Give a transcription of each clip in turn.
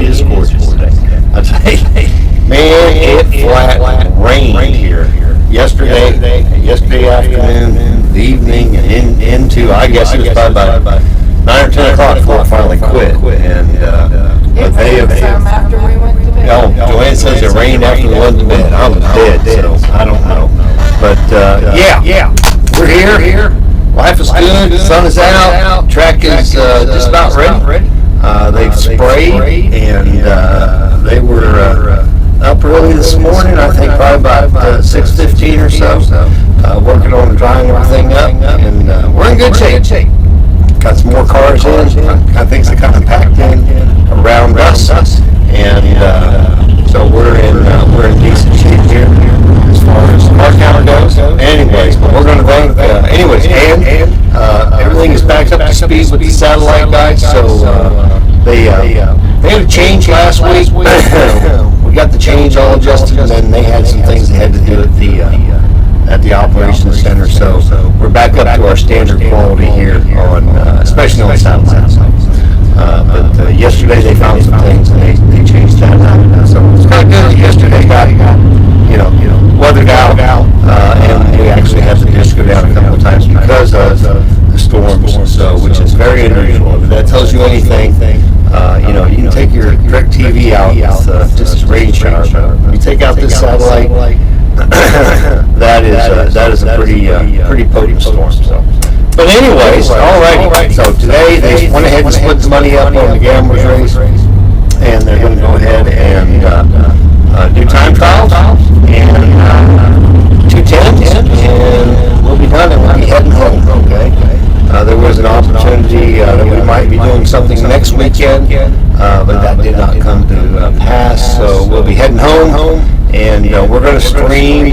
is gorgeous today. I tell you, man, it flat rained here yesterday afternoon, the evening, and into, I guess it was probably about 9 or 10 o'clock before it finally quit. And but they have. After we went to bed. Oh, Joanne says it rained after we went to bed. I'm dead, so I don't know. But yeah, we're here. Life is good. The sun is out. Track is just about ready. They've sprayed, and they were up early this morning. I think probably about 6:15 or so, working on drying everything up, and we're in good shape. Got some more cars in. I think they're kind of packed in around us, and so we're in decent shape here as far as car count goes. Anyways, but we're going to thank and everything is back up to speed with the satellite guys. So they had a change last week. We got the change all adjusted, and then they had some things they had to do at the operations center. So we're back up to our standard quality here on, especially on satellite. But yesterday they found some things and they changed that out. So it's kind of good. Yesterday got weathered out, and we actually had to just go down a couple of times because of the storms. So which is very unusual. If that tells you anything, you can take your direct TV out with just a rain shower. But you take out this satellite, that is a pretty potent storm. So. But anyways, alrighty. So today they went ahead and split the money up on the gamblers race, and they're going to go ahead and do time trials and 210s, and we'll be done and we'll be heading home. Okay. There was an opportunity that we might be doing something next weekend, but that did not come to pass. So we'll be heading home, and we're going to stream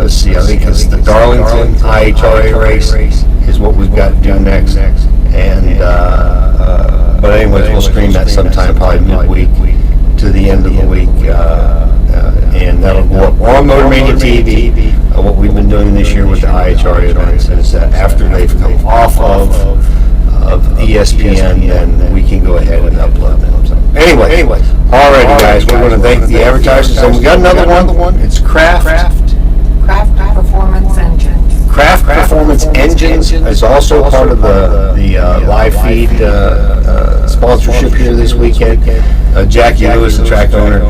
I think it's the Darlington IHRA race is what we've got to do next. And but anyways, we'll stream that sometime, probably midweek to the end of the week, and that'll go up on Motor Mania TV. What we've been doing this year with the IHRA events is after they've come off of ESPN, then we can go ahead and upload them. So anyway, alrighty guys, we're going to thank the advertisers, and we got another one. It's Craft Performance Engines. Craft Performance Engines is also part of the live feed sponsorship here this weekend. Jackie Lewis, the track owner,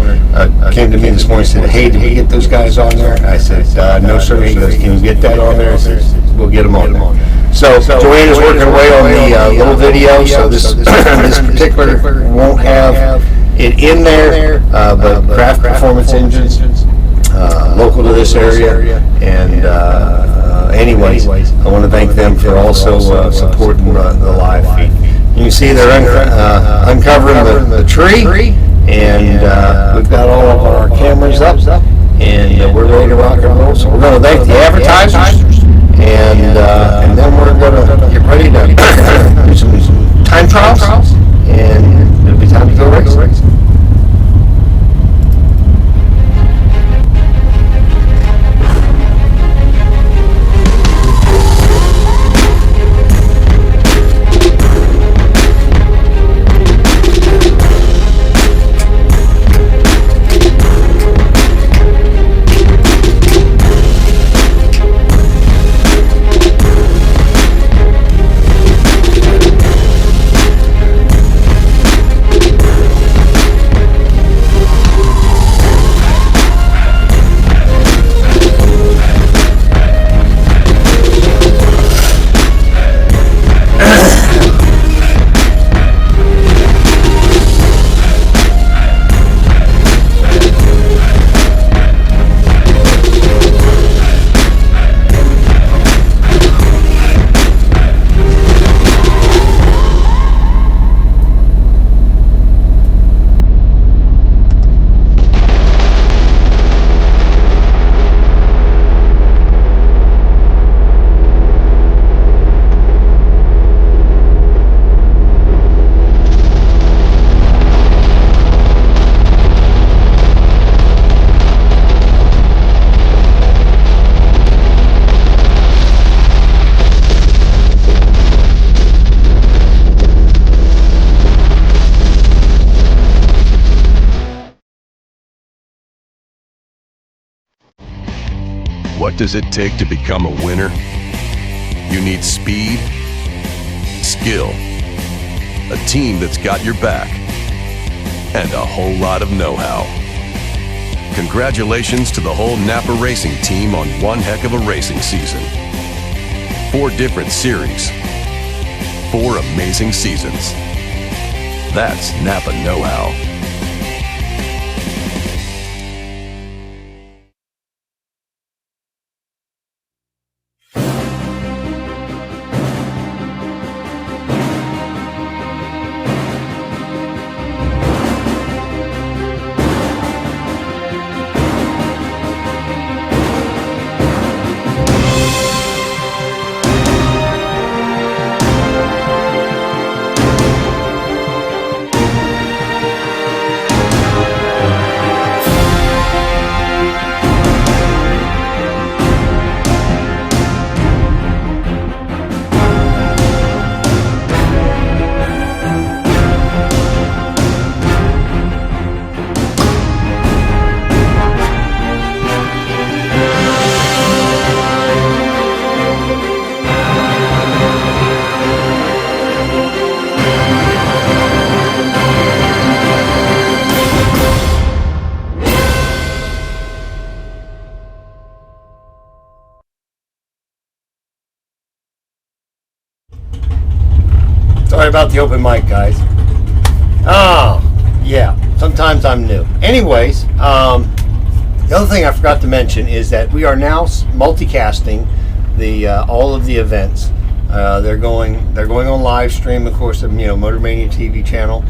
came to me this morning and said, "Hey, did we get those guys on there?" I said, "No, sir." He goes, "Can we get that on there?" I said, "We'll get them on there." So Joanne is working away on the little video, so this particular won't have it in there, but Craft Performance Engines, local to this area, and anyways, I want to thank them for also supporting the live feed. You can see they're uncovering the tree, and we've got all of our cameras up, and we're ready to rock and roll. So we're going to thank the advertisers, and then we're going to get ready to do some time trials, and it'll be time to go race. What does it take to become a winner? You need speed, skill, a team that's got your back, and a whole lot of know-how. Congratulations to the whole Napa Racing team on one heck of a racing season. 4 different series, 4 amazing seasons. That's Napa know-how. Sorry about the open mic, guys. Oh, yeah. Sometimes I'm new. Anyways, the other thing I forgot to mention is that we are now multicasting the all of the events. They're going on live stream, of course, of Motor Mania TV channel,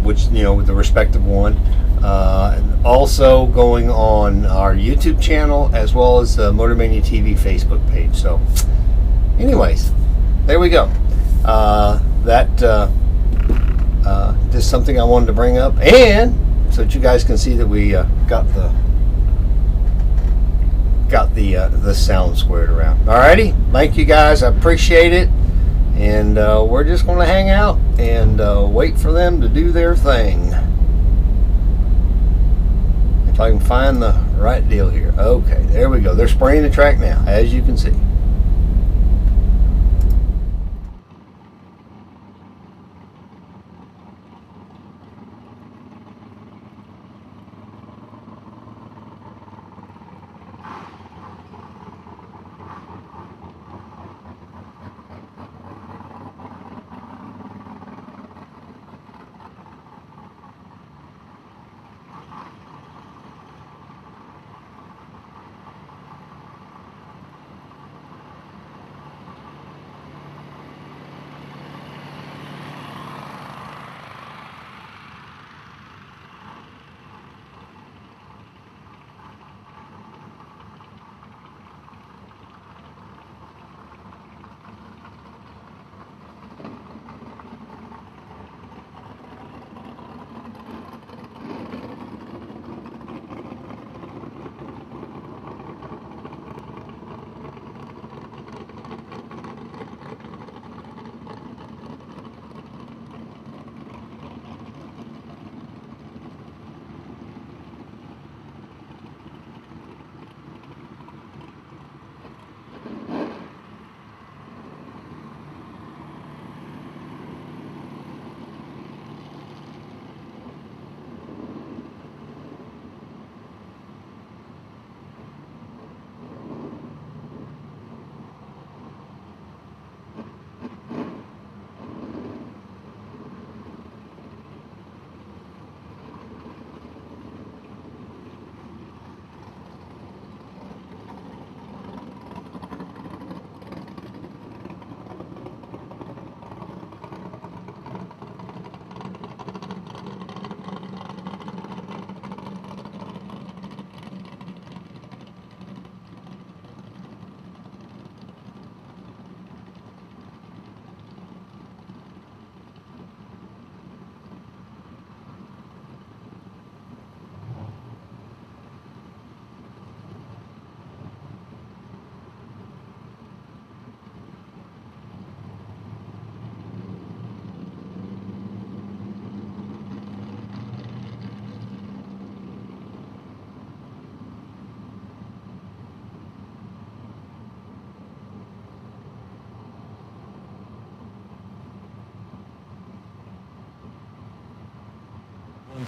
which with the respective one. Also going on our YouTube channel as well as the Motor Mania TV Facebook page. So, anyways, there we go. Just something I wanted to bring up, and so that you guys can see that we got the sound squared around. Alrighty, thank you guys, I appreciate it, and we're just going to hang out and wait for them to do their thing. If I can find the right deal here. Okay, there we go. They're spraying the track now, as you can see.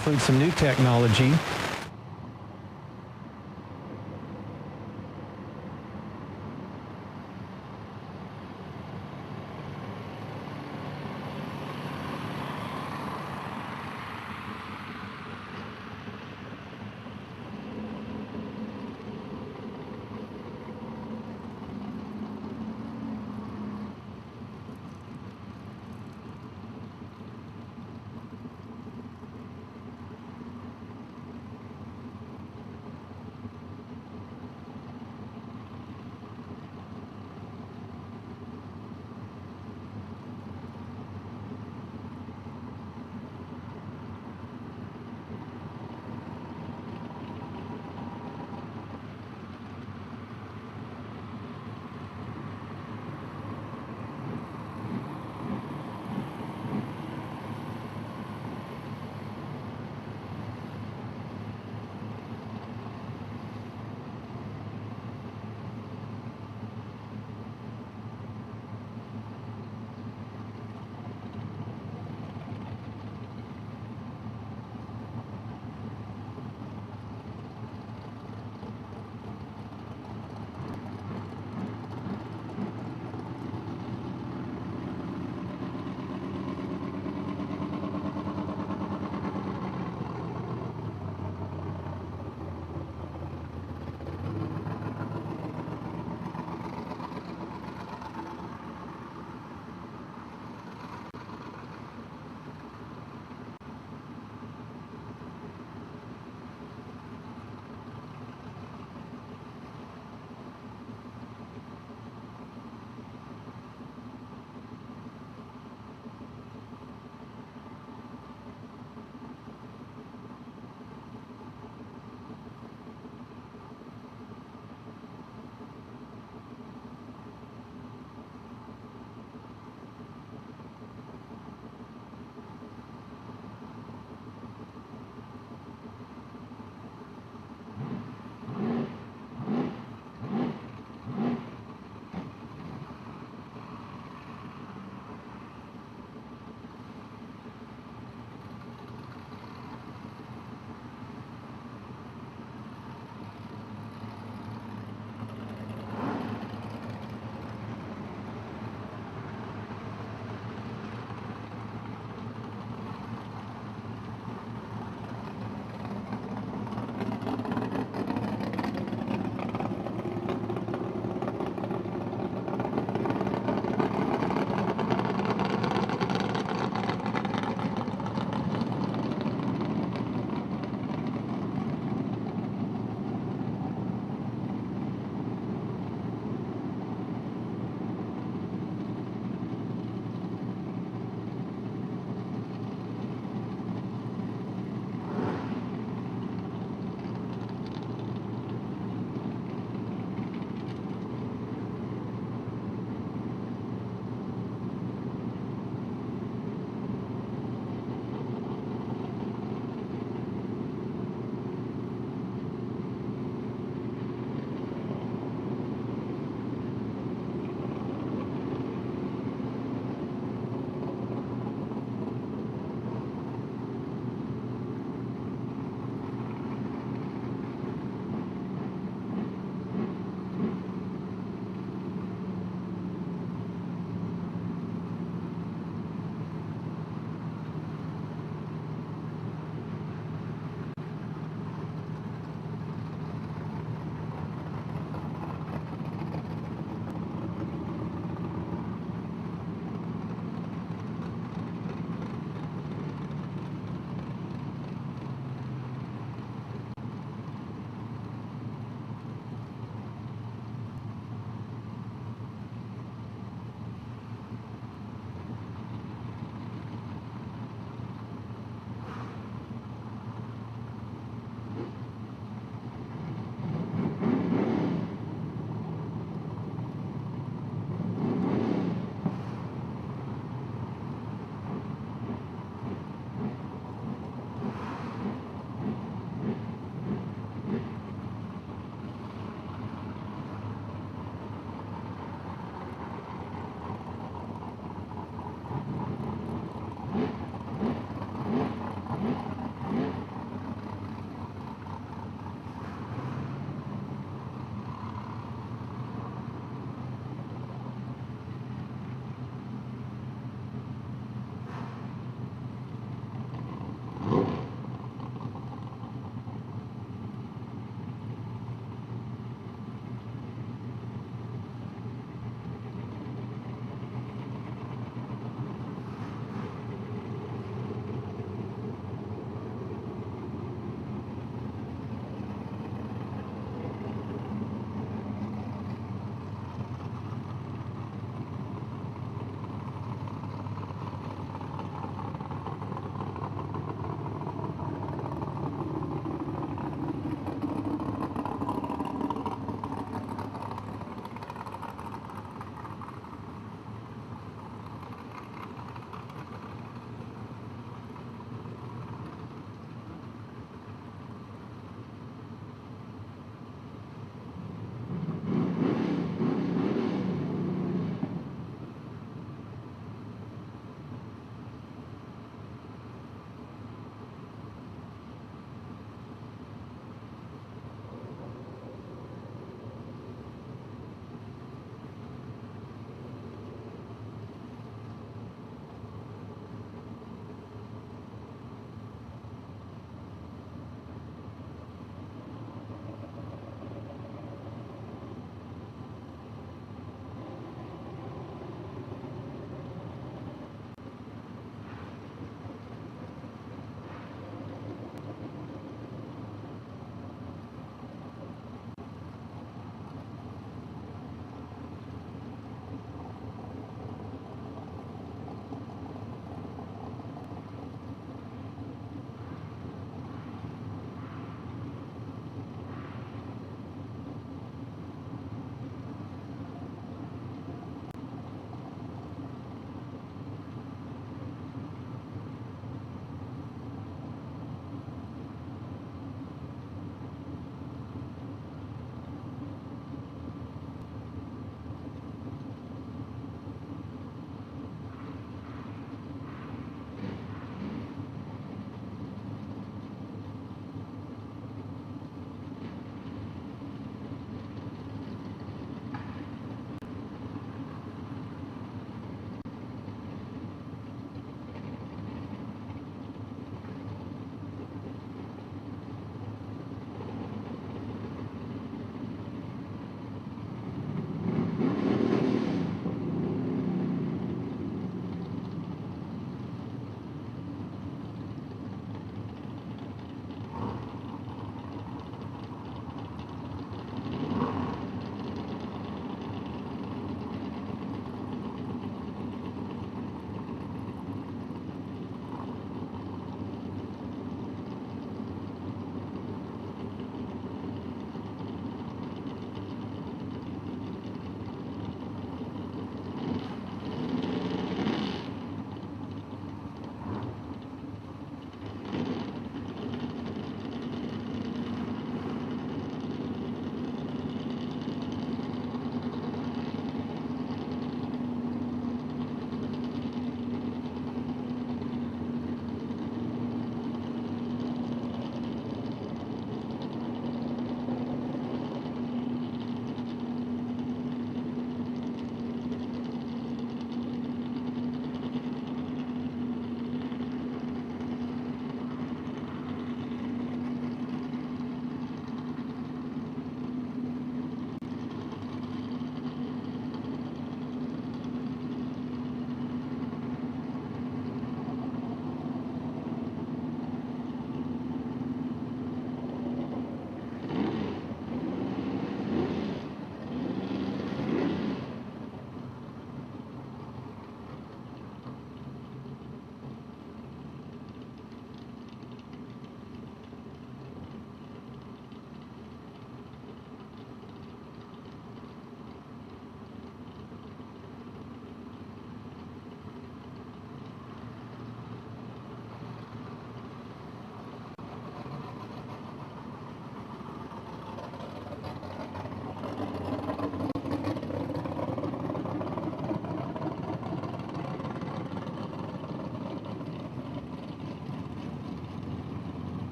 includes some new technology.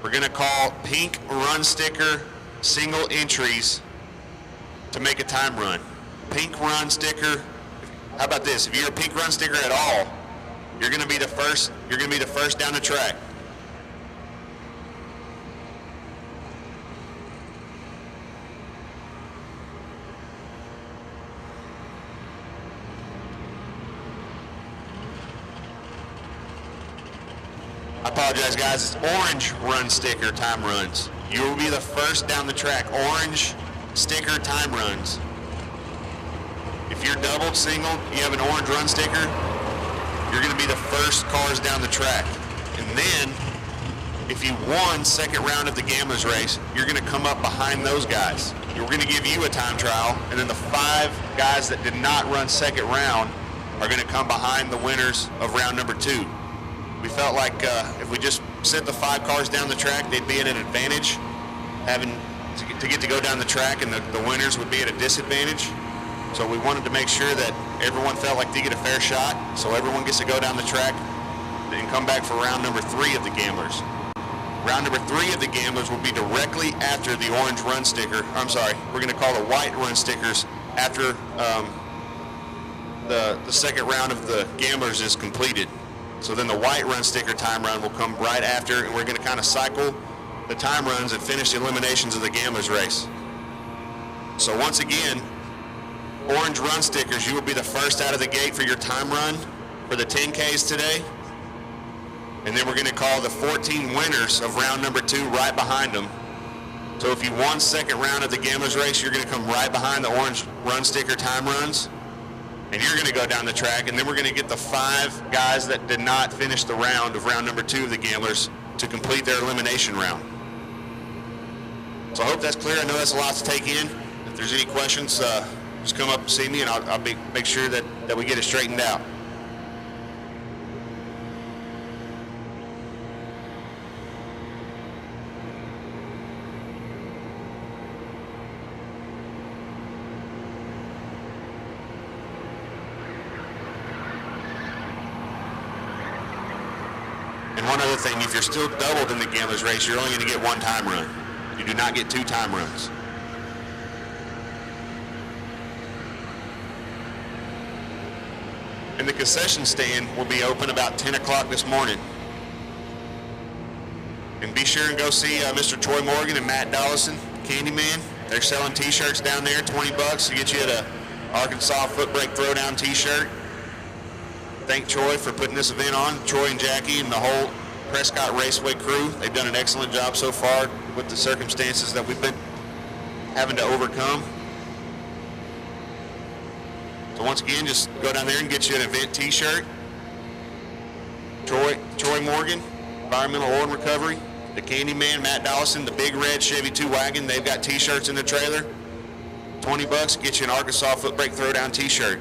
We're going to call pink run sticker single entries to make a time run. Pink run sticker. How about this? If you're a pink run sticker at all, you're going to be the first. You're going to be the first down the track. I apologize, guys. It's orange run sticker time runs. You will be the first down the track. Orange sticker time runs. If you're doubled, single, you have an orange run sticker, you're going to be the first cars down the track. And then, if you won second round of the Gamblers race, you're going to come up behind those guys. We're going to give you a time trial, and then the 5 guys that did not run second round are going to come behind the winners of round number 2. We felt like if we just sent the 5 cars down the track, they'd be at an advantage, having to get to go down the track, and the winners would be at a disadvantage. So we wanted to make sure that everyone felt like they get a fair shot, so everyone gets to go down the track and come back for round number 3 of the Gamblers. Round number 3 of the Gamblers will be directly after the orange run sticker. I'm sorry, we're going to call the white run stickers after the second round of the Gamblers is completed. So then the white run sticker time run will come right after, and we're going to kind of cycle the time runs and finish the eliminations of the Gamblers race. So once again, orange run stickers, you will be the first out of the gate for your time run for the 10Ks today. And then we're going to call the 14 winners of round number 2 right behind them. So if you won second round of the Gamblers race, you're going to come right behind the orange run sticker time runs. And you're going to go down the track, and then we're going to get the 5 guys that did not finish the round of round number 2 of the Gamblers to complete their elimination round. So I hope that's clear. I know that's a lot to take in. If there's any questions, just come up and see me, and I'll make sure that we get it straightened out. And one other thing, if you're still doubled in the Gamblers race, you're only going to get 1 time run. You do not get 2 time runs. And the concession stand will be open about 10 o'clock this morning. And be sure and go see Mr. Troy Morgan and Matt Dollison, Candyman. They're selling t-shirts down there, $20 to get you the Arkansas Footbrake Throwdown t-shirt. Thank Troy for putting this event on. Troy and Jackie and the whole Prescott Raceway crew. They've done an excellent job so far with the circumstances that we've been having to overcome. So once again, just go down there and get you an event t-shirt. Troy Morgan, Environmental Oil and Recovery, the Candyman, Matt Dollison, the Big Red Chevy 2 wagon. They've got t-shirts in the trailer. $20, get you an Arkansas Footbrake Throwdown t-shirt.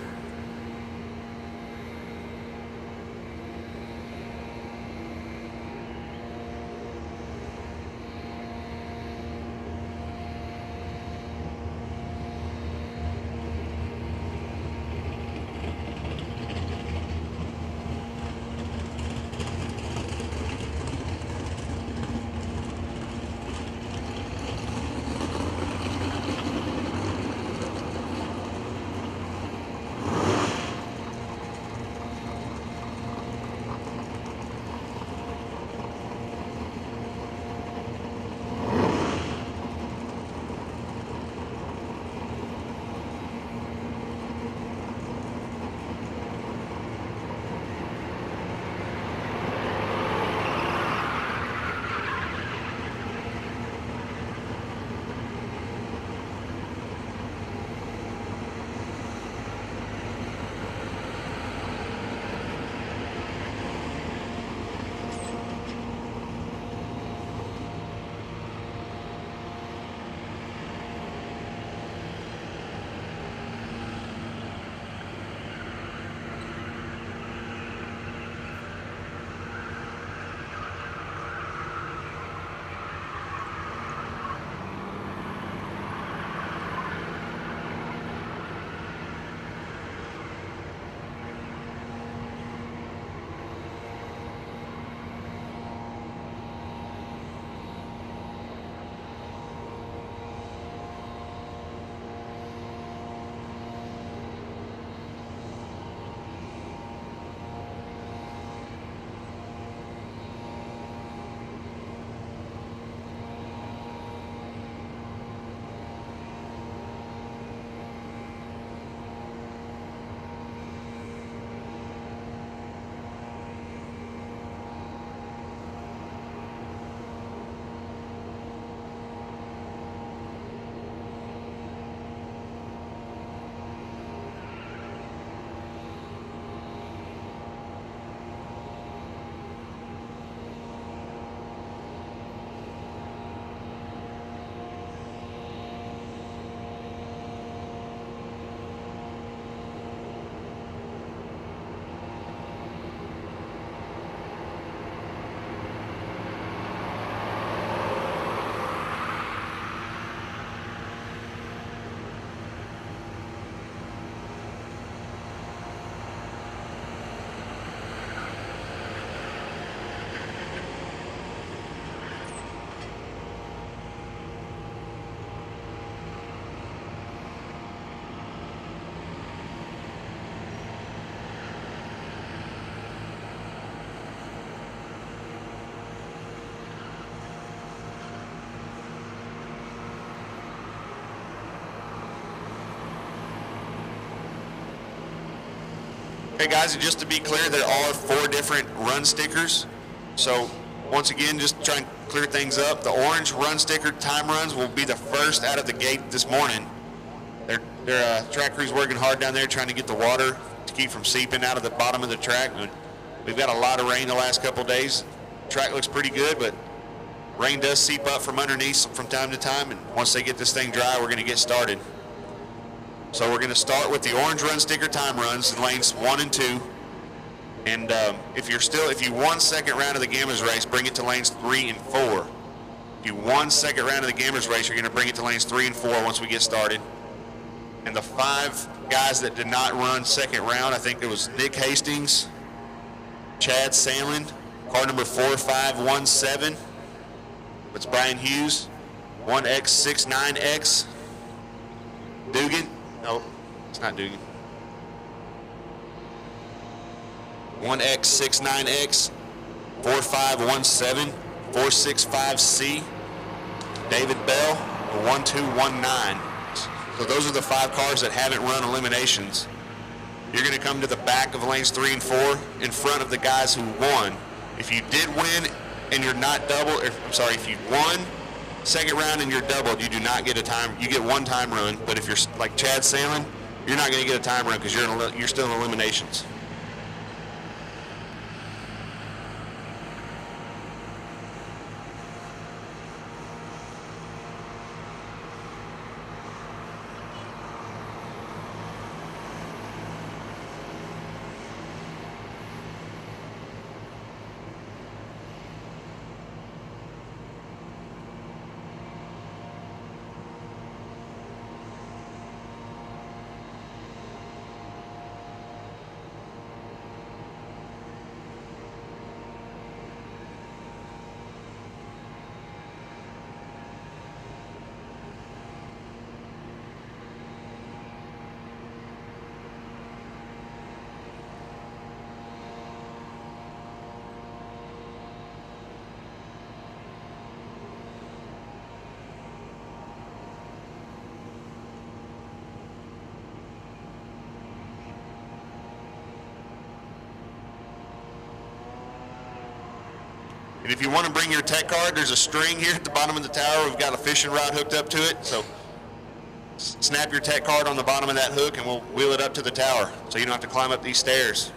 Okay, guys, just to be clear, there are 4 different run stickers. So once again, just to try and clear things up, the orange run sticker time runs will be the first out of the gate this morning. Their track crew's working hard down there trying to get the water to keep from seeping out of the bottom of the track. We've got a lot of rain the last couple of days. Track looks pretty good, but rain does seep up from underneath from time to time, and once they get this thing dry, we're going to get started. So we're going to start with the orange run sticker time runs in lanes 1 and 2. And if you won second round of the Gammas race, bring it to lanes 3 and 4. If you won second round of the Gammas race, you're going to bring it to lanes 3 and 4 once we get started. And the 5 guys that did not run second round, I think it was Nick Hastings, Chad Sandlin, car number 4517. It's Brian Hughes, 1X69X. Dugan. No, it's not Dugan. 1X69X, 4517, 465C. David Bell, 1219. So those are the 5 cars that haven't run eliminations. You're going to come to the back of lanes 3 and 4 in front of the guys who won. If you did win and you're not if you won second round and you're doubled, you do not get a time. You get 1 time run, but if you're like Chad Sandlin, you're not going to get a time run because you're still in eliminations. And if you want to bring your tech card, there's a string here at the bottom of the tower. We've got a fishing rod hooked up to it. So snap your tech card on the bottom of that hook and we'll wheel it up to the tower so you don't have to climb up these stairs.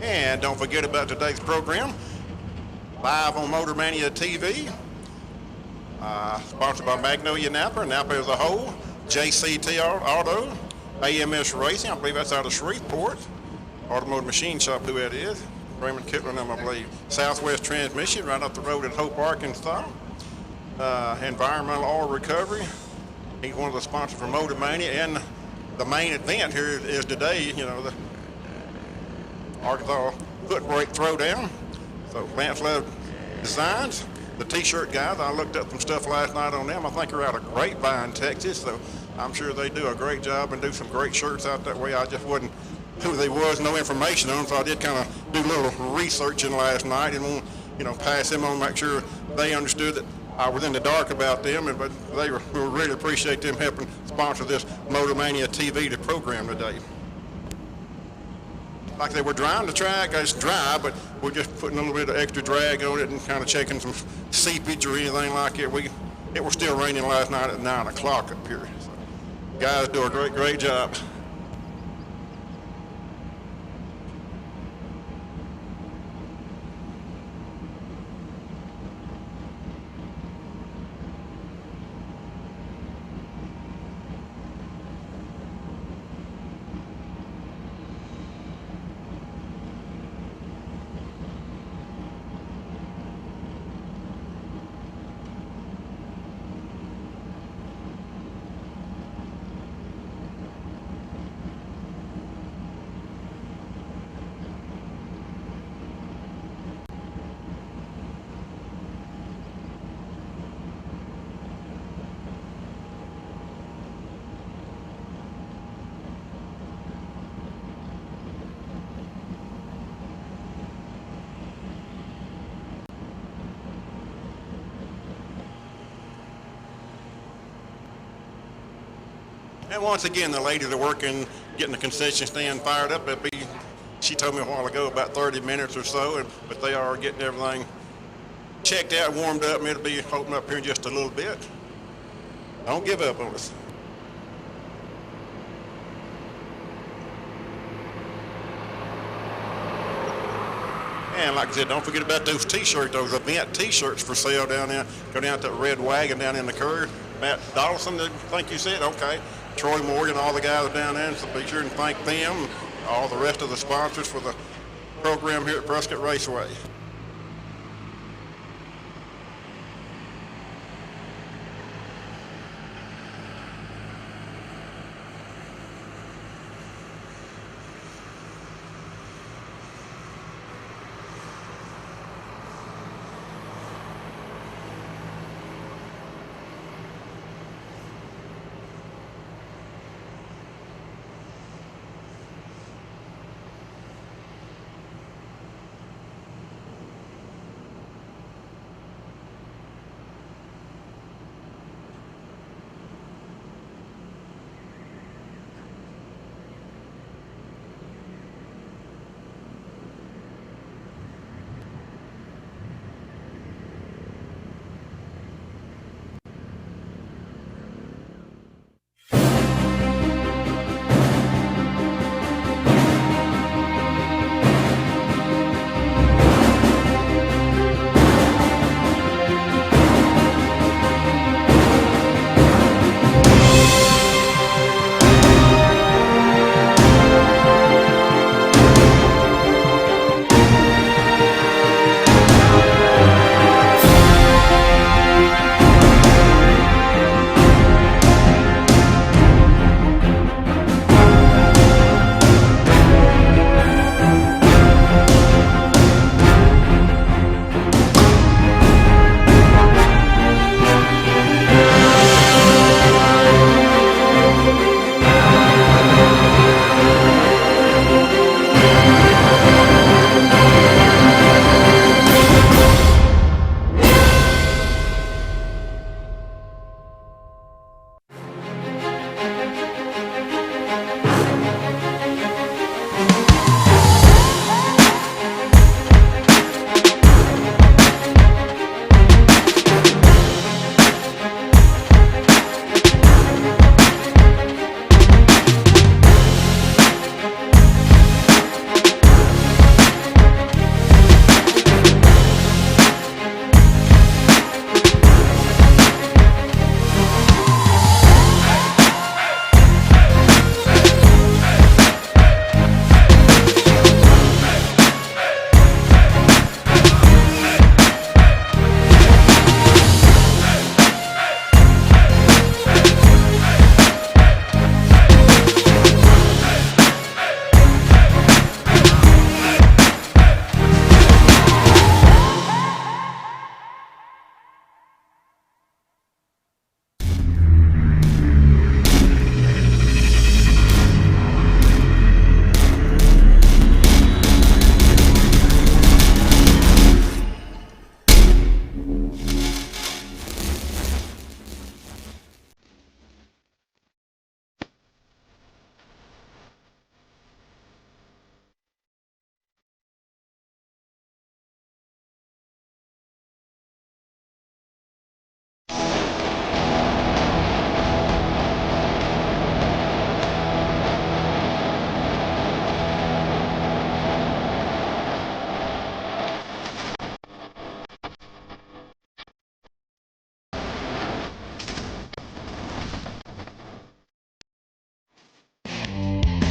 And don't forget about today's program, live on Motor Mania TV, sponsored by Magnolia Napa, Napa as a whole, JCT Auto, AMS Racing, I believe that's out of Shreveport, Automotive Machine Shop, who that is, Raymond Kittlin, I believe, Southwest Transmission, right up the road in Hope, Arkansas, Environmental Oil Recovery, he's one of the sponsors for Motor Mania, and the main event here is today, you know, the Arkansas Footbrake Throwdown. So Lance Love Designs, the t-shirt guys, I looked up some stuff last night on them. I think they're out of Grapevine, Texas, so I'm sure they do a great job and do some great shirts out that way. I just wasn't who they was, no information on them, so I did kind of do a little researching last night and, you know, pass them on, make sure they understood that I was in the dark about them, but we really appreciate them helping sponsor this Motor Mania TV program today. Like they were drying the track, it's dry, but we're just putting a little bit of extra drag on it and kind of checking some seepage or anything like it. It was still raining last night at 9 o'clock up here. So, guys do a great job. And once again, the ladies are working, getting the concession stand fired up. She told me a while ago, about 30 minutes or so, but they are getting everything checked out, warmed up, and it'll be opening up here in just a little bit. Don't give up on us. And like I said, don't forget about those t-shirts, those event t-shirts for sale down there. Go down to that red wagon down in the curve. Matt Donaldson, I think you said, okay. Troy Morgan, all the guys down there, so be sure and thank them, all the rest of the sponsors for the program here at Prescott Raceway.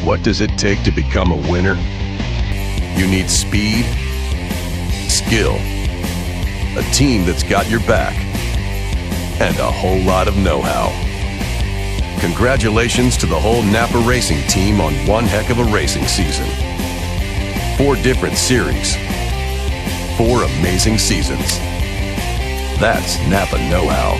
What does it take to become a winner? You need speed, skill, a team that's got your back, and a whole lot of know-how. Congratulations to the whole Napa Racing team on one heck of a racing season. 4 different series, 4 amazing seasons. That's Napa know-how.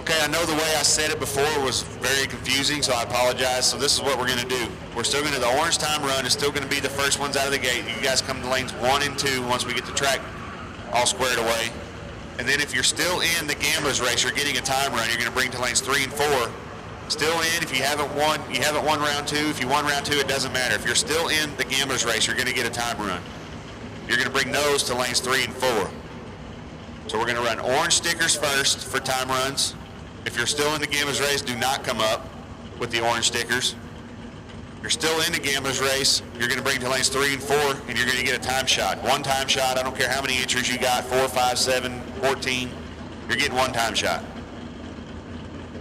Okay, I know the way I said it before was very confusing, so I apologize. So this is what we're going to do. We're still going to, the orange time run is still going to be the first ones out of the gate. You guys come to lanes 1 and 2 once we get the track all squared away. And then if you're still in the gambler's race, you're getting a time run, you're going to bring to lanes 3 and 4. Still in, if you haven't won round 2. If you won round 2, it doesn't matter. If you're still in the gambler's race, you're going to get a time run. You're going to bring those to lanes 3 and 4. So we're going to run orange stickers first for time runs. If you're still in the gambler's race, do not come up with the orange stickers. If you're still in the gambler's race, you're going to bring to lanes 3 and 4, and you're going to get a time shot. One time shot, I don't care how many entries you got, 4, 5, 7, 14, you're getting one time shot.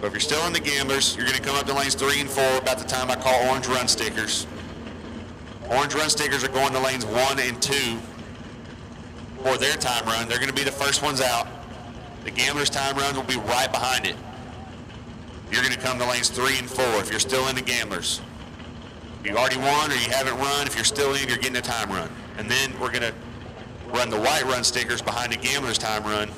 But if you're still in the gamblers, you're going to come up to lanes 3 and 4 about the time I call orange run stickers. Orange run stickers are going to lanes 1 and 2 for their time run. They're going to be the first ones out. The gamblers' time runs will be right behind it. You're going to come to lanes 3 and 4 if you're still in the gamblers. If you already won or you haven't run, if you're still in, you're getting a time run. And then we're going to run the white run stickers behind the gambler's time run.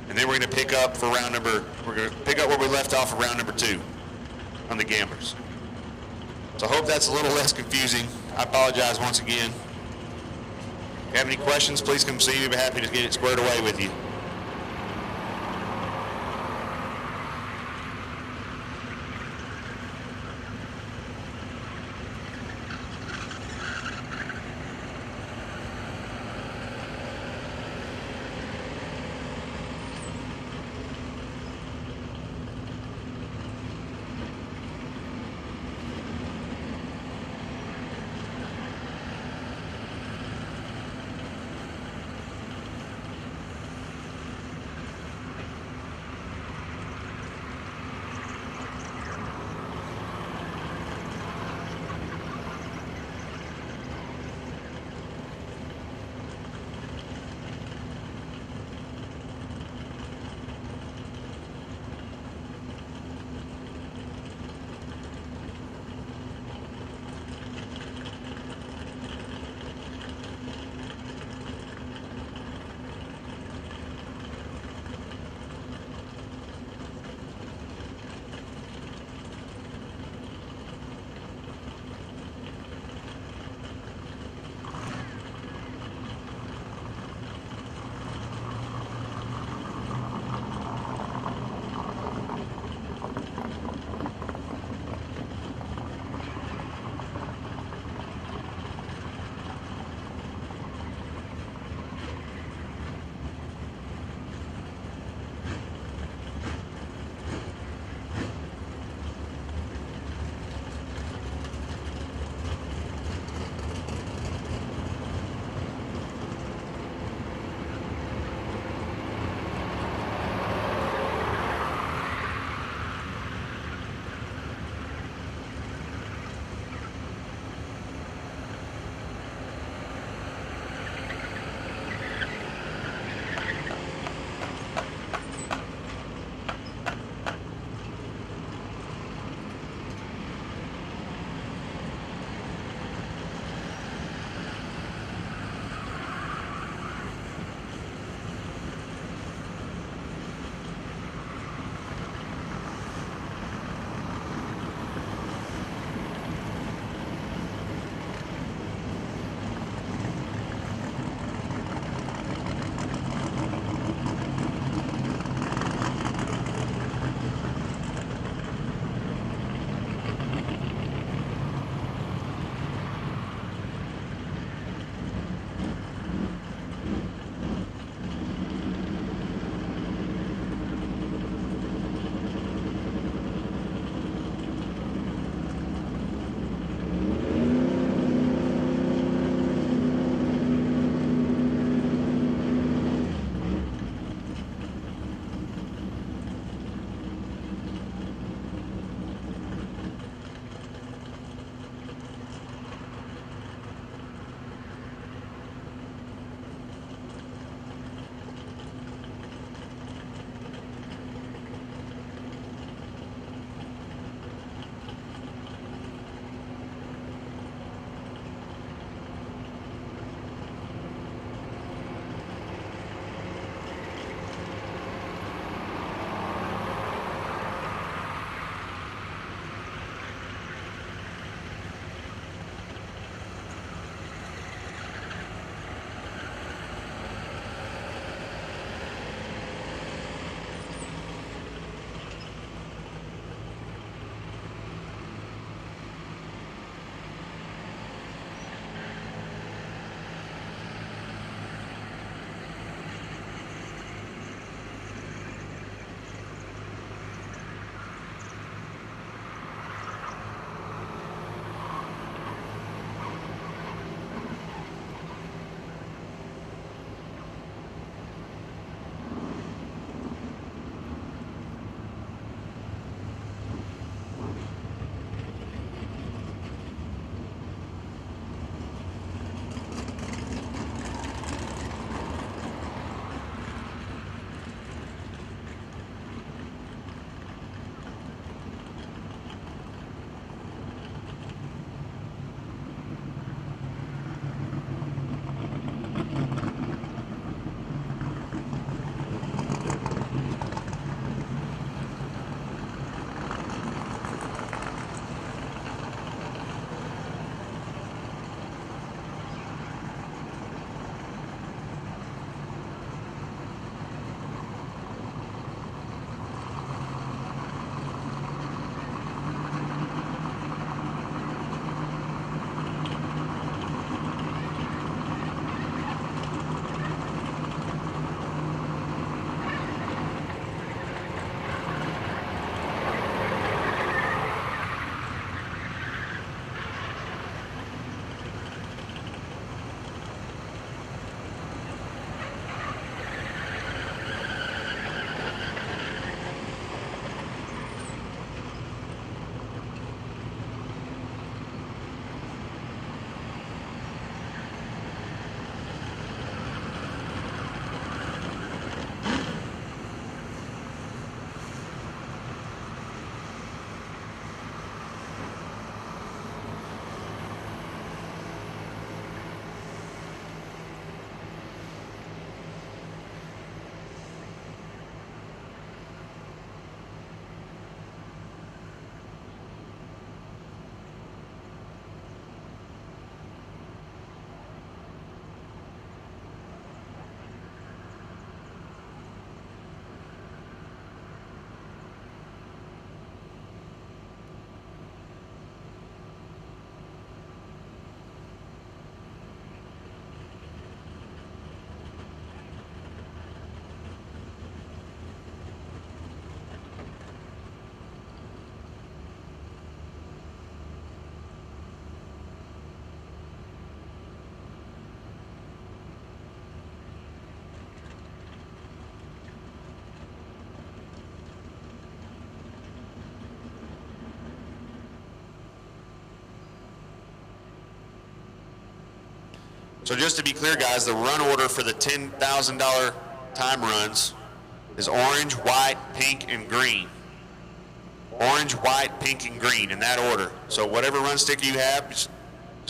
And then we're going to pick up for round number, we're going to pick up where we left off for round number 2 on the gamblers. So I hope that's a little less confusing. I apologize once again. If you have any questions, please come see me. I'd be happy to get it squared away with you. So just to be clear, guys, the run order for the $10,000 time runs is orange, white, pink, and green. Orange, white, pink, and green in that order. So whatever run sticker you have, just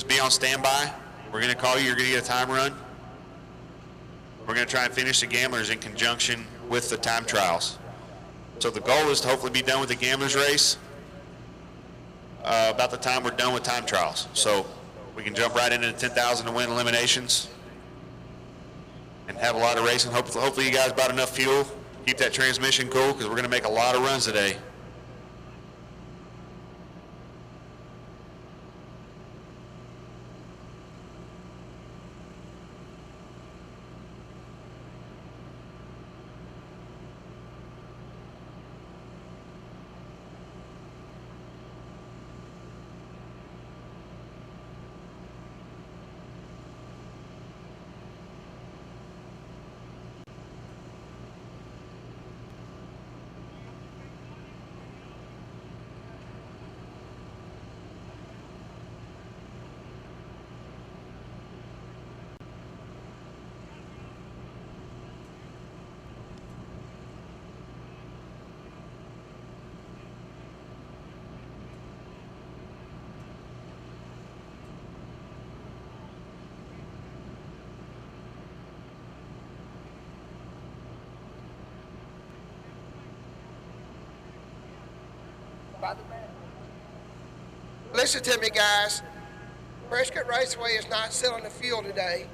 be on standby. We're going to call you. You're going to get a time run. We're going to try and finish the gamblers in conjunction with the time trials. So the goal is to hopefully be done with the gamblers race about the time we're done with time trials. So we can jump right into the 10,000 to win eliminations and have a lot of racing. Hopefully you guys bought enough fuel. Keep that transmission cool because we're going to make a lot of runs today. Listen to me, guys. Prescott Raceway is not selling the fuel today.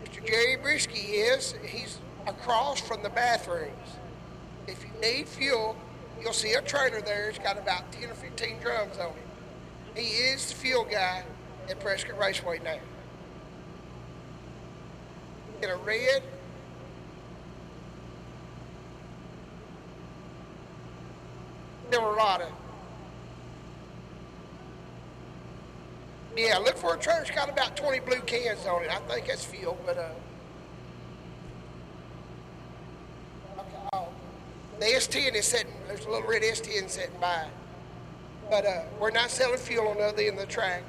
Mr. Jerry Brisky is. He's across from the bathrooms. If you need fuel, you'll see a trailer there. It's got about 10 or 15 drums on it. He is the fuel guy at Prescott Raceway now. Get a red. Silverado. Yeah, look for a trailer. It's got about 20 blue cans on it. I think that's fuel, but the S10 is sitting. There's a little red S10 sitting by. But we're not selling fuel on the other end of the track.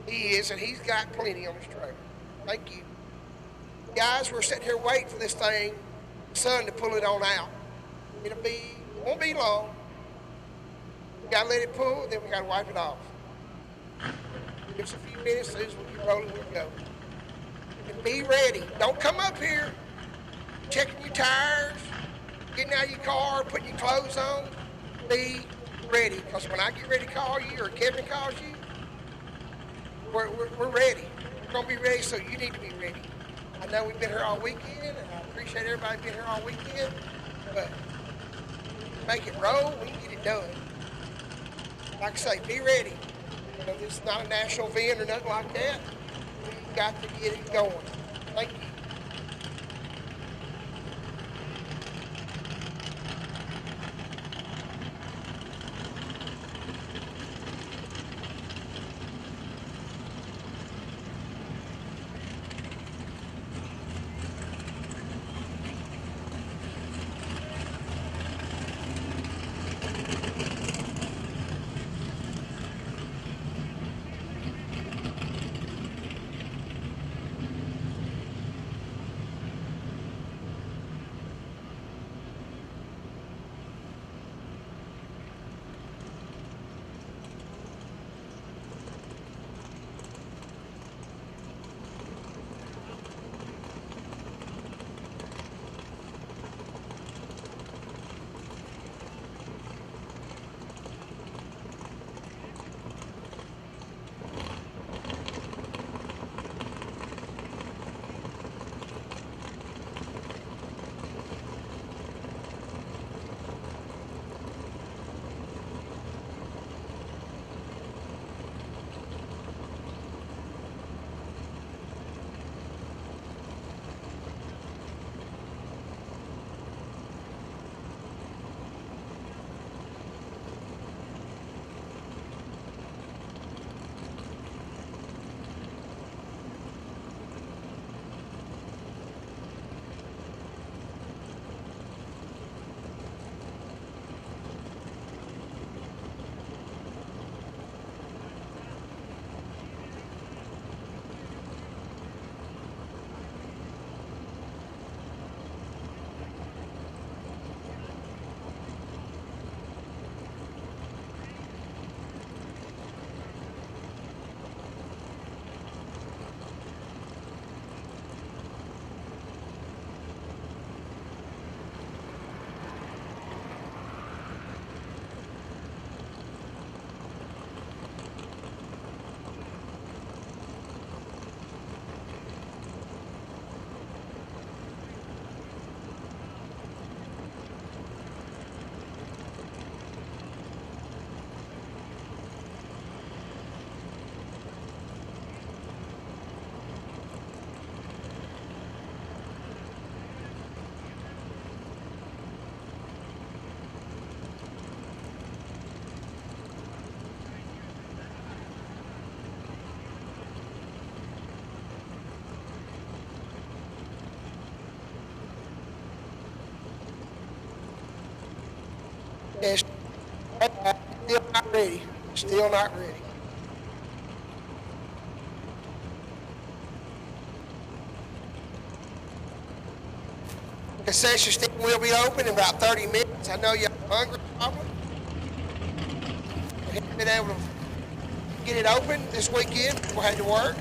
He is, and he's got plenty on his trailer. Thank you. Guys, we're sitting here waiting for this thing, sun to pull it on out. It won't be long. We gotta let it pull, then we gotta wipe it off. Give us a few minutes, as soon as we get rolling, we'll go. And be ready. Don't come up here checking your tires, getting out of your car, putting your clothes on. Be ready, because when I get ready to call you or Kevin calls you, we're ready. We're going to be ready, so you need to be ready. I know we've been here all weekend, and I appreciate everybody being here all weekend, but to make it roll, we can get it done. Like I say, be ready. You know, this is not a national event or nothing like that. We've got to get it going. Thank you. Still not ready. Still not ready. Concession stand will be open in about 30 minutes. I know you're hungry probably. We haven't been able to get it open this weekend. We had to work.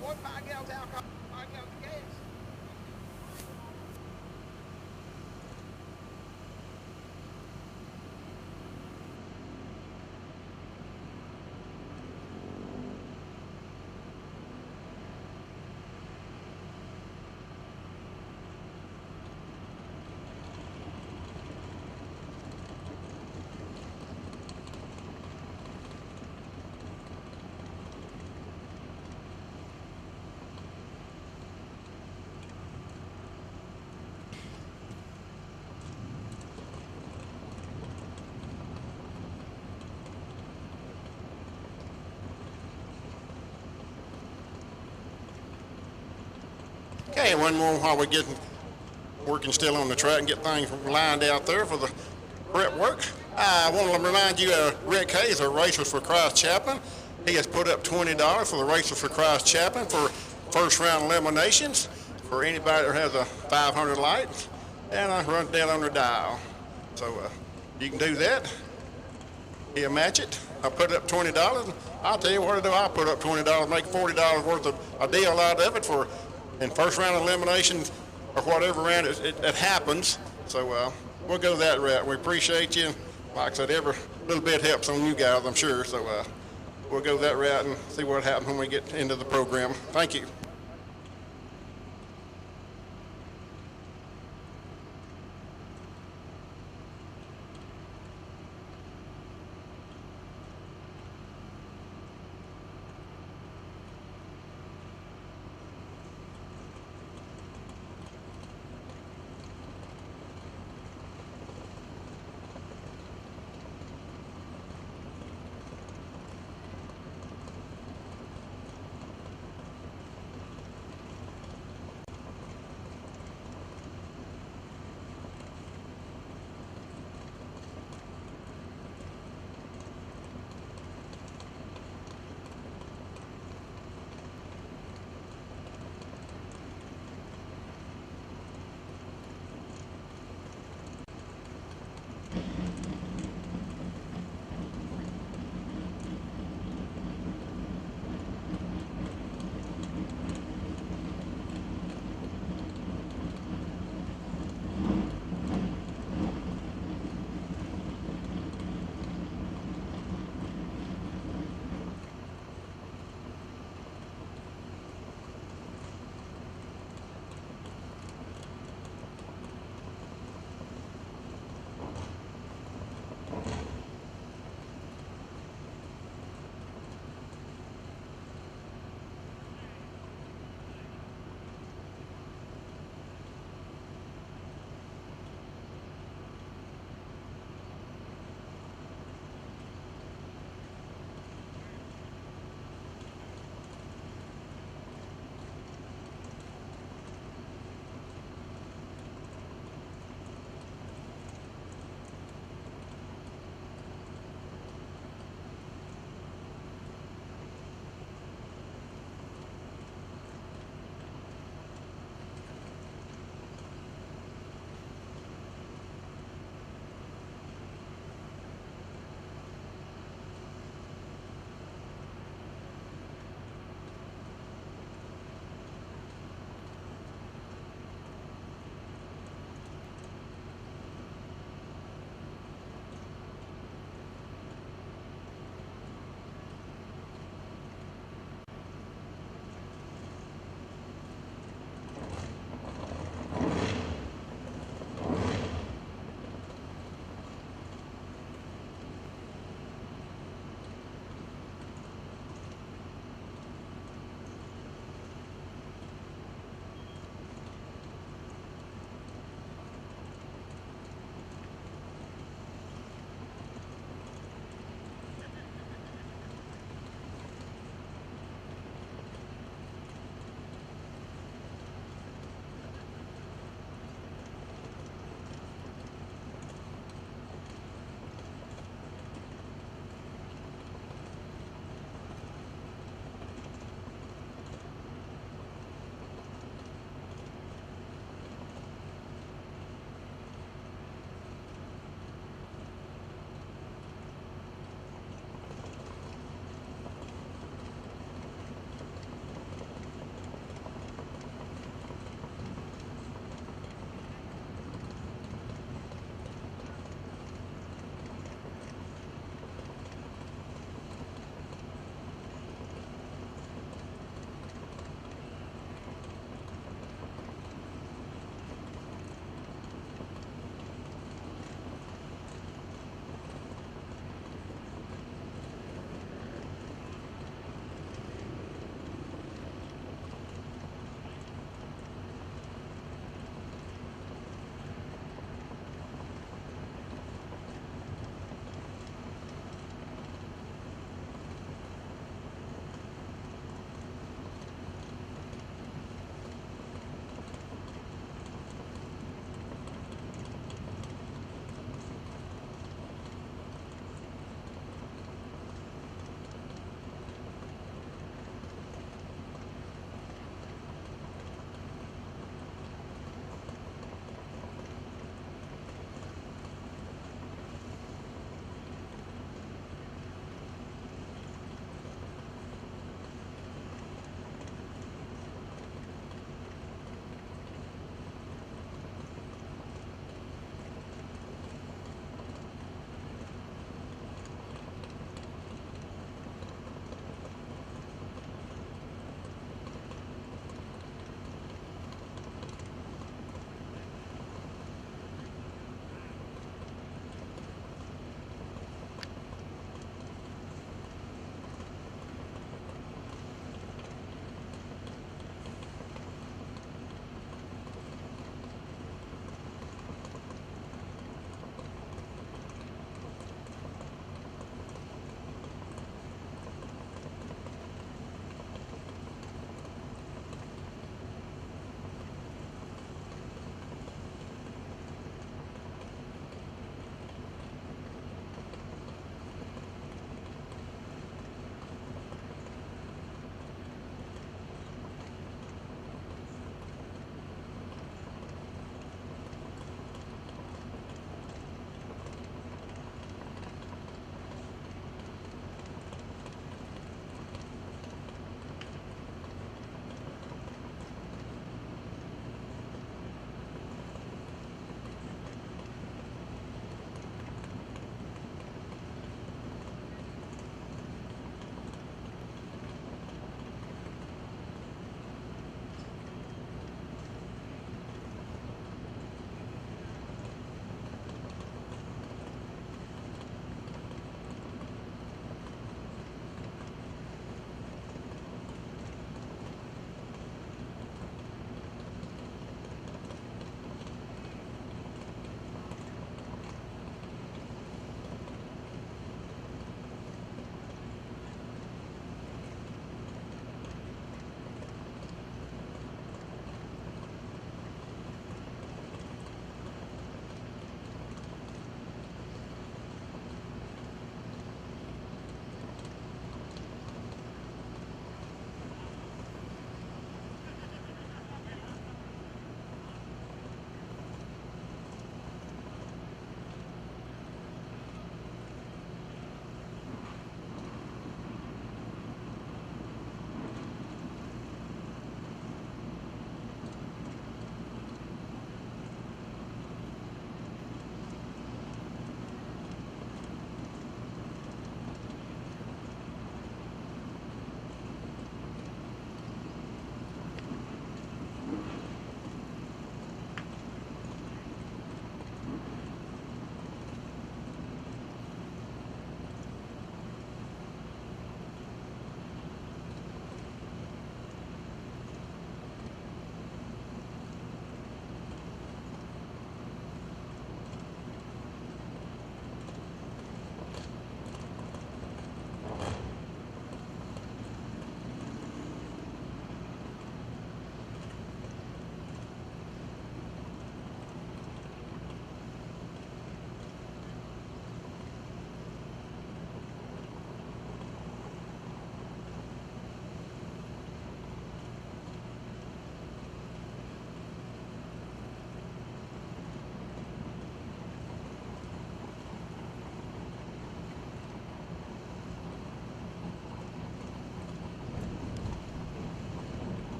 One 5 gallons alcohol, 5 gallons of gas. Okay, one more while we're working still on the track and get things lined out there for the prep work. I want to remind you, Rick Hayes, our Racers for Christ chaplain. He has put up $20 for the Racers for Christ chaplain for first round eliminations for anybody that has a 500 light, and I run down on the dial. So you can do that. He'll match it. I put up $20. I'll tell you what, I put up $20, make $40 worth of a deal out of it for in first round eliminations or whatever round it happens. So we'll go that route. We appreciate you. Like I said, every little bit helps on you guys, I'm sure. So we'll go that route and see what happens when we get into the program. Thank you.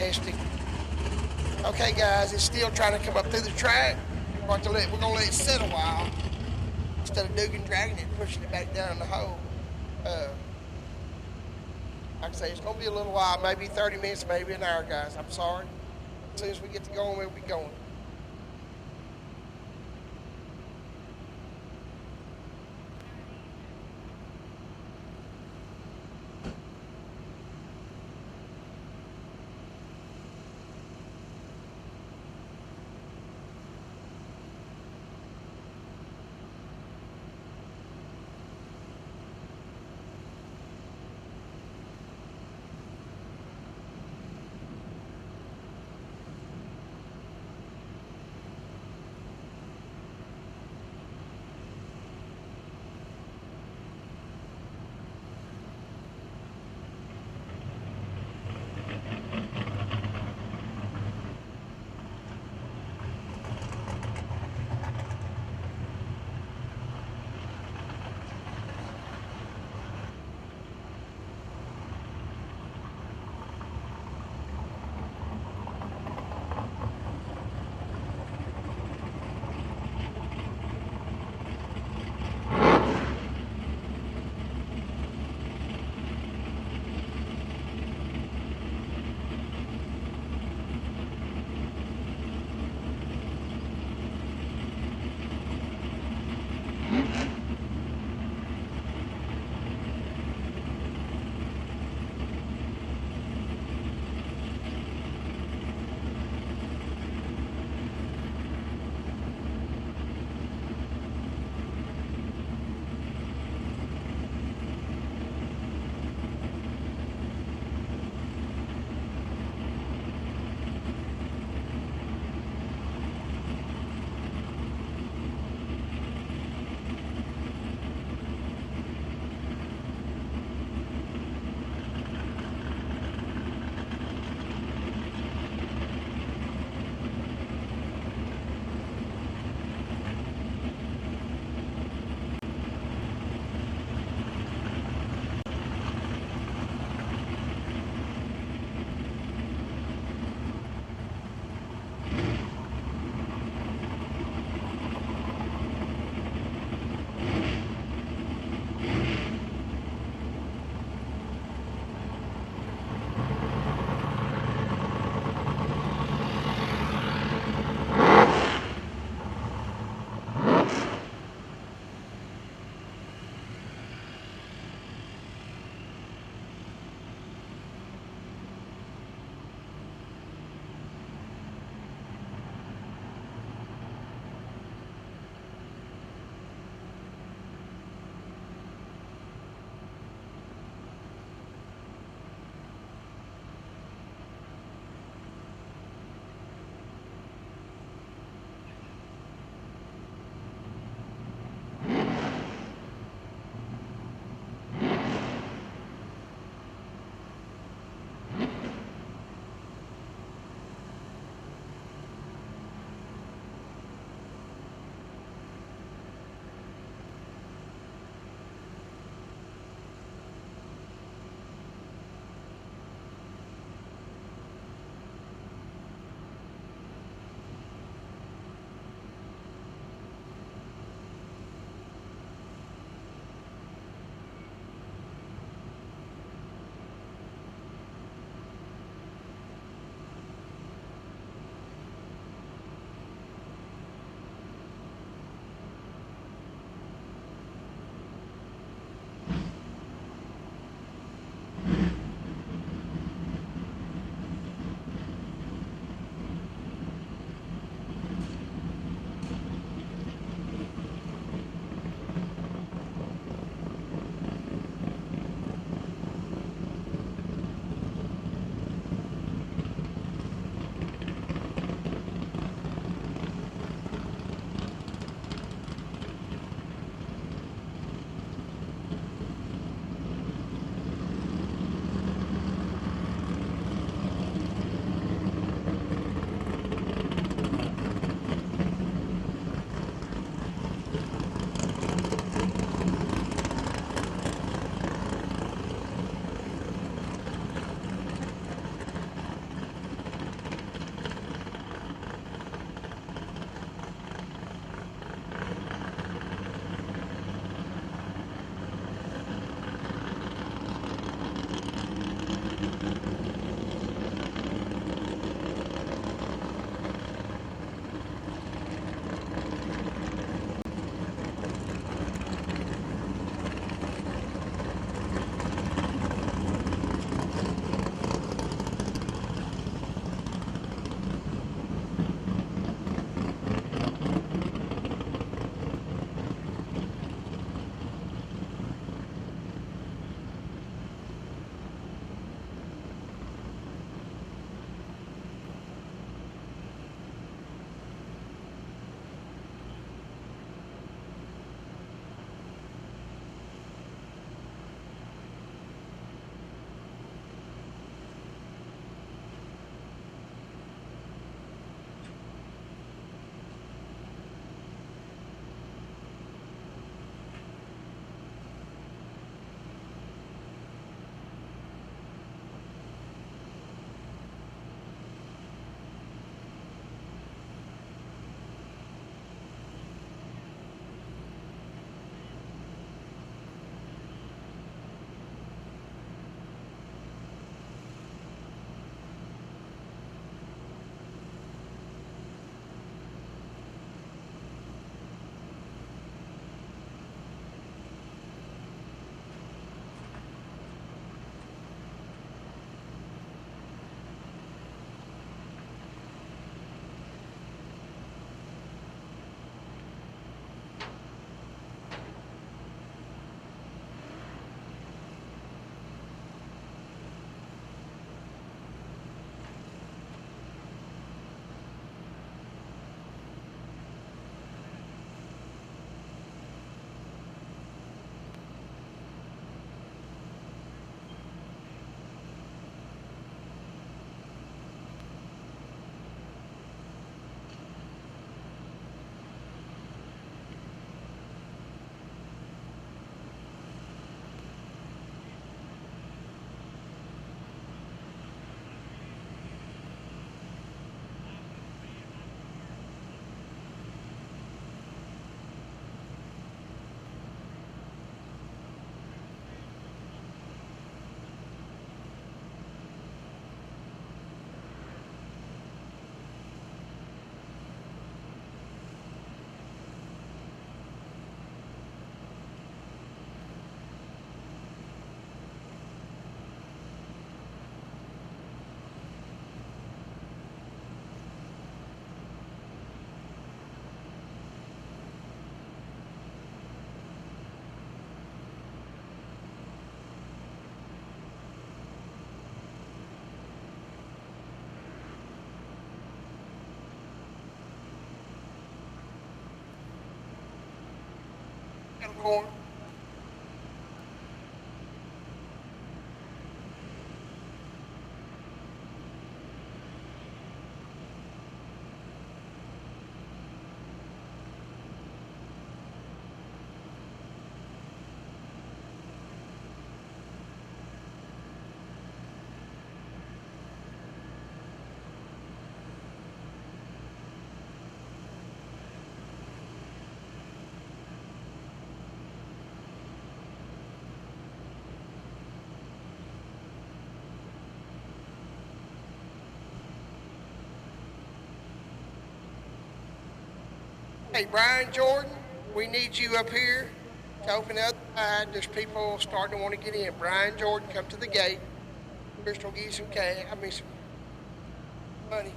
domestic. Okay, guys, it's still trying to come up through the track. We're gonna let it sit a while instead of duking, dragging it, and pushing it back down in the hole. Like I say, it's gonna be a little while, maybe 30 minutes, maybe an hour, guys. I'm sorry. As soon as we get to going, we'll be going. corner. Hey, Brian Jordan, we need you up here to open up the side. There's people starting to want to get in. Brian Jordan, come to the gate. Crystal, give you some cash. I mean, some money.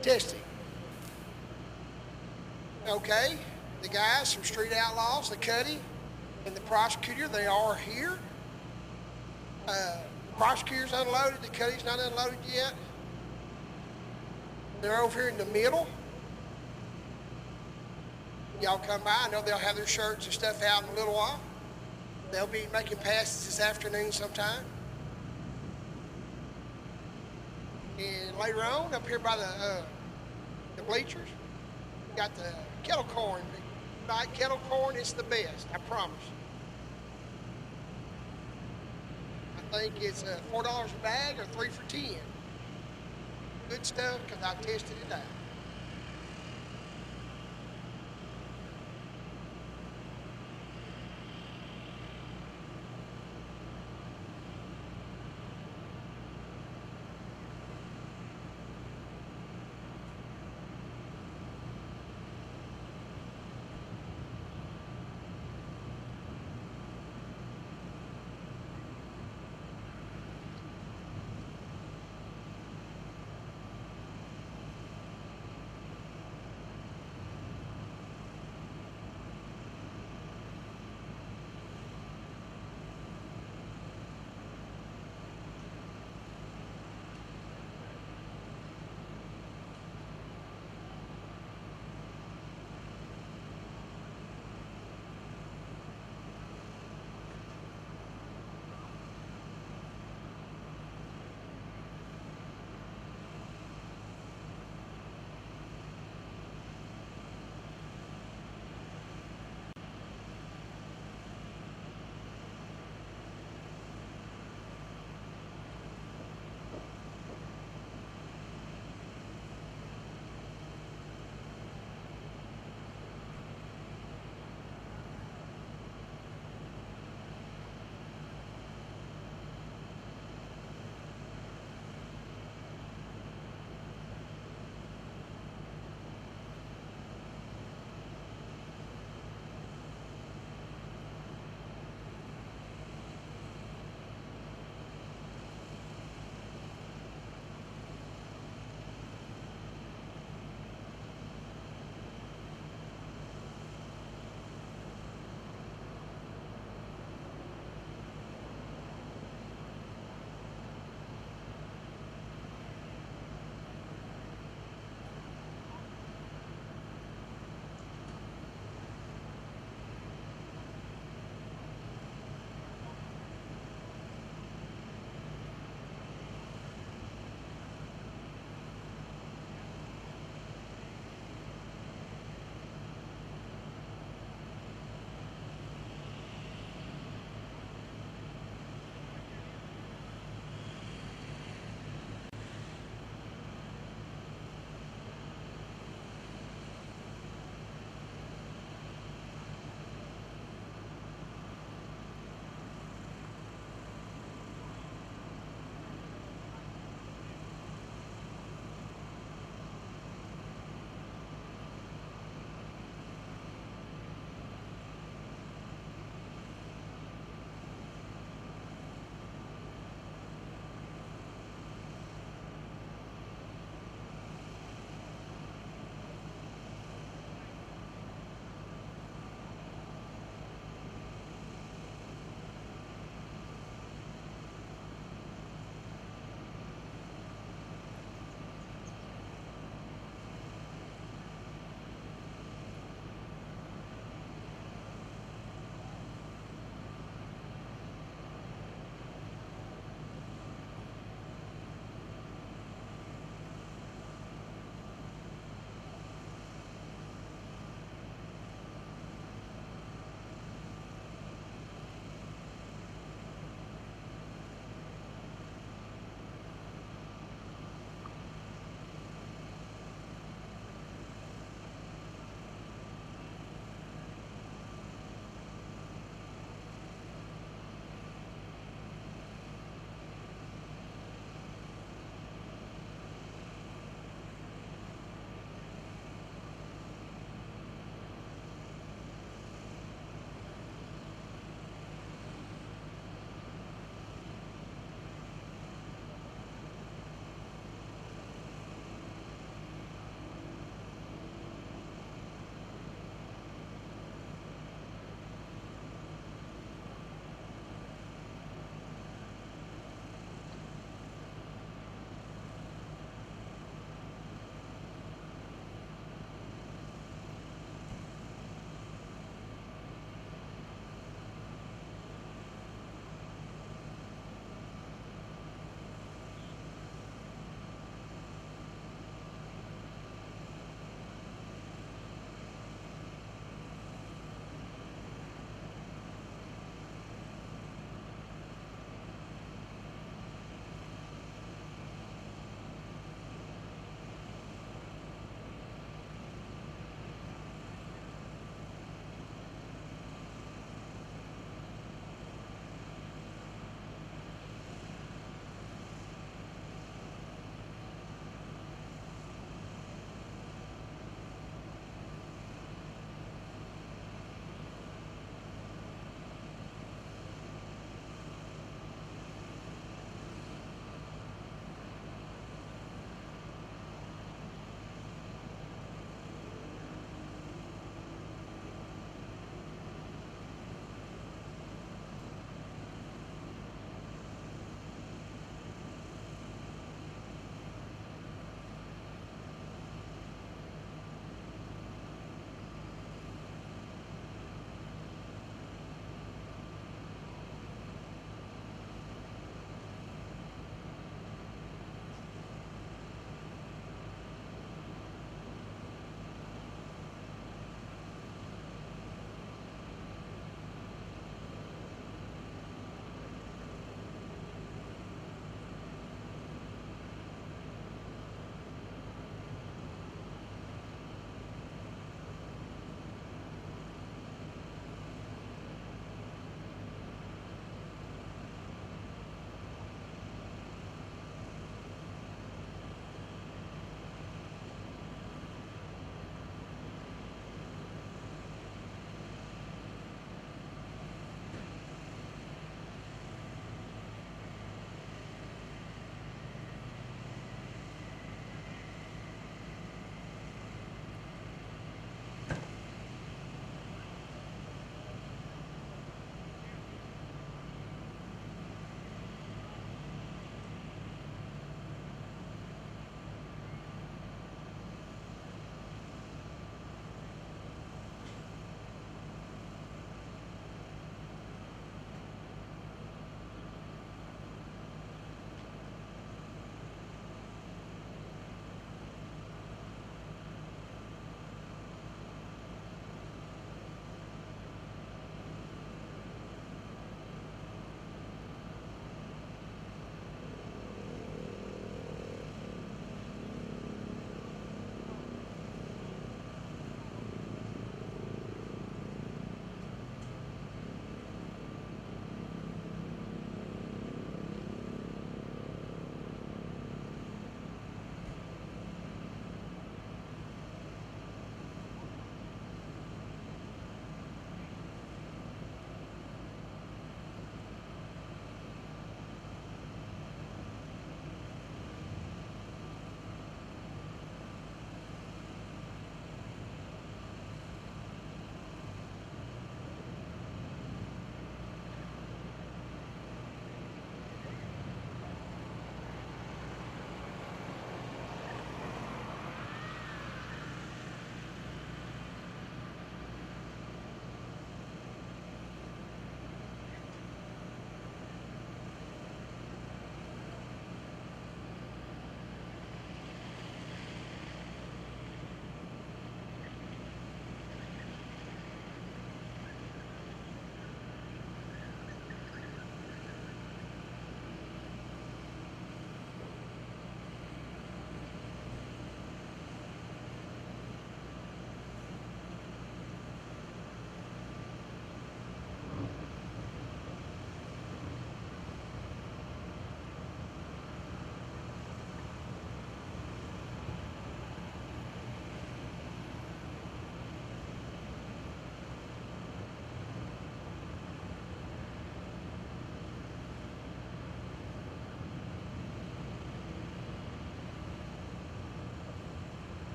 Testing. Okay, the guys from Street Outlaws, the Cuddy, and the prosecutor, they are here. Prosecutor's unloaded, the Cuddy's not unloaded yet. They're over here in the middle. Y'all come by, I know they'll have their shirts and stuff out in a little while. They'll be making passes this afternoon sometime. And later on, up here by the bleachers, we got the kettle corn. Right, kettle corn is the best, I promise. I think it's $4 a bag or 3 for 10. Good stuff, because I tested it out.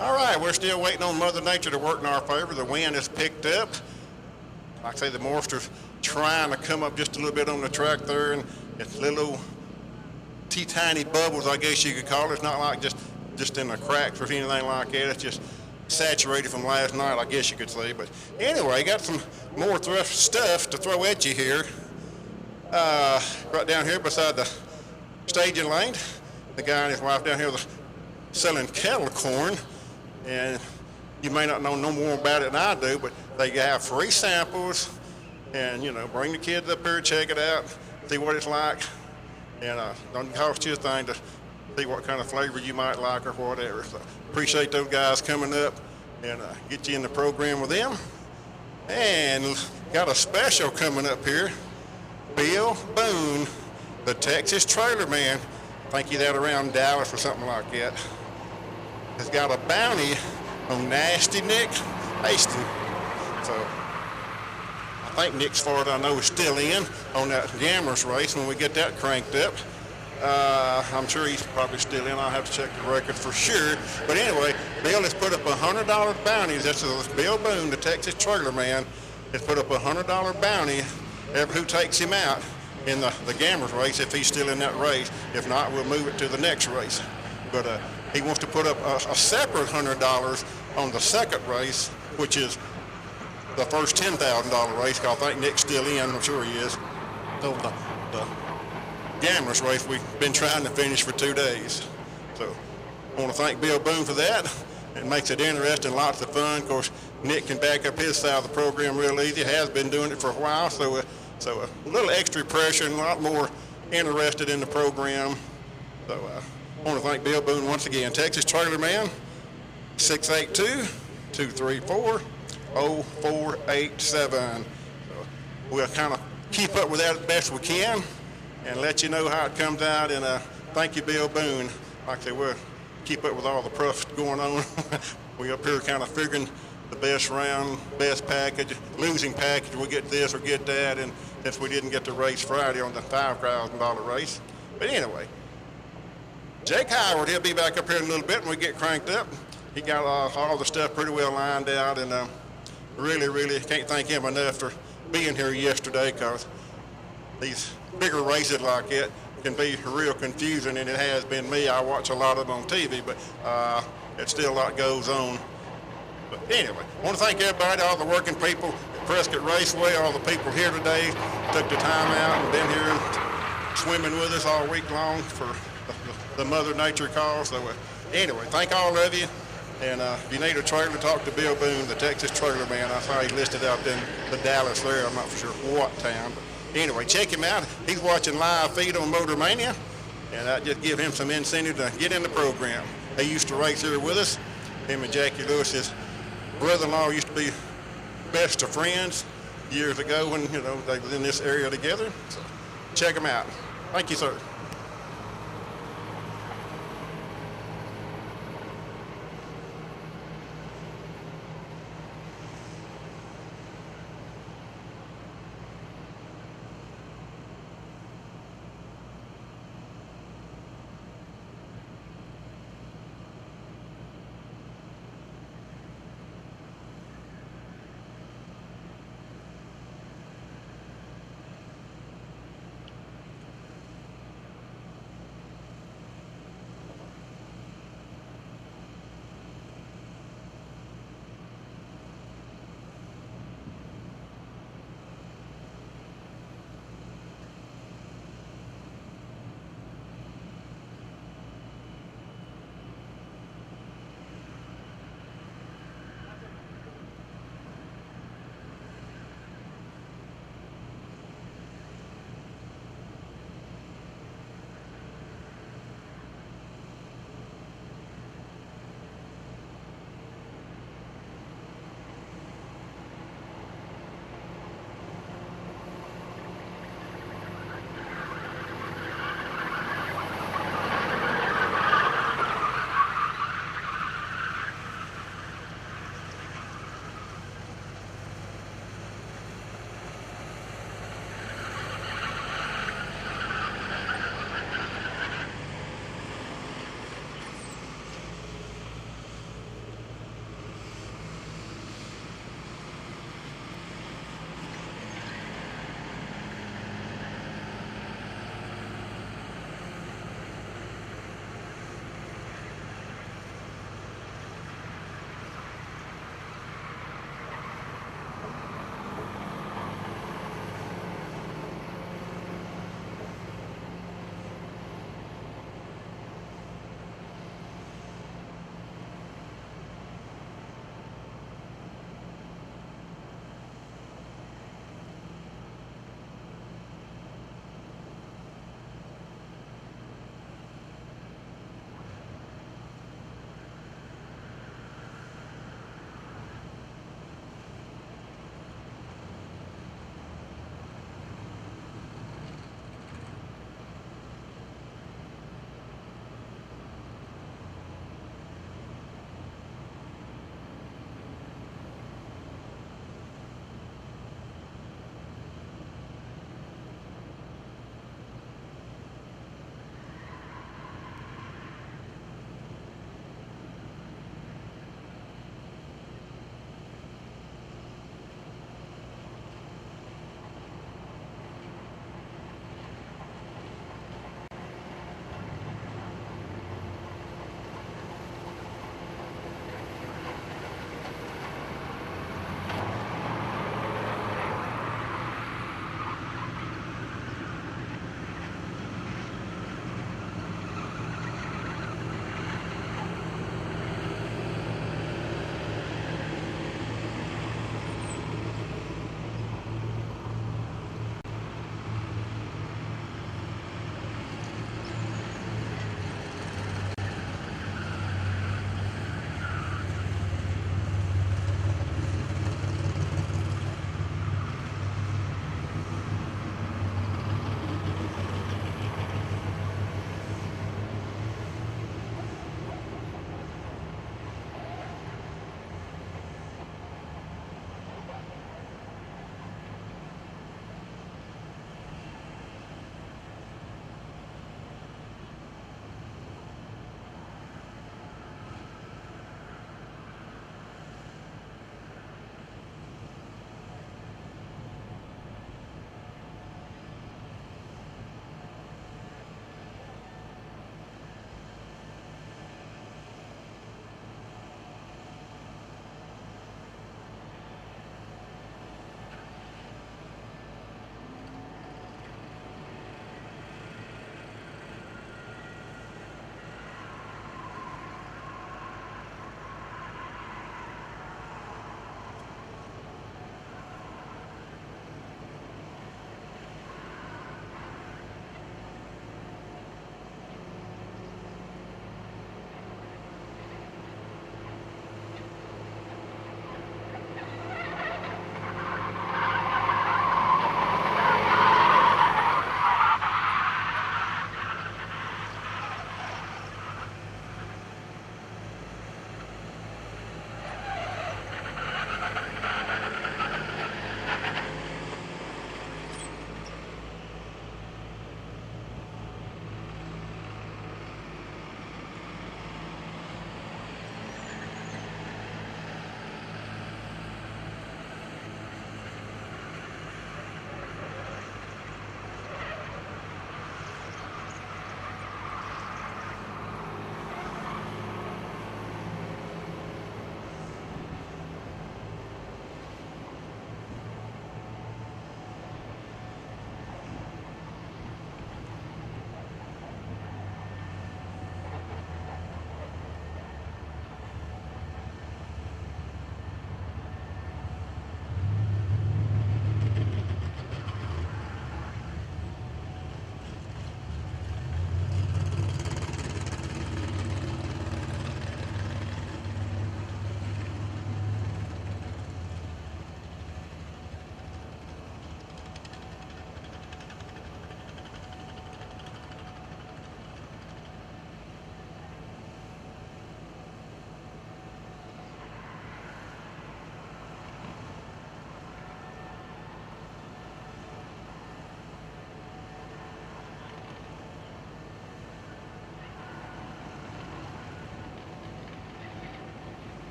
All right, we're still waiting on Mother Nature to work in our favor. The wind has picked up. Like I say, the moisture's trying to come up just a little bit on the track there, and it's little tiny bubbles, I guess you could call it. It's not like just in the cracks or anything like that. It's just saturated from last night, I guess you could say. But anyway, got some more stuff to throw at you here. Right down here beside the staging lane, the guy and his wife down here selling kettle corn. And you may not know no more about it than I do, but they have free samples. And, you know, bring the kids up here, check it out, see what it's like. And don't cost you a thing to see what kind of flavor you might like or whatever. So appreciate those guys coming up and get you in the program with them. And got a special coming up here. Bill Boone, the Texas Trailer Man. I think he's out around Dallas or something like that. Has got a bounty on Nasty Nick Hastings. So I think Nick, as far as I know, is still in on that Gamblers race when we get that cranked up. I'm sure he's probably still in. I'll have to check the record for sure. But anyway, Bill has put up $100 bounties. That's Bill Boone, the Texas Trailer Man, has put up $100 bounty every who takes him out in the Gamblers race if he's still in that race. If not, we'll move it to the next race. But he wants to put up a separate $100 on the second race, which is the first $10,000 race. I think Nick's still in. I'm sure he is. So the Gamblers race we've been trying to finish for 2 days. So I want to thank Bill Boone for that. It makes it interesting, lots of fun. Of course, Nick can back up his side of the program real easy. Has been doing it for a while, so a little extra pressure and a lot more interested in the program. So I want to thank Bill Boone once again. Texas Trailer Man, 682-234-0487. So we'll kind of keep up with that as best we can and let you know how it comes out. And thank you, Bill Boone. Like I said, we'll keep up with all the stuff going on. We up here kind of figuring the best round, best package, losing package. We'll get this or get that. And since we didn't get the race Friday on the $5,000 race. But anyway, Jake Howard, he'll be back up here in a little bit when we get cranked up. He got all the stuff pretty well lined out, and really can't thank him enough for being here yesterday, because these bigger races like it can be real confusing, and it has been me. I watch a lot of them on TV, but it's still a lot goes on. But anyway, I want to thank everybody, all the working people at Prescott Raceway, all the people here today, took the time out and been here and swimming with us all week long for the Mother Nature cause. So anyway, thank all of you. And if you need a trailer, talk to Bill Boone, the Texas Trailer Man. I saw he listed out in the Dallas there. I'm not for sure what town. But anyway, check him out. He's watching live feed on Motor Mania, and that just give him some incentive to get in the program. He used to race here with us. Him and Jackie Lewis, his brother-in-law, used to be best of friends years ago when, you know, they was in this area together. So check him out. Thank you, sir.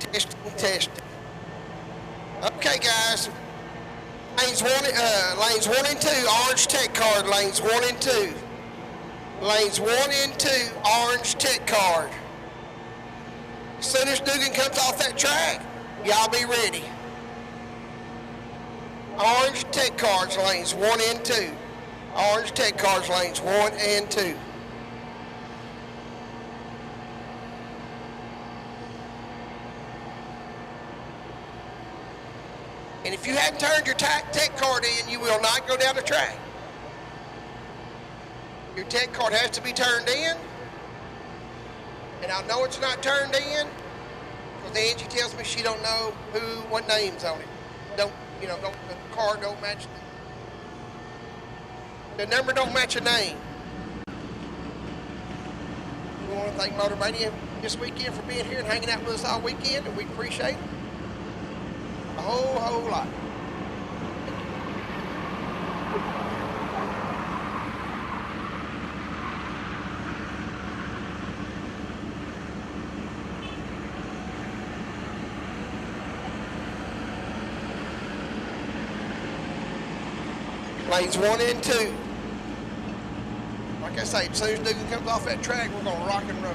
Testing. Okay, guys. Lanes 1 and 2, orange tech card. Lanes 1 and 2. Lanes 1 and 2, orange tech card. As soon as Dugan comes off that track, y'all be ready. Orange tech cards, lanes 1 and 2. Orange tech cards, lanes 1 and 2. And if you hadn't turned your tech card in, you will not go down the track. Your tech card has to be turned in. And I know it's not turned in because Angie tells me she don't know what name's on it. The card don't match the number don't match a name. We want to thank Motor Mania this weekend for being here and hanging out with us all weekend, and we appreciate it a whole lot. Lanes 1 and 2. Like I say, as soon as Dugan comes off that track, we're going to rock and roll.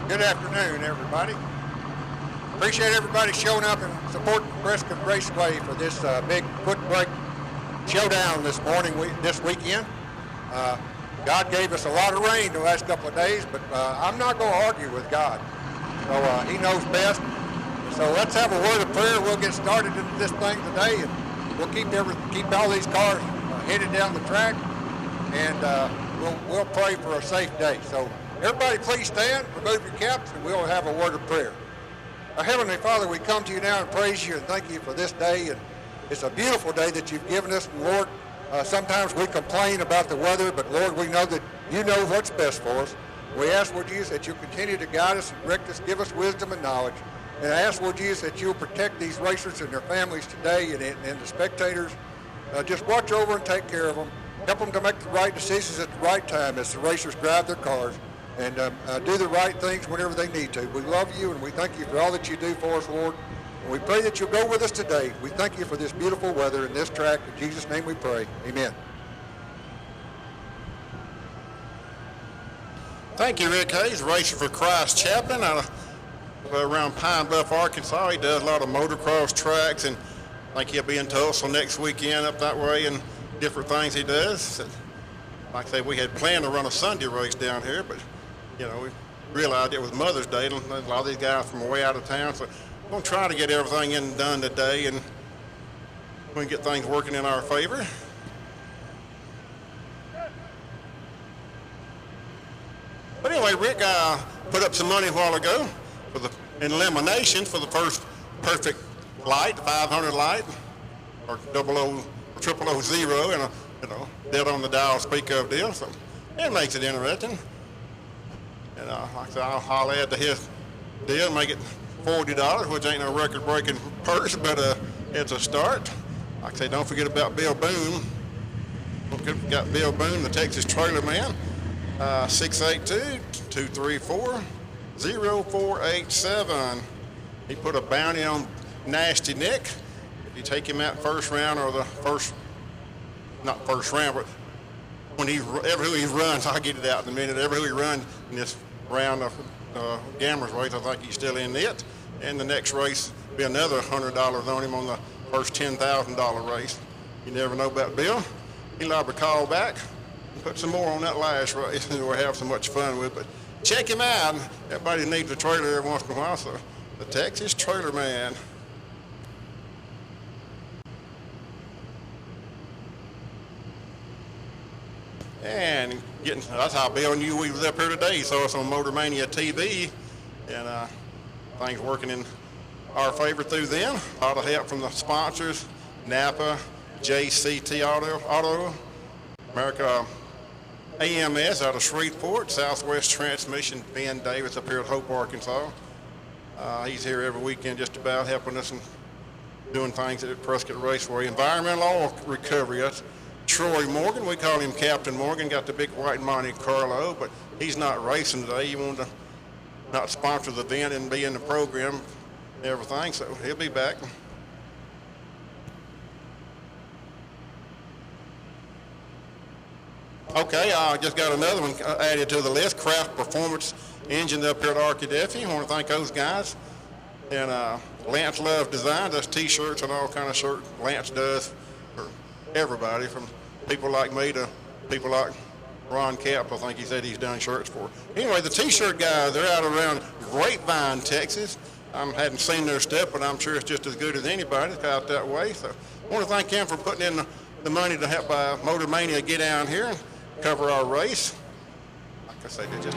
Good afternoon, everybody. Appreciate everybody showing up and supporting Prescott Raceway for this big Footbrake showdown this this weekend. God gave us a lot of rain the last couple of days, but I'm not going to argue with God. So He knows best. So let's have a word of prayer. We'll get started into this thing today, and we'll keep all these cars headed down the track, and we'll pray for a safe day. So everybody please stand, remove your caps, and we'll have a word of prayer. Our Heavenly Father, we come to you now and praise you and thank you for this day. And it's a beautiful day that you've given us. And Lord, sometimes we complain about the weather, but Lord, we know that you know what's best for us. We ask, Lord Jesus, that you continue to guide us and direct us, give us wisdom and knowledge. And I ask, Lord Jesus, that you'll protect these racers and their families today and the spectators. Just watch over and take care of them. Help them to make the right decisions at the right time as the racers drive their cars, and do the right things whenever they need to. We love you, and we thank you for all that you do for us, Lord. And we pray that you'll go with us today. We thank you for this beautiful weather and this track. In Jesus' name we pray. Amen. Thank you, Rick Hayes, racer for Christ Chaplain out around Pine Bluff, Arkansas. He does a lot of motocross tracks, and I think he'll be in Tulsa next weekend up that way, and different things he does. Like I say, we had planned to run a Sunday race down here, but you know, we realized it was Mother's Day, and a lot of these guys from way out of town, so we're going to try to get everything in and done today, and we can get things working in our favor. But anyway, Rick put up some money a while ago for the elimination for the first perfect light, the 500 light, or 0000, and a dead on the dial speak of deal, so it makes it interesting. And like I said, I'll add to his deal, make it $40, which ain't no record-breaking purse, but it's a start. Like I say, don't forget about Bill Boone. Got Bill Boone, the Texas Trailer Man, 682-234-0487. He put a bounty on Nasty Nick. If you take him out first round or not first round, but who he runs, I'll get it out in a minute. Who he runs in this round of Gamblers race, I think he's still in it. And the next race will be another $100 on him on the first $10,000 race. You never know about Bill. He'll have to call back and put some more on that last race and we'll have so much fun with it. But check him out. Everybody needs a trailer every once in a while, so the Texas Trailer Man. And that's how Bill knew we was up here today. He saw us on Motor Mania TV, and things working in our favor through them. A lot of help from the sponsors, Napa, JCT Auto, America AMS out of Shreveport, Southwest Transmission, Ben Davis up here at Hope, Arkansas. He's here every weekend just about helping us and doing things at Prescott Raceway. Environmental Oil Recovery, that's Troy Morgan. We call him Captain Morgan. Got the big white Monte Carlo, but he's not racing today. He wanted to not sponsor the event and be in the program and everything, so he'll be back. Okay, I just got another one added to the list. Craft Performance Engine up here at Arkadelphia. I want to thank those guys. And Lance Love Design does T-shirts and all kind of shirts. Lance does for everybody, from people like me to people like Ron Cap. I think he said he's done shirts for. Anyway, the T-shirt guys, they're out around Grapevine, Texas. I hadn't seen their stuff, but I'm sure it's just as good as anybody out that way. So I want to thank him for putting in the money to help Motor Mania get down here and cover our race. Like I say, they just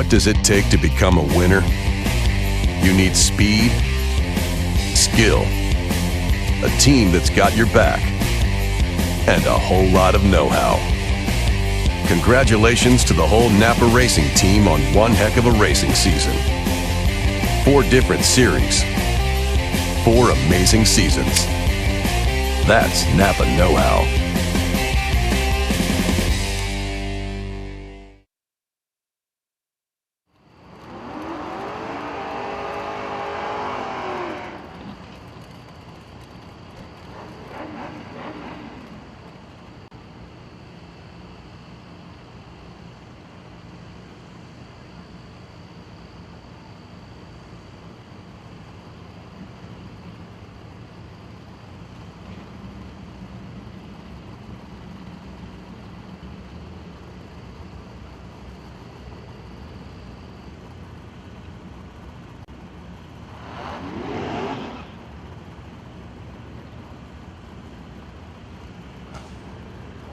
What does it take to become a winner? You need speed, skill, a team that's got your back, and a whole lot of know-how. Congratulations to the whole Napa Racing team on one heck of a racing season. 4 different series, 4 amazing seasons. That's Napa know-how.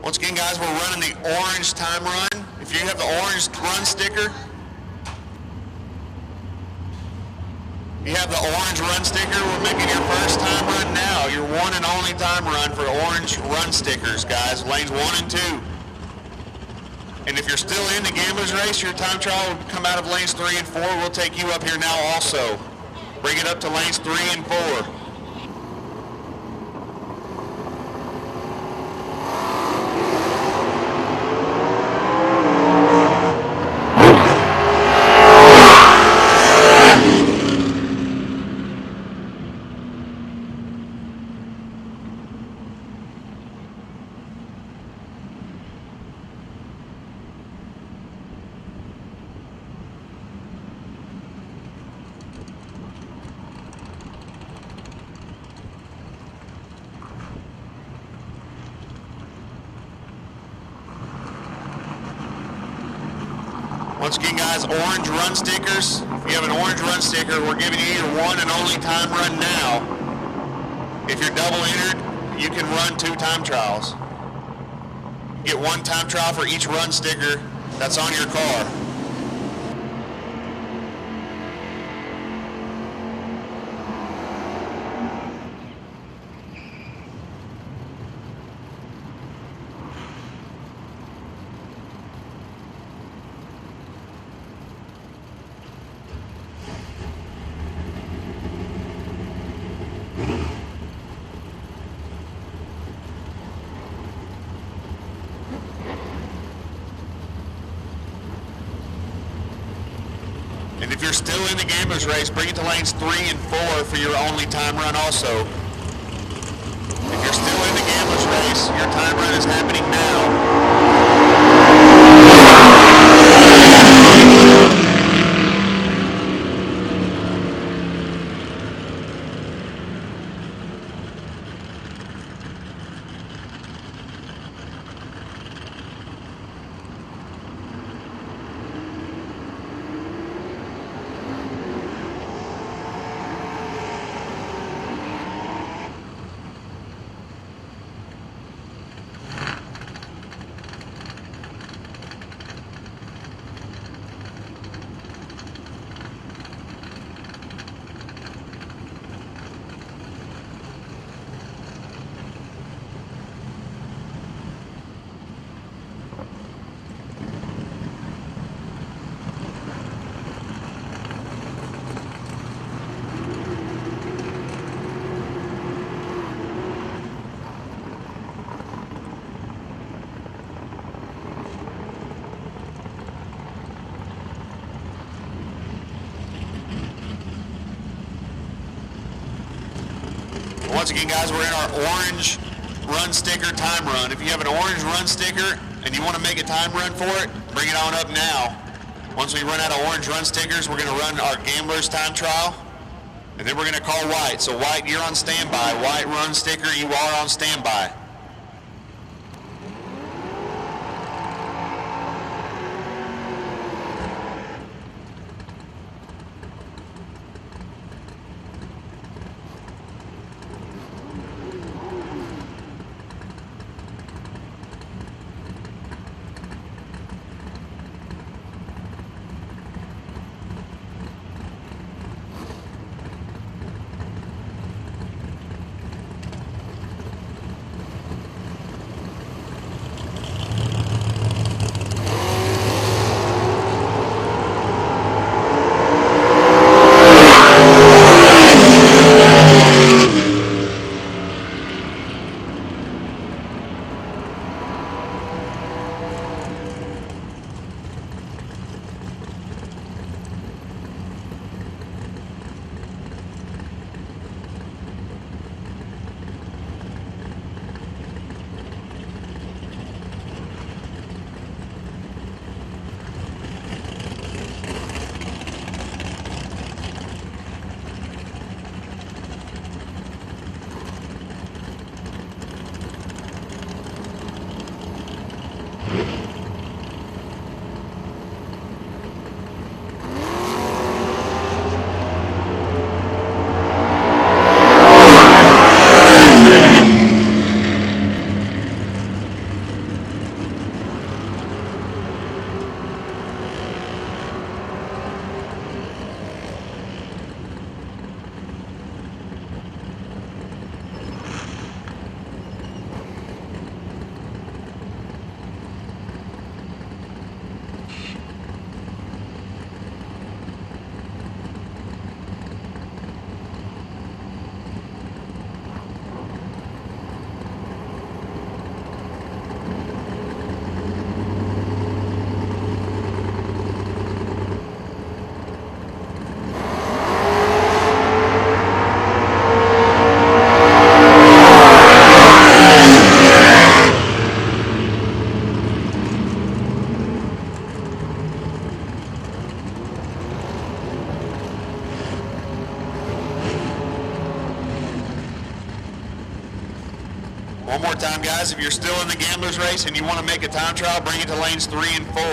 Once again, guys, we're running the orange time run. If you have the orange run sticker, we're making your first time run now. Your one and only time run for orange run stickers, guys. Lanes 1 and 2. And if you're still in the gamblers race, your time trial will come out of lanes 3 and 4. We'll take you up here now also. Bring it up to lanes 3 and 4. Once again, guys, orange run stickers. If you have an orange run sticker, we're giving you your one and only time run now. If you're double entered, you can run 2 time trials. You get 1 time trial for each run sticker that's on your car. And if you're still in the gamblers race, bring it to lanes 3 and 4 for your only time run also. If you're still in the gamblers race, your time run is happening now. Once again, guys, we're in our orange run sticker time run. If you have an orange run sticker and you want to make a time run for it, bring it on up now. Once we run out of orange run stickers, we're going to run our gambler's time trial, and then we're going to call White. So White, you're on standby. White run sticker, you are on standby. One more time, guys. If you're still in the gambler's race and you want to make a time trial, bring it to lanes 3 and 4.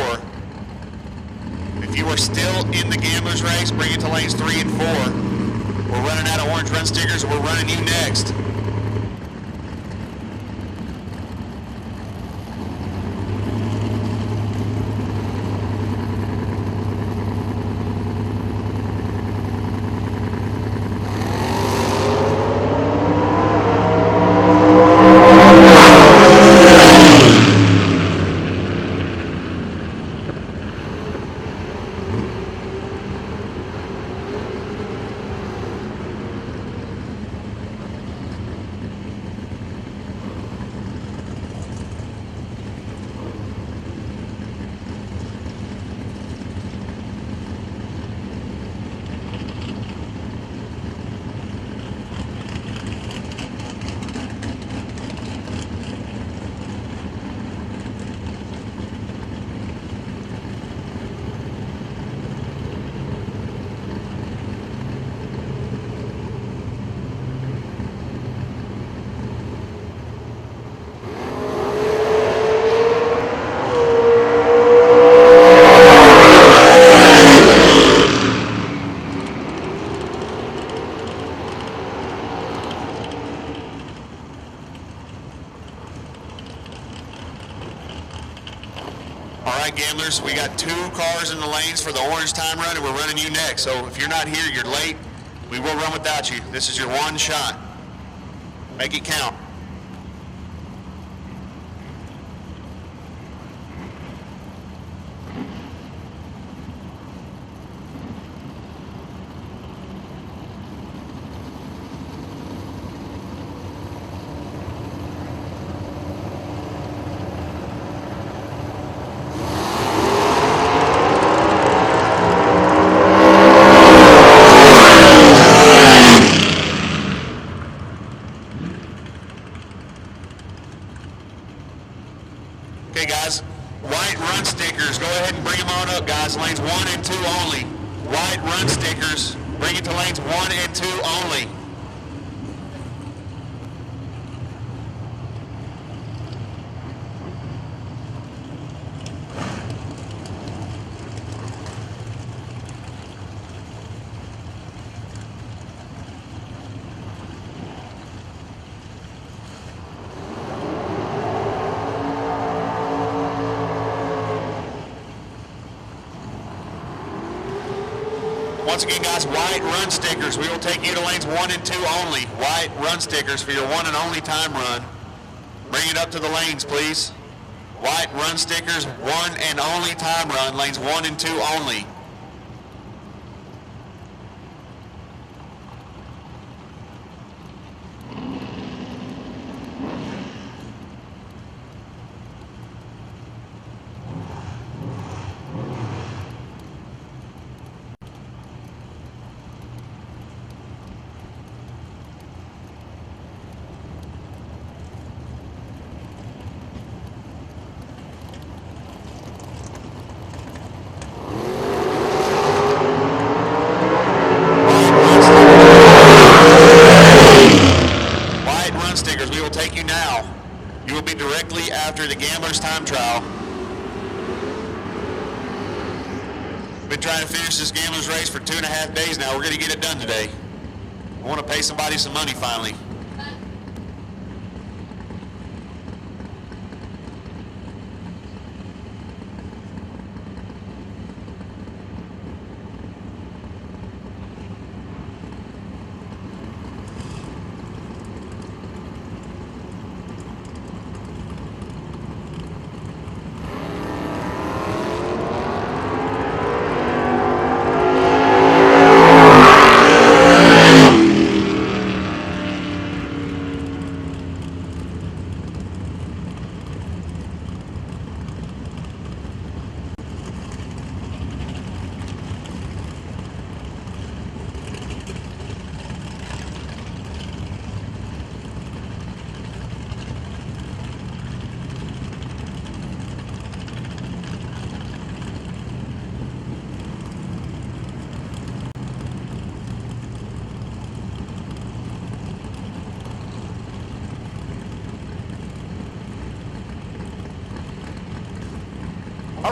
If you are still in the gambler's race, bring it to lanes 3 and 4. We're running out of orange run stickers. We're running you next. Gamblers, we got 2 cars in the lanes for the orange time run, and we're running you next. So if you're not here, you're late. We will run without you. This is your one shot. Make it count. Okay, guys, white run stickers, go ahead and bring them on up, guys. Lanes 1 and 2 only. White run stickers, bring it to lanes 1 and 2 only. Once again, guys, white run stickers. We will take you to lanes 1 and 2 only. White run stickers for your one and only time run. Bring it up to the lanes, please. White run stickers, one and only time run, lanes 1 and 2 only. After the gambler's time trial. Been trying to finish this gambler's race for 2.5 days now. We're going to get it done today. I want to pay somebody some money finally.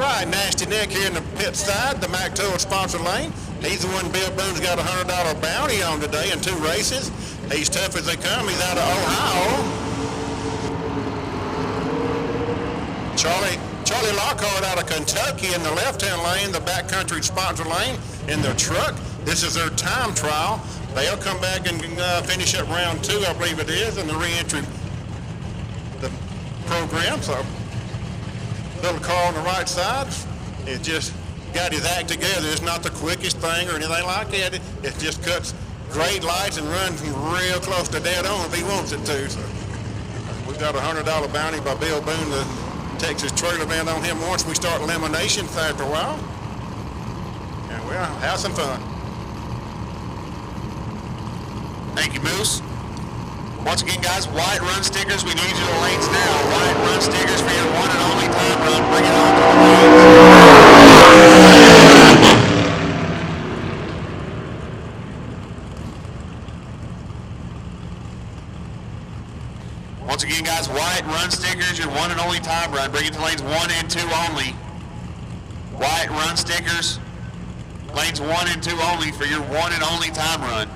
right, Nasty Nick here in the pit side, the Mac Tool sponsor lane. He's the one Bill Boone's got a $100 bounty on today in 2 races. He's tough as they come. He's out of Ohio. Charlie Lockhart out of Kentucky in the left-hand lane, the backcountry sponsor lane in their truck. This is their time trial. They'll come back and finish up round 2, I believe it is, in the re-entry the program. So, little car on the right side. It just got his act together. It's not the quickest thing or anything like that. It just cuts great lights and runs real close to dead on if he wants it to. So, we've got a $100 bounty by Bill Boone, the Texas trailer band, on him once we start elimination after a while. And we'll have some fun. Thank you, Moose. Once again, guys, white run stickers. We need you to lanes now. White run stickers for your one and only time run. Bring it on to the lanes. Once again, guys, white run stickers, your one and only time run. Bring it to lanes 1 and 2 only. White run stickers, lanes 1 and 2 only for your one and only time run.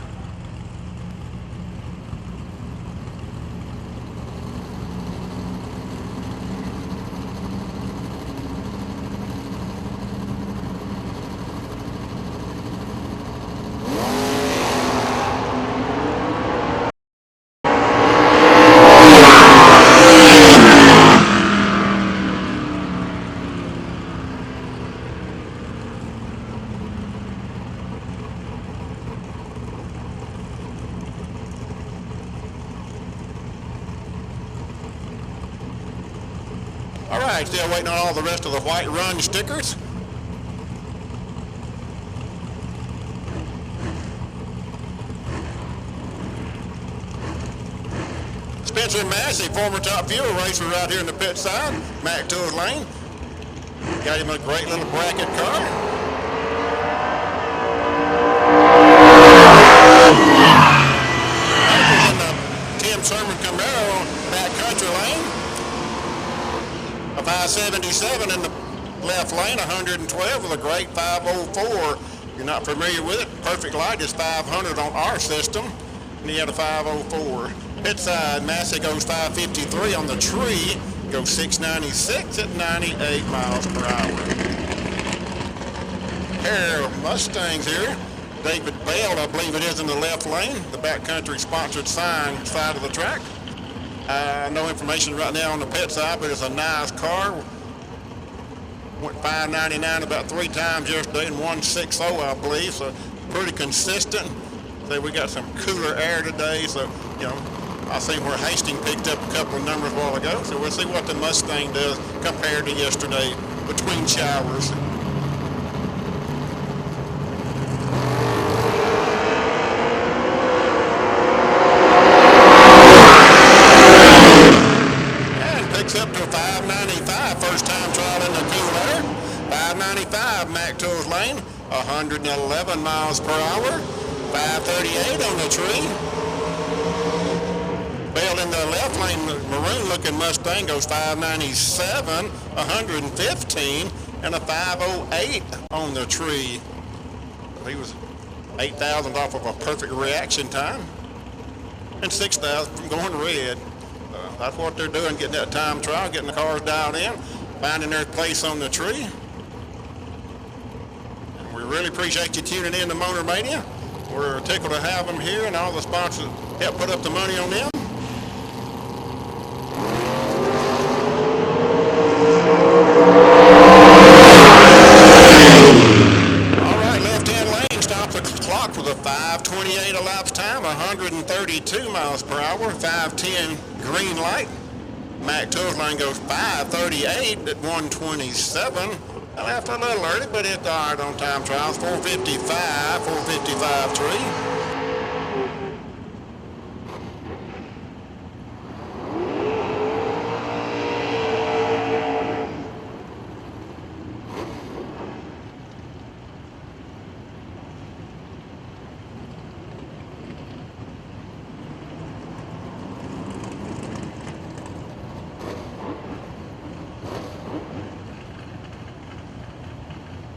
All right, still waiting on all the rest of the white run stickers. Spencer Massey, former top fuel racer right here in the pit side, Mac Tools lane. Got him a great little bracket car. In the Tim Sherman Camaro backcountry lane. A 577 in the left lane, 112 with a great 504. If you're not familiar with it, perfect light is 500 on our system, and he had a 504. Pit side, Massey goes 553 on the tree, goes 696 at 98 miles per hour. Pair of Mustangs here. David Bell, I believe it is, in the left lane, the backcountry sponsored sign side of the track. No information right now on the pit side, but it's a nice car. Went 599 about 3 times yesterday and 160, I believe, so pretty consistent. So we got some cooler air today, so, you know, I see where Hastings picked up a couple of numbers a while ago, so we'll see what the Mustang does compared to yesterday between showers. Up to a 595, first time trial in the cool air. 595 Mac Tools lane, 111 miles per hour. 538 on the tree. Bell in the left lane, the maroon looking Mustang goes 597, 115, and a 508 on the tree. He was 8,000 off of a perfect reaction time and 6,000 from going red. That's what they're doing, getting that time trial, getting the cars dialed in, finding their place on the tree. And we really appreciate you tuning in to Motor Mania. We're tickled to have them here and all the sponsors help put up the money on them. All right, left-hand lane stops the clock with a 5:28 elapsed time, 132 miles per hour, 5:10 green light. Mac Tools lane goes 5:38 at 127. I left a little early, but it's all right on time trials. 455 tree.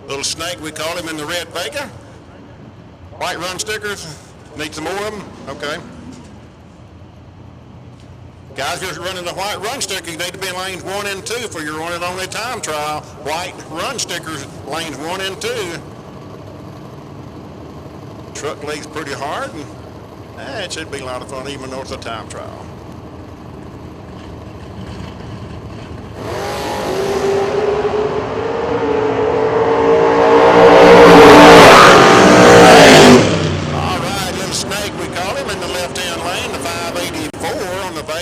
Little snake, we call him in the red Vega. White run stickers, need some more of them? Okay. Guys, if you're running the white run sticker, you need to be in lanes 1 and 2 for your one and only time trial. White run stickers, lanes 1 and 2. Truck legs pretty hard, and it should be a lot of fun even though it's a time trial.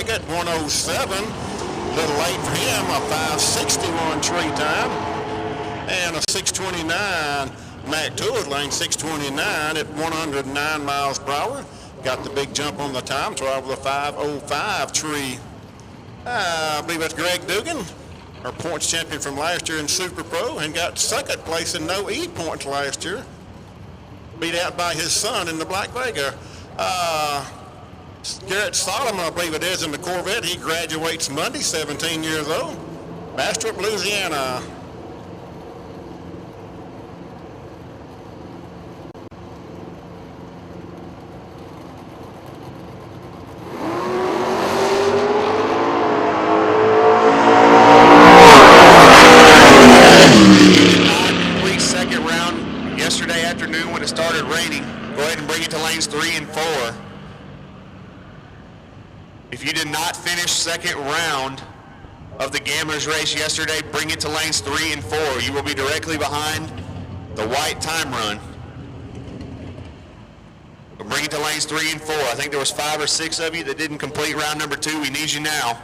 At 107, a little late for him, a 561 tree time, and a 629 Mac Tours lane, 629 at 109 miles per hour. Got the big jump on the time trial with a 505 tree. I believe that's Greg Dugan, our points champion from last year in Super Pro, and got second place in no E points last year. Beat out by his son in the Black Vega. Garrett Solomon, I believe it is, in the Corvette. He graduates Monday, 17 years old. Bastrop, Louisiana. Complete second round yesterday afternoon when it started raining. Go ahead and bring it to lanes 3 and 4. If you did not finish second round of the Gamblers race yesterday, bring it to lanes 3 and 4. You will be directly behind the white time run. We'll bring it to lanes 3 and 4. I think there was 5 or 6 of you that didn't complete round number 2. We need you now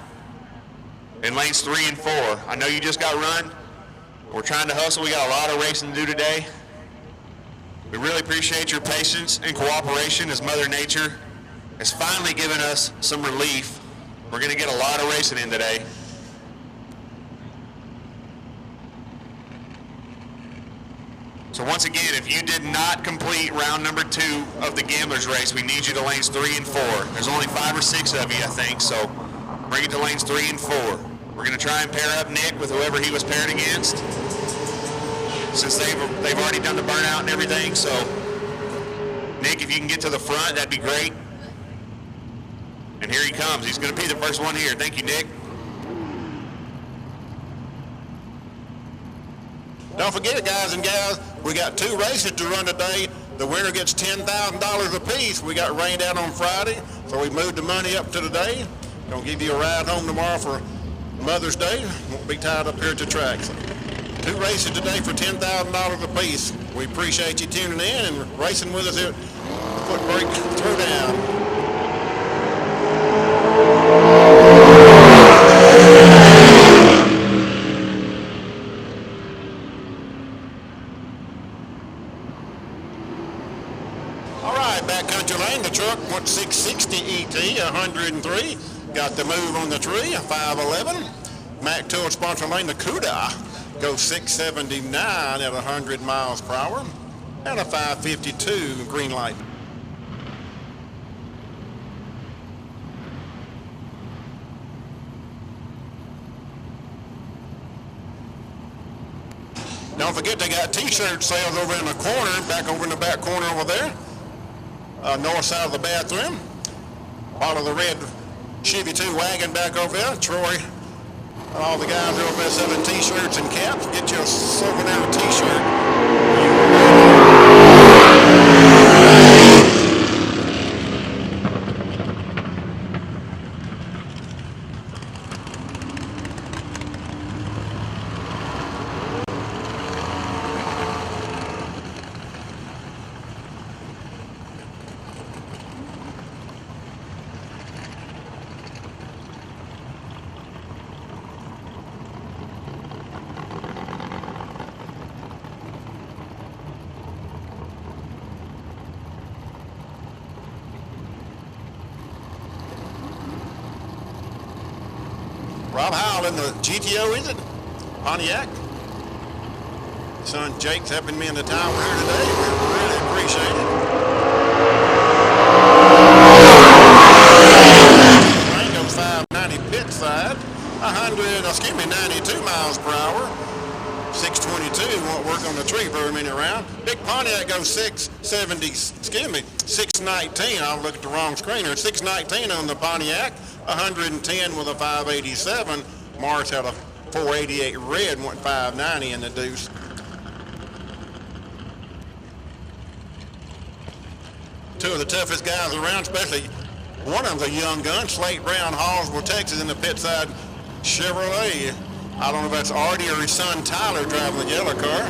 in lanes 3 and 4. I know you just got run. We're trying to hustle. We got a lot of racing to do today. We really appreciate your patience and cooperation as Mother Nature has finally given us some relief. We're going to get a lot of racing in today. So once again, if you did not complete round number 2 of the Gamblers race, we need you to lanes 3 and 4. There's only 5 or 6 of you, I think, so bring it to lanes 3 and 4. We're going to try and pair up Nick with whoever he was paired against, since they've already done the burnout and everything. So Nick, if you can get to the front, that'd be great. And here he comes. He's going to be the first one here. Thank you, Nick. Don't forget it, guys and gals. We got 2 races to run today. The winner gets $10,000 apiece. We got rained out on Friday, so we moved the money up to today. Gonna give you a ride home tomorrow for Mother's Day. Won't be tied up here at the track. So 2 races today for $10,000 apiece. We appreciate you tuning in and racing with us here at Footbrake Throwdown. All right, backcountry lane, the truck went 660 ET, 103. Got the move on the tree, a 511. Mac Tour sponsor lane, the CUDA, goes 679 at 100 miles per hour. And a 552 green light. Don't forget they got t-shirt sales over in the corner, back over in the back corner over there. North side of the bathroom. Follow the red Chevy 2 wagon back over there. Troy, all the guys are over there selling t-shirts and caps. Get you a souvenir t-shirt. Rob Howell in the GTO, is it? Pontiac. Son Jake's helping me in the tower here today. We really appreciate it. Lane goes 590 pit side, 92 miles per hour. 622 won't work on the tree very 619. I'll look at the wrong screen here. 619 on the Pontiac, 110 with a 587. Morris had a 488 red and went 590 in the deuce. Two of the toughest guys around, especially one of them's a young gun, Slate Brown, Hallsville, Texas, in the pit side Chevrolet. I don't know if that's Artie or his son Tyler driving the yellow car.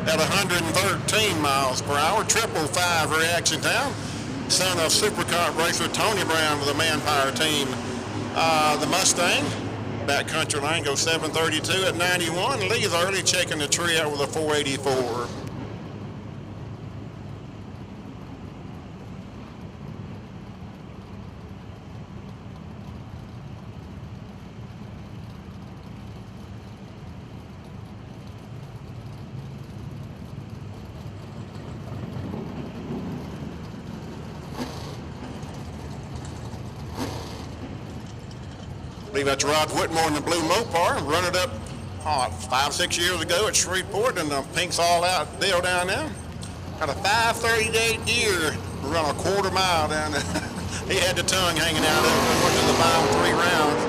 At 113 miles per hour, 555 reaction time. Son of Supercut racer Tony Brown with the Manpower team. The Mustang, backcountry lane, goes 732 at 91. Lee's early checking the tree out with a 484. I believe that's Rod Whitmore in the blue Mopar, run it up 5-6 years ago at Shreveport, and the Pink's All Out deal down there. Got a 5:38 gear, run a quarter mile down there. He had the tongue hanging out of it, went to the final 3 rounds.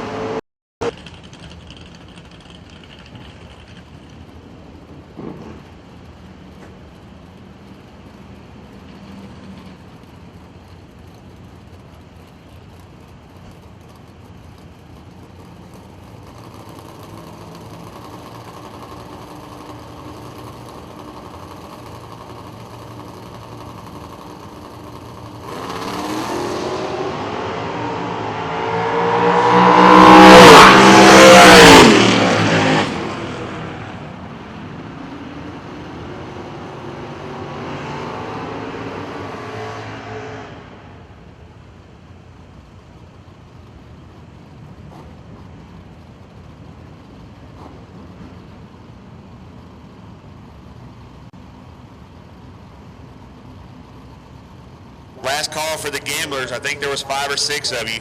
Last call for the gamblers. I think there was 5 or 6 of you.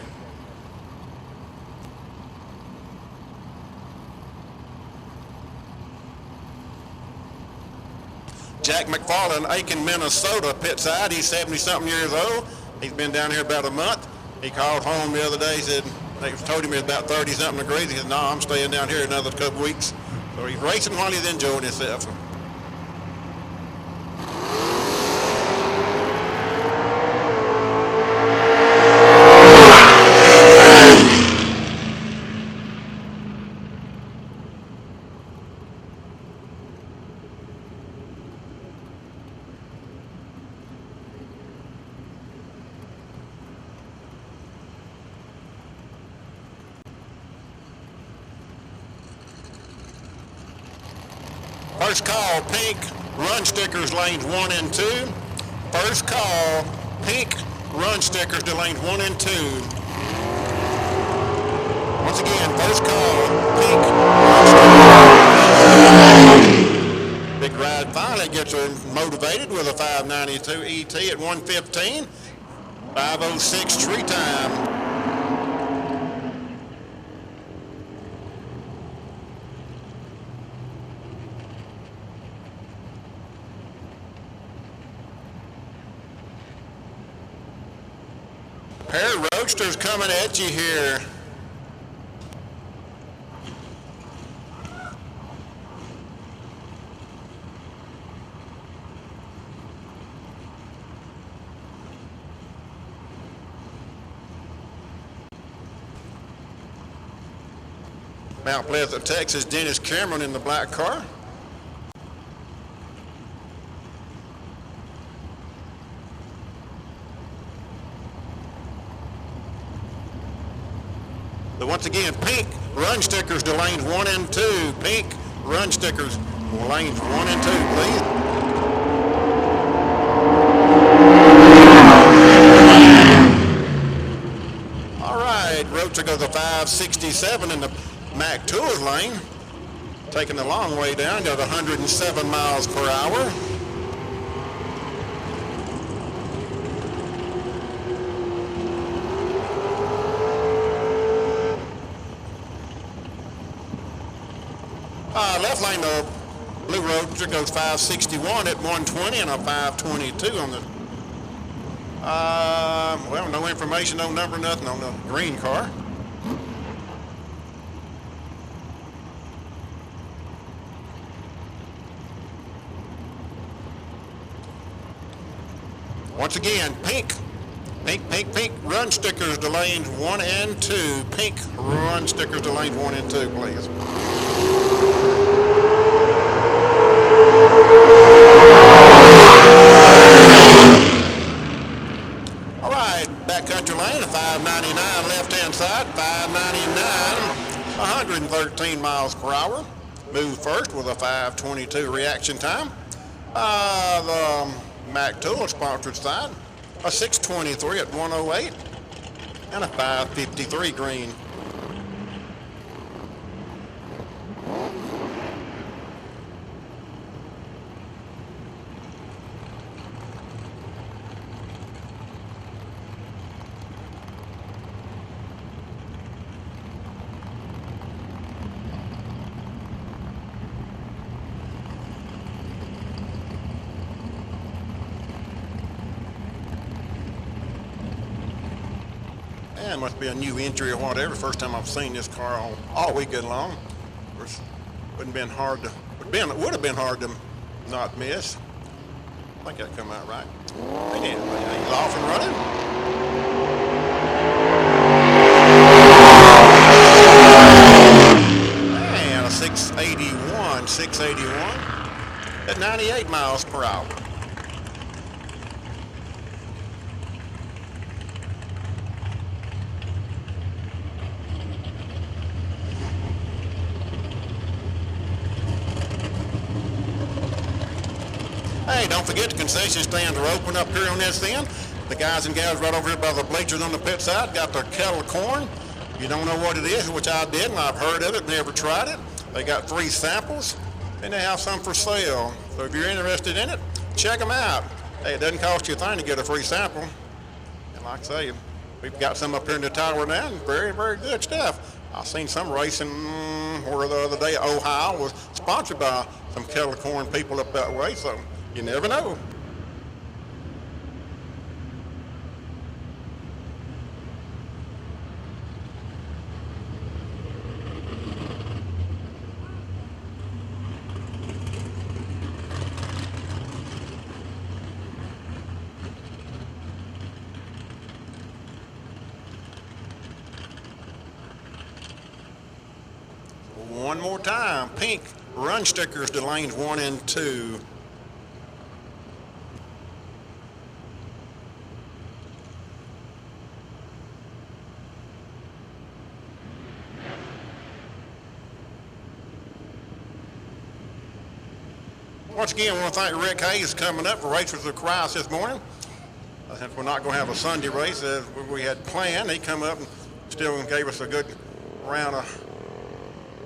Jack McFarland, Aiken, Minnesota, pit side. He's 70-something years old. He's been down here about a month. He called home the other day, said, they told him it was about 30-something degrees. He said, no, I'm staying down here another couple weeks. So he's racing while he's enjoying himself. First call, pink, run stickers, lanes 1 and 2. First call, pink, run stickers to lanes 1 and 2. Once again, first call, pink, run stickers. Big Ride finally gets her motivated with a 592 ET at 115. 506 tree time. Pair of roadsters coming at you here. Mount Pleasant, Texas, Dennis Cameron in the black car. But once again, pink run stickers to lanes 1 and 2. Pink run stickers lanes 1 and 2, please. All right, Roach goes to 567 in the Mac Tours lane. Taking the long way down, got 107 miles per hour. Left lane, the Blue Roadster goes 561 at 120 and a 522 on the, well, no information, no number, nothing on the green car. Once again, pink run stickers to lanes 1 and 2. Pink run stickers to lanes 1 and 2, please. All right, backcountry lane, a 599 left-hand side, 599, 113 miles per hour. Move first with a 522 reaction time. The Mac Tool sponsored side, a 623 at 108 and a 553 green. It must be a new entry or whatever. First time I've seen this car all weekend long. Of course, would have been hard to not miss. I think that come out right. He's off and running. And a 681 at 98 miles per hour. Hey, don't forget the concession stands are open up here on this end. The guys and gals right over here by the bleachers on the pit side got their kettle of corn. If you don't know what it is, which I did, and I've heard of it, never tried it. They got 3 samples, and they have some for sale. So if you're interested in it, check them out. Hey, it doesn't cost you a thing to get a free sample. And like I say, we've got some up here in the tower now, and very, very good stuff. I've seen some racing where the other day Ohio was sponsored by some kettle of corn people up that way, so you never know. One more time, pink run stickers to lanes 1 and 2. Once again, I want to thank Rick Hayes coming up for Racers of Christ this morning. Since we're not going to have a Sunday race as we had planned, he come up and still gave us a good round of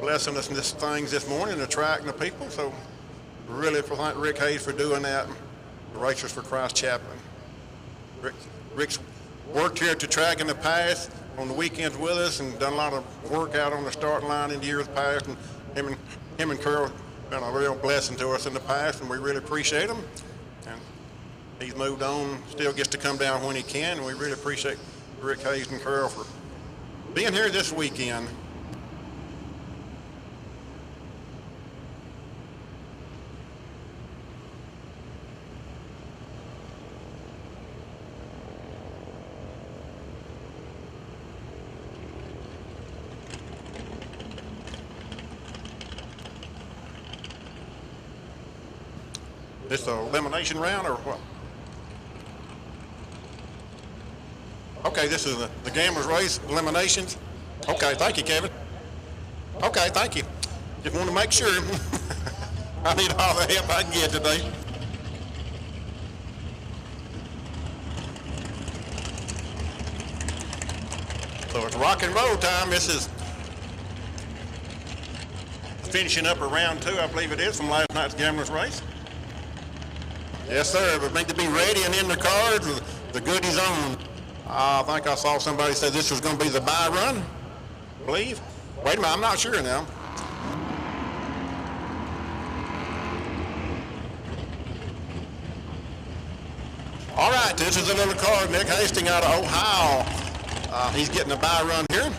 blessing us in this things this morning, the track and the people. So really thank Rick Hayes for doing that. The Racers for Christ chaplain. Rick's worked here at the track in the past on the weekends with us and done a lot of work out on the starting line in the years past. And him and Carol been a real blessing to us in the past, and we really appreciate him. And he's moved on, still gets to come down when he can, and we really appreciate Rick Hayes and Carol for being here this weekend. This the elimination round or what? Okay, this is the Gamblers Race eliminations. Okay, thank you, Kevin. Okay, thank you. Just want to make sure. I need all the help I can get today. So it's rock and roll time. This is finishing up round 2, I believe it is, from last night's Gamblers Race. Yes, sir. We need to be ready and in the cars with the goodies on. I think I saw somebody say this was going to be the buy run, I believe. Wait a minute, I'm not sure now. All right, this is a little car, Nick Hastings out of Ohio. He's getting a buy run here.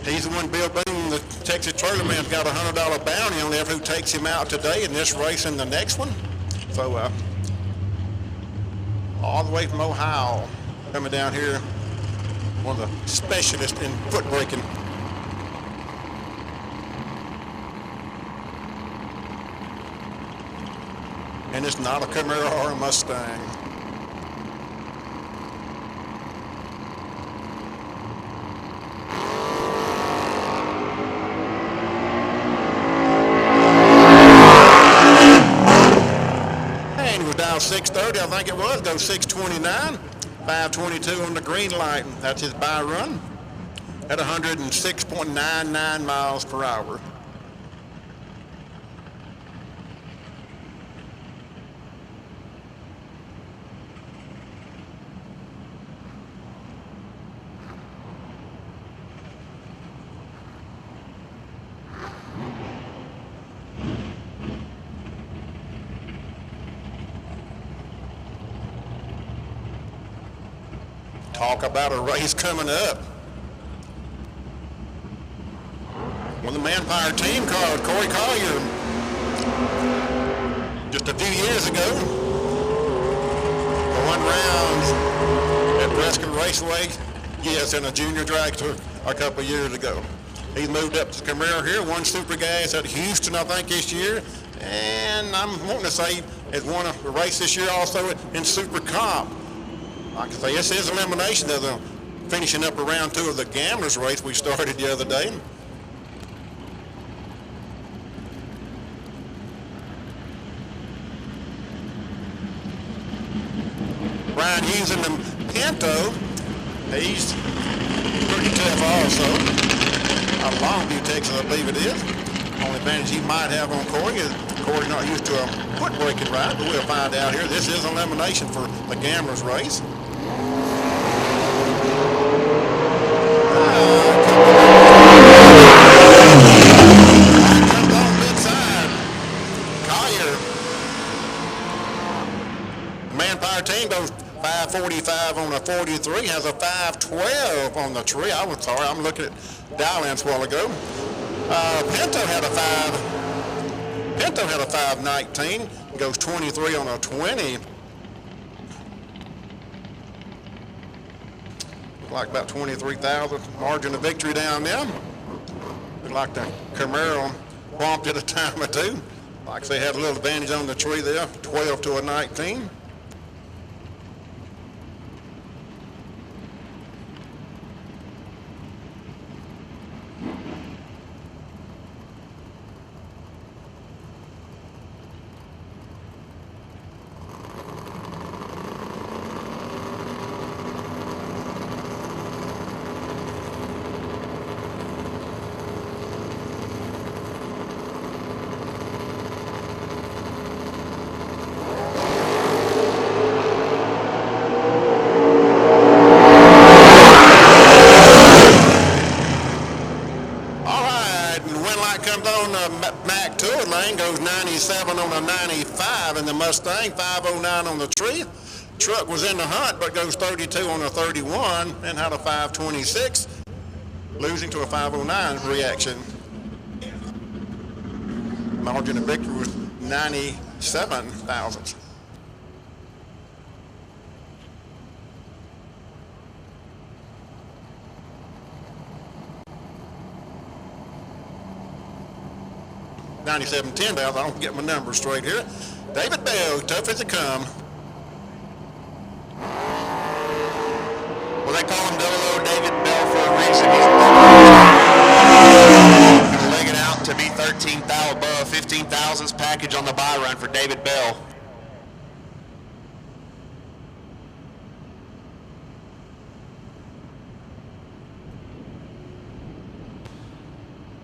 He's the one, Bill Boone, the Texas Trailer Man's got a $100 bounty on everyone who takes him out today in this race and the next one. So, all the way from Ohio, coming down here, one of the specialists in foot braking. And it's not a Camaro or a Mustang. And he was down 630, I think it was, go 629. 522 on the green light. That's his buy run at 106.99 miles per hour. Talk about a race coming up. Well, the Manpower team car, Corey Collier, just a few years ago, won rounds at Prescott Raceway, yes, in a junior dragster a couple of years ago. He's moved up to Camaro here, won Super Gas at Houston, I think, this year, and I'm wanting to say has won a race this year also in Super Comp. Like I say, this is elimination of the finishing up round 2 of the Gamblers race we started the other day. Brian Hughes in the Pinto, he's pretty tough also. Out of Longview, Texas, I believe it is. Only advantage he might have on Corey is Corey's not used to a foot braking ride, but we'll find out here. This is elimination for the Gamblers race. Manpower team goes 545 on the 43, has a 512 on the tree. I was sorry, I'm looking at dial-ins a while ago. Pinto had a 519, goes 23 on a 20. Like about 23,000 margin of victory down there. Looked like the Camaro bumped at a time or two. Like they had a little advantage on the tree there, 12 to a 19. Goes 97 on a 95 in the Mustang, 509 on the tree. Truck was in the hunt, but goes 32 on a 31 and had a 526, losing to a 509 reaction. Margin of victory was 97 thousandths. $97.10. I don't get my numbers straight here. David Bell, tough as it come. Well, they call him Double O David Bell for a reason. He's legging out to be 13,000 above, 15,000's package on the buy run for David Bell.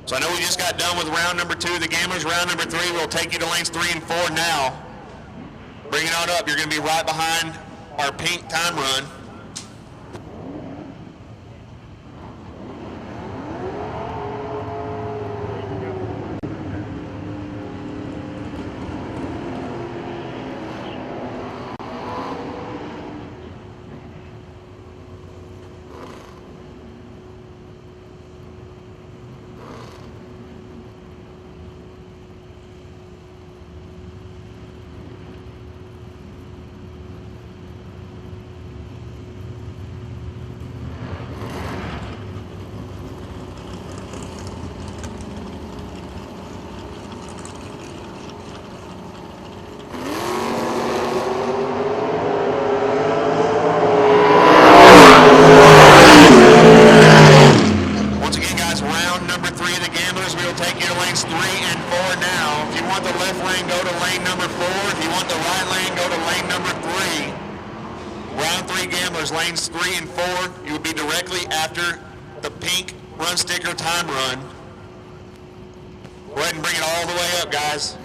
So I know we just got done with round number 2 of the Gamblers. Round number 3 will take you to lanes 3 and 4 now. Bring it on up. You're going to be right behind our pink time run. lanes 3 and 4, you will be directly after the pink run sticker time run. Go ahead and bring it all the way up, guys.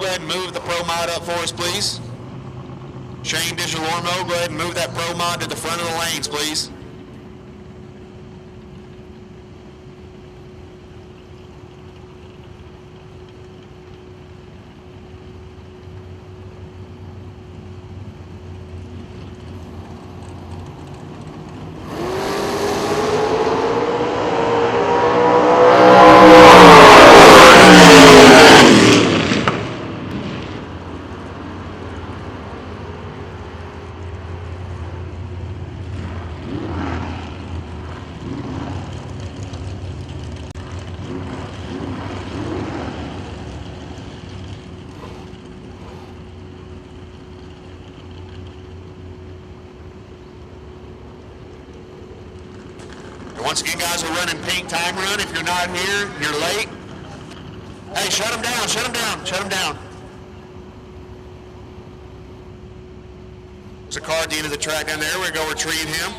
Go ahead and move the Pro Mod up for us, please. Shane DiGiorno, go ahead and move that Pro Mod to the front of the lanes, please. Once again, guys, we're running pink time run. If you're not here, you're late. Hey, shut them down, shut them down, shut them down. There's a car at the end of the track down there. We're going to go retrieve him.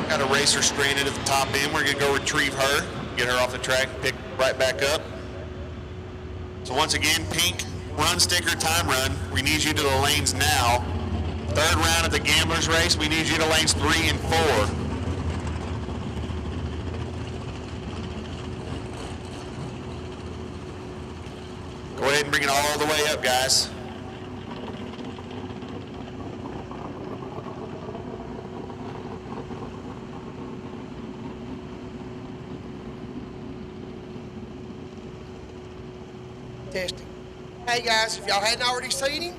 Got a racer stranded at the top end. We're going to go retrieve her, get her off the track, pick right back up. So once again, pink run sticker time run. We need you to the lanes now. Third round of the Gamblers race, we need you to lanes 3 and 4. Go ahead and bring it all the way up, guys. Testing. Hey guys, if y'all hadn't already seen him,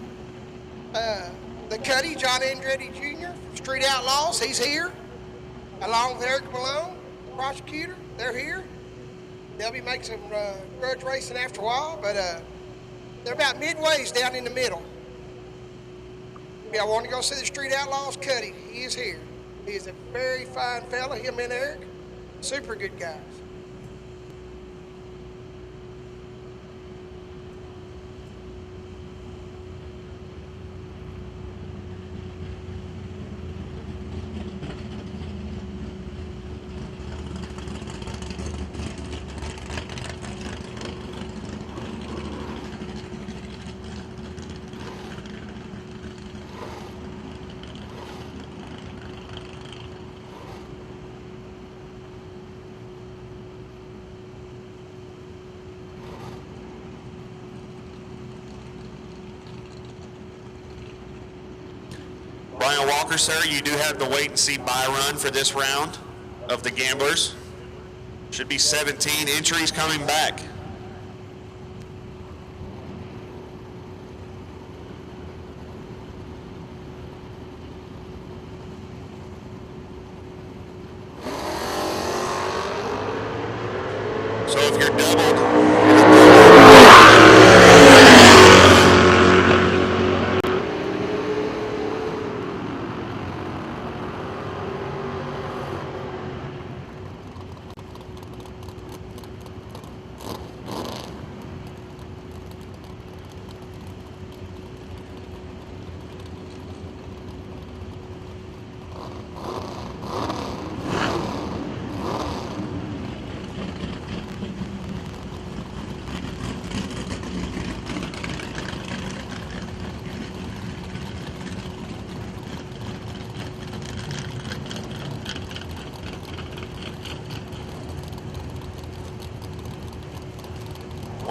the Cuddy, John Andretti Jr. from Street Outlaws, he's here, along with Eric Malone, prosecutor. They're here. They'll be making some grudge racing after a while, but they're about midways down in the middle. If y'all want to go see the Street Outlaws, Cuddy, he is here. He is a very fine fella, him and Eric, super good guys. Brian Walker, sir, you do have the wait and see buy run for this round of the Gamblers. Should be 17 entries coming back. So if you're doubled,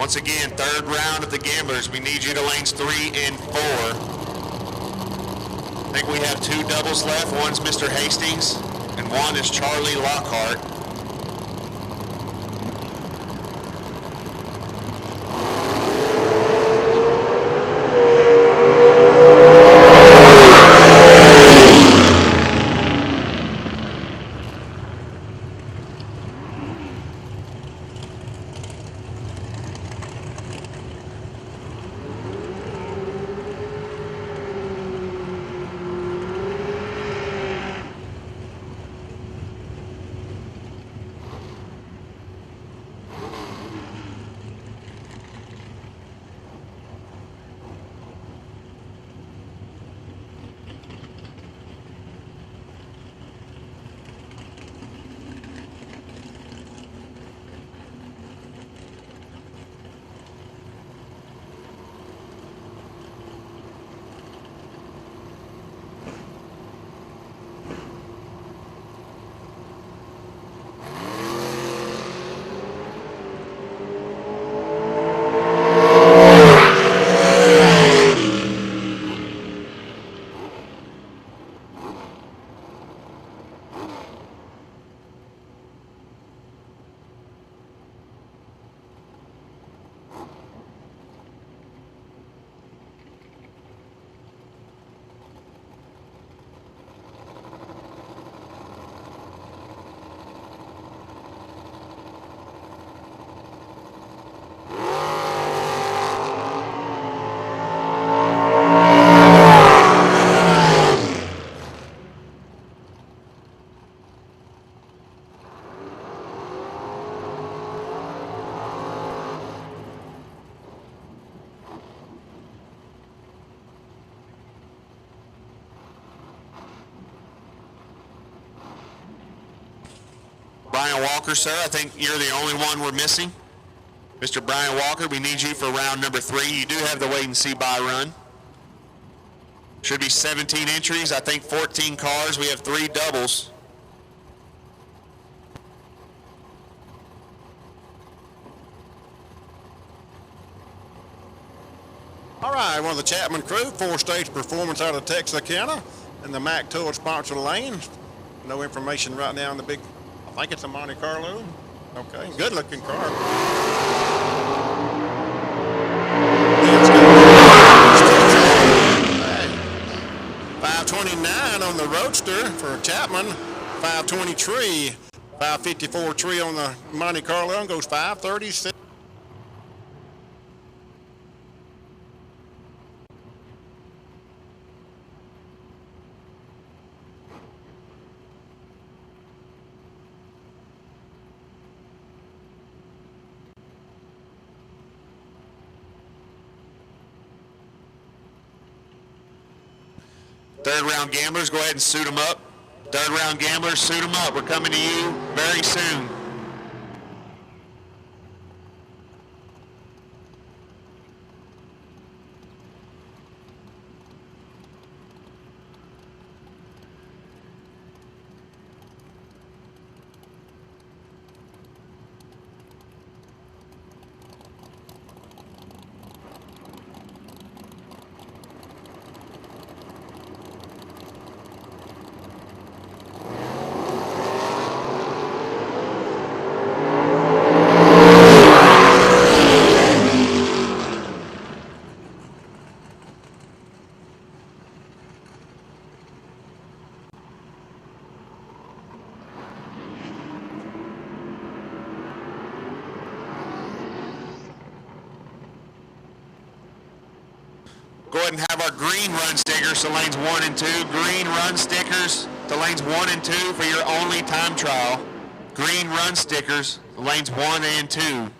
Once again, third round of the gamblers. We need you to lanes 3 and 4. I think we have 2 doubles left. One's Mr. Hastings, and one is Charlie Lockhart. Brian Walker, sir, I think you're the only one we're missing. Mr. Brian Walker, we need you for round number 3. You do have the wait and see by run. Should be 17 entries, I think 14 cars. We have 3 doubles. All right, one of the Chapman crew, 4-stage performance out of Texarkana, and the Mac Tour sponsored lanes. No information right now on the big, I think it's a Monte Carlo. Okay, good looking car. It's good. 529 on the Roadster for Chapman, 523, 554 tree on the Monte Carlo, and goes 536. Third round gamblers, go ahead and suit them up. Third round gamblers, suit them up. We're coming to you very soon. Go ahead and have our green run stickers to lanes 1 and 2. Green run stickers to lanes 1 and 2 for your only time trial. Green run stickers, lanes 1 and 2.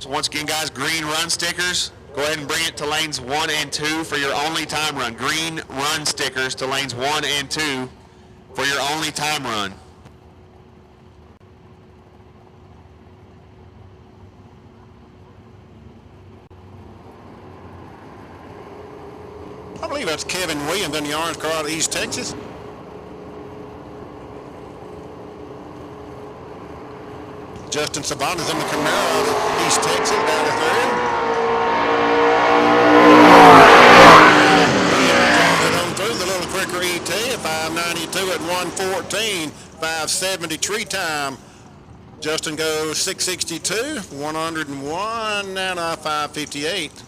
So once again, guys, green run stickers. Go ahead and bring it to lanes 1 and 2 for your only time run. Green run stickers to lanes 1 and 2 for your only time run. I believe that's Kevin Williams in the orange car out of East Texas. Justin Sabanta's in the Camaro out of East Texas, down the third. On through the little quicker ET at 592 at 114, 573 time. Justin goes 662, 101, and 558.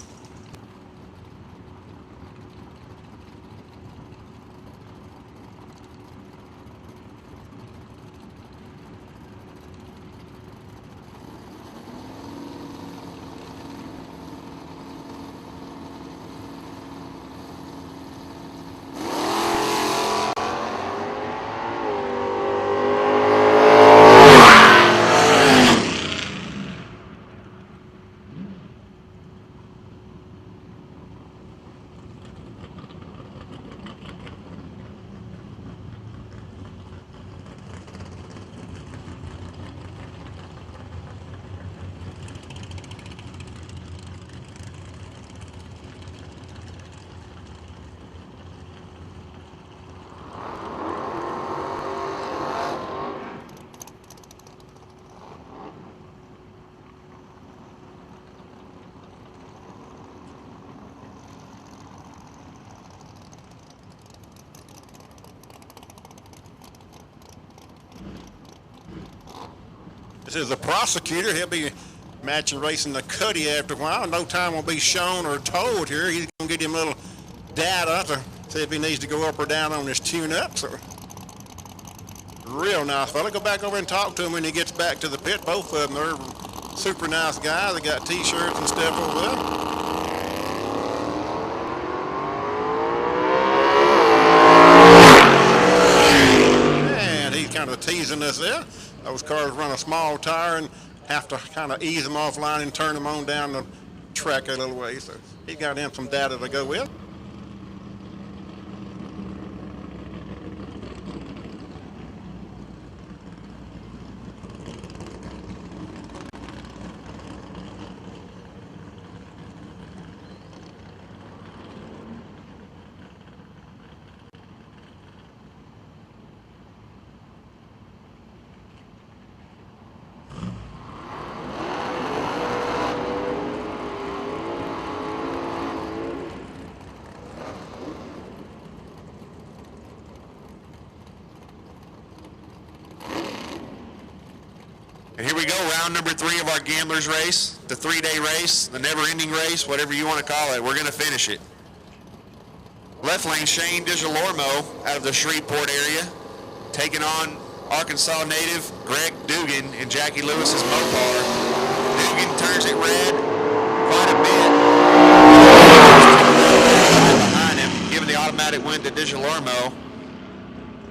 This is the prosecutor. He'll be matching racing the Cuddy after a while. No time will be shown or told here. He's going to get him a little data to see if he needs to go up or down on his tune-up. So, real nice fella. Go back over and talk to him when he gets back to the pit. Both of them are super nice guys. They got T-shirts and stuff over there. Kind of teasing us there. Those cars run a small tire and have to kind of ease them offline and turn them on down the track a little way. So he got him some data to go with. And here we go, round number 3 of our Gamblers race, the 3-day race, the never-ending race, whatever you want to call it. We're going to finish it. Left lane, Shane DiGiormo out of the Shreveport area, taking on Arkansas native Greg Dugan in Jackie Lewis's Mopar. Dugan turns it red quite a bit. Behind him, giving the automatic win to DiGiormo.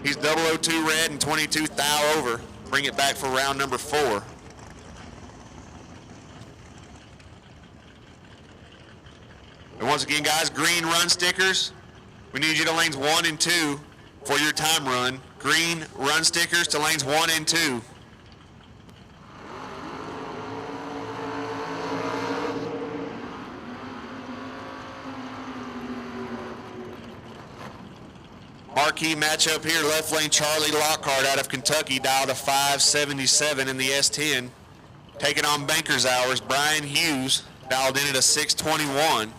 He's 002 red and 22 thou over. Bring it back for round number 4. And once again, guys, green run stickers. We need you to lanes 1 and 2 for your time run. Green run stickers to lanes 1 and 2. Marquee matchup here, left lane Charlie Lockhart out of Kentucky, dialed a 577 in the S10. Taking on Banker's Hours, Brian Hughes, dialed in at a 621.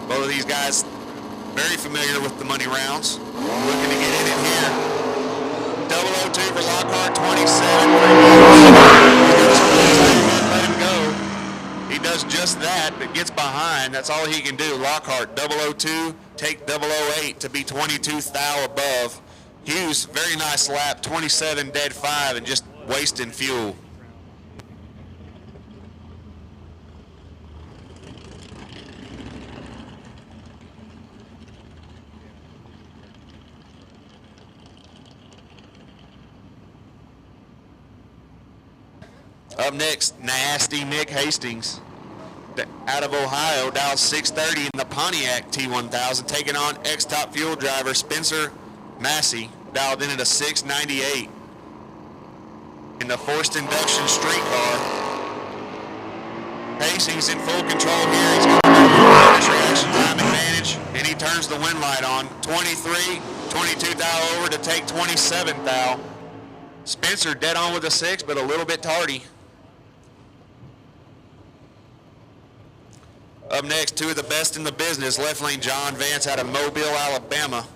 Both of these guys very familiar with the money rounds. Looking to get in it here. 002 for Lockhart, 27 for Hughes. Let him go. He does just that, but gets behind. That's all he can do. Lockhart, 002, take 008 to be 22 thou above. Hughes, very nice lap, 27 dead 5, and just wasting fuel. Up next, Nasty Nick Hastings out of Ohio, dialed 630 in the Pontiac T1000, taking on ex-top fuel driver Spencer Massey, dialed in at a 698. In the forced induction street car, Hastings in full control here. He's got a reaction time advantage, and he turns the wind light on. 23, 22 thou over to take 27 thou. Spencer dead on with a 6, but a little bit tardy. Up next, two of the best in the business, left lane John Vance out of Mobile, Alabama,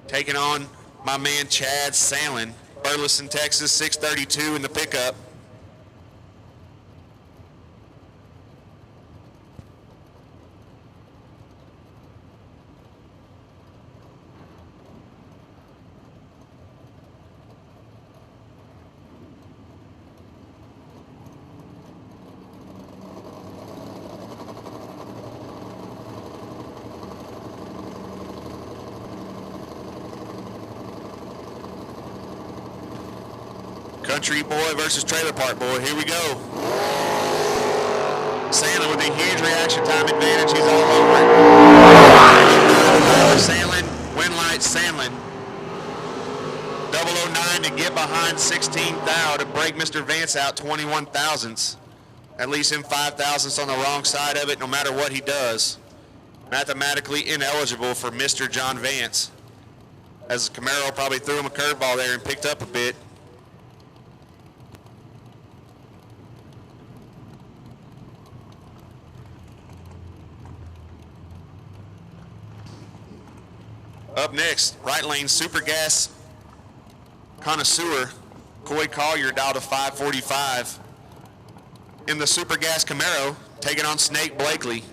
taking on my man Chad Sandlin, Burleson, Texas, 632 in the pickup. Country boy versus trailer park boy. Here we go. Sandlin with a huge reaction time advantage. He's all over it. Sandlin, wind light Sandlin. 009 to get behind 16 thou to break Mr. Vance out 21 thousandths. At least him 5 thousandths on the wrong side of it, no matter what he does. Mathematically ineligible for Mr. John Vance. As Camaro probably threw him a curveball there and picked up a bit. Up next, right lane super gas connoisseur Coy Collier dialed to 545. In the super gas Camaro, taking on Snake Blakely.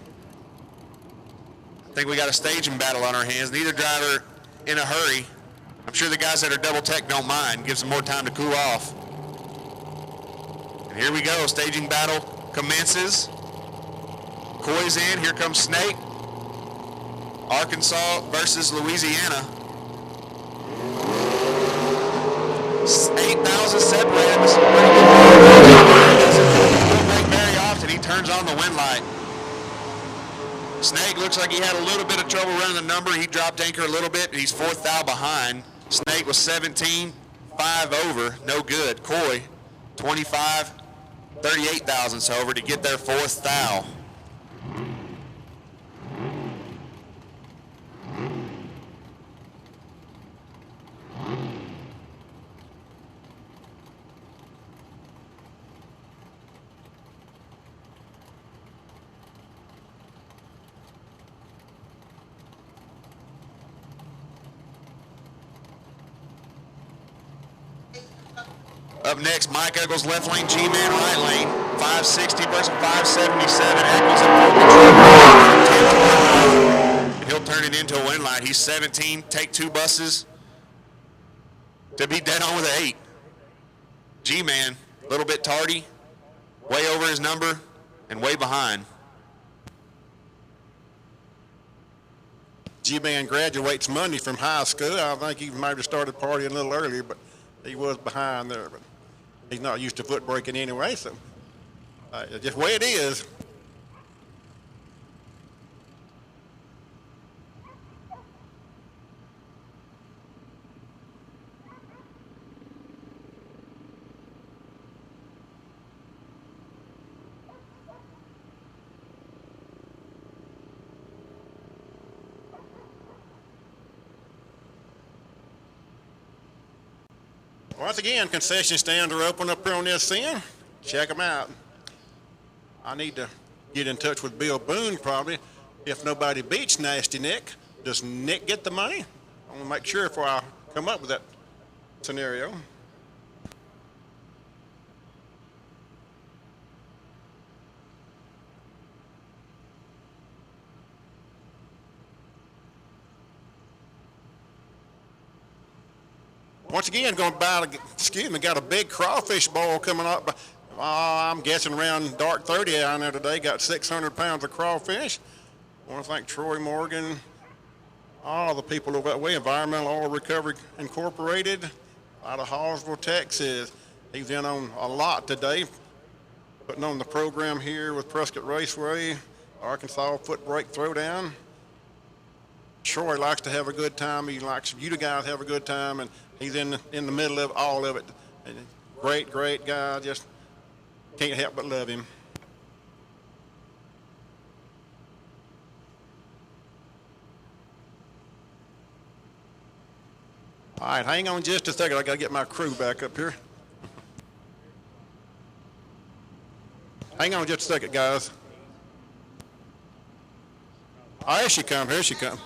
I think we got a staging battle on our hands. Neither driver in a hurry. I'm sure the guys that are double tech don't mind. Gives them more time to cool off. And here we go. Staging battle commences. Coy's in. Here comes Snake. Arkansas versus Louisiana. 8,000 separated. This is pretty good. Doesn't break very often. He turns on the wind light. Snake looks like he had a little bit of trouble running the number. He dropped anchor a little bit. He's 4th thou behind. Snake was 17, 5 over. No good. Coy, 25, 38 thousandths over to get their 4th thou. Up next, Mike Eccles, left lane, G-Man, right lane. 560 versus 577. Eccles in full control. And he'll turn it into a wind light. He's 17, take 2 buses to be dead on with an 8. G-Man, a little bit tardy, way over his number, and way behind. G-Man graduates Monday from high school. I think he might have started partying a little earlier, but he was behind there. But he's not used to foot braking anyway, so just the way it is. Once again, concession stands are open up here on this end. Check them out. I need to get in touch with Bill Boone probably. If nobody beats Nasty Nick, does Nick get the money? I want to make sure before I come up with that scenario. once again, going to got a big crawfish boil coming up. I'm guessing around dark 30 out there today. Got 600 pounds of crawfish. I want to thank Troy Morgan, all the people over that way, Environmental Oil Recovery Incorporated, out of Hallsville, Texas. He's in on a lot today, putting on the program here with Prescott Raceway, Arkansas Footbrake Throwdown. Troy likes to have a good time. He likes you guys to have a good time, and he's in the middle of all of it. And great guy. Just can't help but love him. All right, hang on just a second. I got to get my crew back up here. Hang on just a second, guys. Oh, here she comes. Here she comes.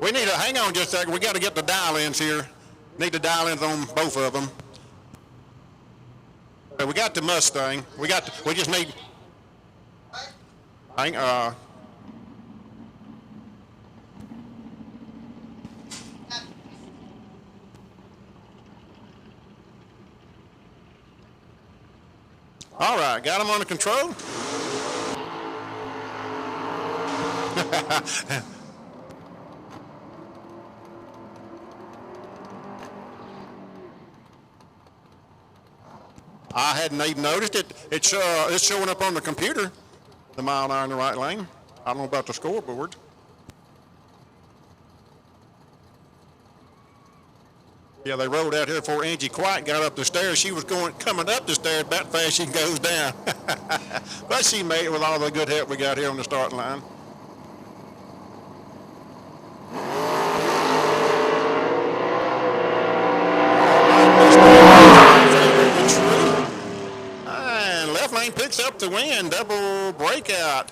We need to hang on just a second. We got to get the dial-ins here. Need the dial-ins on both of them. But we got the Mustang. We just need. All right, got them under control. I hadn't even noticed it. It's showing up on the computer, the mile an hour in the right lane. I don't know about the scoreboard. Yeah, they rode out here before Angie quite got up the stairs. She was coming up the stairs about fast she goes down. But she made it with all the good help we got here on the starting line. And left lane picks up the win, double breakout.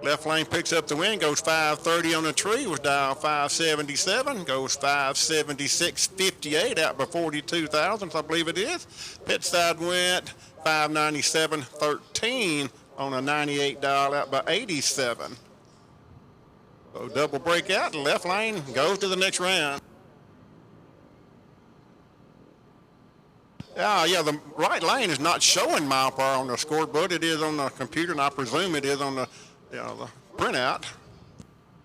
Left lane picks up the win, goes 530 on the tree, was dialed 577, goes 576.58 out by 42 thousandths, I believe it is. Pit side went 597.13 on a 98 dial out by 87. So double breakout, left lane goes to the next round. Yeah, the right lane is not showing mile per hour on the scoreboard. It is on the computer, and I presume it is on the the printout.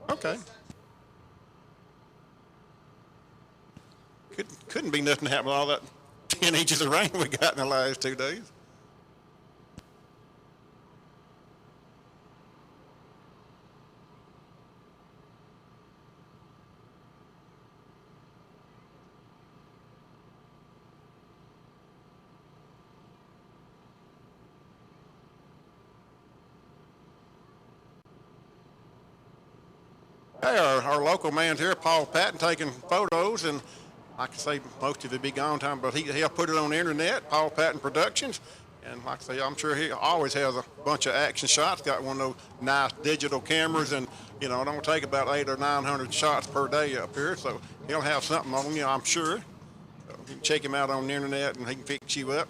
Okay. Couldn't be nothing to happen with all that 10 inches of rain we got in the last 2 days. Hey, our local man's here, Paul Patton, taking photos, and like I say, most of it be gone time, but he'll put it on the internet, Paul Patton Productions, and like I say, I'm sure he always has a bunch of action shots, got one of those nice digital cameras, and it don't take about 800 or 900 shots per day up here, so he'll have something on you, I'm sure. So you can check him out on the internet, and he can fix you up.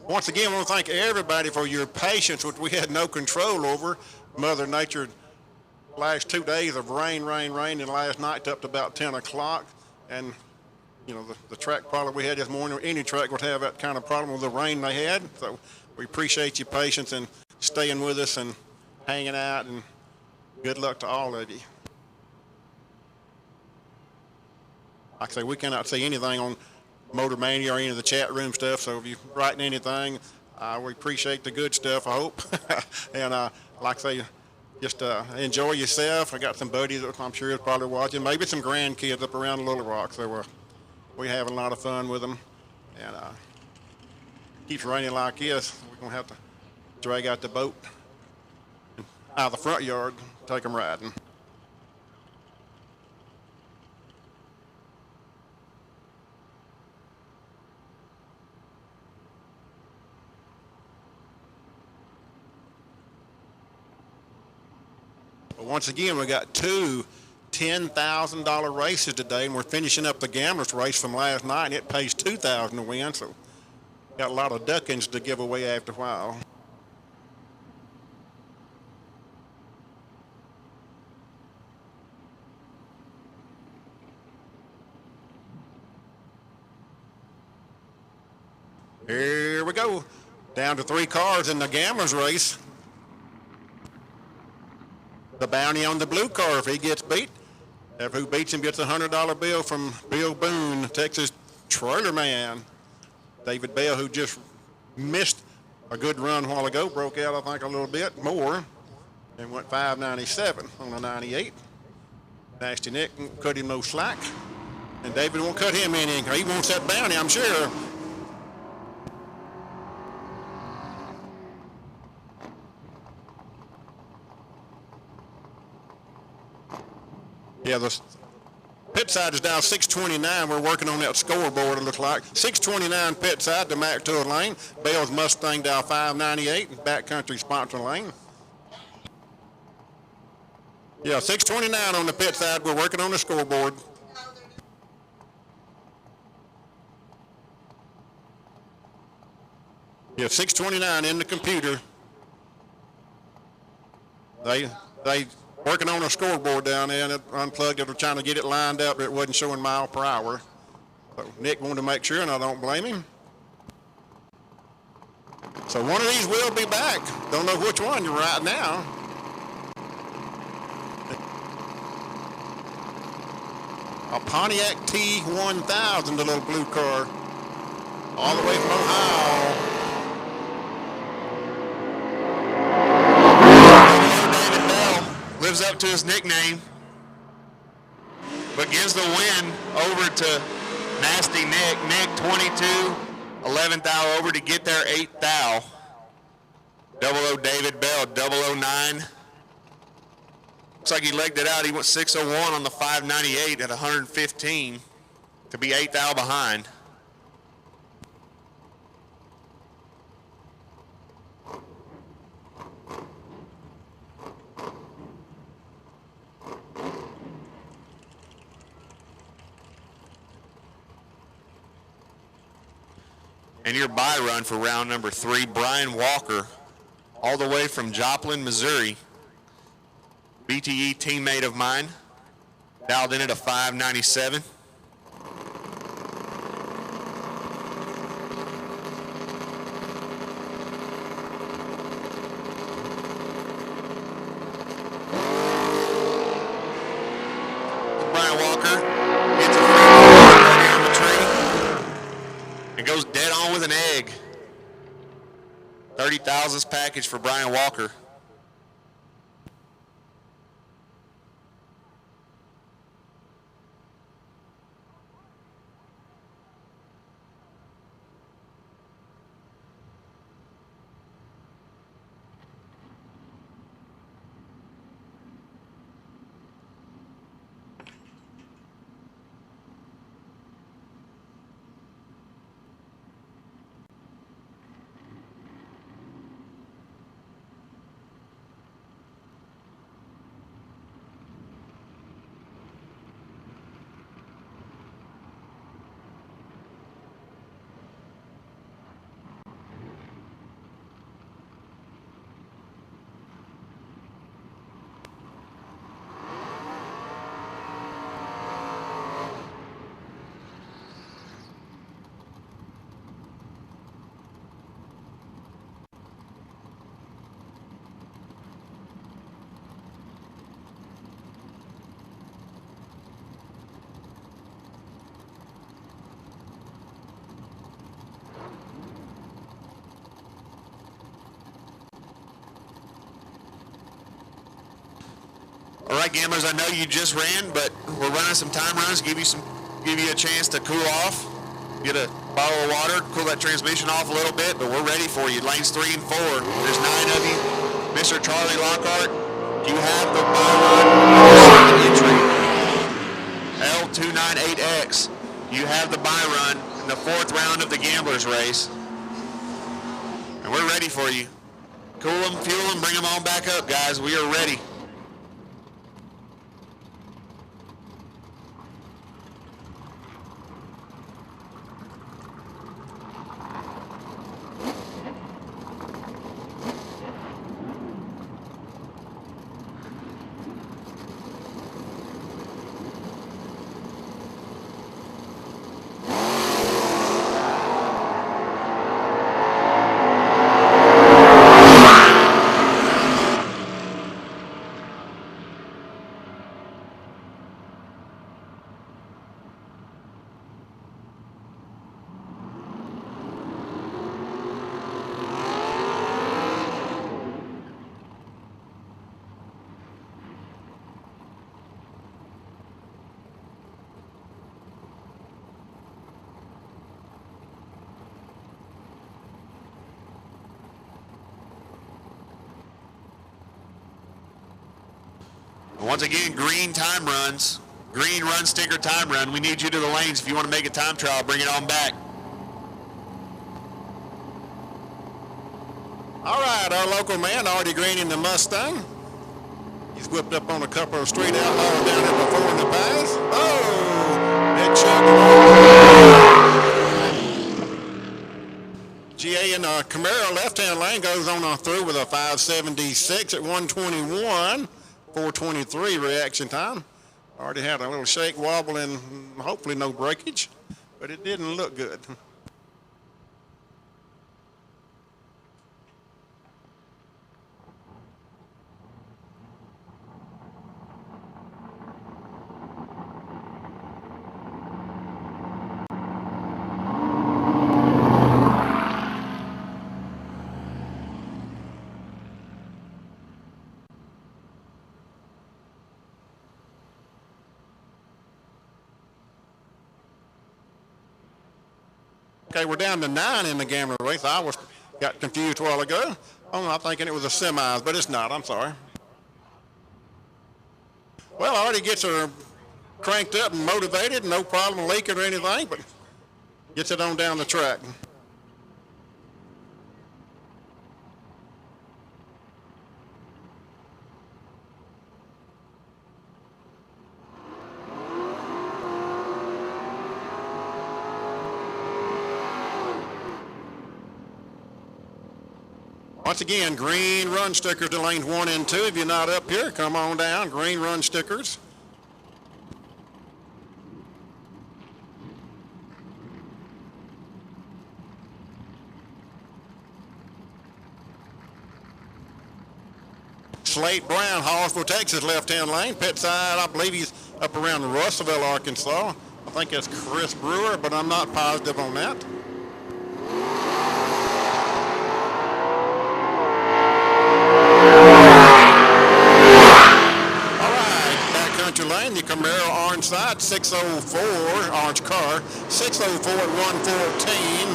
Once again, I want to thank everybody for your patience, which we had no control over. Mother Nature, last 2 days of rain, and last night up to about 10 o'clock. And, the track problem we had this morning, any track would have that kind of problem with the rain they had. So we appreciate your patience and staying with us and hanging out, and good luck to all of you. Like I say, we cannot see anything on Motor Mania or any of the chat room stuff, so if you're writing anything, we appreciate the good stuff, I hope. And like I say, just enjoy yourself. I got some buddies that I'm sure is probably watching, maybe some grandkids up around Little Rock, so we're having a lot of fun with them. And keeps raining like this, we're going to have to drag out the boat out of the front yard, take them riding. But once again, we got two $10,000 races today, and we're finishing up the gamblers race from last night, and it pays $2,000 to win, so got a lot of duckings to give away after a while. Here we go, down to 3 cars in the gamblers race. The bounty on the blue car, if he gets beat, who beats him gets a $100 bill from Bill Boone, Texas trailer man. David Bell, who just missed a good run a while ago, broke out, I think, a little bit more and went 597 on a 98. Nasty Nick won't cut him no slack, and David won't cut him any. He wants that bounty, I'm sure. Yeah, the pit side is down 629. We're working on that scoreboard, it looks like. 629 pit side to Mac Tour lane. Bell's Mustang down 598, backcountry sponsor lane. Yeah, 629 on the pit side. We're working on the scoreboard. Yeah, 629 in the computer. They working on a scoreboard down there, and it unplugged it. We're trying to get it lined up, but it wasn't showing mile per hour. So Nick wanted to make sure, and I don't blame him. So one of these will be back. Don't know which one you're right now. A Pontiac T1000, the little blue car, all the way from Ohio. Lives up to his nickname, but gives the win over to Nasty Nick. Nick 22, 11th thou over to get there, 8th thou. 00 David Bell, 009. Looks like he legged it out. He went 601 on the 598 at 115 to be 8th thou behind. And your bye run for round number 3, Brian Walker, all the way from Joplin, Missouri. BTE teammate of mine, dialed in at a 597. Brian Walker hits a free ball right here on the tree and goes dead on with an egg. 30,000th package for Brian Walker. All right, gamblers, I know you just ran, but we're running some time runs, give you a chance to cool off, get a bottle of water, cool that transmission off a little bit, but we're ready for you. Lanes 3 and 4. There's 9 of you. Mr. Charlie Lockhart, you have the byrun entry. L298X, you have the byrun in the 4th round of the Gamblers race. And we're ready for you. Cool them, fuel them, bring them on back up, guys. We are ready. Once again, green time runs. Green run sticker time run. We need you to the lanes if you want to make a time trial. Bring it on back. All right, our local man, Artie Green in the Mustang. He's whipped up on a couple of street outlaws down there before in the pass. Oh, big shot. GA in the Camaro left-hand lane goes on through with a 576 at 121. 423 reaction time. Already had a little shake, wobble, and hopefully no breakage, but it didn't look good. Okay, we're down to 9 in the Gambler race. I got confused a while ago. I'm thinking it was a semis, but it's not. I'm sorry. Well, Artie gets her cranked up and motivated, no problem leaking or anything, but gets it on down the track. Once again, green run stickers to lanes 1 and 2. If you're not up here, come on down. Green run stickers. Slate Brown, Hallsville, Texas, left-hand lane. Pit side, I believe he's up around Russellville, Arkansas. I think that's Chris Brewer, but I'm not positive on that. Lane, the Camaro orange side, 604, orange car, 604 at 114,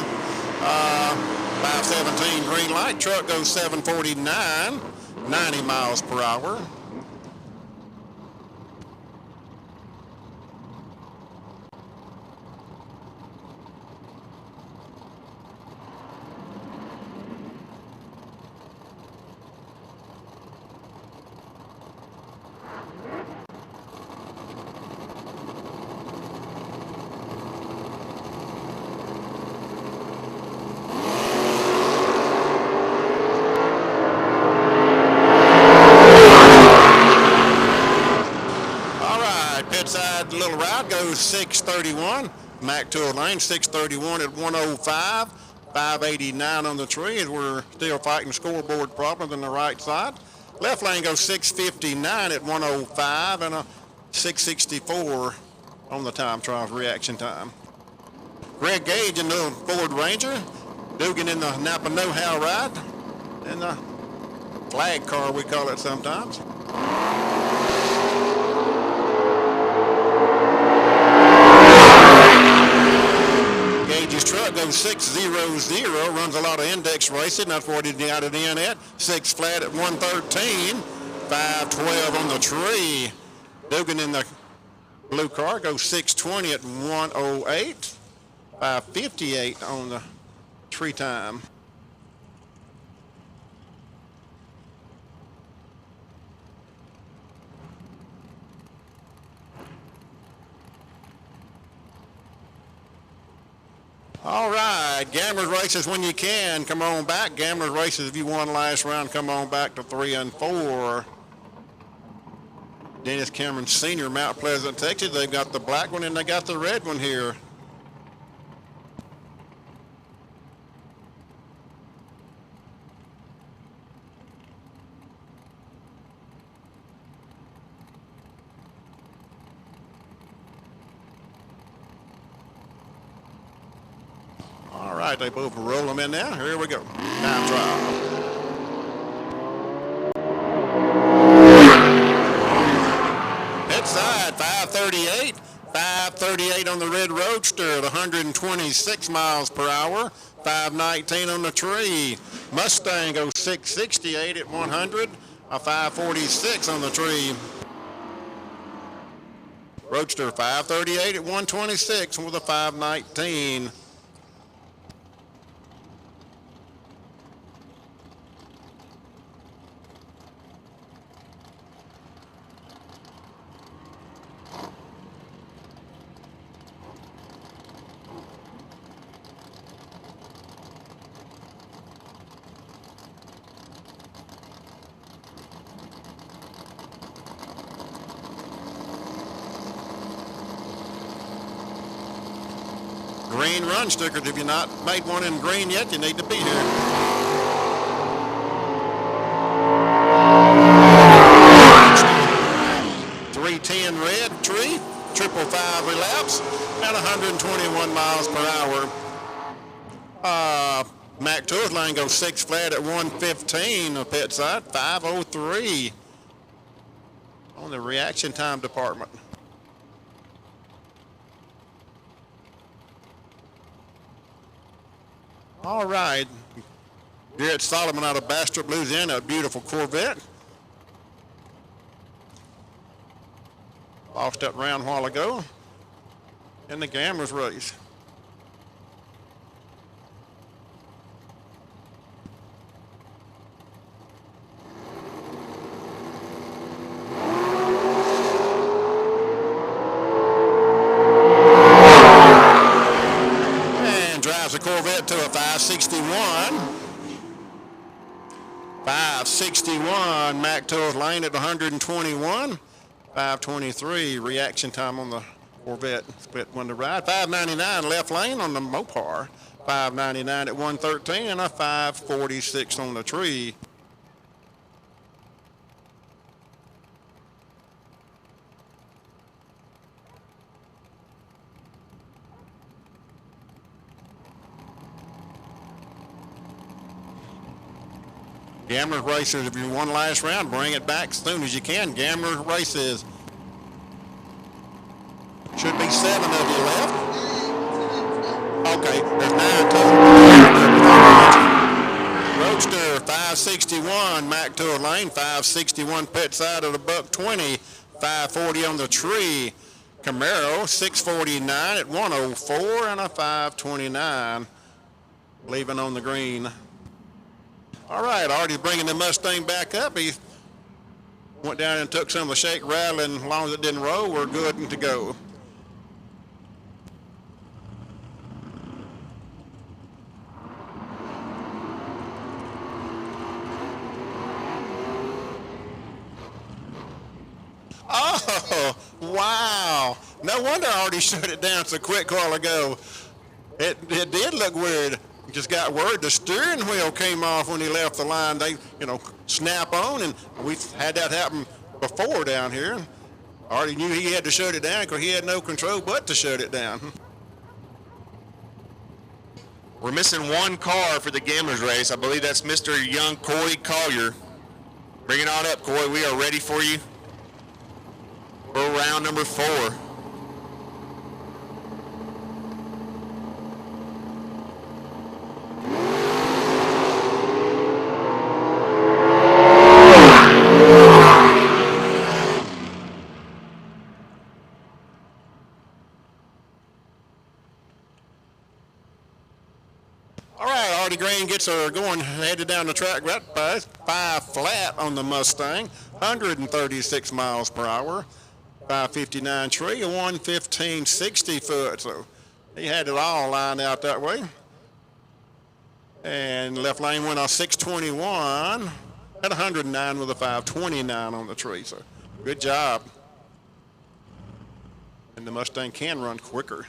517 green light, truck goes 749, 90 miles per hour. Little route goes 631, Mac Tour lane, 631 at 105, 589 on the tree, as we're still fighting scoreboard problems on the right side. Left lane goes 659 at 105 and a 664 on the time trials reaction time. Greg Gage in the Ford Ranger, Dugan in the Napa Know-How ride, and the flag car we call it sometimes. Gage's truck goes 6.00, runs a lot of index racing. That's what he got it in at. 6 flat at 113. 5.12 on the tree. Dugan in the blue car goes 6.20 at 108. 5.58 on the tree time. All right, Gamblers Races when you can, come on back. Gamblers Races, if you won last round, come on back to 3 and 4. Dennis Cameron Sr., Mount Pleasant, Texas. They've got the black one and they got the red one here. All right, they both roll them in now. Here we go. Time trial. Pit side, 538. 538 on the red Roadster at 126 miles per hour. 519 on the tree. Mustang goes 668 at 100. A 546 on the tree. Roadster 538 at 126 with a 519. Green run stickers. If you're not made one in green yet, you need to be here. .310 red tree, 555 relaps at 121 miles per hour. Mac Tours Lane goes 6 flat at 115 on the pit side, 503 on the reaction time department. All right, Garrett Solomon out of Bastrop, Louisiana, a beautiful Corvette. Lost that round a while ago in the Gamblers race. The Corvette to a 561. 561, Mac Tours Lane at 121. 523, reaction time on the Corvette, split one to ride. 599, left lane on the Mopar. 599 at 113 and a 546 on the tree. Gamblers Races, if you won last round, bring it back as soon as you can. Gamblers Races. Should be 7 of you left. Okay, there's 9 total. Roadster 561, Mac Tour Lane, 561 pit side of the $120, 540 on the tree. Camaro 649 at 104 and a 529, leaving on the green. All right, Artie's bringing the Mustang back up. He went down and took some of the shake rattle, and as long as it didn't roll, we're good to go. Oh, wow. No wonder Artie shut it down so quick a while ago. It did look weird. Just got word the steering wheel came off when he left the line. They, snap on, and we've had that happen before down here. Artie knew he had to shut it down because he had no control but to shut it down. We're missing one car for the Gamblers race. I believe that's Mr. Young Corey Collier. Bring it on up, Corey. We are ready for you for round number 4. All right, Artie Green gets her going, headed down the track right by 5 flat on the Mustang, 136 miles per hour, 559 tree, a 115 60 foot. So he had it all lined out that way. And left lane went off 621 at 109 with a 529 on the tree. So good job. And the Mustang can run quicker.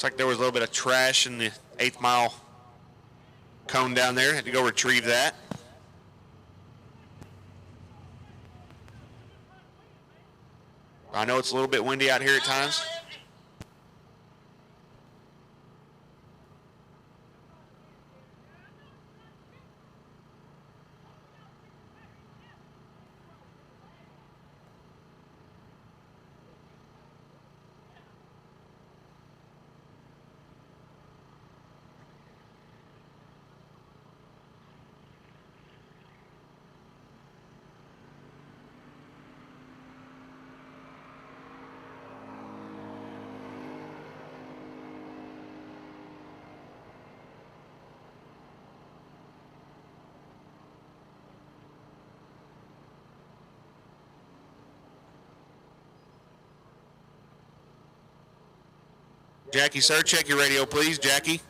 Looks like there was a little bit of trash in the 8th mile cone down there. Had to go retrieve that. I know it's a little bit windy out here at times. Jackie, sir, check your radio, please. Jackie.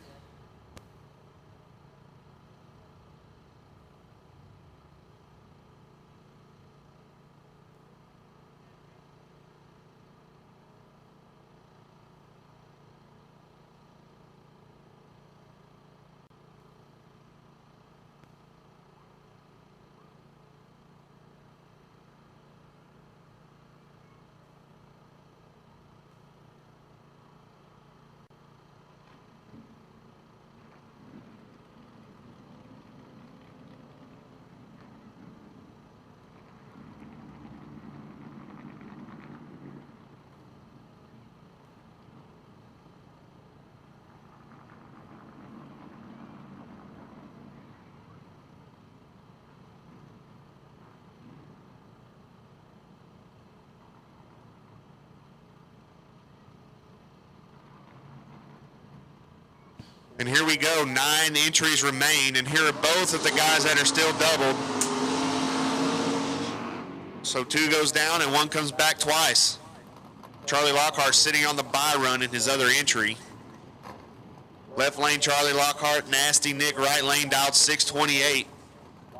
And here we go, 9 entries remain, and here are both of the guys that are still doubled. So 2 goes down and 1 comes back twice. Charlie Lockhart sitting on the bye run in his other entry. Left lane Charlie Lockhart, Nasty Nick, right lane dialed 628.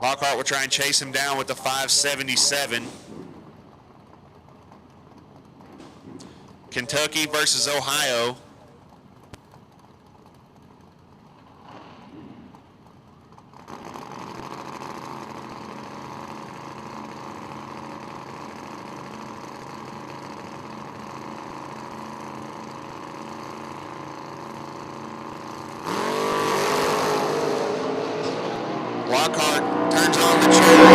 Lockhart will try and chase him down with the 577. Kentucky versus Ohio. Lockhart turns on the chair.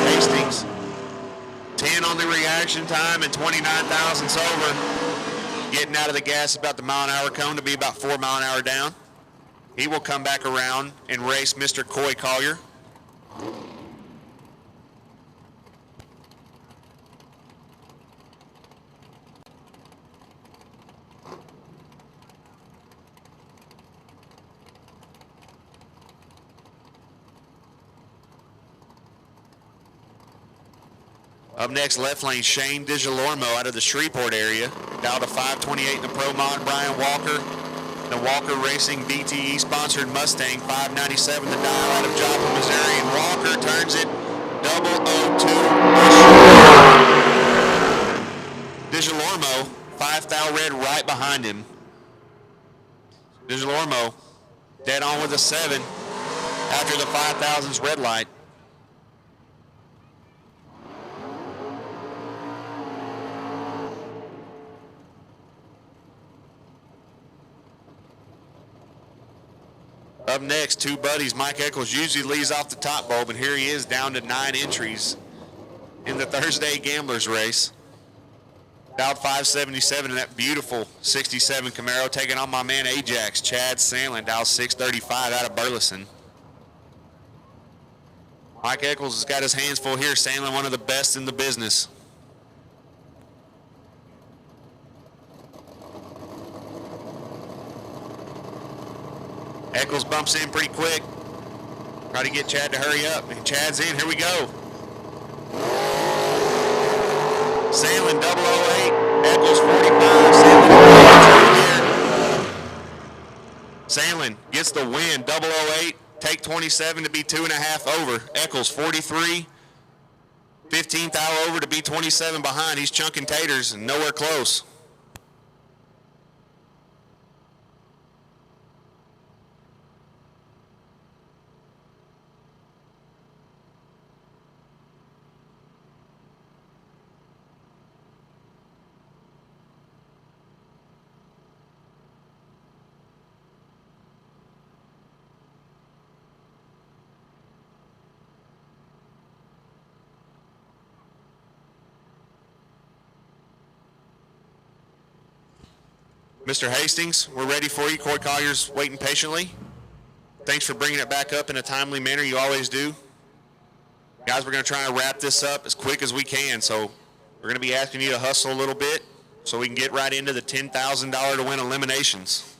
Hastings. 10 on the reaction time and 29 thousandths over. Getting out of the gas about the mile-an-hour cone to be about 4 mile an hour down. He will come back around and race Mr. Coy Collier. Up next, left lane, Shane DiGiorno out of the Shreveport area. Down to 528 in the Pro Mod, Brian Walker. The Walker Racing BTE-sponsored Mustang, 597 the dial out of Joplin, Missouri. And Walker turns it 002. DiGiorno, 5 thou red right behind him. DiGiorno dead on with a 7 after the 5,000s red light. Up next, 2 buddies. Mike Eccles usually leads off the top bulb, and here he is down to 9 entries in the Thursday Gamblers race. Dialed 577 in that beautiful 67 Camaro, taking on my man Ajax, Chad Sandlin, dialed 635 out of Burleson. Mike Eccles has got his hands full here. Sandlin, one of the best in the business. Eccles bumps in pretty quick. Try to get Chad to hurry up. And Chad's in. Here we go. Sandlin 008. Eccles 45. Sandlin gets the win. 008. Take 27 to be 2.5 over. Eccles 43. 15th hour over to be 27 behind. He's chunking taters and nowhere close. Mr. Hastings, we're ready for you. Coy Collier's waiting patiently. Thanks for bringing it back up in a timely manner. You always do. Guys, we're going to try and wrap this up as quick as we can. So we're going to be asking you to hustle a little bit so we can get right into the $10,000 to win eliminations.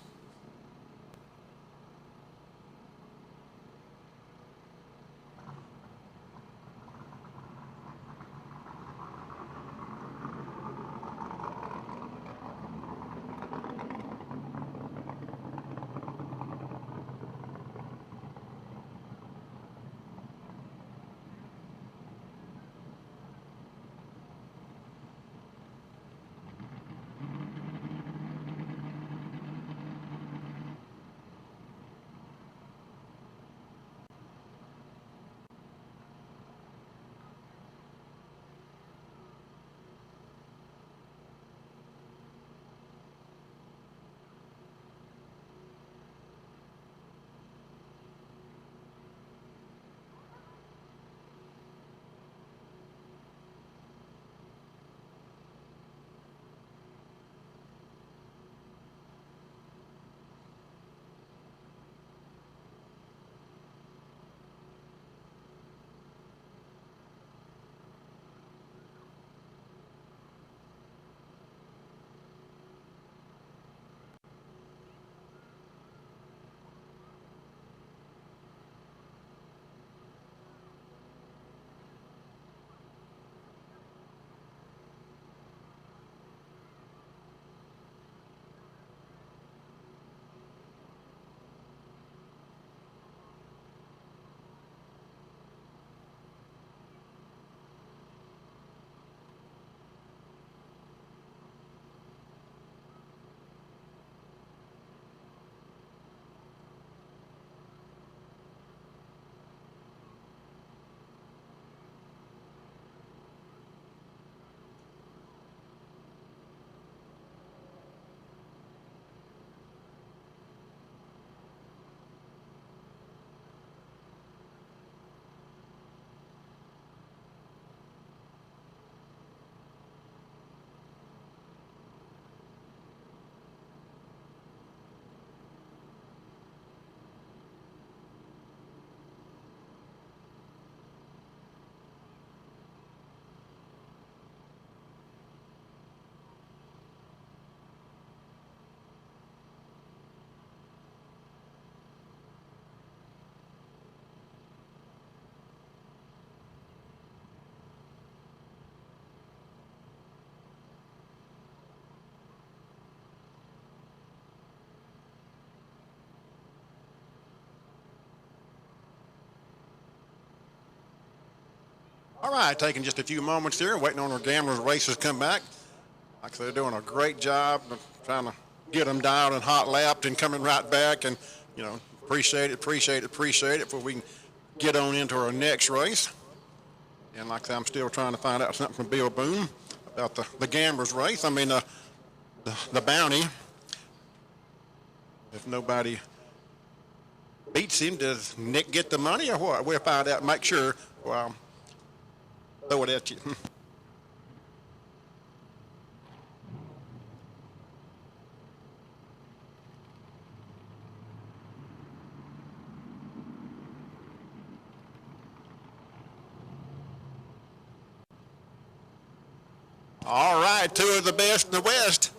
All right, taking just a few moments here, waiting on our gamblers' races to come back. Like they're doing a great job of trying to get them dialed and hot lapped and coming right back. And, you know, appreciate it before we can get on into our next race. And like I said, I'm still trying to find out something from Bill Boone about the gamblers' race. I mean, the bounty. If nobody beats him, does Nick get the money or what? We'll find out. Make sure. Well, throw it at you. All right, two of the best in the West.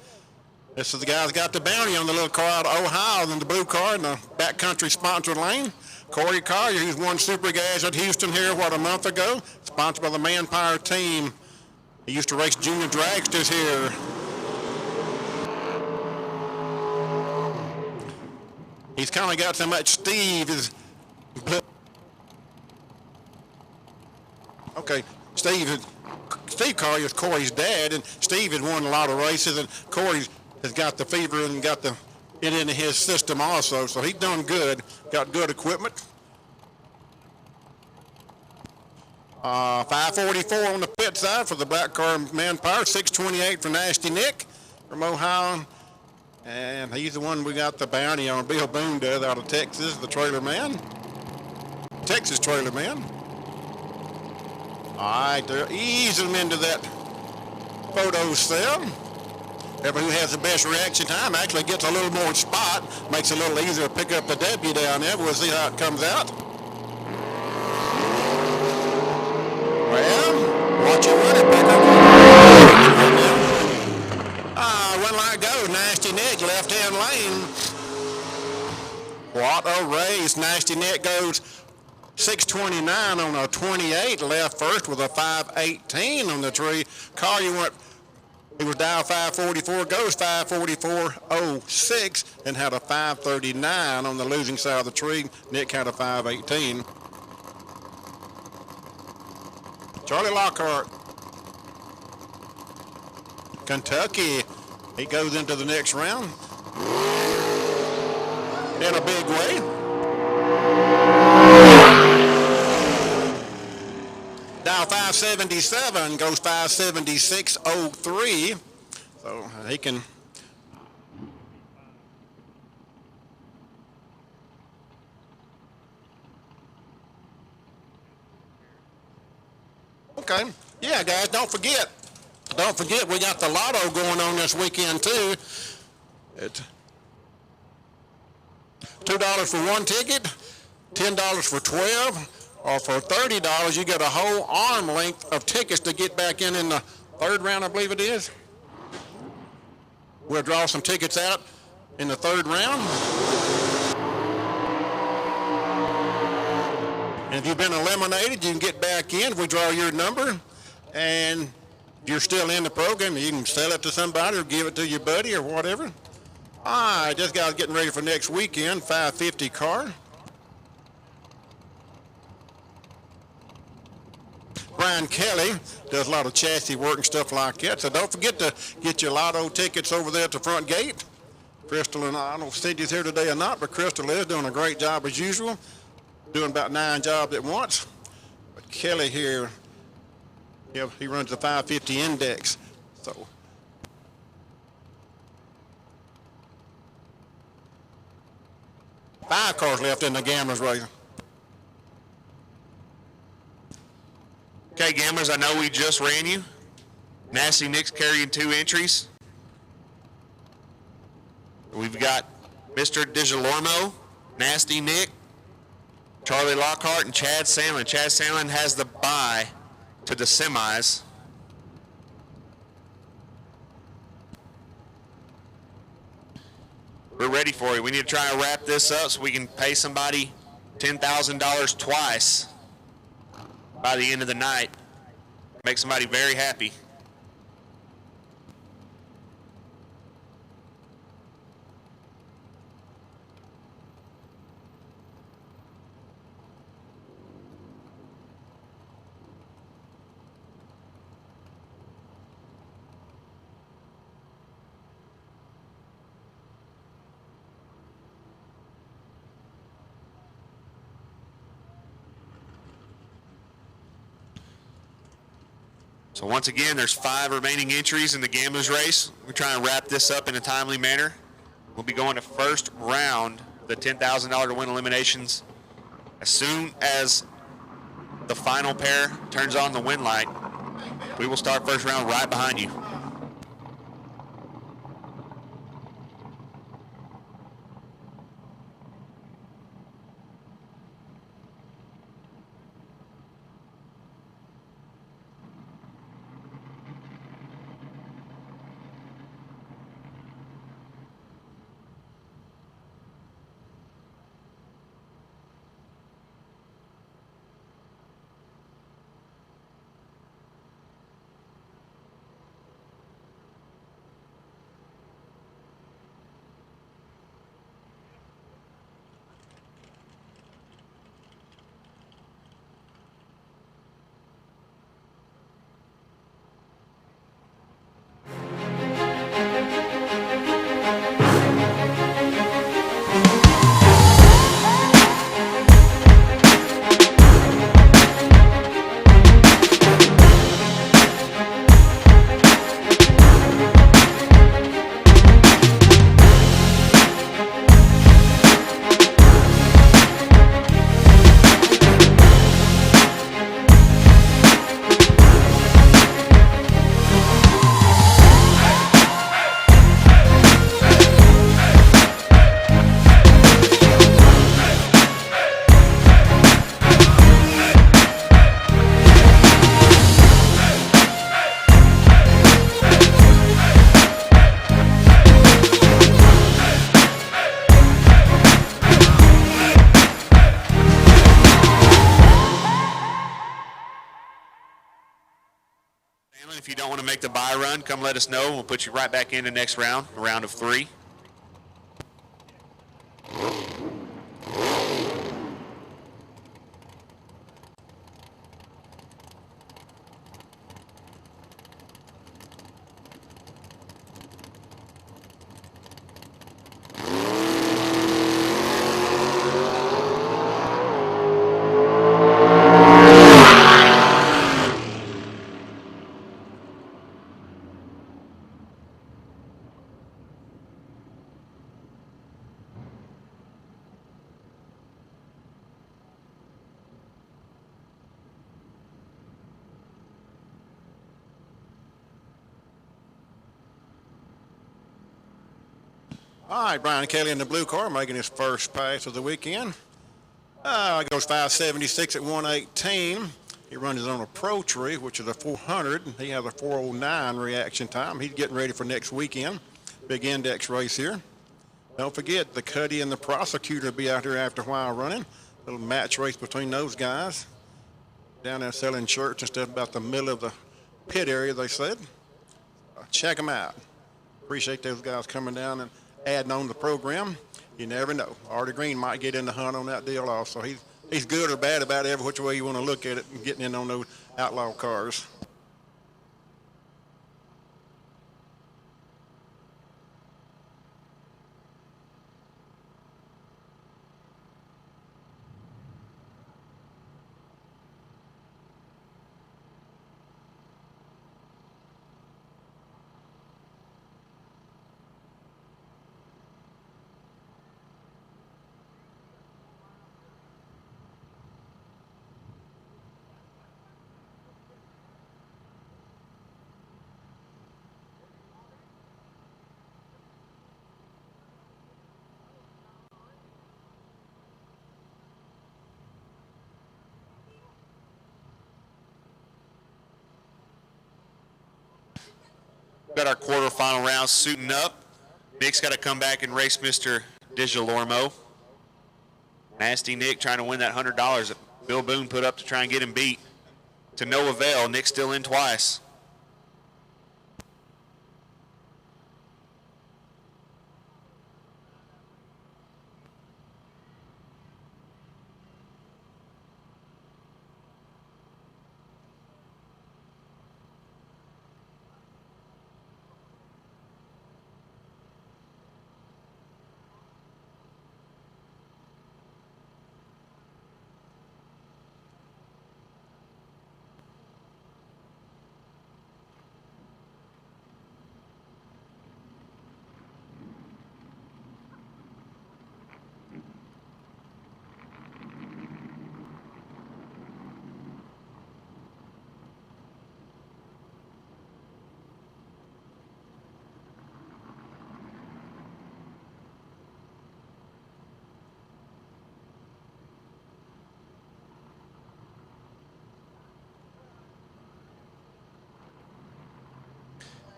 This is the guy that's got the bounty on the little car out of Ohio in the blue car in the backcountry sponsored lane. Corey Collier, who's won Super Gas at Houston here, a month ago, sponsored by the Manpower team. He used to race junior dragsters here. He's kind of got so much Steve is. Okay, Steve Collier is Corey's dad, and Steve had won a lot of races, and Corey has got the fever and got it into his system also, so he's done good, got good equipment. 544 on the pit side for the black car Manpower, 628 for Nasty Nick from Ohio, and he's the one we got the bounty on. Bill Boone does out of Texas, the trailer man, Texas trailer man. All right, they're easing them into that photo cell. Whoever who has the best reaction time actually gets a little more spot, makes it a little easier to pick up the W down there. We'll see how it comes out. Well, watch it run it, pick up. One like go, Nasty Nick, left-hand lane. What a race. Nasty Nick goes 629 on a 28, left first with a 518 on the tree. Collier went, he was dialed 544, goes 544.06, and had a 539 on the losing side of the tree. Nick had a 518. Charlie Lockhart, Kentucky, he goes into the next round in a big way. Dial 577, goes 576.03, so he can. Okay, yeah, guys, don't forget, we got the lotto going on this weekend too. It's $2 for one ticket, $10 for 12. Or for $30, you get a whole arm length of tickets to get back in the third round, I believe it is. We'll draw some tickets out in the third round. And if you've been eliminated, you can get back in if we draw your number. And if you're still in the program, you can sell it to somebody or give it to your buddy or whatever. All right, this guy's getting ready for next weekend, 550 car. Brian Kelly does a lot of chassis work and stuff like that. So don't forget to get your lotto tickets over there at the front gate. Crystal and I don't know if Cindy's here today or not, but Crystal is doing a great job as usual, doing about 9 jobs at once. But Kelly here, he runs the 550 index. So 5 cars left in the gamblers race. Okay, gamblers, I know we just ran you. Nasty Nick's carrying 2 entries. We've got Mr. DiGiorno, Nasty Nick, Charlie Lockhart, and Chad Sandlin. Chad Sandlin has the bye to the semis. We're ready for you. We need to try and wrap this up so we can pay somebody $10,000 twice by the end of the night. Make somebody very happy. So once again, there's 5 remaining entries in the gamblers race. We're trying to wrap this up in a timely manner. We'll be going to first round, the $10,000 to win eliminations. As soon as the final pair turns on the win light, we will start first round right behind you. If you don't want to make the buy run, come let us know, and we'll put you right back into next round, a round of 3. All right, Brian Kelly in the blue car making his first pass of the weekend. Goes 576 at 118. He runs on a Pro Tree, which is a 400. He has a 409 reaction time. He's getting ready for next weekend. Big index race here. Don't forget, the Cuddy and the Prosecutor will be out here after a while running. Little match race between those guys. Down there selling shirts and stuff about the middle of the pit area, they said. Check them out. Appreciate those guys coming down and adding on the program. You never know. Artie Green might get in the hunt on that deal also. He's good or bad about every which way you want to look at it and getting in on those outlaw cars. Got our quarterfinal round suiting up. Nick's got to come back and race Mr. DiGiormo. Nasty Nick trying to win that $100 that Bill Boone put up to try and get him beat. To no avail. Nick's still in twice.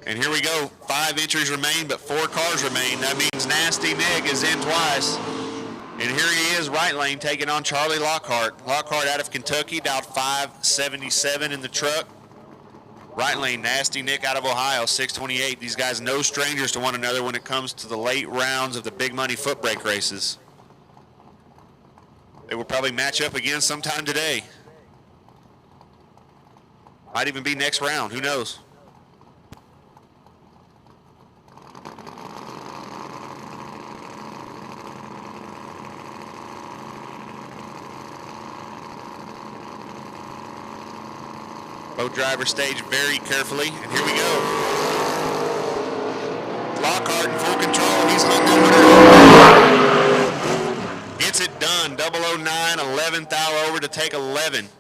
And here we go. 5 entries remain, but 4 cars remain. That means Nasty Nick is in twice. And here he is, right lane, taking on Charlie Lockhart. Lockhart out of Kentucky, dialed 577 in the truck. Right lane, Nasty Nick out of Ohio, 628. These guys no strangers to one another when it comes to the late rounds of the big money foot brake races. They will probably match up again sometime today. Might even be next round, who knows? Both drivers stage very carefully, and here we go. Lockhart in full control, he's hung over. Gets it done, 009, 11th hour over to take 11.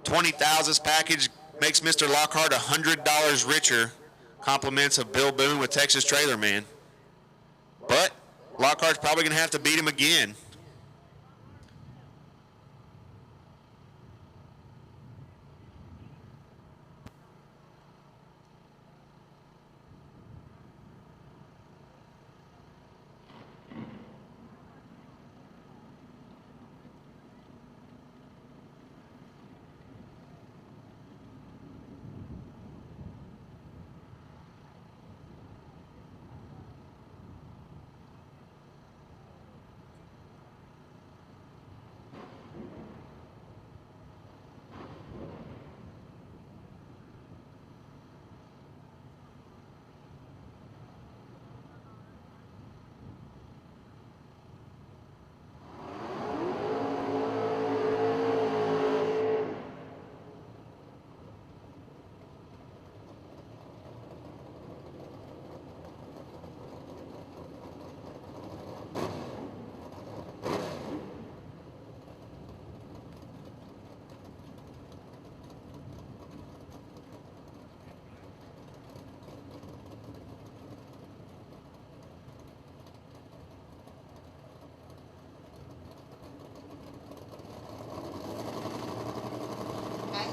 20,000 this package makes Mr. Lockhart $100 richer. Compliments of Bill Boone with Texas Trailer Man. But Lockhart's probably going to have to beat him again.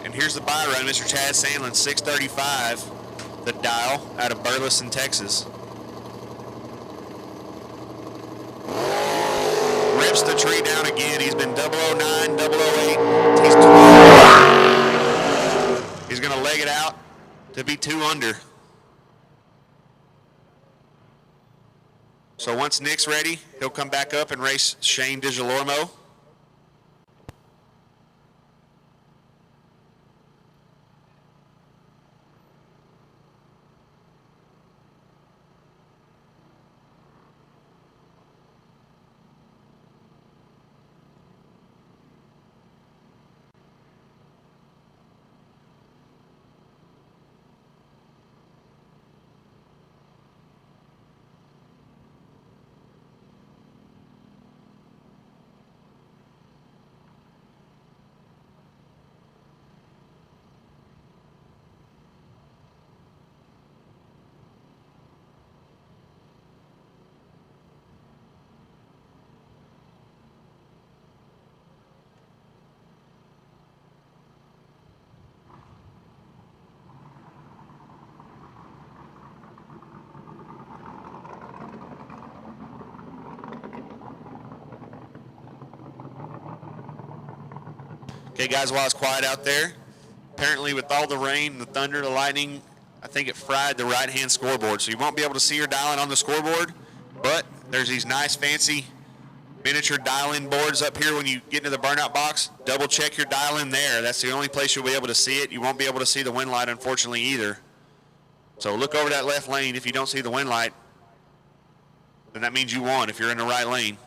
And here's the buy run, Mr. Chad Sandlin, 635, the dial out of Burleson, Texas. Rips the tree down again. He's been 009, 008. He's going to leg it out to be 2 under. So once Nick's ready, he'll come back up and race Shane DiGiolormo. Okay, guys, while it's quiet out there, apparently with all the rain, the thunder, the lightning, I think it fried the right-hand scoreboard. So you won't be able to see your dialing on the scoreboard, but there's these nice, fancy miniature dial-in boards up here when you get into the burnout box. Double check your dial-in there. That's the only place you'll be able to see it. You won't be able to see the wind light, unfortunately, either. So look over that left lane. If you don't see the wind light, then that means you won if you're in the right lane.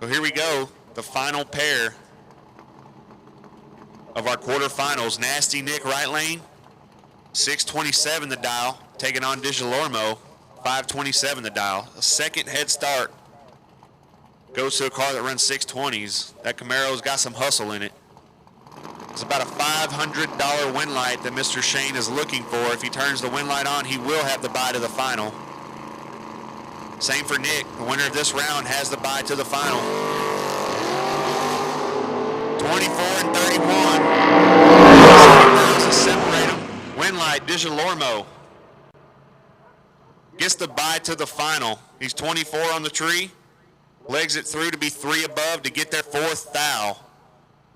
So here we go, the final pair of our quarterfinals. Nasty Nick right lane, 627 the dial, taking on DiGiorno, 527 the dial. A second head start goes to a car that runs 620s. That Camaro's got some hustle in it. It's about a $500 win light that Mr. Shane is looking for. If he turns the win light on, he will have the bye to the final. Same for Nick. The winner of this round has the bye to the final. 24 and 31. To separate them. Win light, DiGiorno gets the bye to the final. He's 24 on the tree. Legs it through to be 3 above to get their 4th thou.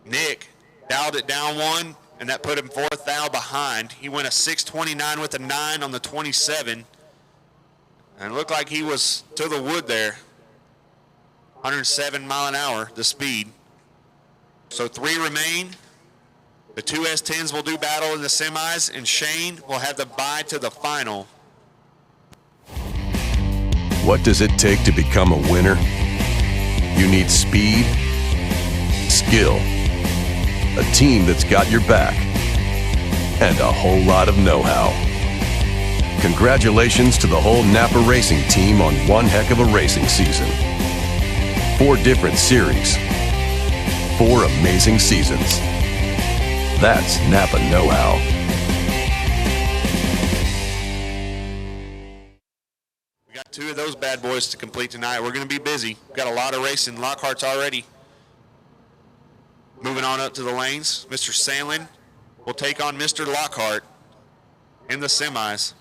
Nick dialed it down 1, and that put him 4th thou behind. He went a 629 with a 9 on the 27. And it looked like he was to the wood there. 107 mile an hour, the speed. So 3 remain. The 2 S10s will do battle in the semis, and Shane will have the bye to the final. What does it take to become a winner? You need speed, skill, a team that's got your back, and a whole lot of know-how. Congratulations to the whole Napa Racing team on one heck of a racing season. 4 different series, 4 amazing seasons. That's Napa know-how. We got 2 of those bad boys to complete tonight. We're going to be busy. We've got a lot of racing. Lockhart's already moving on up to the lanes. Mr. Sandlin will take on Mr. Lockhart in the semis.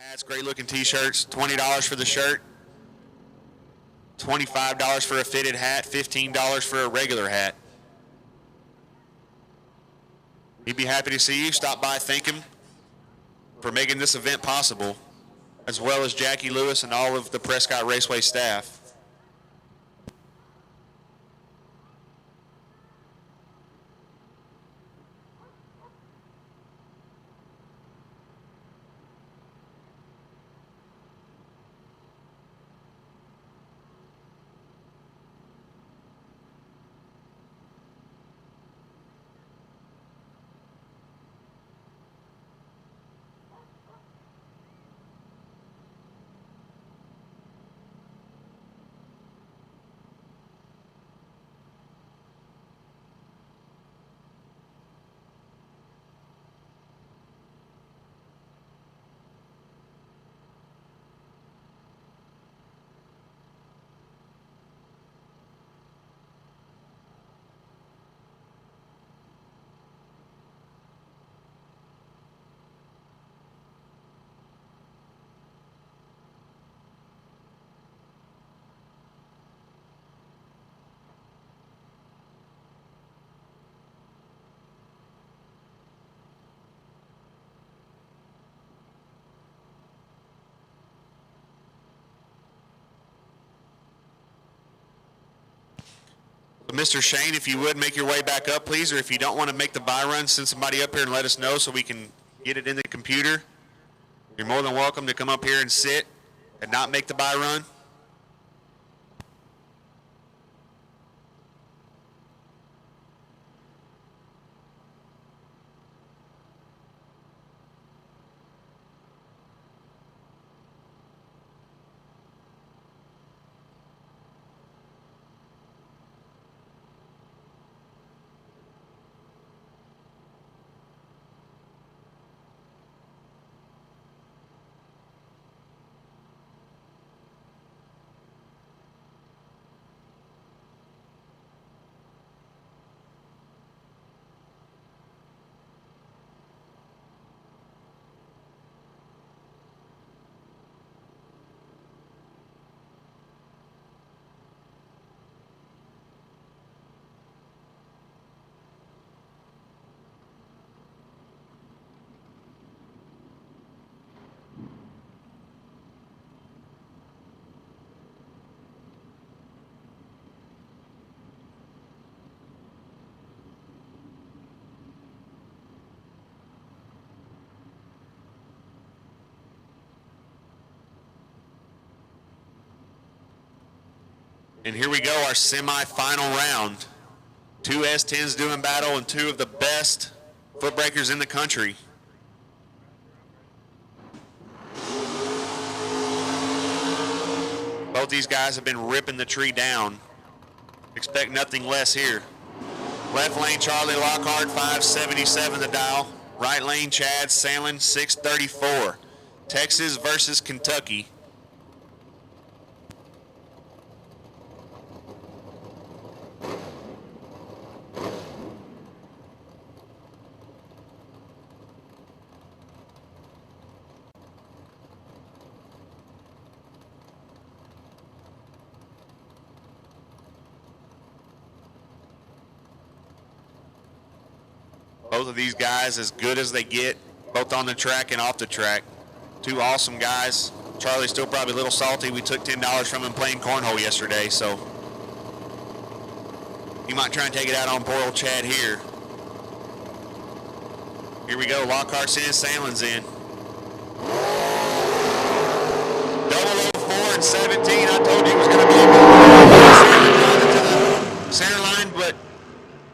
Hats, great looking t-shirts, $20 for the shirt, $25 for a fitted hat, $15 for a regular hat. He'd be happy to see you. Stop by, thank him for making this event possible, as well as Jackie Lewis and all of the Prescott Raceway staff. Mr. Shane, if you would make your way back up, please, or if you don't want to make the buy run, send somebody up here and let us know so we can get it in the computer. You're more than welcome to come up here and sit and not make the buy run. And here we go, our semi-final round. 2 S10s doing battle and 2 of the best foot breakers in the country. Both these guys have been ripping the tree down. Expect nothing less here. Left lane, Charlie Lockhart, 577 the dial. Right lane, Chad Sandlin, 634. Texas versus Kentucky. Both of these guys as good as they get, both on the track and off the track. 2 awesome guys. Charlie's still probably a little salty. We took $10 from him playing cornhole yesterday, so he might try and take it out on poor old Chad here. Here we go. Lockhart's in, Sandlin's in. 004 and 17. I told you it was going to be a center line, but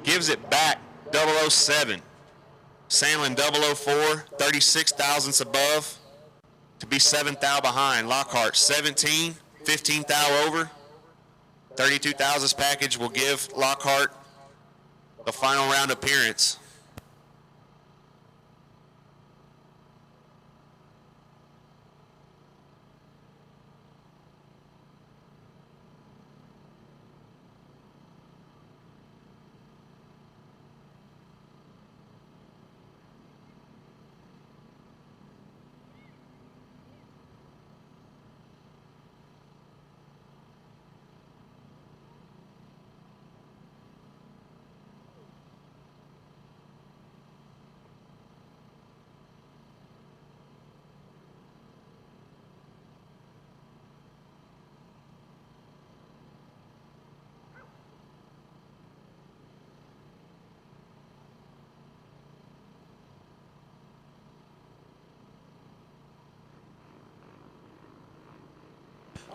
gives it back. 007. Sandlin 004, 36 thousandths above to be 7 thou behind. Lockhart 17, 15 thou over. 32 thousandths package will give Lockhart the final round appearance.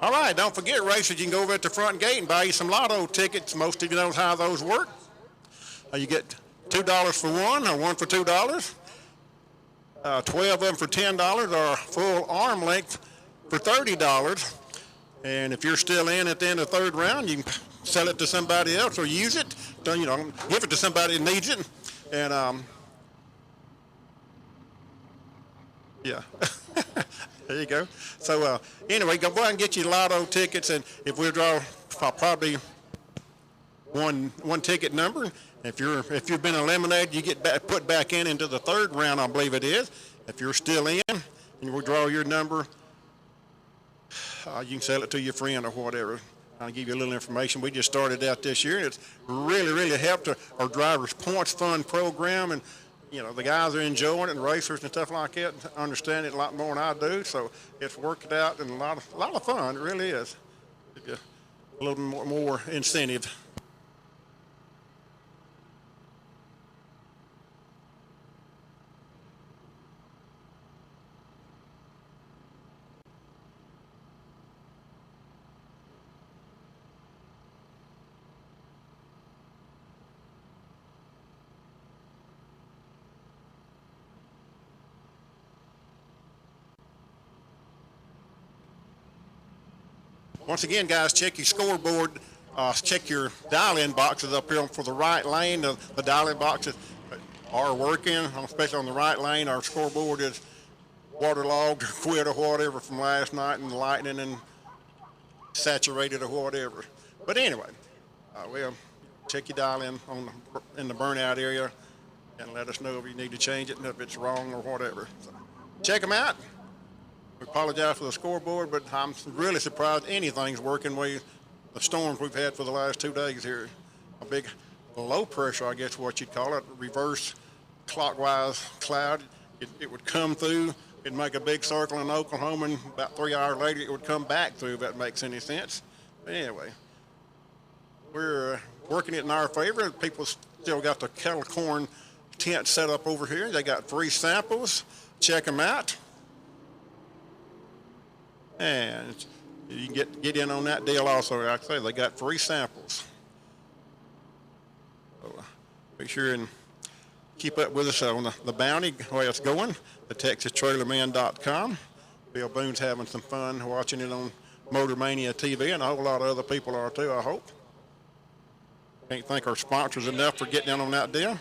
All right, don't forget, racers, you can go over at the front gate and buy you some lotto tickets. Most of you know how those work. You get $2 for one, or one for $2. 12 of them for $10, or a full arm length for $30. And if you're still in at the end of the 3rd round, you can sell it to somebody else or use it. You know, give it to somebody that needs it. And yeah. There you go. So anyway, go ahead and get your lotto tickets, and if we draw probably one ticket number, if you've been eliminated, you get put back into the 3rd round, I believe it is. If you're still in, and we'll draw your number, you can sell it to your friend or whatever. I'll give you a little information. We just started out this year, and it's really helped our Drivers Points Fund program, and you know, the guys are enjoying it, and racers and stuff like that understand it a lot more than I do. So it's worked out and a lot of fun. It really is. A little more incentive. Once again, guys, check your scoreboard. Check your dial-in boxes up here for the right lane. The dial-in boxes are working, especially on the right lane. Our scoreboard is waterlogged or quit or whatever from last night and the lightning and saturated or whatever. But anyway, we'll check your dial-in in the burnout area and let us know if you need to change it and if it's wrong or whatever. So check them out. We apologize for the scoreboard, but I'm really surprised anything's working with the storms we've had for the last 2 days here. A big low pressure, I guess what you'd call it, reverse clockwise cloud. It would come through, it'd make a big circle in Oklahoma, and about 3 hours later it would come back through, if that makes any sense. But anyway, we're working it in our favor. People still got the kettle corn tent set up over here. They got free samples. Check them out. And you can get in on that deal also. Like I say, they got free samples. So make sure and keep up with us on the bounty, where it's going, the TexasTrailerman.com. Bill Boone's having some fun watching it on Motor Mania TV, and a whole lot of other people are too, I hope. Can't thank our sponsors enough for getting in on that deal.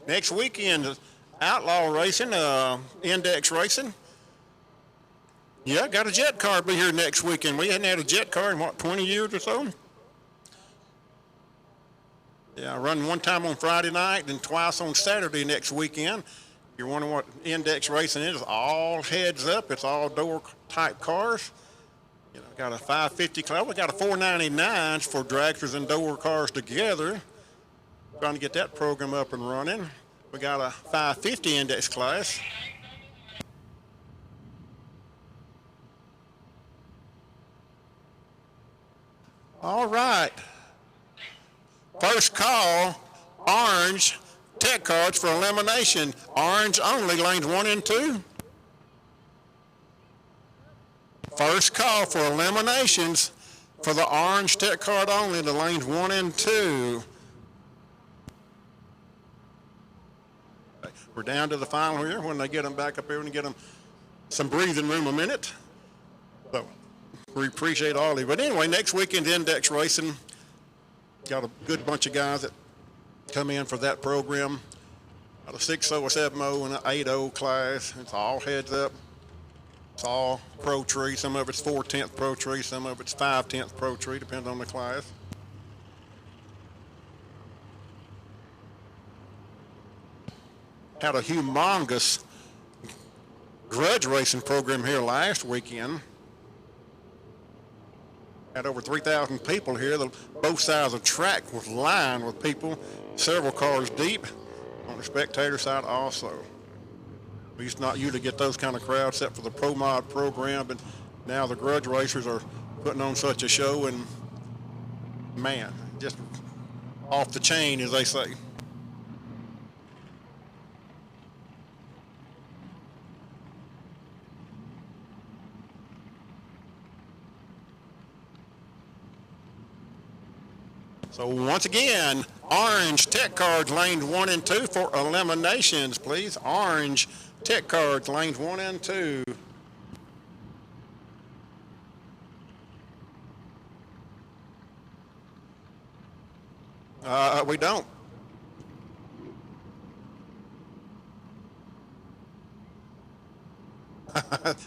Next weekend, outlaw racing, index racing. Yeah, got a jet car be here next weekend. We hadn't had a jet car in, 20 years or so? Yeah, I run one time on Friday night, then twice on Saturday next weekend. If you're wondering what index racing is, all heads up. It's all door type cars. You know, got a 550 class. We got a 499s for dragsters and door cars together. Trying to get that program up and running. We got a 550 index class. All right. First call, orange tech cards for elimination. Orange only, lanes 1 and 2. First call for eliminations for the orange tech card only, the lanes 1 and 2. We're down to the final here when they get them back up here and get them some breathing room a minute. So we appreciate all of you. But anyway, next weekend index racing. Got a good bunch of guys that come in for that program. Got a 6.0, a 7.0, and an 8.0 class. It's all heads up. It's all pro tree. Some of it's 4/10 pro tree. Some of it's 5/10 pro tree, depends on the class. Had a humongous grudge racing program here last weekend. Had over 3,000 people here. Both sides of the track was lined with people, several cars deep. On the spectator side also. We used not usually get those kind of crowds except for the Pro Mod program, but now the grudge racers are putting on such a show, and man, just off the chain, as they say. So once again, orange tech cards, lanes 1 and 2 for eliminations, please. Orange tech cards, lanes 1 and 2. We don't.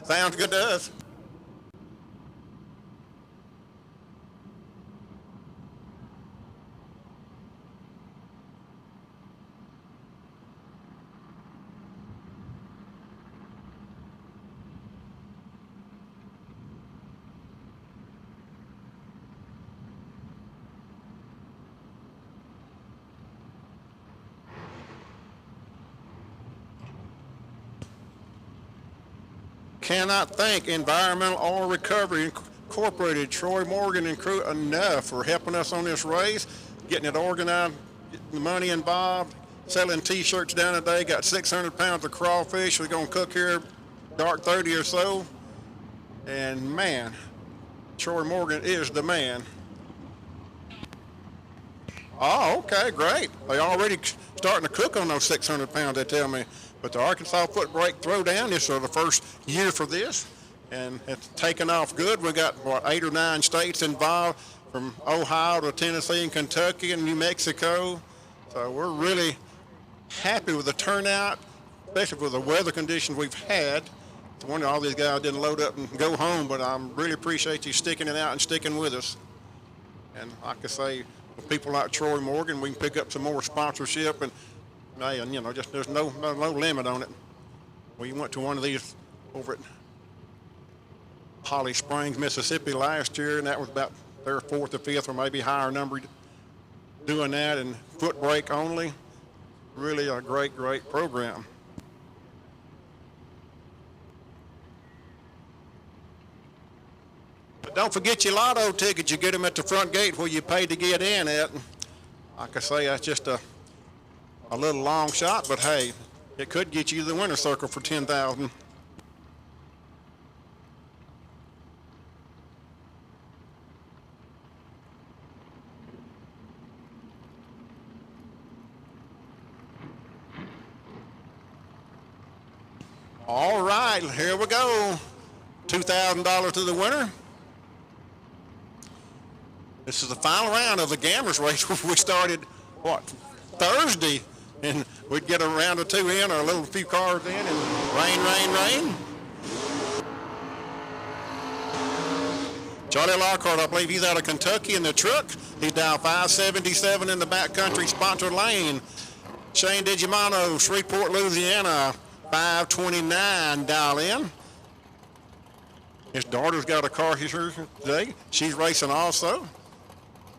Sounds good to us. Cannot thank Environmental Oil Recovery Incorporated, Troy Morgan and crew enough for helping us on this race, getting it organized, getting the money involved, selling T-shirts down today. Got 600 pounds of crawfish. We're going to cook here dark 30 or so. And man, Troy Morgan is the man. Oh, okay, great. They already starting to cook on those 600 pounds, they tell me. But the Arkansas Footbrake Throwdown, this is the first year for this, and it's taken off good. We got, 8 or 9 states involved, from Ohio to Tennessee and Kentucky and New Mexico. So we're really happy with the turnout, especially with the weather conditions we've had. It's a wonder all these guys didn't load up and go home, but I really appreciate you sticking it out and sticking with us. And like I say, with people like Troy Morgan, we can pick up some more sponsorship, and you know, just there's no limit on it. We went to one of these over at Holly Springs, Mississippi last year, and that was about their 4th or 5th or maybe higher number doing that, and Footbrake only. Really a great program. But don't forget your lotto tickets. You get them at the front gate where you pay to get in at. Like I say, that's just a little long shot, but hey, it could get you the winner's circle for $10,000. All right, here we go. $2,000 to the winner. This is the final round of the Gamblers race. We started, Thursday, and we'd get a round or 2 in, or a few cars in, and rain. Charlie Lockhart, I believe he's out of Kentucky in the truck. He's down 577 in the backcountry sponsored lane. Shane DiGiamano, Shreveport, Louisiana, 529 dial in. His daughter's got a car here today. She's racing also.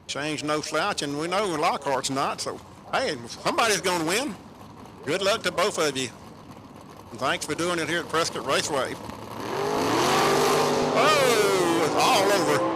Shane's no slouch, and we know Lockhart's not, so hey, somebody's going to win. Good luck to both of you. And thanks for doing it here at Prescott Raceway. Oh, it's all over.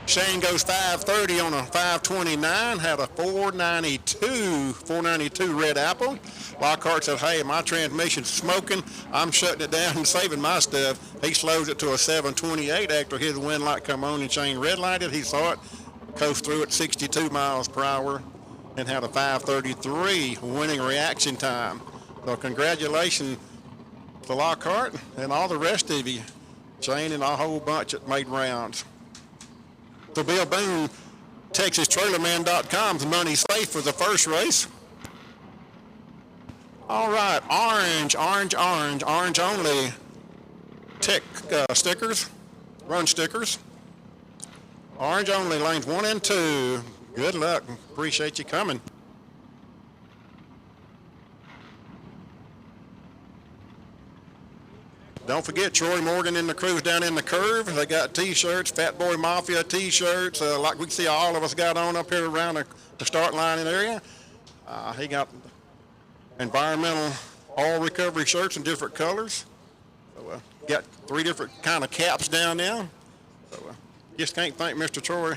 Shane goes 530 on a 529, had a 492 red apple. Lockhart said, hey, my transmission's smoking. I'm shutting it down and saving my stuff. He slows it to a 728 after his wind light come on, and Shane red lighted. He saw it, coast through at 62 miles per hour, and had a 533 winning reaction time. So congratulations to Lockhart and all the rest of you, Shane and a whole bunch that made rounds. So Bill Boone, TexasTrailerman.com's money safe for the first race. All right, orange only tick stickers, run stickers. Orange only, lanes 1 and 2. Good luck, appreciate you coming. Don't forget Troy Morgan and the crew's down in the curve. They got T-shirts, Fat Boy Mafia T-shirts, like we see all of us got on up here around the start line area. He got environmental oil recovery shirts in different colors. So got 3 different kind of caps down there. So just can't thank Mr. Troy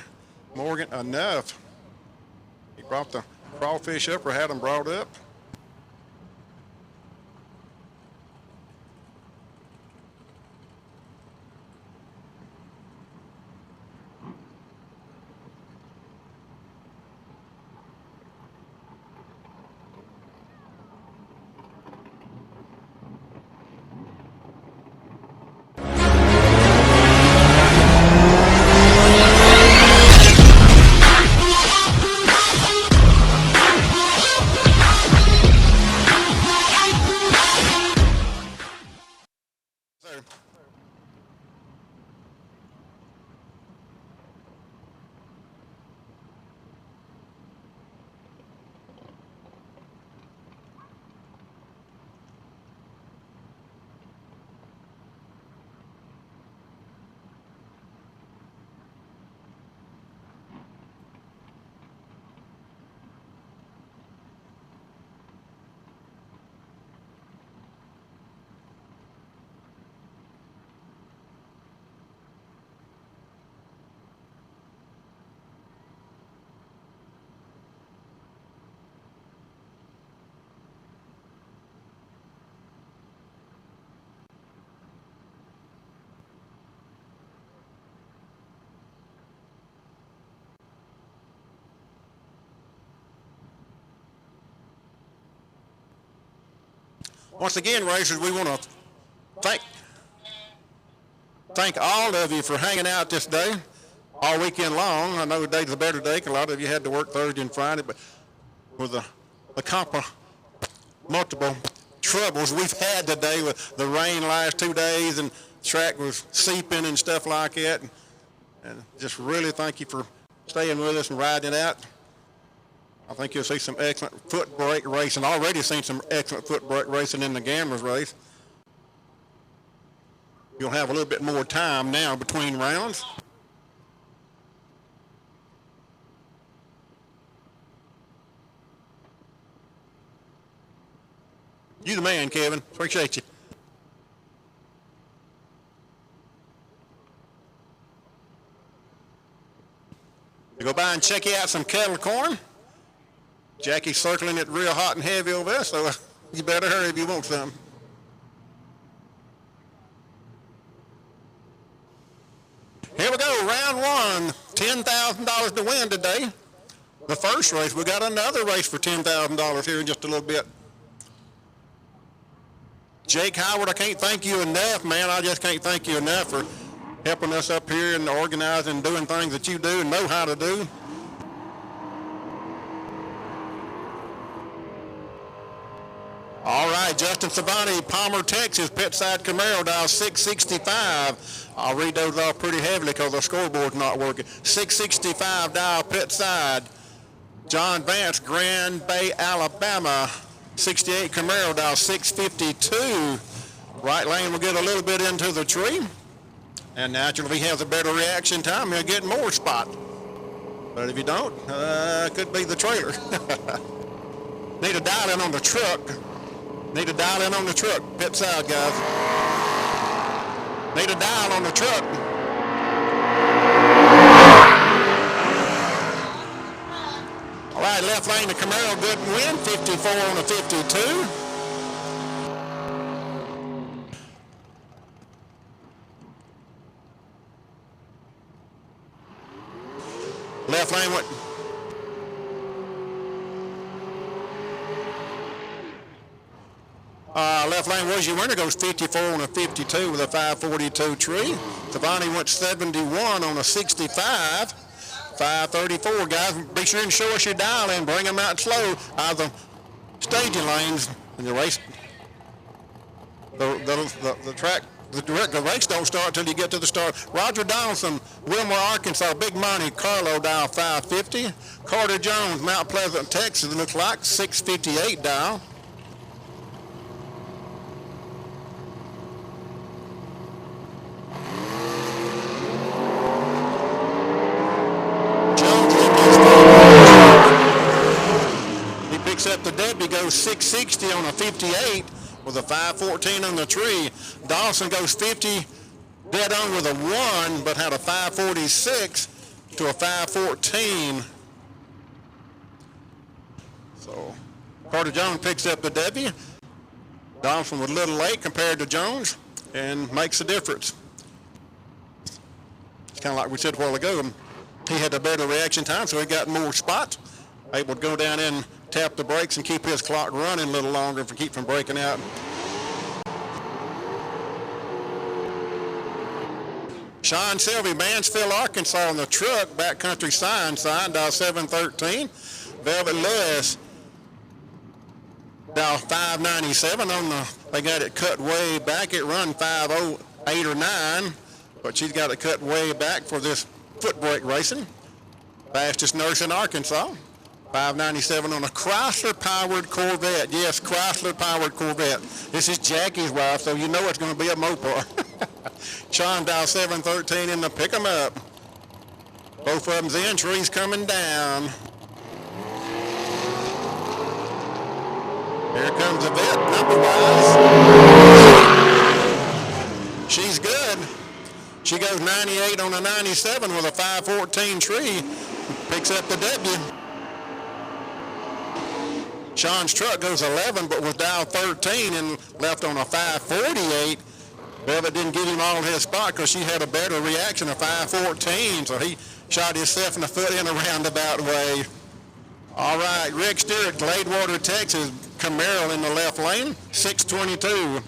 Morgan enough. He brought the crawfish up, or had them brought up. Once again, racers, we want to thank all of you for hanging out this day, all weekend long. I know today's a better day, 'cause a lot of you had to work Thursday and Friday, but with the multiple troubles we've had today with the rain last 2 days and the track was seeping and stuff like that, and just really thank you for staying with us and riding it out. I think you'll see some excellent foot brake racing. Already seen some excellent foot brake racing in the Gamblers race. You'll have a little bit more time now between rounds. You the man, Kevin. Appreciate you. We go by and check out some kettle corn. Jackie's circling it real hot and heavy over there, so you better hurry if you want some. Here we go, round one, $10,000 to win today. The first race, we got another race for $10,000 here in just a little bit. Jake Howard, I can't thank you enough, man. I just can't thank you enough for helping us up here and organizing and doing things that you do and know how to do. All right, Justin Savani, Palmer, Texas, pit side Camaro, dial 665. I'll read those off pretty heavily because the scoreboard's not working. 665, dial pit side. John Vance, Grand Bay, Alabama, 68 Camaro, dial 652. Right lane will get a little bit into the tree. And naturally, if he has a better reaction time, he'll get more spot. But if you don't, could be the trailer. Need to dial in on the truck. Need to dial in on the truck. Pit side, guys. Need to dial on the truck. All right, left lane to Camaro, good win. 54 on a 52. Left lane went. Left lane was your winner, goes 54 on a 52 with a 542 tree. Savani went 71 on a 65. 534, guys. Be sure and show us your dial in. Bring them out slow out of the staging lanes in the race. The track. The race don't start until you get to the start. Roger Donaldson, Wilmore, Arkansas, Big Money, Carlo, dial 550. Carter Jones, Mount Pleasant, Texas, it looks like 658 dial. He picks up the Debbie, goes 660 on a 58. With a 514 on the tree. Dawson goes 50 dead on with a 1, but had a 546 to a 514. So Carter Jones picks up the W. Dawson was a little late compared to Jones and makes a difference. It's kind of like we said a while ago. He had a better reaction time, so he got more spots. Able to go down in, tap the brakes, and keep his clock running a little longer to keep from breaking out. Sean Sylvie, Mansfield, Arkansas on the truck, backcountry sign, dial 713. Velvet Lewis, dial 597 on the, they got it cut way back. It run 508 or 9, but she's got it cut way back for this foot brake racing. Fastest nurse in Arkansas. 597 on a Chrysler-powered Corvette. Yes, Chrysler-powered Corvette. This is Jackie's wife, so you know it's going to be a Mopar. Sean, dial 713 in to pick them up. Both of them's in. Tree's coming down. Here comes the vet, number-wise. She's good. She goes 98 on a 97 with a 514 tree. Picks up the W. Sean's truck goes 11, but was dial 13 and left on a 548. Velvet didn't give him all his spot because she had a better reaction of 514, so he shot himself in the foot in a roundabout way. All right, Rick Stewart, Gladewater, Texas, Camaro in the left lane, 622.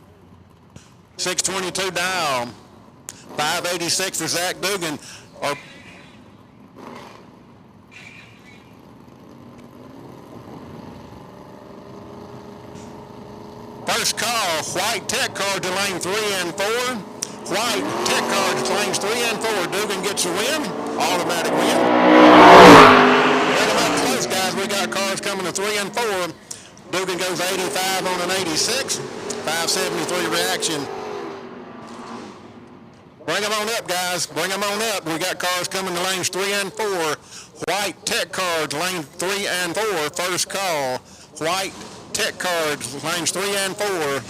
622 Dial. 586 for Zach Dugan. First call, White Tech Car to lane 3 and 4. White Tech Car to lanes 3 and 4. Dugan gets a win, automatic win. Right about close, guys. We got cars coming to 3 and 4. Dugan goes 85 on an 86. 573 reaction. Bring them on up, guys. Bring them on up. We got cars coming to lanes 3 and 4. White Tech Cards, lane 3 and 4. First call. White Tech Cards, lanes 3 and 4.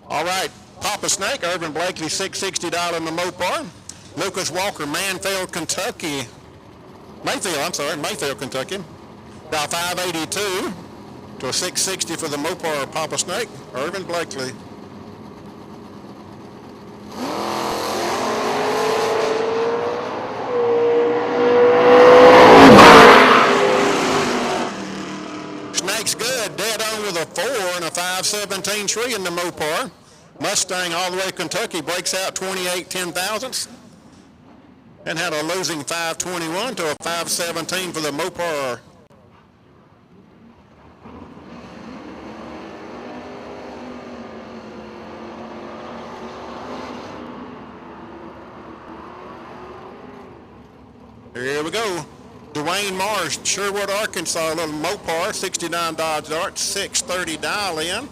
All right. Papa Snake, Irvin Blakely, $660 in the Mopar. Lucas Walker, Mayfield, Kentucky, Kentucky. About 582 to a 660 for the Mopar Papa Snake, Irvin Blakely. Snake's good, dead on with a 4 and a 517 tree in the Mopar. Mustang all the way to Kentucky breaks out 28 10,000ths and had a losing 521 to a 517 for the Mopar. Here we go. Dwayne Marsh, Sherwood, Arkansas, little Mopar, 69 Dodge Dart, 630 dial in.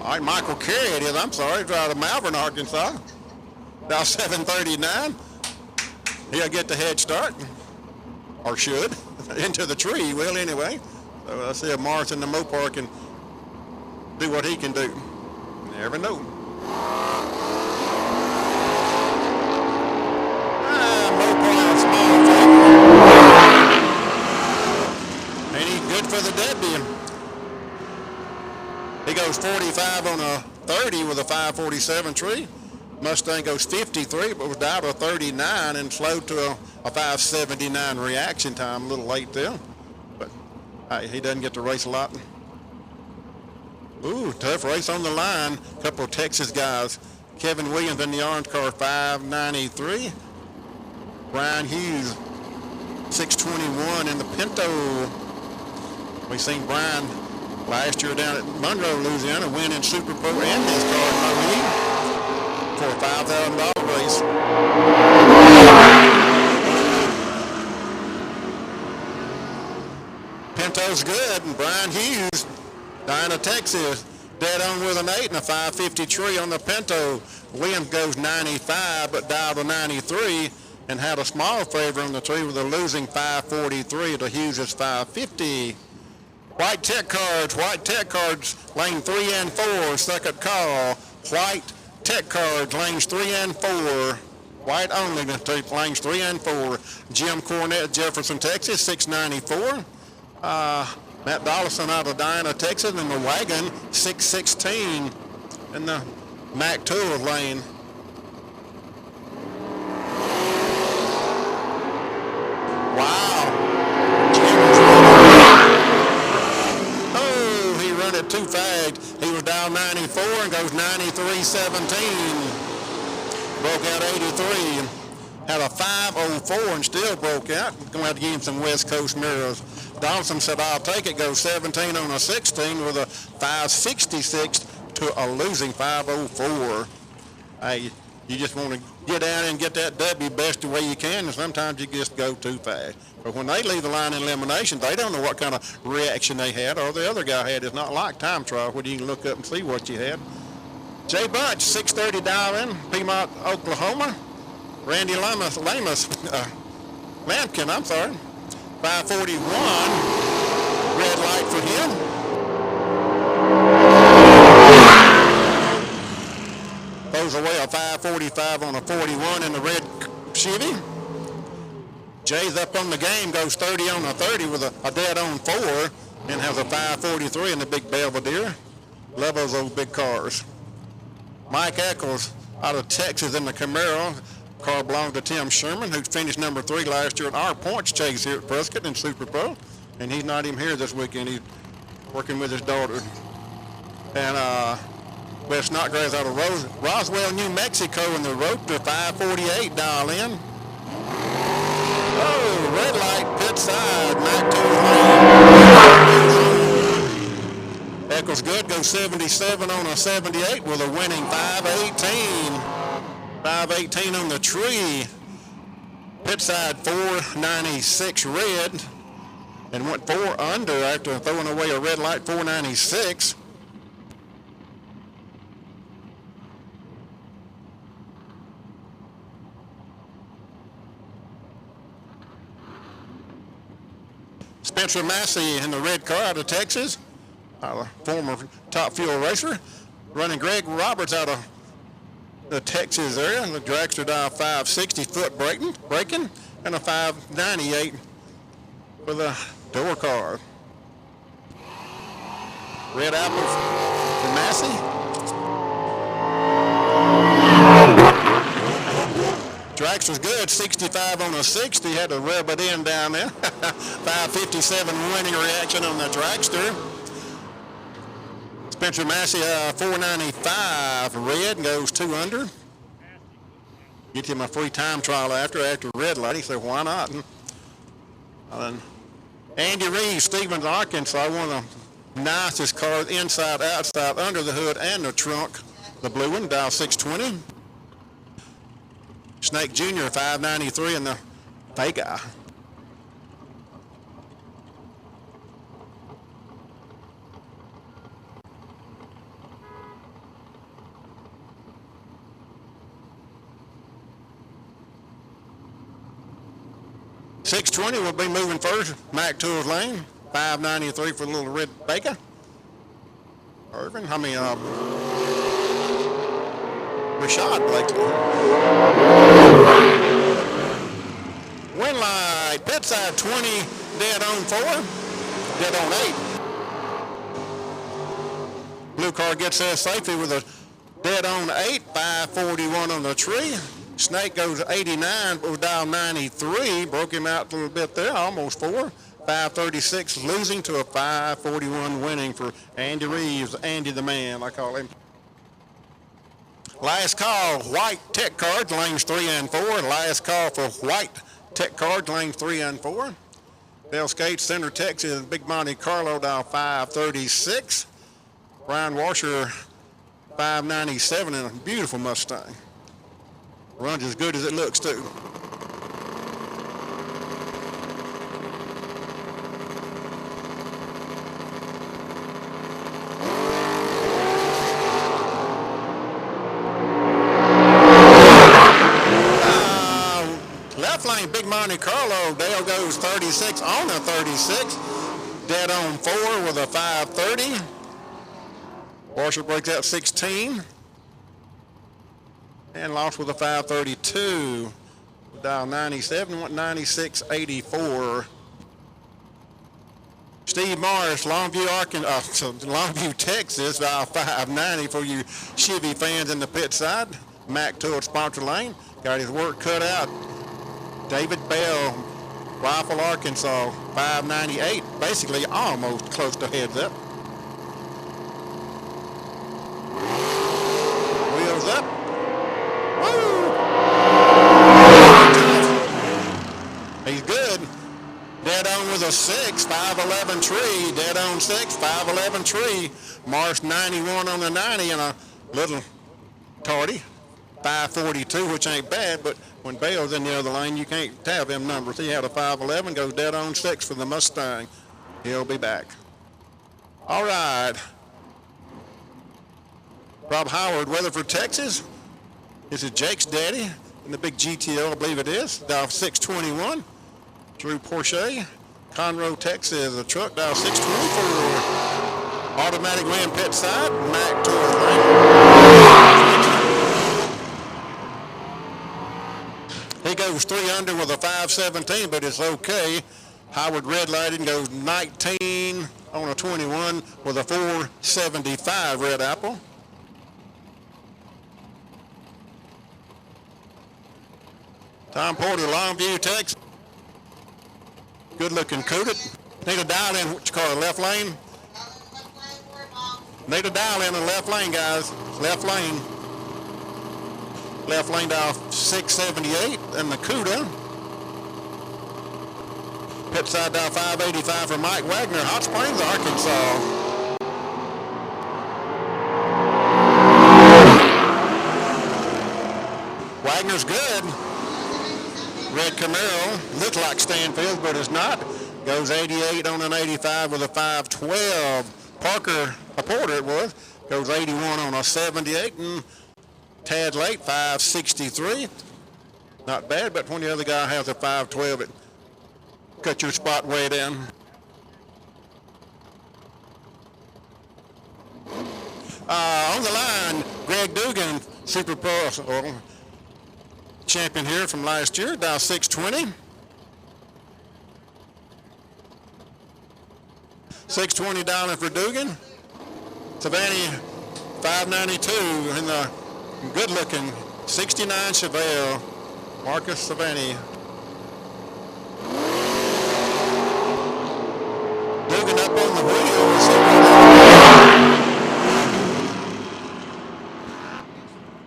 All right, Michael Carey it is, I'm sorry, he's out of Malvern, Arkansas. About 739. He'll get the head start, or should, into the tree, he will anyway. So I see if Marsh in the Mopar can do what he can do. Never know. Mopar, small thing. Ain't he good for the Debbie? He goes 45 on a 30 with a 547 tree. Mustang goes 53, but was down to a 39 and slowed to a 579 reaction time. A little late there, but he doesn't get to race a lot. Ooh, tough race on the line. Couple of Texas guys. Kevin Williams in the orange car, 593. Brian Hughes, 621 in the Pinto. We seen Brian last year down at Monroe, Louisiana, winning Super Pro and this car for a $5,000 race. Pinto's good, and Brian Hughes, Diana, Texas, dead on with an 8 and a 550 tree on the Pinto. Williams goes 95, but dialed a 93 and had a small favor on the tree with a losing 543 to Hughes' 550. White Tech Cards, lane 3 and 4, second call. White Tech Cards, lanes 3 and 4. White only, lanes 3 and 4. Jim Cornett, Jefferson, Texas, 694. Matt Dollison out of Diana, Texas, in the wagon, 616 in the Mac 2 lane. Wow. Oh, he run it too fast. He was down 94 and goes 93.17. Broke out 83. Had a 504 and still broke out. Going to have to give him some West Coast mirrors. Donaldson said, I'll take it. Goes 17 on a 16 with a 566 to a losing 504. Hey, you just want to get down and get that W best the way you can, and sometimes you just go too fast. But when they leave the line in elimination, they don't know what kind of reaction they had or the other guy had. It's not like time trial where you can look up and see what you had. Jay Bunch, 630 dial in, Piedmont, Oklahoma. Randy Lampkin, 541, red light for him. Throws away a 545 on a 41 in the red Chevy. Jay's up on the game, goes 30 on a 30 with a dead on 4 and has a 543 in the big Belvedere. Love those big cars. Mike Eccles out of Texas in the Camaro. Car belongs to Tim Sherman, who finished number 3 last year at our points chase here at Prescott in Super Pro. And he's not even here this weekend. He's working with his daughter. And Wes Snodgrass out of Roswell, New Mexico, in the road to 548 dial in. Oh, red light, pit side, Mac 2 lane. Eccles good, goes 77 on a 78 with a winning 518. 518 on the tree. Pit side 496 red. And went 4 under after throwing away a red light, 496. Spencer Massey in the red car out of Texas, a former top fuel racer. Running Greg Roberts out of the Texas area. The dragster dial 560 foot braking and a 598 for the door car. Red apples for Massey. Dragster's good, 65 on a 60, had to rub it in down there. 557 winning reaction on the dragster. Spencer Massey, 495 red, goes 2 under. Get him a free time trial after red light. He said, why not? And Andy Reeves, Stevens, Arkansas, one of the nicest cars, inside, outside, under the hood, and the trunk. The blue one, dial 620. Snake Jr., 593 in the Vega. .620 will be moving first. Mac Tools lane, 593 for the little red Vega. Irvin, Rashad Blakely. Win light, pit side 20, dead on 4, dead on 8. Blue car gets there safely with a dead on 8, 541 on the tree. Snake goes 89, was dial 93, broke him out a little bit there, almost 4. 536 losing to a 541 winning for Andy Reeves, Andy the man, I call him. Last call, white tech cards, lanes 3 and 4. Last call for white tech cards, lanes 3 and 4. Bell Skates, Center, Texas, Big Monte Carlo, dial 536. Brian Washer, 597, and a beautiful Mustang. Runs as good as it looks, too. Left lane, Big Monte Carlo. Dale goes 36 on a 36. Dead on 4 with a 530. Washer breaks out 16. And lost with a 532. Dial 97, went 96.84. Steve Morris, Longview, Texas, dial 590 for you Chevy fans in the pit side. Mac Tool sponsor lane. Got his work cut out. David Bell, Rifle, Arkansas, 598. Basically almost close to heads up. Wheels up. He's good. Dead on with a 6, 511 tree. Dead on 6, 511 tree. Marsh 91 on the 90 and a little tardy. 542, which ain't bad, but when Bale's in the other lane, you can't have them numbers. He had a 511, goes dead on 6 for the Mustang. He'll be back. All right. Rob Howard, Weatherford, Texas. This is Jake's daddy in the big GTO, I believe it is, dial 621. Drew Porsche, Conroe, Texas, a truck, dial 624. Automatic win pit side, Mac Tools lane. He goes 3 under with a 517, but it's okay. Howard red lighting goes 19 on a 21 with a 475 red apple. Tom Porter, Longview, Texas. Good looking Cougar. Need a dial in, what you call it, left lane? Need a dial in the left lane, guys. Left lane. Left lane dial 678 and the CUDA. Pit side dial 585 for Mike Wagner, Hot Springs, Arkansas. Wagner's good. Red Camaro, looked like Stanfield, but it's not. Goes 88 on an 85 with a 512. Parker, a Porter it was, goes 81 on a 78, and tad late, 563. Not bad, but when the other guy has a 512, it cut your spot way down. On the line, Greg Dugan, Super Pro champion here from last year, dial 620. 620 dialing for Dugan. Savannah 592 in the good looking 69 Chevelle. Marcus Savannah. Dugan up on the wheel.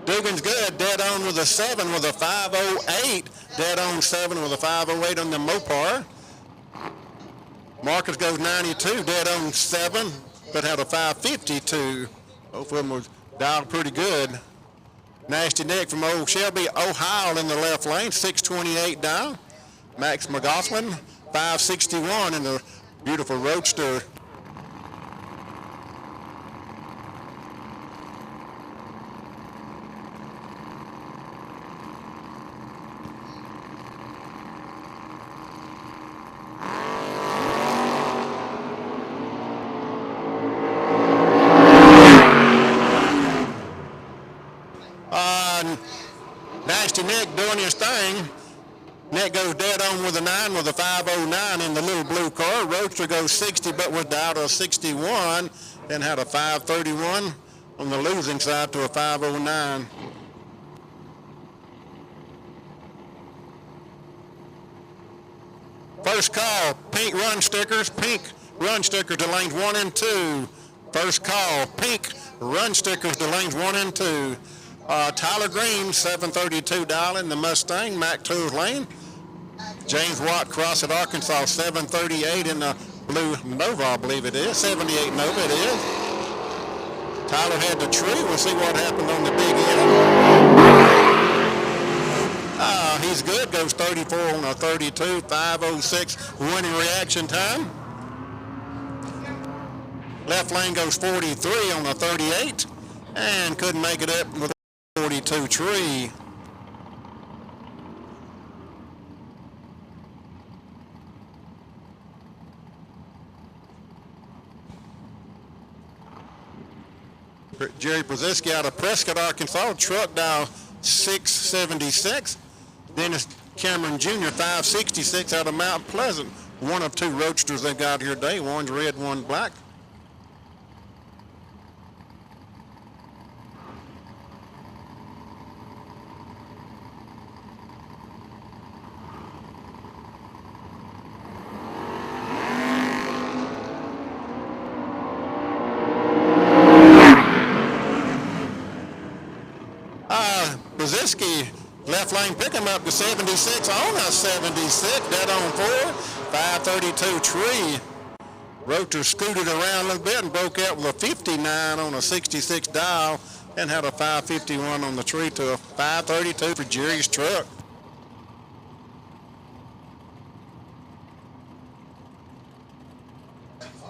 Dugan's good, dead on with a 7 with a 508. Dead on 7 with a 508 on the Mopar. Marcus goes 92, dead on 7, but had a 552. Both of them was dialed pretty good. Nasty Nick from Old Shelby, Ohio in the left lane, 628 dial. Max McGoslin, 561 in the beautiful Roadster. Nasty Nick doing his thing. Nick goes dead on with a 9 with a 509 in the little blue car. Roadster goes 60 but was dialed a 61. Then had a 531 on the losing side to a 509. First call, pink run stickers to lanes 1 and 2. First call, pink run stickers to lanes 1 and 2. Tyler Green, 732 dial in the Mustang, Mac Tools Lane. James Watt, Crossett, Arkansas, 738 in the blue Nova, I believe it is. 78 Nova it is. Tyler had the tree. We'll see what happened on the big end. He's good, goes 34 on a 32, 506 winning reaction time. Left lane goes 43 on a 38 and couldn't make it up with 42 tree. Jerry Brzezinski out of Prescott, Arkansas, truck dial 676. Dennis Cameron Jr., 566 out of Mount Pleasant. One of 2 roadsters they've got here today. One's red, one black. Brzezinski, left lane, pick him up to 76 on a 76, dead on 4, 532 tree. Rotor scooted around a little bit and broke out with a 59 on a 66 dial and had a 551 on the tree to a 532 for Jerry's truck.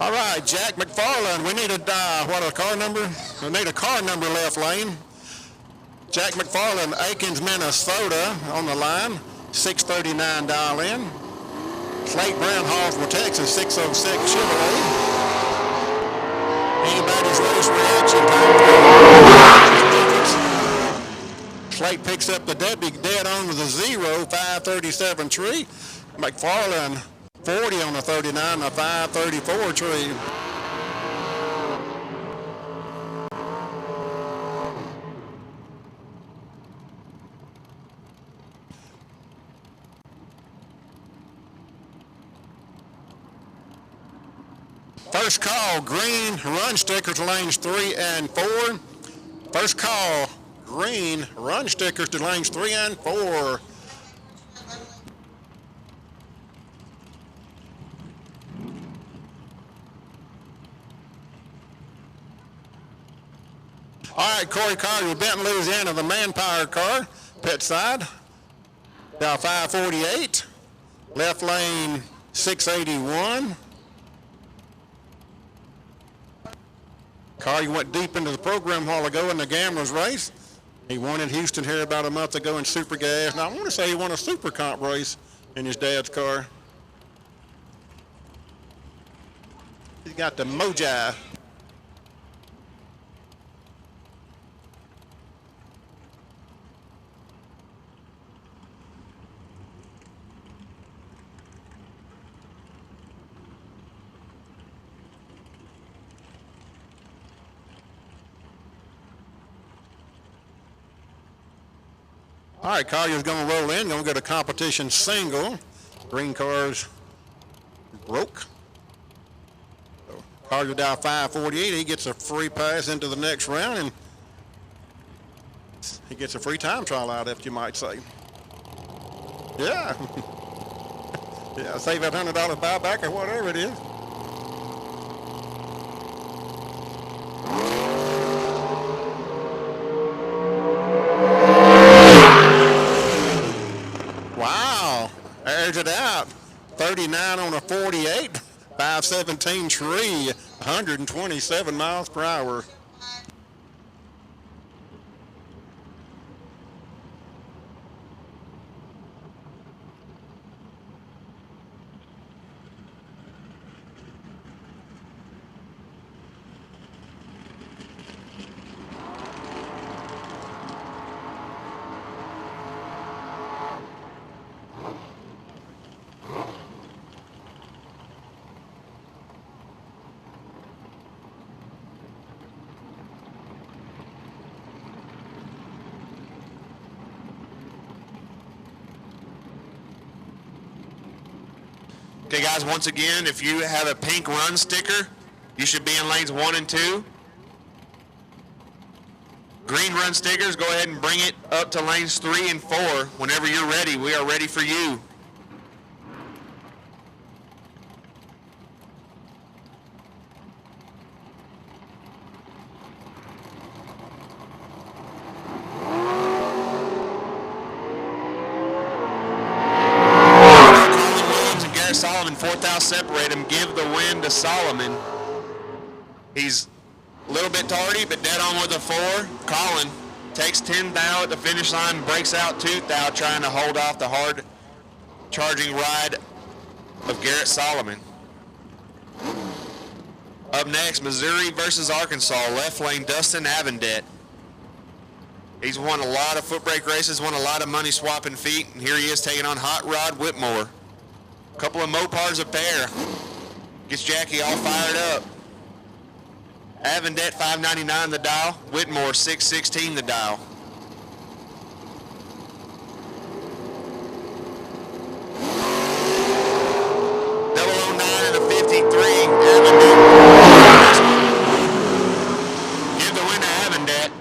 All right, Jack McFarland, we need a car number? We need a car number left lane. Jack McFarland, Aikens, Minnesota on the line, 639 dial in. Slate Brown, Hallsville, Texas, 606 Chevrolet. Anybody's race reaction time. Slate picks up the dead on with a 0, 537 tree. McFarland, 40 on a 39, a 534 tree. First call, green run stickers to lanes 3 and 4. First call, green run stickers to lanes 3 and 4. All right, Corey Collier with Benton, Louisiana, the Manpower car, pit side. Now 548, left lane 681. Collier went deep into the program a while ago in the Gamblers race. He won in Houston here about a month ago in Super Gas. Now I want to say he won a Super Comp race in his dad's car. He's got the Moji. All right, Collier's going to roll in, going to get a competition single. Green car's broke. So Collier down 548. He gets a free pass into the next round, and he gets a free time trial out, if you might say. Yeah. Yeah, save that $100 buyback or whatever it is. Wow, airs it out. 39 on a 48, 517 tree, 127 miles per hour. Okay, guys, once again, if you have a pink run sticker, you should be in lanes 1 and 2. Green run stickers, go ahead and bring it up to lanes 3 and 4. Whenever you're ready, we are ready for you. Solomon, 4th out, separate him. Give the win to Solomon. He's a little bit tardy, but dead on with a 4. Colin takes 10th out at the finish line, breaks out 2nd out, trying to hold off the hard charging ride of Garrett Solomon. Up next, Missouri versus Arkansas, left lane, Dustin Avendet. He's won a lot of Footbrake races, won a lot of money swapping feet, and here he is taking on Hot Rod Whitmore. Couple of Mopars a pair. Gets Jackie all fired up. Avendet 599 the dial. Whitmore 616 the dial. .009 and a 53. Avendet. Give the win to Avendet.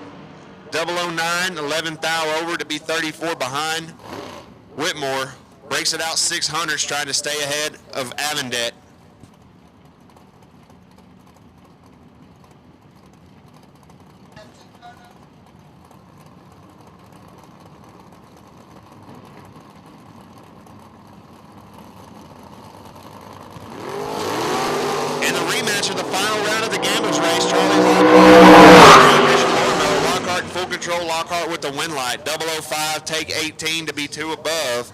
009, 11th thou over to be 34 behind. Whitmore breaks it out 600s, trying to stay ahead of Avendet. In the rematch of the final round of the Gamblers race, Charlie Lockhart in full control. Lockhart with the win light. 005, take 18 to be 2 above.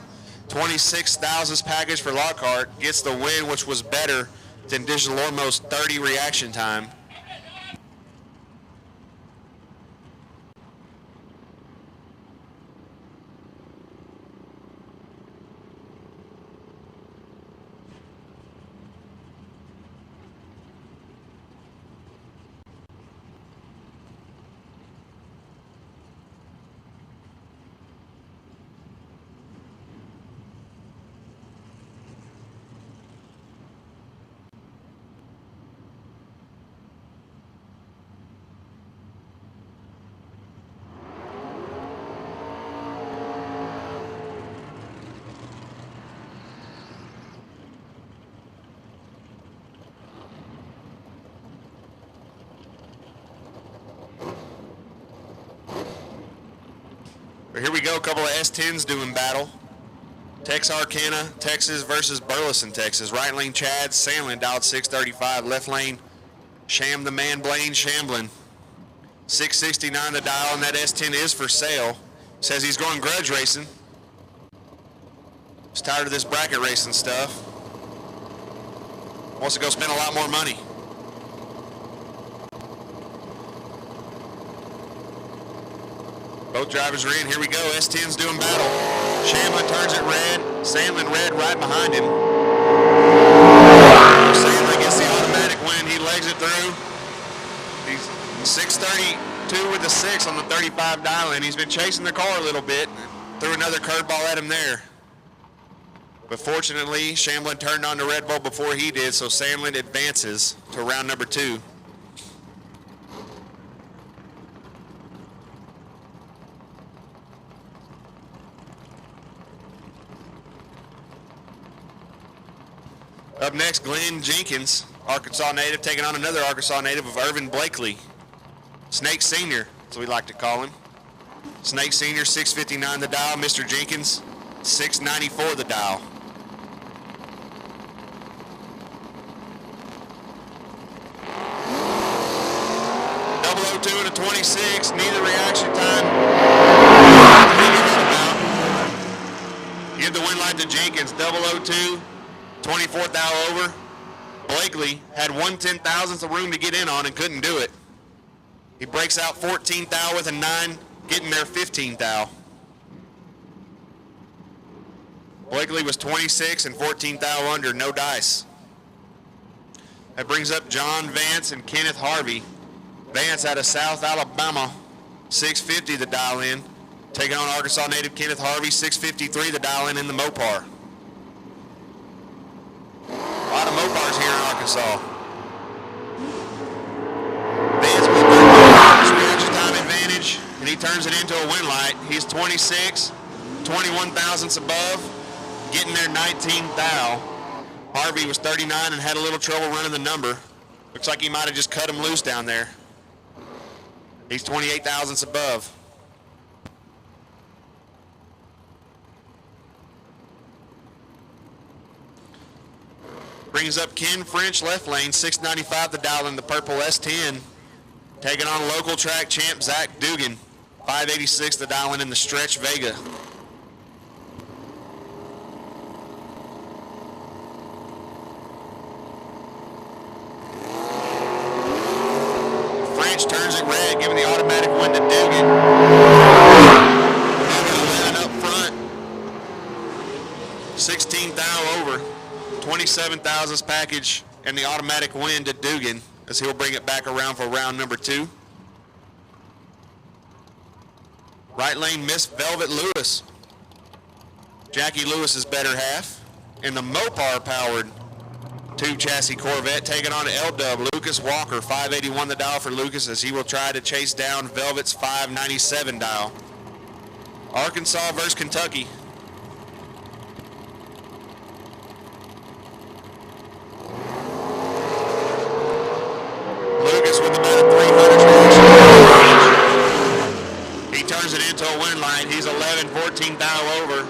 26,000 package for Lockhart, gets the win, which was better than DigitalOrmo's 30 reaction time. Here we go, a couple of S10s doing battle. Texarkana, Texas versus Burleson, Texas. Right lane Chad Sandlin, dialed 635. Left lane Sham the Man, Blaine Shamblin. 669 the dial, and that S10 is for sale. Says he's going grudge racing. He's tired of this bracket racing stuff. Wants to go spend a lot more money. Both drivers are in. Here we go. S10's doing battle. Shamblin turns it red. Sandlin red right behind him. Sandlin gets the automatic win. He legs it through. He's 632 with the 6 on the 35 dial in. He's been chasing the car a little bit. Threw another curveball at him there. But fortunately, Shamblin turned on the Red Bull before he did, so Sandlin advances to round number 2. Up next, Glenn Jenkins, Arkansas native, taking on another Arkansas native of Irvin Blakely. Snake Senior, as we like to call him. Snake Senior, 659 the dial. Mr. Jenkins, 694 the dial. Double 02 and a 26, neither reaction time. Give the win light to Jenkins, double 02. 24th thou over. Blakely had 1/10,000th of room to get in on and couldn't do it. He breaks out 14th thou with a 9, getting there 15th thou. Blakely was 26 and 14th thou under, no dice. That brings up John Vance and Kenneth Harvey. Vance out of South Alabama, 650 the dial in. Taking on Arkansas native Kenneth Harvey, 653 the dial in the Mopar. A lot of Mopars here in Arkansas. Vance with reaction time advantage, and he turns it into a win light. He's 26, 21 thousandths above, getting there 19th thou. Harvey was 39 and had a little trouble running the number. Looks like he might have just cut him loose down there. He's 28 thousandths above. Brings up Ken French, left lane, 695 the dial in the purple S10. Taking on local track champ Zach Dugan, 586 the dial in the stretch Vega. French turns it red, giving the automatic win to Dugan. Dugan up front, 16th thou over. 27 thousandths package and the automatic win to Dugan as he'll bring it back around for round number 2. Right lane Miss Velvet Lewis. Jackie Lewis's better half. In the Mopar powered 2 chassis Corvette taking on L-Dub Lucas Walker, 581 the dial for Lucas as he will try to chase down Velvet's 597 dial. Arkansas versus Kentucky. Lucas with about a 300 reaction. He turns it into a win line. He's 11, 14 thou over.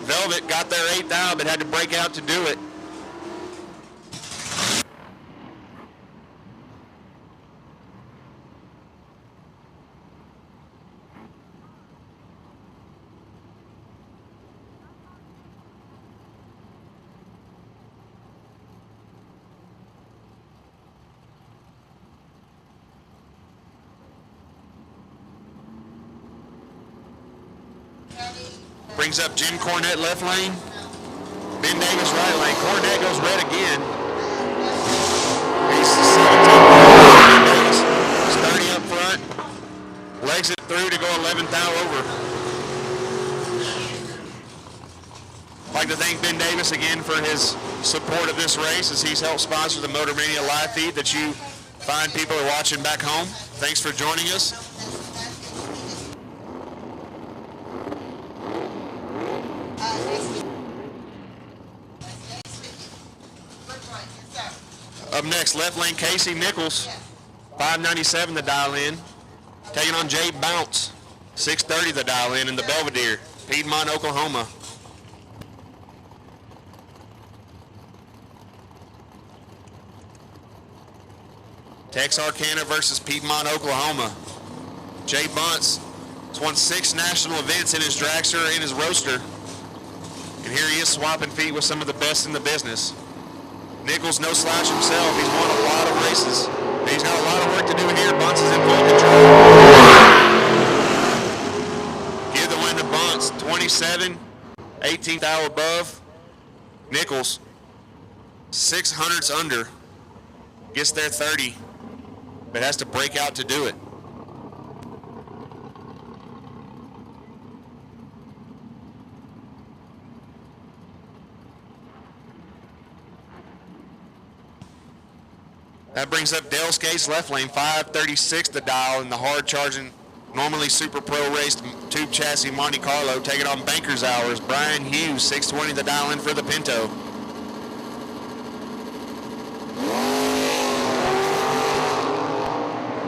Velvet got there 8 thou but had to break out to do it. Brings up Jim Cornette left lane. Ben Davis right lane. Cornette goes red again. He's 17. He's 30 up front. Legs it through to go 11th thou over. I'd like to thank Ben Davis again for his support of this race as he's helped sponsor the Motor Mania live feed that you fine people are watching back home. Thanks for joining us. Up next, left lane Casey Nichols, 597 the dial in, taking on Jay Bounce. 6:30 the dial in the Belvedere, Piedmont, Oklahoma. Texarkana versus Piedmont, Oklahoma. Jay Bunce has won 6 national events in his dragster and his roadster. And here he is swapping feet with some of the best in the business. Nichols, no slouch himself. He's won a lot of races. He's got a lot of work to do here. Bunce is in full control. Give the win to Bunce. 27, 18th hour above. Nichols, 600ths under. Gets there 30, but has to break out to do it. That brings up Dale Skates left lane, 536 the dial in the hard charging, normally super pro raced tube chassis Monte Carlo, taking on Banker's Hours. Brian Hughes, 620 the dial in for the Pinto.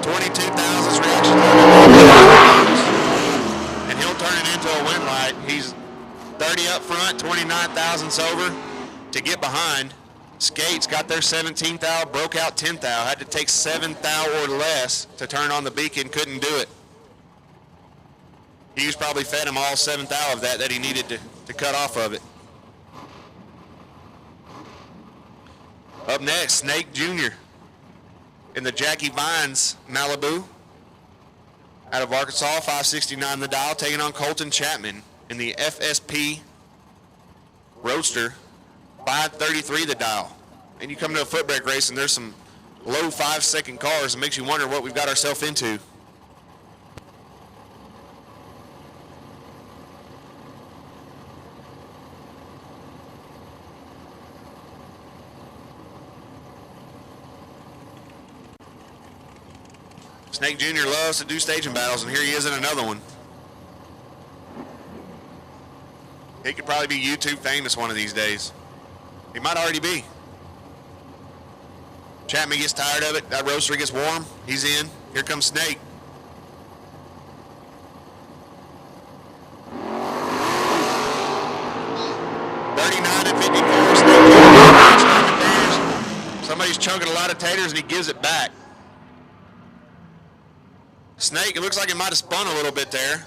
$22,000 reaction. And he'll turn it into a win light. He's 30 up front, 29,000 over to get behind. Skates got their 17th thou, broke out 10th thou, had to take 7th thou or less to turn on the beacon, couldn't do it. Hughes probably fed him all 7th thou of that he needed to cut off of it. Up next, Snake Jr. in the Jackie Vines Malibu out of Arkansas, 569 the dial, taking on Colton Chapman in the FSP Roadster, 533 the dial. And you come to a Footbrake race and there's some low 5-second cars. It makes you wonder what we've got ourselves into. Snake Jr. loves to do staging battles, and here he is in another one. He could probably be YouTube famous one of these days. He might already be. Chapman gets tired of it. That roaster gets warm. He's in. Here comes Snake. Somebody's chunking a lot of taters and he gives it back. Snake, it looks like it might have spun a little bit there.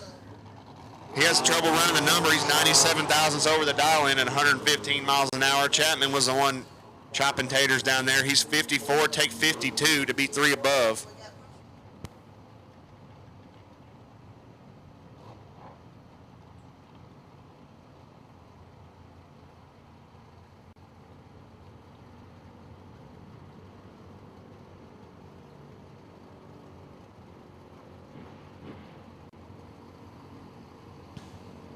He has trouble running the number. He's 97 thousandths over the dial in at 115 miles an hour. Chapman was the one chopping taters down there. He's 54, take 52 to be 3 above.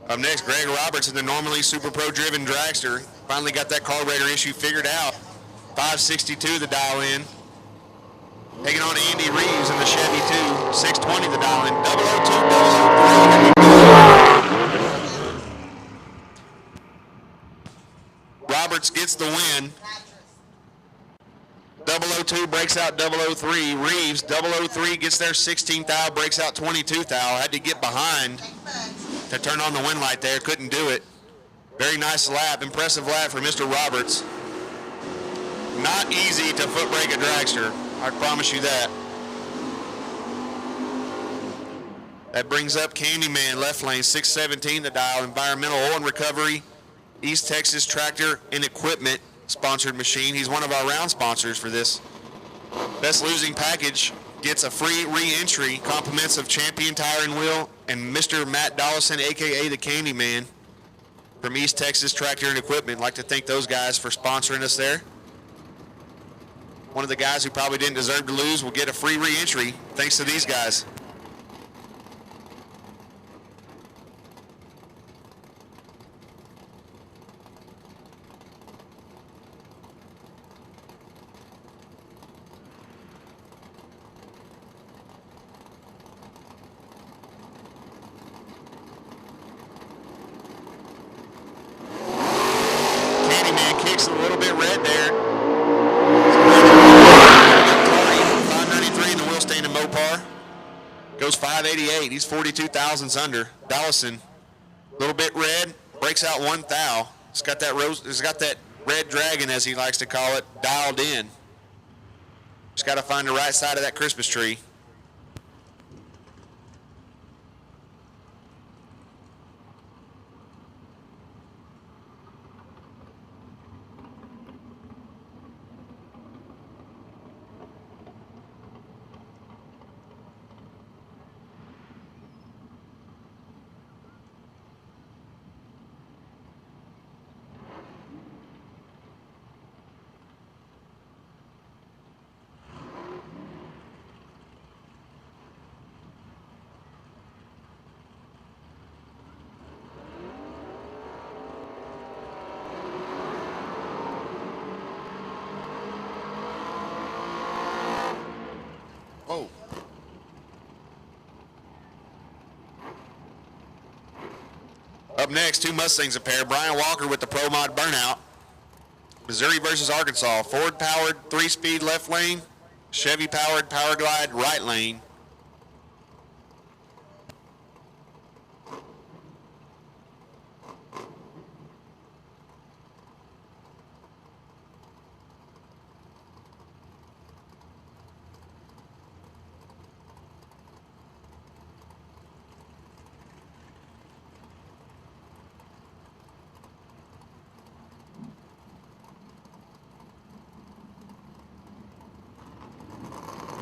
Up next, Greg Roberts in the normally Super Pro driven dragster. Finally got that carburetor issue figured out. 562 the dial in. Taking on Andy Reeves in the Chevy 2. 620 the dial in. 002, 003. Roberts gets the win. 002 breaks out 003. Reeves, 003 gets their 16th thou, breaks out 22th thou. Had to get behind to turn on the win light there, couldn't do it. Very nice lap, impressive lap for Mr. Roberts. Not easy to footbrake a dragster, I promise you that. That brings up Candyman, left lane, 617 the dial, Environmental Oil and Recovery, East Texas Tractor and Equipment sponsored machine. He's one of our round sponsors for this. Best losing package gets a free re-entry, compliments of Champion Tire and Wheel and Mr. Matt Dollison, a.k.a. the Candyman, from East Texas Tractor and Equipment. I'd like to thank those guys for sponsoring us there. One of the guys who probably didn't deserve to lose will get a free re-entry thanks to these guys. A little bit red there. 593 in the wheel stand in Mopar. Goes 588. He's 42 thousandths under. Dallison, a little bit red, breaks out 1 thou. It's got that red dragon, as he likes to call it, dialed in. Just got to find the right side of that Christmas tree. Oh. Up next, 2 Mustangs a pair. Brian Walker with the Pro Mod Burnout. Missouri versus Arkansas. Ford-powered 3-speed left lane. Chevy-powered Power Glide right lane.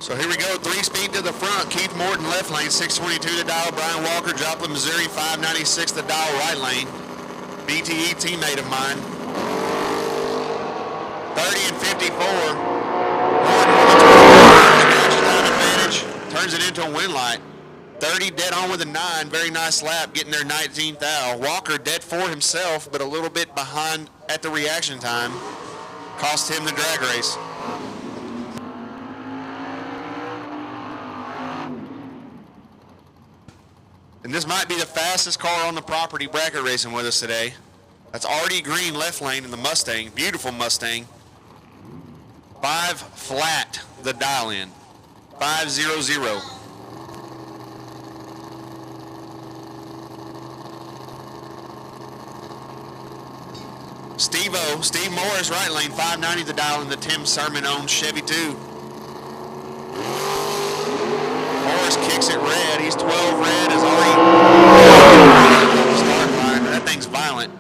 So here we go, 3-speed to the front. Keith Morton left lane, 622 to dial. Brian Walker, Joplin, Missouri, 596 to dial right lane. BTE teammate of mine. 30 and 54. Morton with a 12 advantage, turns it into a win light. 30 dead on with a 9, very nice lap, getting their 19th thou. Walker dead 4 himself, but a little bit behind at the reaction time. Cost him the drag race. And this might be the fastest car on the property bracket racing with us today. That's Artie Green left lane in the Mustang. Beautiful Mustang. 5 flat, the dial in. 500. Steve Morris right lane, 590 the dial in the Tim Sermon owned Chevy 2. Morris kicks it red. He's 12 red as already on the start line. That thing's violent.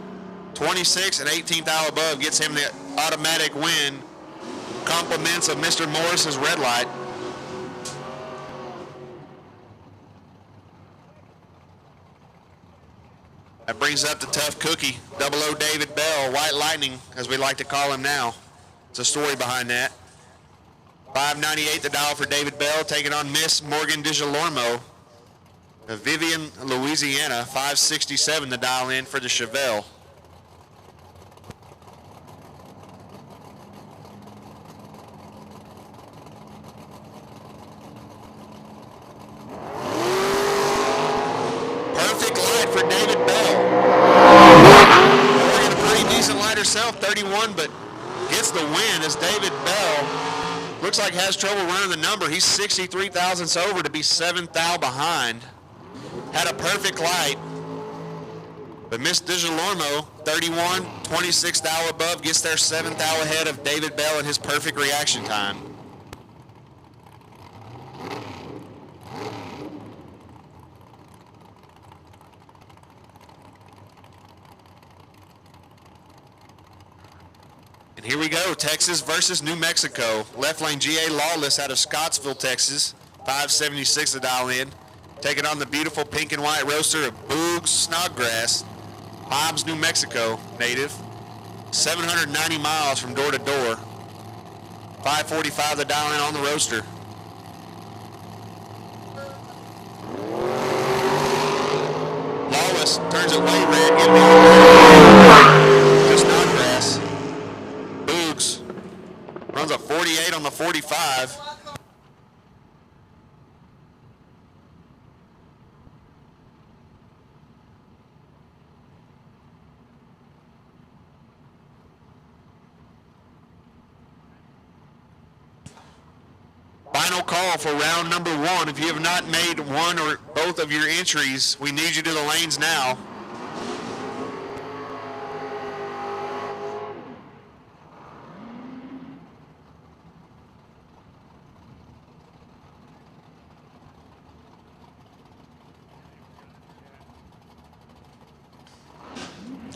26 and 18th thou above gets him the automatic win. Compliments of Mr. Morris's red light. That brings up the tough cookie, 00 David Bell, White Lightning, as we like to call him now. It's a story behind that. 598 the dial for David Bell, taking on Miss Morgan DeJalormo of Vivian, Louisiana. 567 the dial in for the Chevelle. Perfect light for David Bell. Morgan, a pretty decent light herself, 31, but gets the win as David Bell looks like has trouble running the number. He's 63 thousandths over to be 7th thou behind. Had a perfect light. But Miss DeJalormo, 31, 26 thou above, gets their 7th thou ahead of David Bell in his perfect reaction time. And here we go, Texas versus New Mexico. Left lane GA Lawless out of Scottsville, Texas. 576 the dial in. Taking on the beautiful pink and white roaster of Boogs Snodgrass. Hobbs, New Mexico native. 790 miles from door to door. 545 the dial in on the roaster. Lawless turns it way red, getting to Snodgrass. Boogs runs a 48 on the 45. Final call for round number 1. If you have not made one or both of your entries, we need you to the lanes now.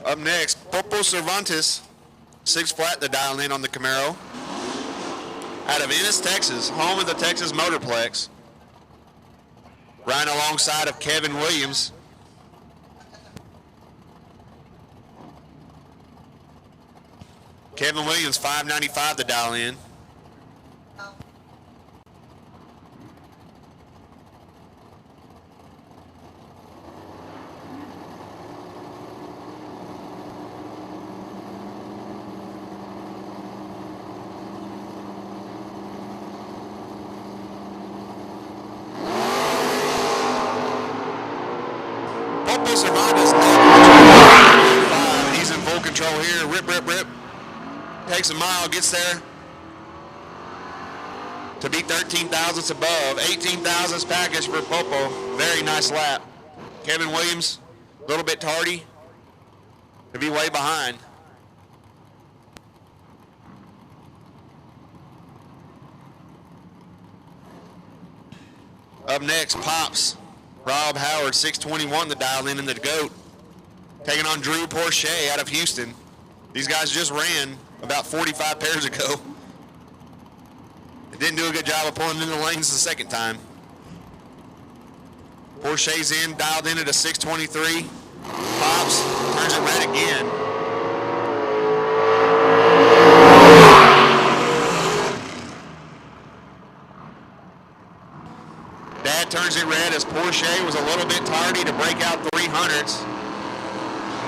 Up next, Popo Cervantes, 6 flat to dial in on the Camaro. Out of Ennis, Texas, home of the Texas Motorplex. Riding alongside of Kevin Williams. Kevin Williams, $5.95 to dial in. Cervantes, he's in full control here. Rip, rip, rip. Takes a mile, gets there to be 13 thousandths above. 18 thousandths package for Popo. Very nice lap. Kevin Williams, a little bit tardy to be way behind. Up next, Pops. Rob Howard, 621 to dial in the GOAT. Taking on Drew Porsche out of Houston. These guys just ran about 45 pairs ago. They didn't do a good job of pulling in the lanes the second time. Porsche's in, dialed in at a 623. Pops turns it red again. Dad turns it red as Porsche was a little bit tardy to break out 300s.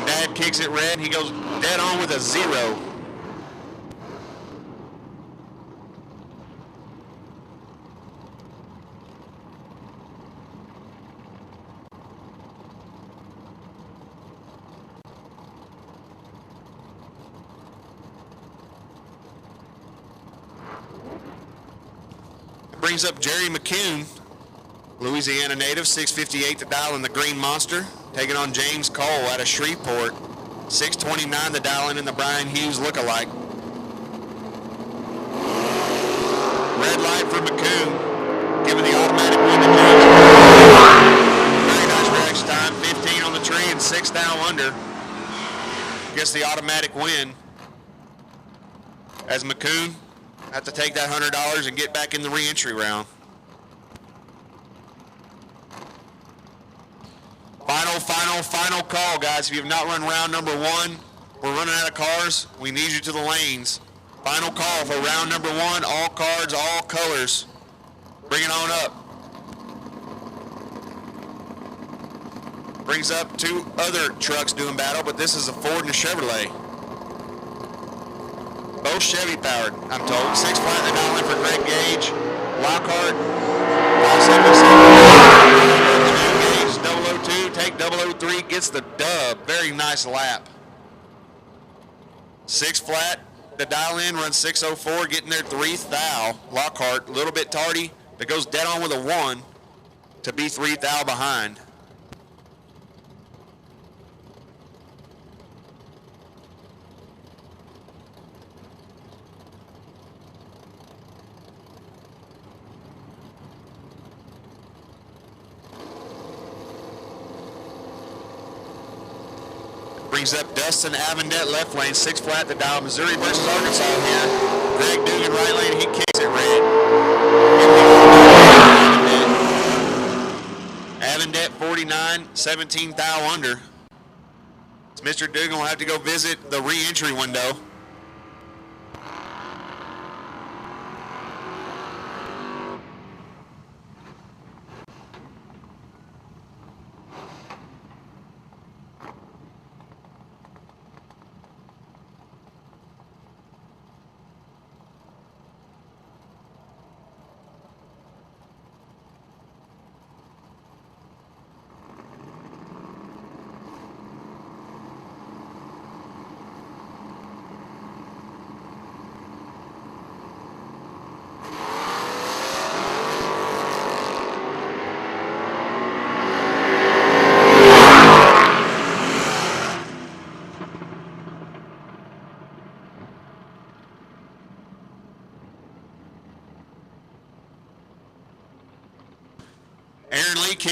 Dad kicks it red. He goes dead on with a 0. Brings up Jerry McCune, Louisiana native, 658 to dial in the Green Monster. Taking on James Cole out of Shreveport, 629 to dial in the Brian Hughes lookalike. Red light for McCune, giving the automatic win to James Cole. Very nice reaction time, 15 on the tree and 6 down under. Gets the automatic win. As McCune have to take that $100 and get back in the re-entry round. Final call, guys. If you have not run round number 1, we're running out of cars. We need you to the lanes. Final call for round number 1. All cards, all colors. Bring it on up. Brings up 2 other trucks doing battle, but this is a Ford and a Chevrolet. Both Chevy powered, I'm told. 6 flat to dial in for Greg Gage. Lockhart. 002, take 003, gets the dub. Very nice lap. 6 flat to dial in, run 604, getting their 3rd thou. Lockhart, a little bit tardy, but goes dead on with a 1 to be 3 thou behind. Brings up Dustin Avendet left lane, 6 flat to dial. Missouri versus Arkansas here. Greg Dugan right lane, he kicks it red. Avendet 49, 17 thou under. Mr. Dugan will have to go visit the re-entry window.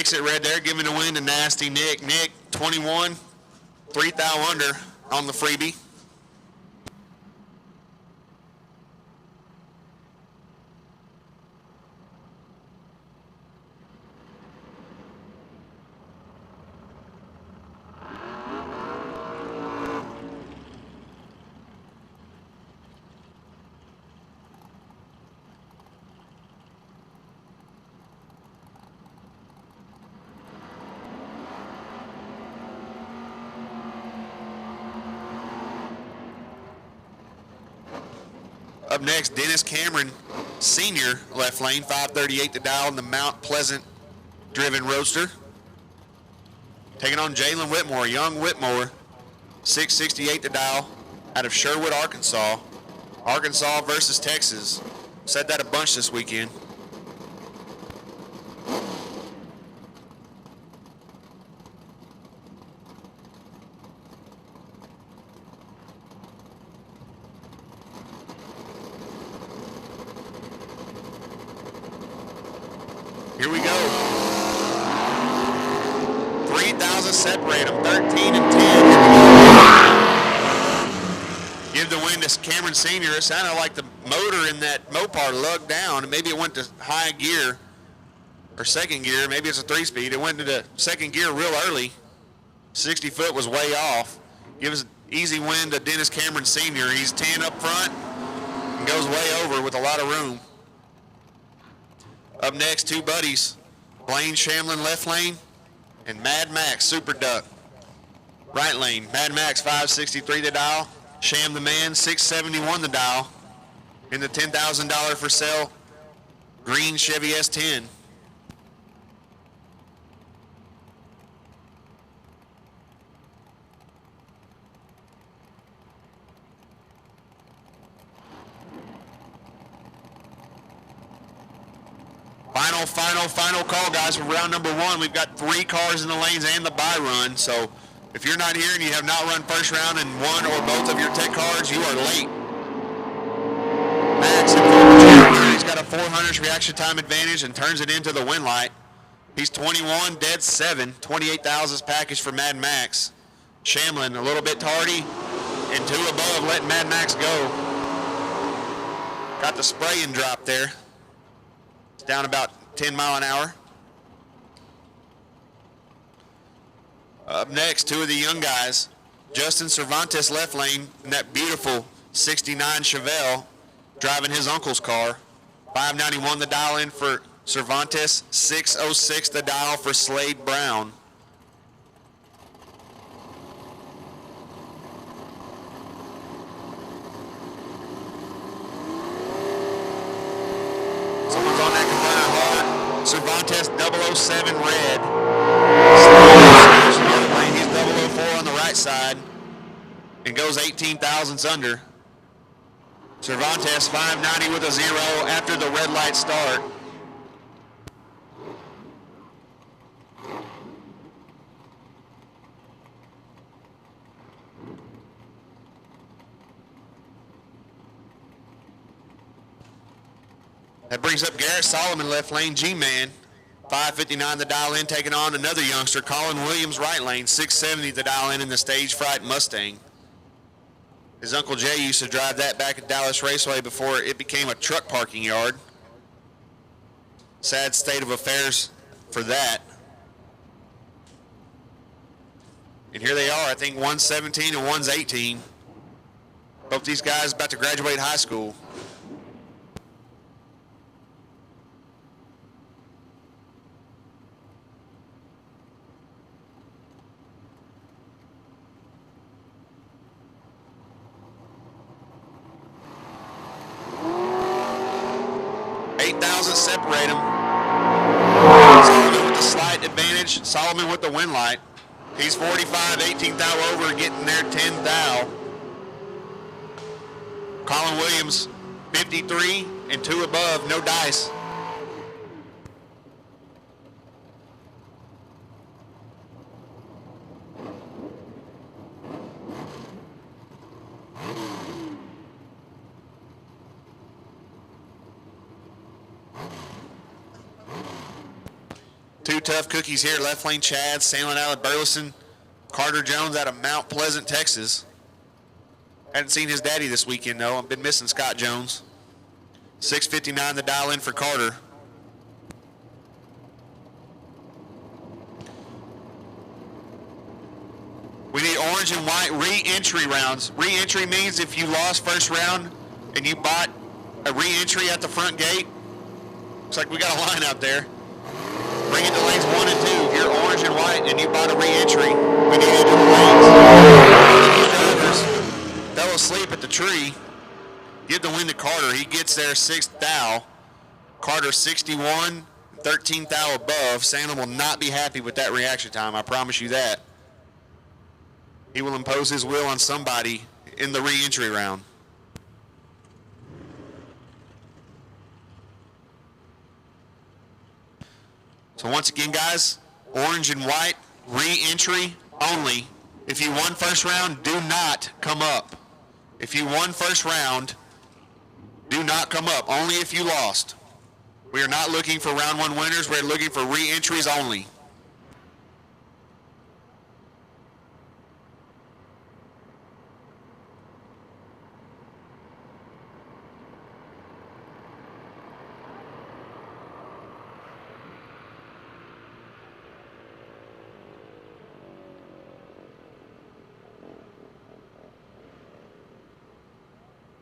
exit red there, giving the win to Nasty Nick. Nick, 21, 3,000 under on the freebie. Up next, Dennis Cameron, senior, left lane, 538 to dial in the Mount Pleasant driven roadster. Taking on Jalen Whitmore, young Whitmore, 668 to dial out of Sherwood, Arkansas. Arkansas versus Texas. Said that a bunch this weekend. Here we go. 3,000 separate them, 13 and 10. Give the win to Cameron Senior. It sounded like the motor in that Mopar lugged down, and maybe it went to high gear or second gear. Maybe it's a 3-speed. It went to the second gear real early. 60 foot was way off. Gives an easy win to Dennis Cameron Senior. He's 10 up front and goes way over with a lot of room. Up next, two buddies, Blaine Shamlin left lane and Mad Max Super Duck right lane. Mad Max 563 to dial, Sham the man 671 to dial in the $10,000 for sale green Chevy S10. Final call, guys, for round number one. We've got 3 cars in the lanes and the bye run. So if you're not here and you have not run first round in one or both of your tech cars, you are late. Max, he's got a 400 reaction time advantage and turns it into the win light. He's 21, dead 7, 28,000 package for Mad Max. Shamlin a little bit tardy and 2 above, letting Mad Max go. Got the spray and drop there. It's down about 10 mile an hour. Up next, 2 of the young guys. Justin Cervantes left lane in that beautiful 69 Chevelle, driving his uncle's car. 591 the dial in for Cervantes, 606 the dial for Slade Brown. Someone's on that converter hard. Cervantes 007 red. He's 004 on the right side and goes 18 thousandths under. Cervantes 590 with a 0 after the red light start. That brings up Garrett Solomon, left lane, G-Man. 559 the dial in, taking on another youngster, Colin Williams, right lane. 670 the dial in the Stage Fright Mustang. His Uncle Jay used to drive that back at Dallas Raceway before it became a truck parking yard. Sad state of affairs for that. And here they are, I think one's 17 and one's 18. Both these guys about to graduate high school. Separate them. Solomon with the slight advantage. Solomon with the win light. He's 45, 18 thou over, getting there 10 thou. Colin Williams 53 and 2 above, no dice. tough cookies here. Left lane Chad, sailing out of Burleson. Carter Jones out of Mount Pleasant, Texas. Hadn't seen his daddy this weekend, though. I've been missing Scott Jones. 6:59 the dial in for Carter. We need orange and white re-entry rounds. Re-entry means if you lost first round and you bought a re-entry at the front gate. Looks like we got a line out there. Bring it to lanes 1 and 2. If you're orange and white and you bought a re-entry, we need you to do the lanes. These drivers fell asleep at the tree. Give the win to Carter. He gets there 6th thou. Carter 61, 13th thou above. Salem will not be happy with that reaction time. I promise you that. He will impose his will on somebody in the re-entry round. So once again, guys, orange and white, re-entry only. If you won first round, do not come up. If you won first round, do not come up. Only if you lost. We are not looking for round 1 winners. We're looking for re-entries only.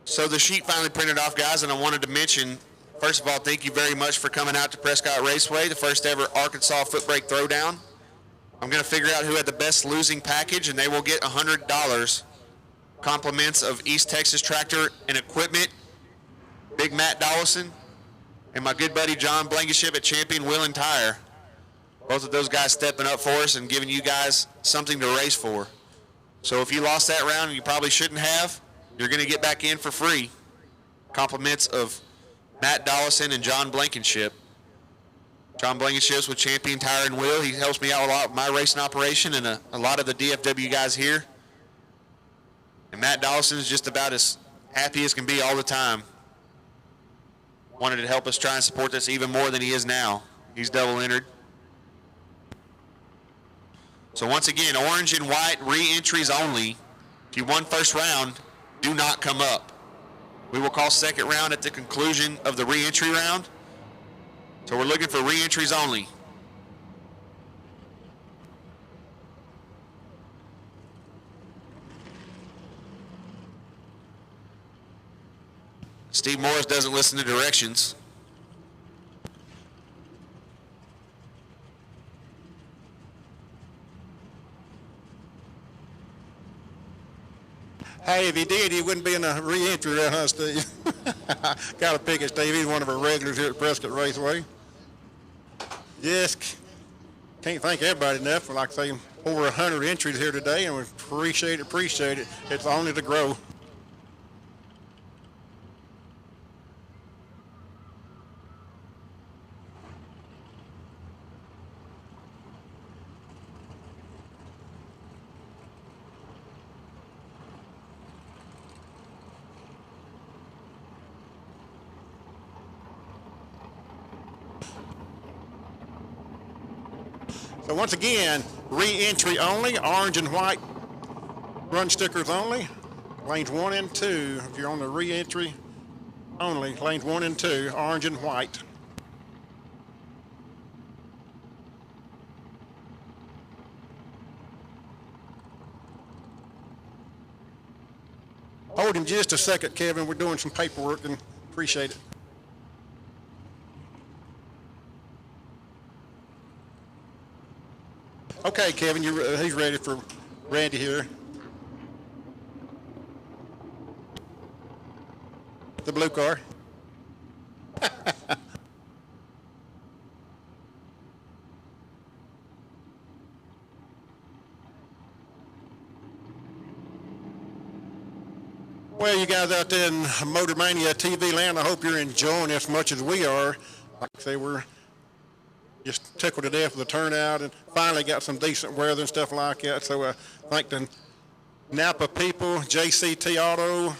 So the sheet finally printed off, guys, and I wanted to mention, first of all, thank you very much for coming out to Prescott Raceway, the first ever Arkansas Footbrake Throwdown. I'm going to figure out who had the best losing package, and they will get $100 compliments of East Texas Tractor and Equipment, Big Matt Dawson, and my good buddy John Blankenship at Champion Wheel and Tire. Both of those guys stepping up for us and giving you guys something to race for. So if you lost that round, and you probably shouldn't have, you're going to get back in for free. Compliments of Matt Dawson and John Blankenship. John Blankenship's with Champion Tire and Wheel. He helps me out a lot with my racing operation and a lot of the DFW guys here. And Matt Dawson is just about as happy as can be all the time. Wanted to help us try and support this even more than he is now. He's double entered. So once again, orange and white re-entries only. If you won first round, do not come up. We will call second round at the conclusion of the re-entry round. So we're looking for re-entries only. Steve Morris doesn't listen to directions. Hey, if he did, he wouldn't be in a re-entry round, huh, Steve? Got to pick it, Steve. He's one of our regulars here at Prescott Raceway. Yes, can't thank everybody enough for, like I say, over 100 entries here today, and we appreciate it. It's only to grow. So once again, re-entry only, orange and white run stickers only, lanes 1 and 2. If you're on the re-entry only, lanes 1 and 2, orange and white. Hold him just a second, Kevin. We're doing some paperwork and appreciate it. Okay, Kevin, he's ready for Randy here. The blue car. Well, you guys out there in Motor Mania TV land, I hope you're enjoying as much as we are. Like I say, we're just tickled to death with the turnout and finally got some decent weather and stuff like that. So thank the Napa people, JCT Auto,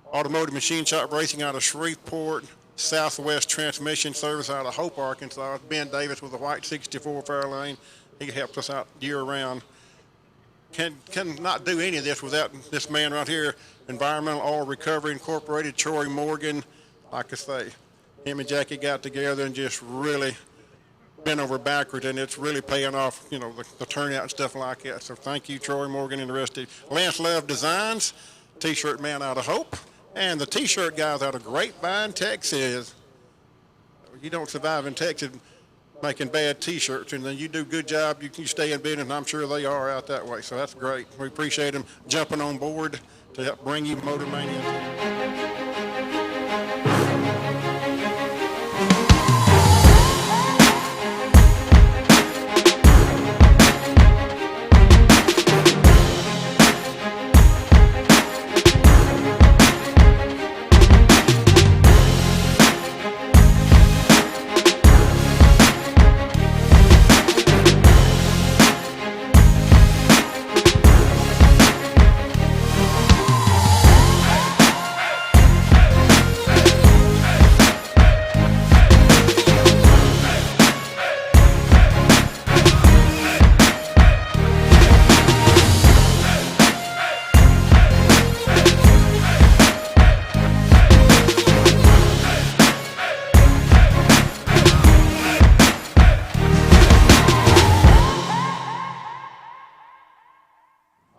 Automotive Machine Shop Racing out of Shreveport, Southwest Transmission Service out of Hope, Arkansas. Ben Davis with the white 64 Fairlane. He helps us out year round. Can not do any of this without this man right here, Environmental Oil Recovery Incorporated, Troy Morgan. Like I say, him and Jackie got together and just really bent over backward, and it's really paying off, you know, the turnout and stuff like that. So thank you, Troy Morgan, and the rest of you. Lance Love Designs, T-shirt man out of Hope, and the T-shirt guys out of Grapevine, Texas. You don't survive in Texas making bad T-shirts, and then you do a good job, you stay in business, and I'm sure they are out that way. So that's great. We appreciate them jumping on board to help bring you Motor Mania.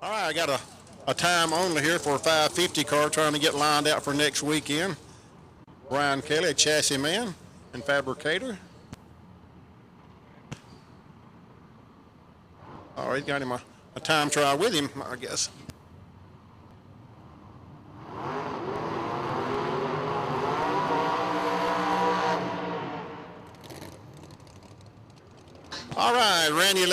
I got a time only here for a 550 car trying to get lined out for next weekend. Brian Kelly, a chassis man and fabricator. Oh, he's got him a time trial with him, I guess. All right, Randy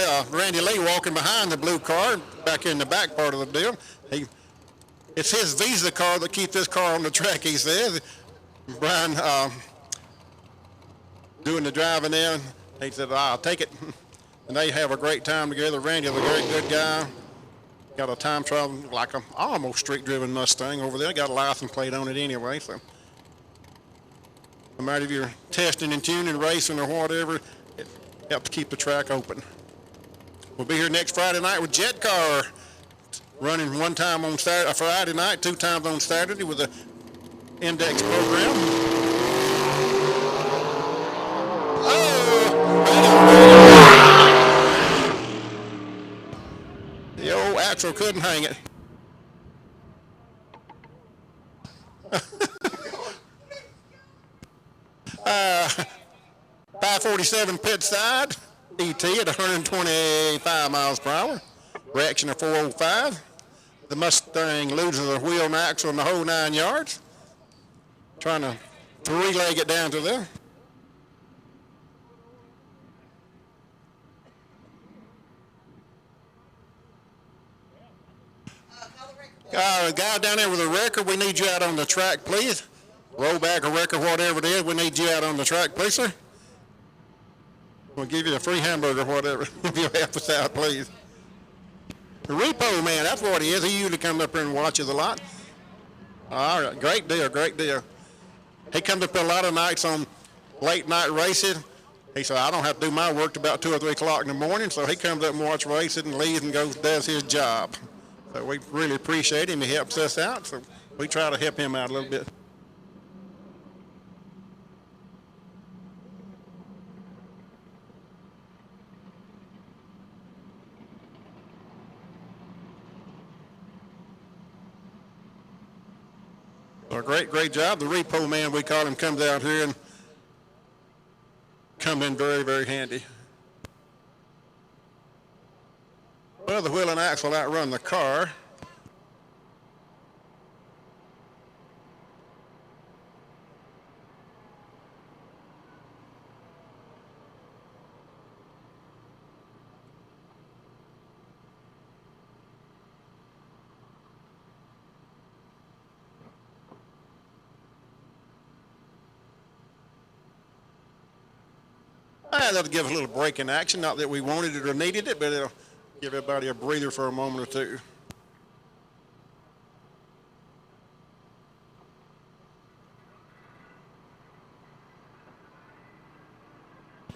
Lee walking behind the blue car, back in the back part of the deal. It's his Visa car that keeps this car on the track, he says. Brian doing the driving in. He said, I'll take it. And they have a great time together. Randy's a very good guy. Got a time trial, like an almost street-driven Mustang over there. Got a license plate on it anyway, so. No matter if you're testing and tuning, racing, or whatever, it helps keep the track open. We'll be here next Friday night with Jet Car, running one time on Friday night, 2 times on Saturday with the index program. The old axle couldn't hang it. 547 pit side, ET at 125 miles per hour, reaction of 405. The Mustang loses a wheel and axle in the whole 9 yards. Trying to 3-leg it down to there. Guy down there with a wrecker, we need you out on the track, please. Roll back a wrecker, whatever it is, we need you out on the track, please, sir. We'll give you a free hamburger, whatever, if you'll help us out, please. The repo man, that's what he is. He usually comes up here and watches a lot. All right, great deal, great deal. He comes up here a lot of nights on late night races. He said, I don't have to do my work till about 2 or 3 o'clock in the morning, so he comes up and watches races and leaves and goes does his job. So we really appreciate him. He helps us out, so we try to help him out a little bit. A great job. The repo man, we call him, comes out here and come in very, very handy. Well, the wheel and axle outrun the car. That'll give a little break in action. Not that we wanted it or needed it, but it'll give everybody a breather for a moment or two.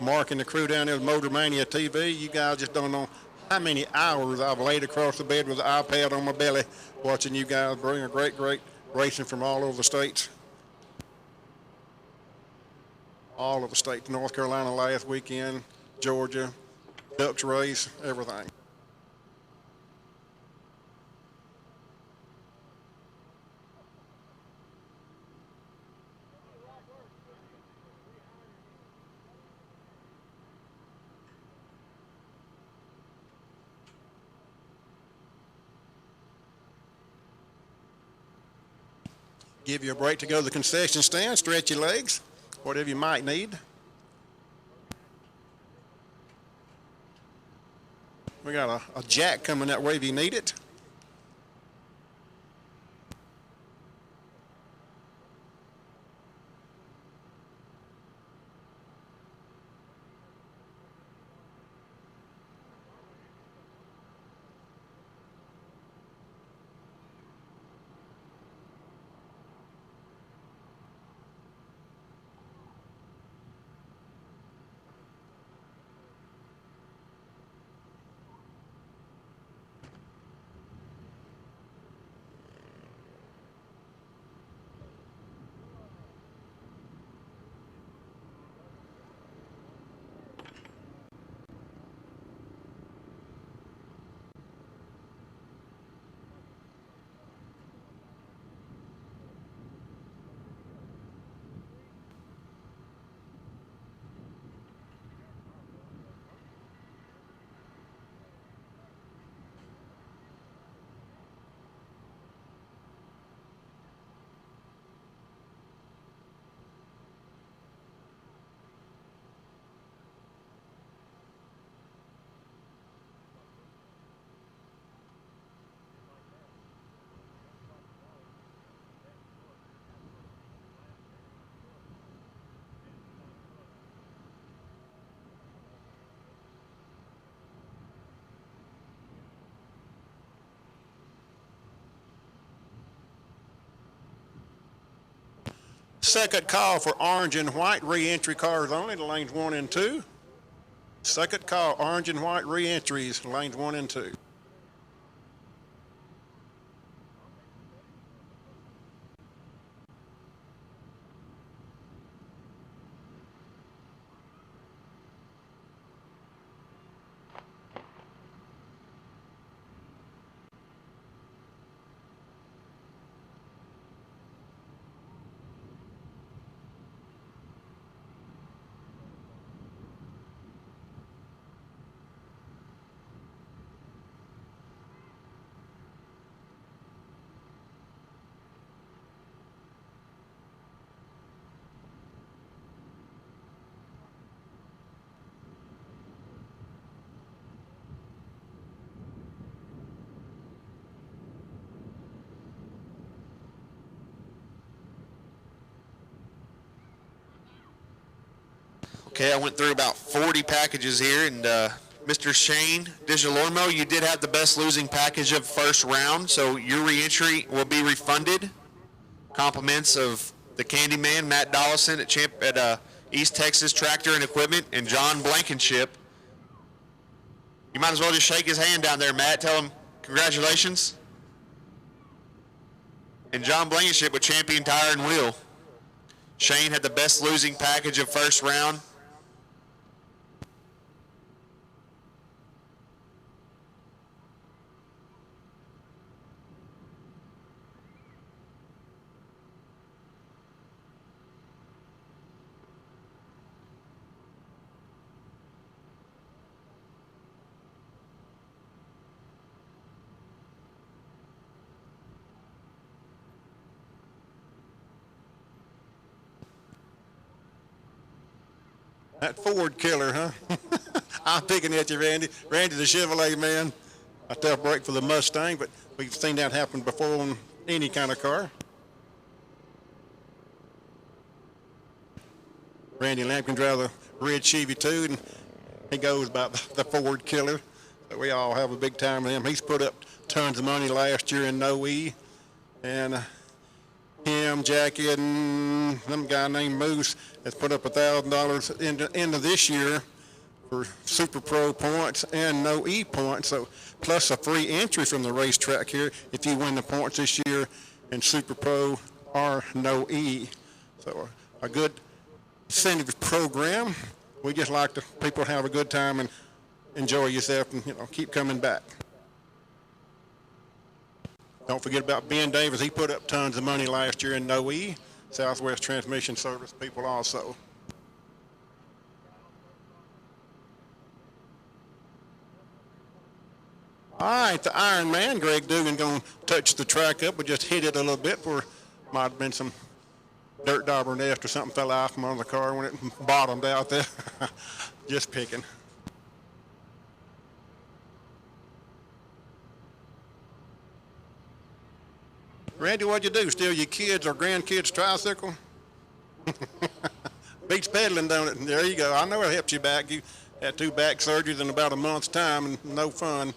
Mark and the crew down there with Motor Mania TV. You guys just don't know how many hours I've laid across the bed with the iPad on my belly watching you guys bring a great racing from all over the states. All of the states. North Carolina last weekend, Georgia, Dutch race, everything. Give you a break to go to the concession stand, stretch your legs, whatever you might need. We got a jack coming that way if you need it. Second call for orange and white re-entry cars only, the lanes 1 and 2. Second call, orange and white re-entries, lanes 1 and 2. Okay, I went through about 40 packages here, and Mr. Shane DiGiolormo, you did have the best losing package of first round, so your reentry will be refunded. Compliments of the Candyman, Matt Dollison at East Texas Tractor and Equipment, and John Blankenship. You might as well just shake his hand down there, Matt. Tell him congratulations. And John Blankenship with Champion Tire and Wheel. Shane had the best losing package of first round. That Ford killer, huh? I'm picking at you, Randy. Randy, the Chevrolet man. A tough break for the Mustang, but we've seen that happen before on any kind of car. Randy Lampkin drives a red Chevy too, and he goes about the Ford killer. So we all have a big time with him. He's put up tons of money last year in No E, and him, Jackie, and some guy named Moose has put up $1,000 into this year for Super Pro points and no E points, so plus a free entry from the racetrack here if you win the points this year in Super Pro or no E. So a good incentive program. We just like to people have a good time and enjoy yourself and keep coming back. Don't forget about Ben Davis. He put up tons of money last year in no E. Southwest Transmission Service people also. All right, the Iron Man, Greg Dugan, going to touch the track up. We just hit it a little bit where might have been some dirt dauber nest or something fell off from on the car when it bottomed out there. Just picking. Randy, what'd you do? Steal your kids or grandkids' tricycle? Beats pedaling, don't it? There you go. I know it helped you back. You had 2 back surgeries in about a month's time and no fun.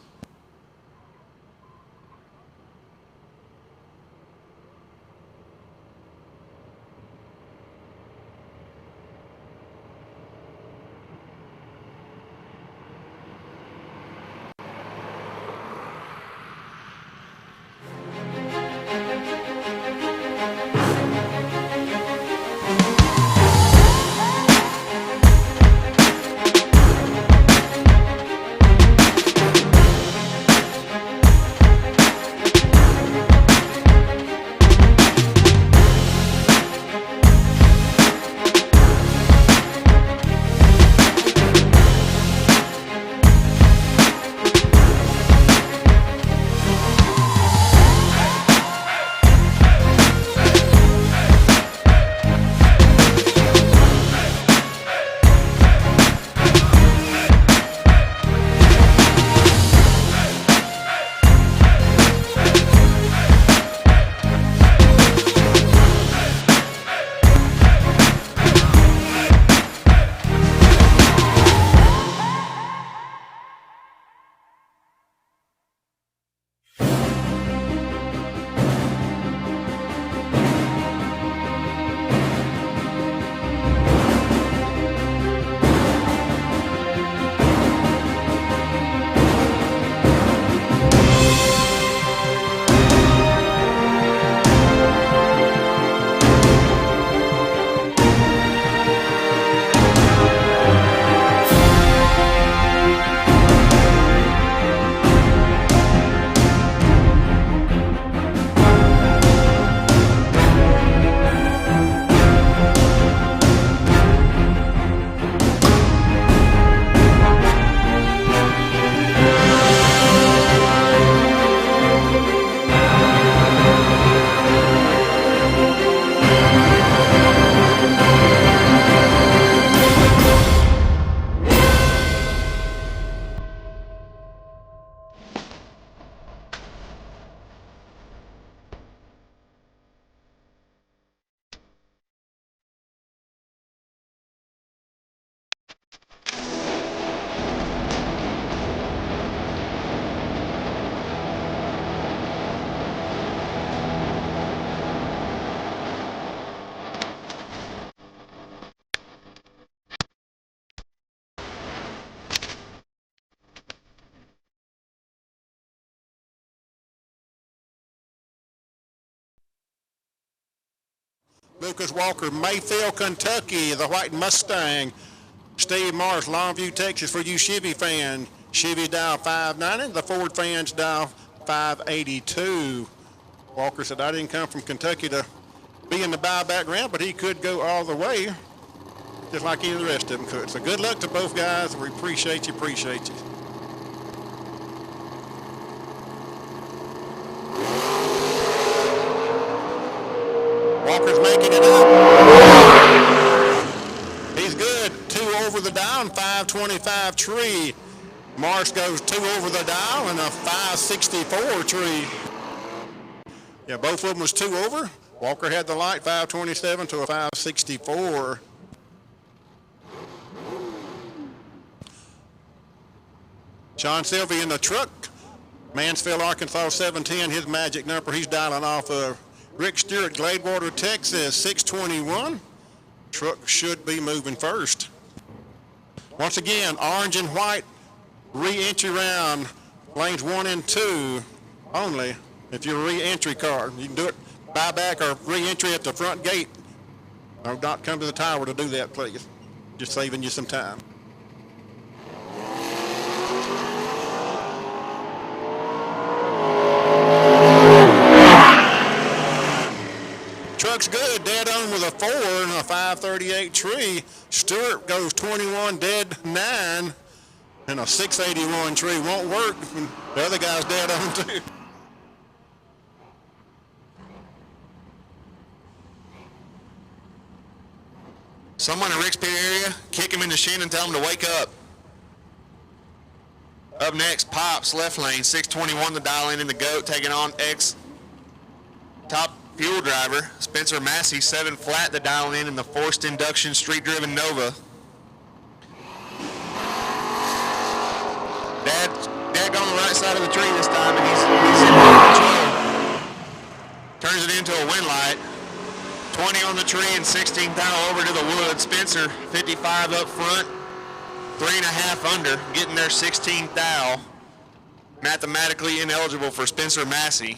Lucas Walker, Mayfield, Kentucky, the White Mustang. Steve Morris, Longview, Texas, for you Chevy fans. Chevy dial 590, the Ford fans dial 582. Walker said, I didn't come from Kentucky to be in the buyback round, but he could go all the way, just like any of the rest of them could. So good luck to both guys. We appreciate you, Walker's making it up. He's good. 2 over the dial and 525 tree. Morris goes 2 over the dial and a 564 tree. Yeah, both of them was 2 over. Walker had the light, 527 to a 564. Sean Sylvie in the truck. Mansfield, Arkansas, 710, his magic number. He's dialing off of Rick Stewart, Gladewater, Texas, 621. Truck should be moving first. Once again, orange and white re-entry round, lanes 1 and 2 only. If you're a re-entry car, you can do it buyback or re-entry at the front gate. Or not come to the tower to do that, please. Just saving you some time. Truck's good, dead on with a 4 and a 538 tree. Stewart goes 21 dead 9 and a 681 tree. Won't work. The other guy's dead on too. Someone in Rick's pit area, kick him in the shin and tell him to wake up. Up next, Pops, left lane, 621 the dial in the GOAT, taking on top fuel driver, Spencer Massey, 7 flat the dial in the forced induction street-driven Nova. Dad on the right side of the tree this time, and he's in control. Turns it into a wind light. 20 on the tree and 16 thou over to the wood. Spencer, 55 up front, 3.5 under, getting there 16 thou. Mathematically ineligible for Spencer Massey.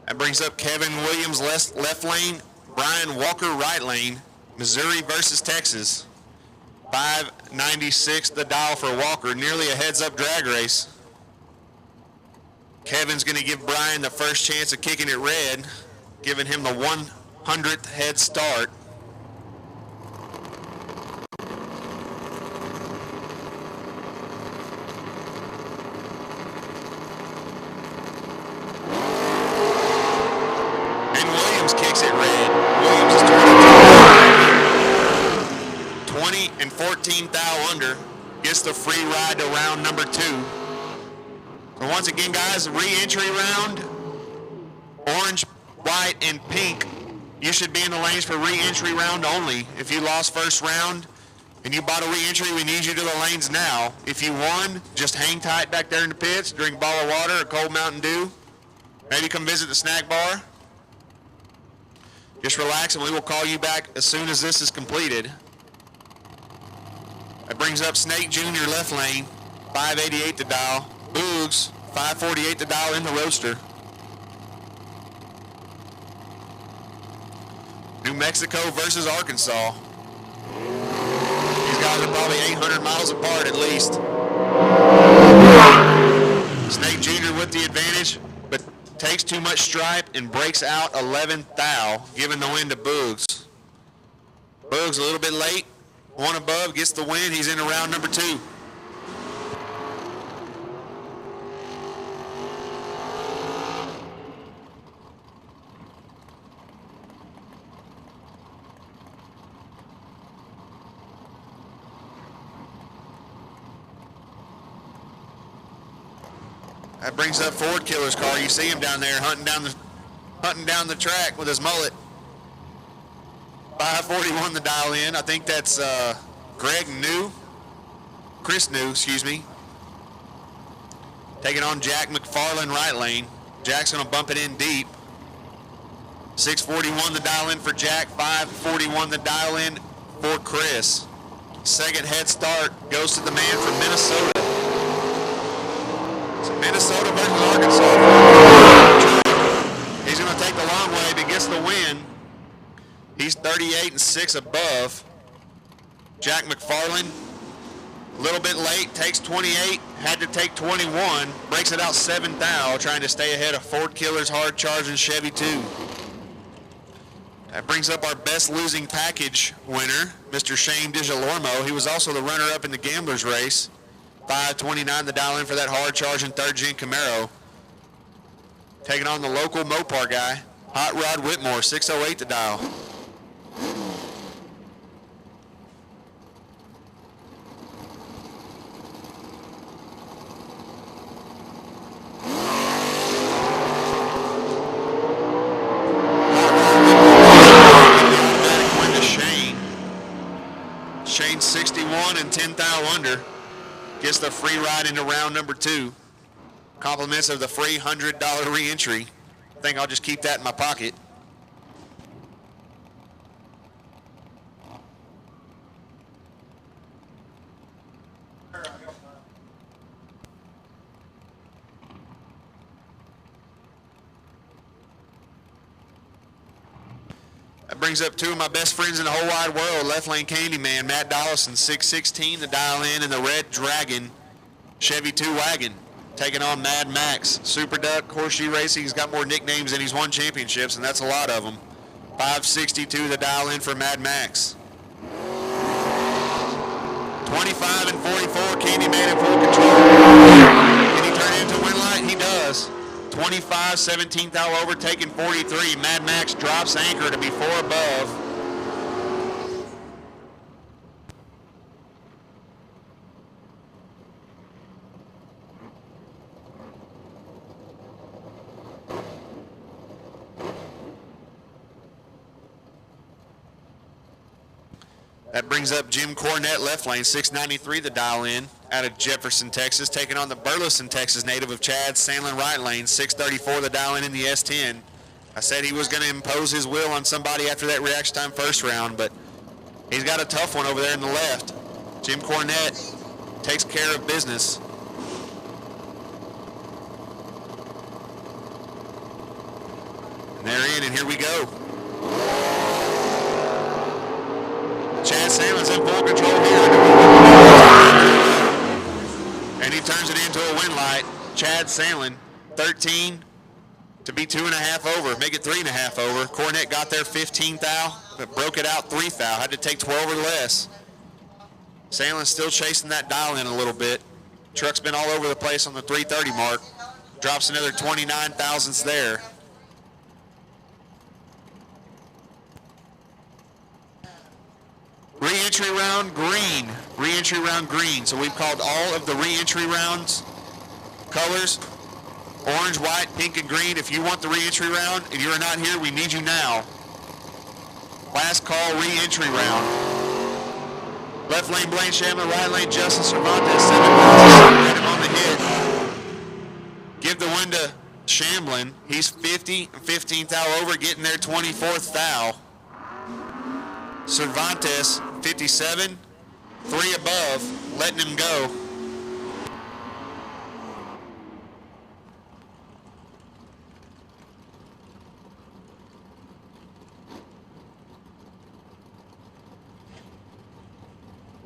That brings up Kevin Williams left lane, Brian Walker right lane, Missouri versus Texas. 596 the dial for Walker, nearly a heads-up drag race. Kevin's going to give Brian the first chance of kicking it red, giving him the 100th head start. And Williams kicks it red. Williams is 20 and 14 thou under, gets the free ride to round number 2. So once again, guys, re-entry round, orange, white, and pink. You should be in the lanes for re-entry round only. If you lost first round and you bought a re-entry, we need you to the lanes now. If you won, just hang tight back there in the pits, drink a bottle of water or cold Mountain Dew. Maybe come visit the snack bar. Just relax and we will call you back as soon as this is completed. That brings up Snake Jr. left lane, 588 the dial. Boogs, 548 the dial in the roadster. New Mexico versus Arkansas. These guys are probably 800 miles apart at least. Snake Jr. with the advantage, but takes too much stripe and breaks out 11th thou, giving the win to Boogs. Boogs a little bit late. One above gets the win. He's into round number 2. That brings up Ford Killer's car. You see him down there hunting down the track with his mullet. 541 the dial in. I think that's Chris New, excuse me. Taking on Jack McFarland right lane. Jack's gonna bump it in deep. 641 the dial in for Jack, 541 the dial in for Chris. Second head start goes to the man from Minnesota. So Minnesota versus Arkansas. He's gonna take the long way, but gets the win. He's 38 and 6 above. Jack McFarland, a little bit late, takes 28, had to take 21, breaks it out 7 thou, trying to stay ahead of Ford Killer's hard charging Chevy 2. That brings up our best losing package winner, Mr. Shane DiGiormo. He was also the runner-up in the Gamblers race. 529 the dial in for that hard charging third gen Camaro. Taking on the local Mopar guy, Hot Rod Whitmore, 608 the dial. Shane 61, 1 and 10 thou under gets the free ride into round number 2. Compliments of the free $100 re-entry. I think I'll just keep that in my pocket. That brings up two of my best friends in the whole wide world, left lane Candyman, Matt Dollison, 616 to dial in the Red Dragon Chevy 2 wagon, taking on Mad Max. Super Duck, Horseshoe Racing, he's got more nicknames than he's won championships, and that's a lot of them. 562 to dial in for Mad Max. 25 and 44, Candyman in full control. Can he turn it into win light? He does. 25, 17th thou over, taking 43. Mad Max drops anchor to be 4 above. That brings up Jim Cornette, left lane, 693 the dial in, out of Jefferson, Texas, taking on the Burleson, Texas native of Chad Sandlin, right lane, 634 the dial in the S10. I said he was going to impose his will on somebody after that reaction time first round, but he's got a tough one over there in the left. Jim Cornette takes care of business. And they're in, and here we go. Chad Sandlin's in full control here. And he turns it into a win light. Chad Sandlin, 13 to be 2.5 over. Make it 3.5 over. Cornette got there 15 thou, but broke it out 3 thou. Had to take 12 or less. Sandlin's still chasing that dial in a little bit. Truck's been all over the place on the 330 mark. Drops another 29 thousandths there. Re-entry round green. Re-entry round green. So we've called all of the re-entry rounds colors orange, white, pink, and green. If you want the re-entry round and you're not here, we need you now. Last call re-entry round. Left lane Blaine Shamlin, right lane Justin Cervantes. 7 right him on the hit. Give the win to Shamlin. He's 50 and 15th thou over, getting there 24th thou. Cervantes, 57, 3 above, letting him go.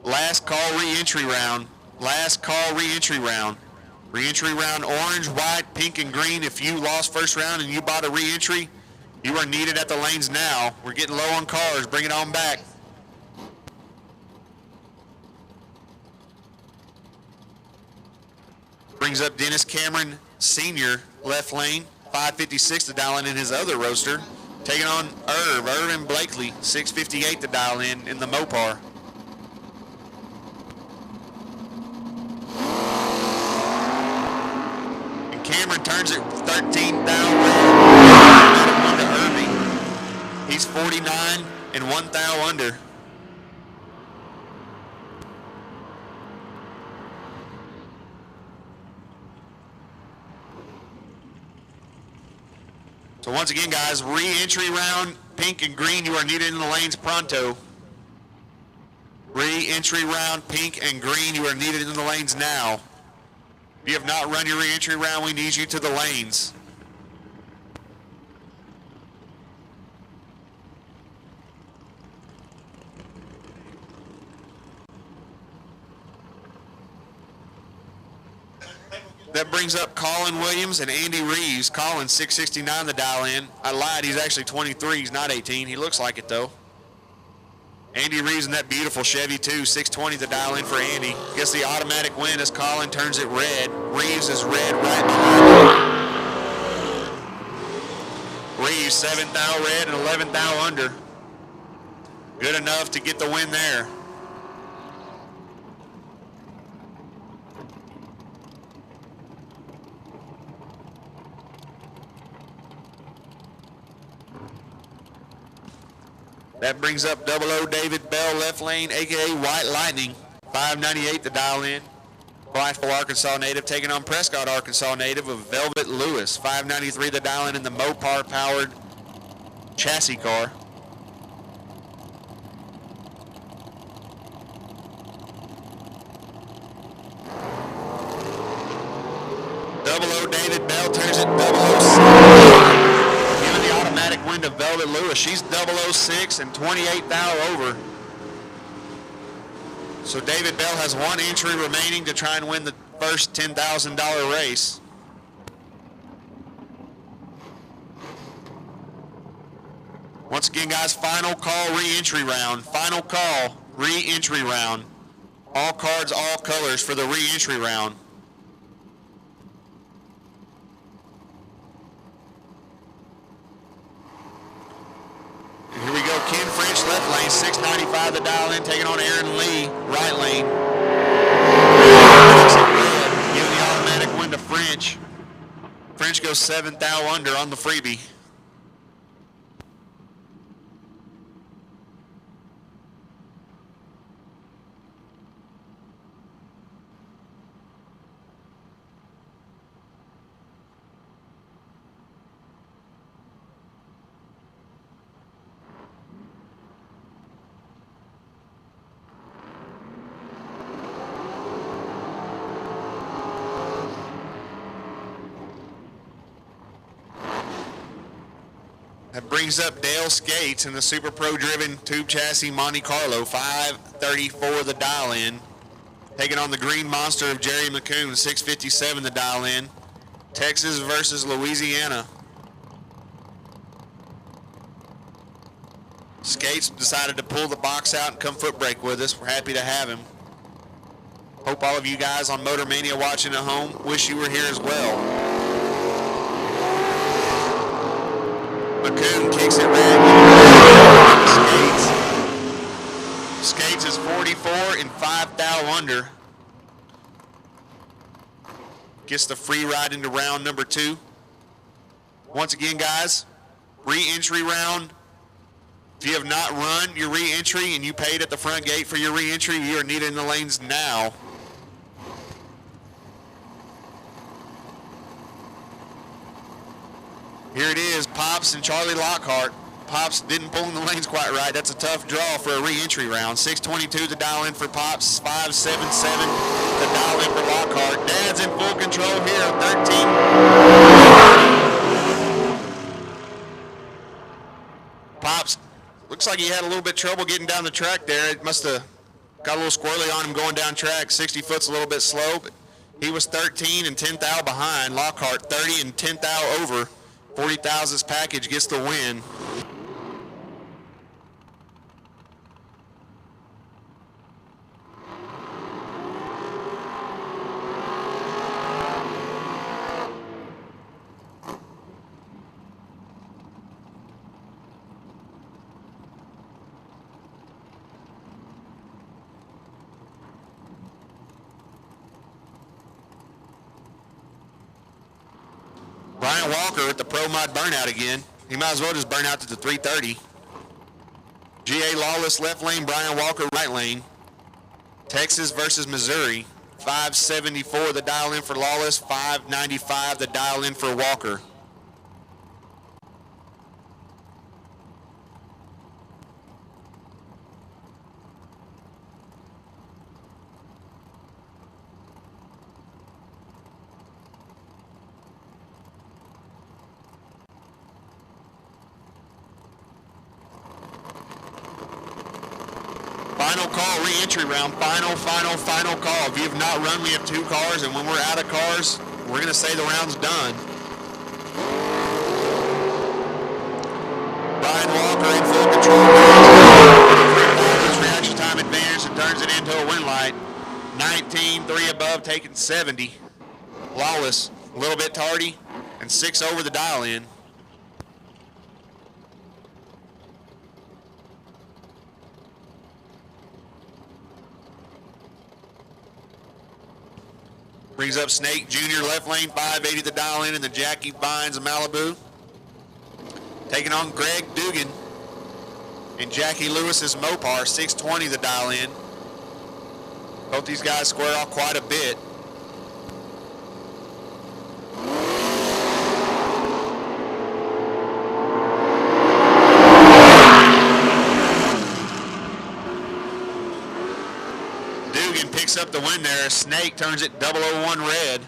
Last call re-entry round. Last call re-entry round. Re-entry round orange, white, pink, and green. If you lost first round and you bought a re-entry, you are needed at the lanes now. We're getting low on cars. Bring it on back. Brings up Dennis Cameron Sr., left lane, 556 to dial in his other roadster. Taking on Irvin Blakely, 658 to dial in the Mopar. And Cameron turns it 13 down. He's 49 and 1 thou under. So once again, guys, re-entry round, pink and green, you are needed in the lanes pronto. Re-entry round, pink and green, you are needed in the lanes now. If you have not run your re-entry round, we need you to the lanes. That brings up Colin Williams and Andy Reeves. Colin, 669 the dial in. I lied, he's actually 23, he's not 18. He looks like it though. Andy Reeves in that beautiful Chevy too, 620 the dial in for Andy. Gets the automatic win as Colin turns it red. Reeves is red right behind him. Reeves 7 thou red and 11 thou under. Good enough to get the win there. That brings up 00 David Bell, left lane, a.k.a. White Lightning, 598 the dial in. Blytheville, Arkansas native taking on Prescott, Arkansas native of Velvet Lewis. 593 the dial in the Mopar powered chassis car. Double O David Bell turns it 006. Giving the automatic win to Velvet Lewis. She's 006 and 28 thou over. So David Bell has one entry remaining to try and win the first $10,000 race. Once again, guys, final call re-entry round. Final call re-entry round. All cards, all colors for the re-entry round. And here we go, Ken French left lane, 695 the dial in, taking on Aaron Lee, right lane. Giving the automatic win to French. French goes 7 thou under on the freebie. That brings up Dale Skates in the Super Pro driven tube chassis Monte Carlo, 534 the dial in. Taking on the Green Monster of Jerry McCoon, 657 the dial in. Texas versus Louisiana. Skates decided to pull the box out and come Footbrake with us. We're happy to have him. Hope all of you guys on Motor Mania watching at home wish you were here as well. McCoon kicks it back. Skates is 44 and 5 thou under. Gets the free ride into round number 2. Once again, guys, re-entry round. If you have not run your re-entry and you paid at the front gate for your re-entry, you are needed in the lanes now. Here it is, Pops and Charlie Lockhart. Pops didn't pull in the lanes quite right. That's a tough draw for a re-entry round. 622 the dial in for Pops, 577 the dial in for Lockhart. Dad's in full control here, 13. Pops, looks like he had a little bit of trouble getting down the track there. It must have got a little squirrely on him going down track. 60 foot's a little bit slow, but he was 13 and 10 thou behind. Lockhart 30 and 10 thou over. 40,000's package gets the win. Brian Walker at the Pro Mod burnout again. He might as well just burn out to the 330. GA Lawless left lane, Brian Walker right lane. Texas versus Missouri. 574 the dial in for Lawless, 595 the dial in for Walker. Final call, re-entry round, final call. If you have not run, we have 2 cars, and when we're out of cars, we're going to say the round's done. Brian Walker in full control. Reaction time advantage and turns it into a win light. 19, 3 above, taking 70. Lawless, a little bit tardy, and 6 over the dial in. Brings up Snake Jr. left lane, 580 the dial in the Jackie Vines of Malibu. Taking on Greg Dugan and Jackie Lewis's Mopar, 620 the dial in. Both these guys square off quite a bit. Dugan picks up the win there. Snake turns it 001 red.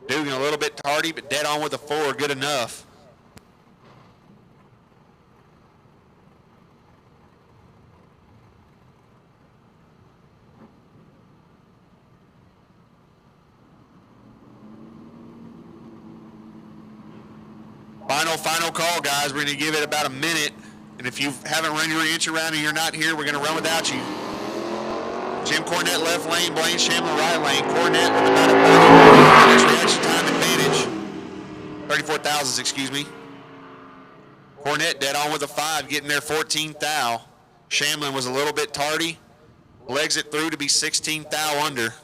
Dugan a little bit tardy, but dead on with a 4, good enough. Final call, guys. We're going to give it about a minute. And if you haven't run your inch around and you're not here, we're going to run without you. Jim Cornette left lane, Blaine Shamlin right lane. Cornette with about a 30 reaction time advantage. 34 thousandths, excuse me. Cornette dead on with a 5, getting there 14th thou. Shamlin was a little bit tardy. Legs it through to be 16th thou under.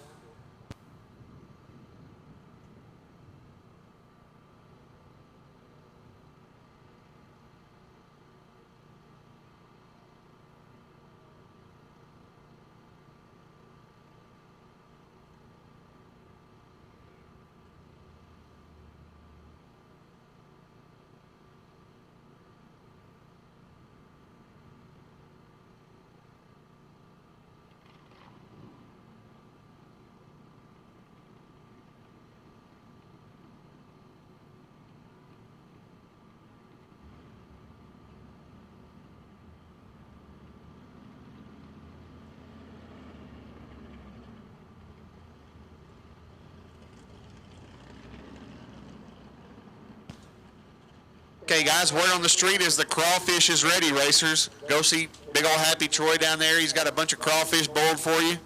Okay, guys, word on the street is the crawfish is ready, racers. Go see big old Happy Troy down there. He's got a bunch of crawfish boiled for you.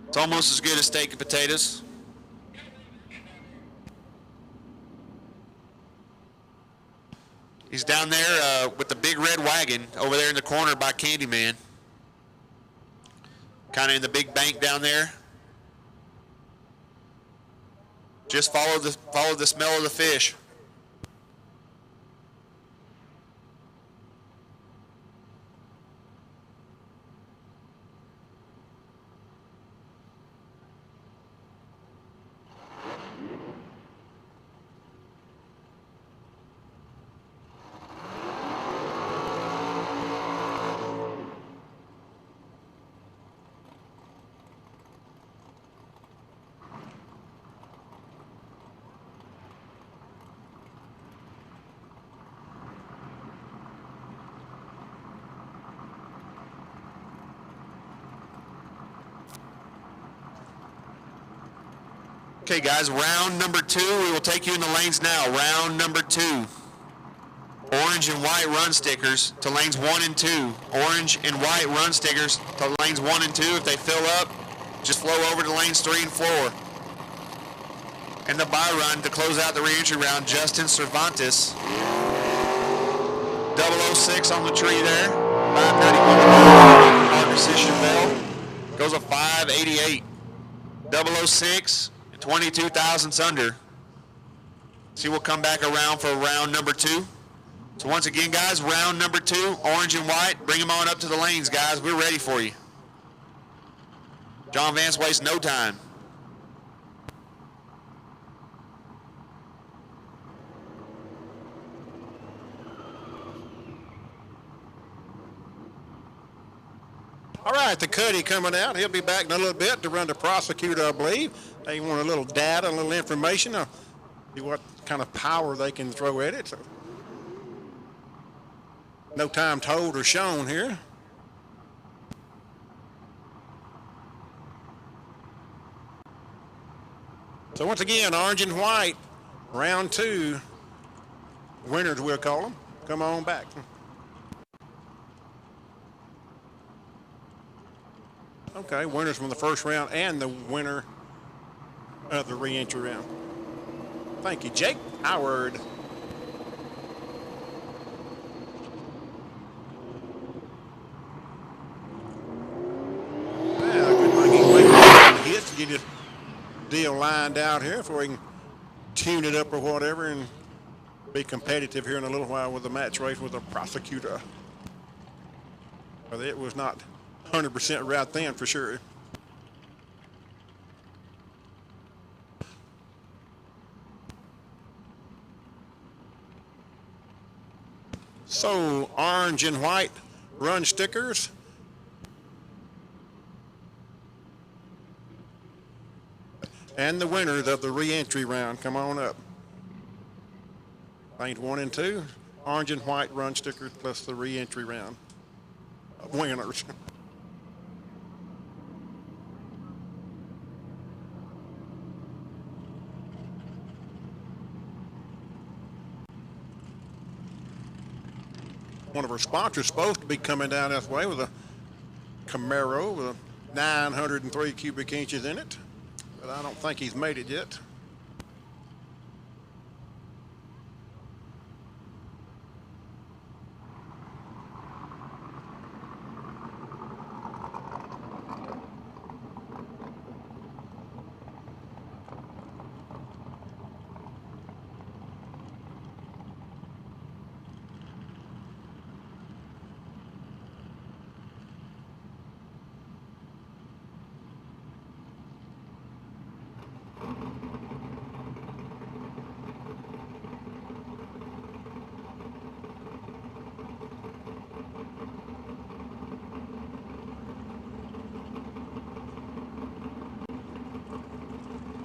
It's almost as good as steak and potatoes. He's down there with the big red wagon over there in the corner by Candyman. Kind of in the big bank down there. Just follow the smell of the fish. Okay, guys, round number 2. We will take you in the lanes now. Round number 2. Orange and white run stickers to lanes 1 and 2. Orange and white run stickers to lanes 1 and 2. If they fill up, just flow over to lanes 3 and 4. And the buy run to close out the re-entry round, Justin Cervantes. 006 on the tree there. 591 Marcus Chavelle. Goes a 588. 006. 22 thousandths under. See, we'll come back around for round number 2. So once again, guys, round number 2, orange and white. Bring them on up to the lanes, guys. We're ready for you. John Vance wastes no time. All right, the Cuddy coming out. He'll be back in a little bit to run the prosecutor, I believe. They want a little data, a little information, see what kind of power they can throw at it. So, no time told or shown here. So once again, orange and white, round 2. Winners, we'll call them. Come on back. Okay, winners from the first round and the winner of the re-entry round. Thank you, Jake Howard. Good luck. He's waiting for the hits to get his deal lined out here before he can tune it up or whatever and be competitive here in a little while with the match race with a prosecutor. But it was not 100% right then for sure. So, orange and white run stickers. And the winners of the re-entry round, come on up. Lanes 1 and 2, orange and white run stickers plus the re-entry round of winners. One of our sponsors is supposed to be coming down this way with a Camaro with a 903 cubic inches in it, but I don't think he's made it yet.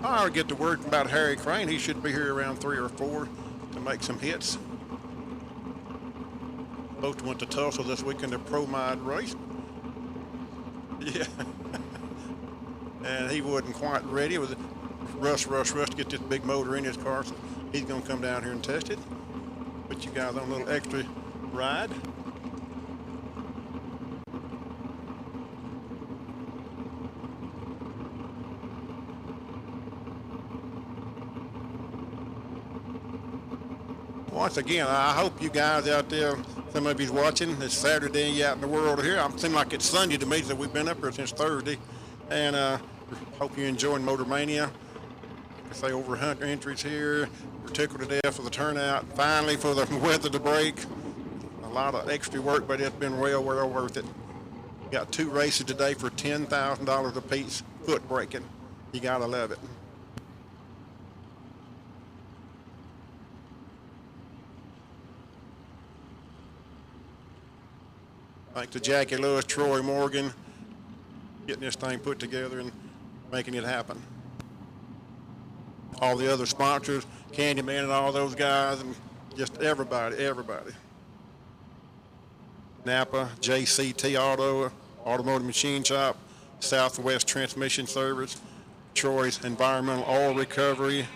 I'll get the word about Harry Crane. He should be here around 3 or 4 to make some hits. Both went to Tulsa this week in the Pro Mod race. Yeah. And he wasn't quite ready. It was rush to get this big motor in his car. So he's going to come down here and test it. Put you guys on a little extra ride. Once again, I hope you guys out there, some of you's watching, it's Saturday out in the world here. It seems like it's Sunday to me, so we've been up here since Thursday. And hope you're enjoying Motor Mania. I say over 100 entries here. We're tickled to death for the turnout. Finally for the weather to break. A lot of extra work, but it's been well worth it. Got 2 races today for $10,000 a piece, foot braking. You gotta love it. Thanks to Jackie Lewis, Troy Morgan, getting this thing put together and making it happen. All the other sponsors, Candyman and all those guys, and just everybody. Napa, JCT Auto, Automotive Machine Shop, Southwest Transmission Service, Troy's Environmental Oil Recovery,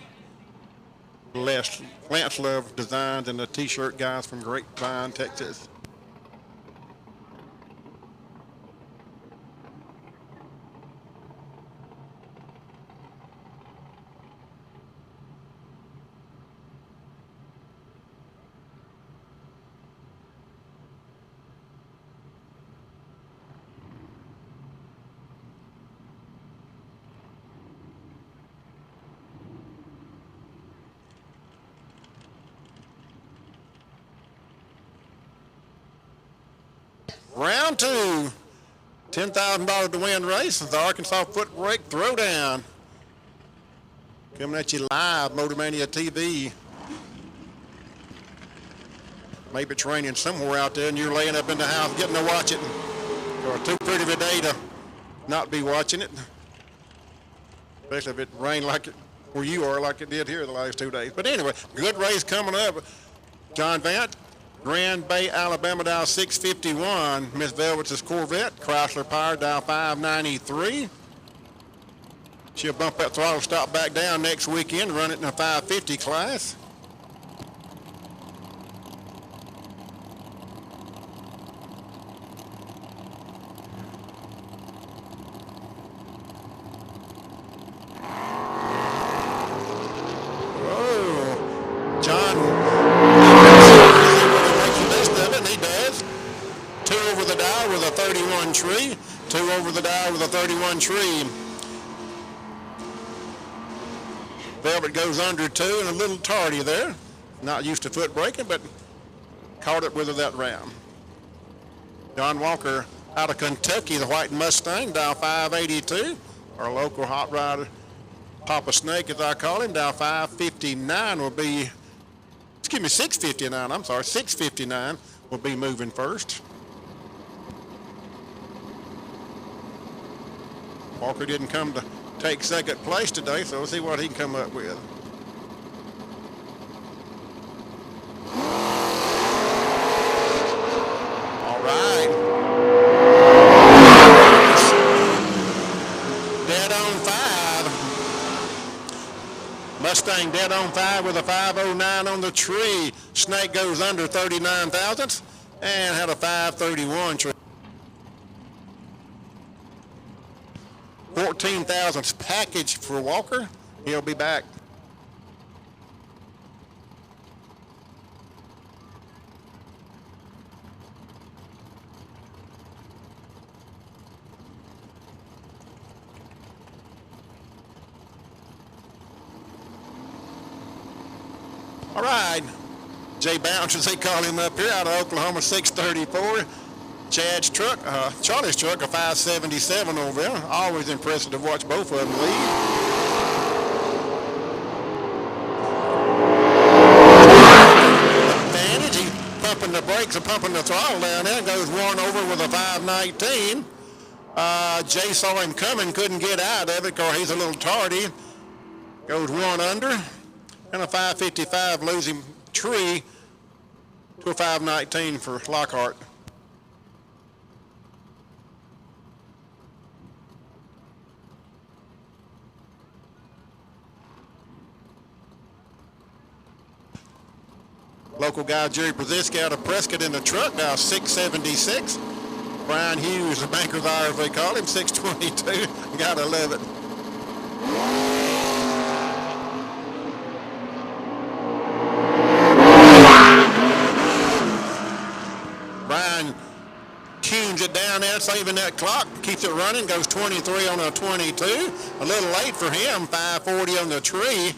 Lance Love Designs, and the T-shirt guys from Grapevine, Texas. Round 2, $10,000 to win race is the Arkansas Footbrake Throwdown. Coming at you live, Motor Mania TV. Maybe it's raining somewhere out there and you're laying up in the house getting to watch it. Or too pretty of a day to not be watching it. Especially if it rained like it where you are, like it did here the last 2 days. But anyway, good race coming up. John Vant, Grand Bay, Alabama, dial 651. Miss Velvet's Corvette, Chrysler Power, dial 593. She'll bump that throttle stop back down next weekend, run it in a 550 class. Over the dial with a 31 tree. Velvet goes under 2 and a little tardy there. Not used to foot braking, but caught it with her that round. John Walker out of Kentucky, the white Mustang, dial 582. Our local hot rider, Papa Snake as I call him, dial 559 will be, 659, I'm sorry, 659 will be moving first. Walker didn't come to take second place today, so we'll see what he can come up with. All right. Dead on 5. Mustang dead on 5 with a 509 on the tree. Snake goes under 39 thousandths and had a 531 tree. 14 thousandths package for Walker. He'll be back. All right, Jay Bounce, as they call him up here, out of Oklahoma, 634. Chad's truck, Charlie's truck, a 577 over there. Always impressive to watch both of them lead. Advantage, he's pumping the brakes and pumping the throttle down there, and goes one over with a 519. Jay saw him coming, couldn't get out of it because he's a little tardy. Goes one under. And a 555 losing tree to a 519 for Lockhart. Local guy Jerry Brzezinski out of Prescott in the truck, now 676. Brian Hughes, the banker's eye as they call him, 622. Gotta love it. Tunes it down there, saving that clock, keeps it running, goes 23 on a 22. A little late for him, 540 on the tree.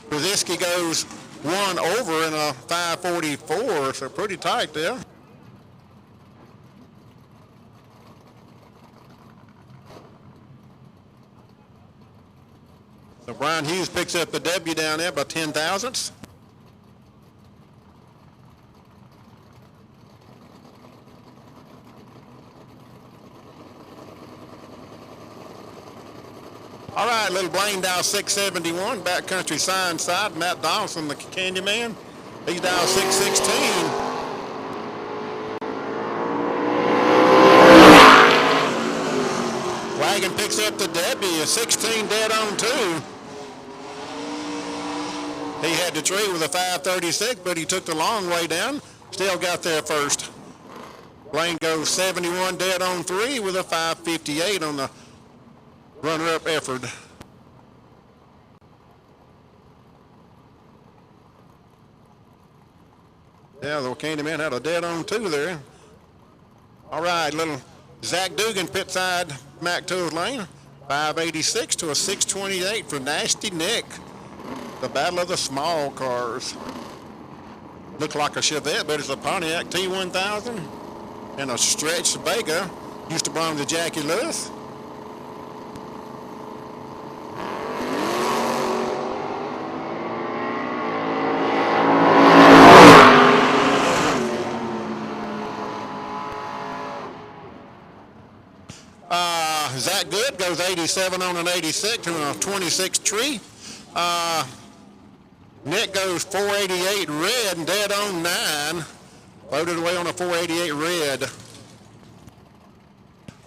Brzezinski goes one over in a 544, so pretty tight there. So Brian Hughes picks up the W down there by 10 thousandths. All right, little Blaine dial 671, backcountry sign side. Matt Donaldson, the Candyman, he's dial 616. Wagon picks up the W, a 16 dead on 2. He had the tree with a 536, but he took the long way down. Still got there first. Blaine goes 71 dead on 3 with a 558 on the runner-up effort. Yeah, the Candyman had a dead on 2 there. All right, little Zach Dugan pit side Mac Tools lane. 586 to a 628 for Nasty Nick. The battle of the small cars. Look like a Chevette, but it's a Pontiac T1000 and a stretched Vega. Used to belong to Jackie Lewis. Zach Good goes 87 on an 86 and a 26 tree. Nick goes 488 red and dead on 9. Loaded away on a 488 red.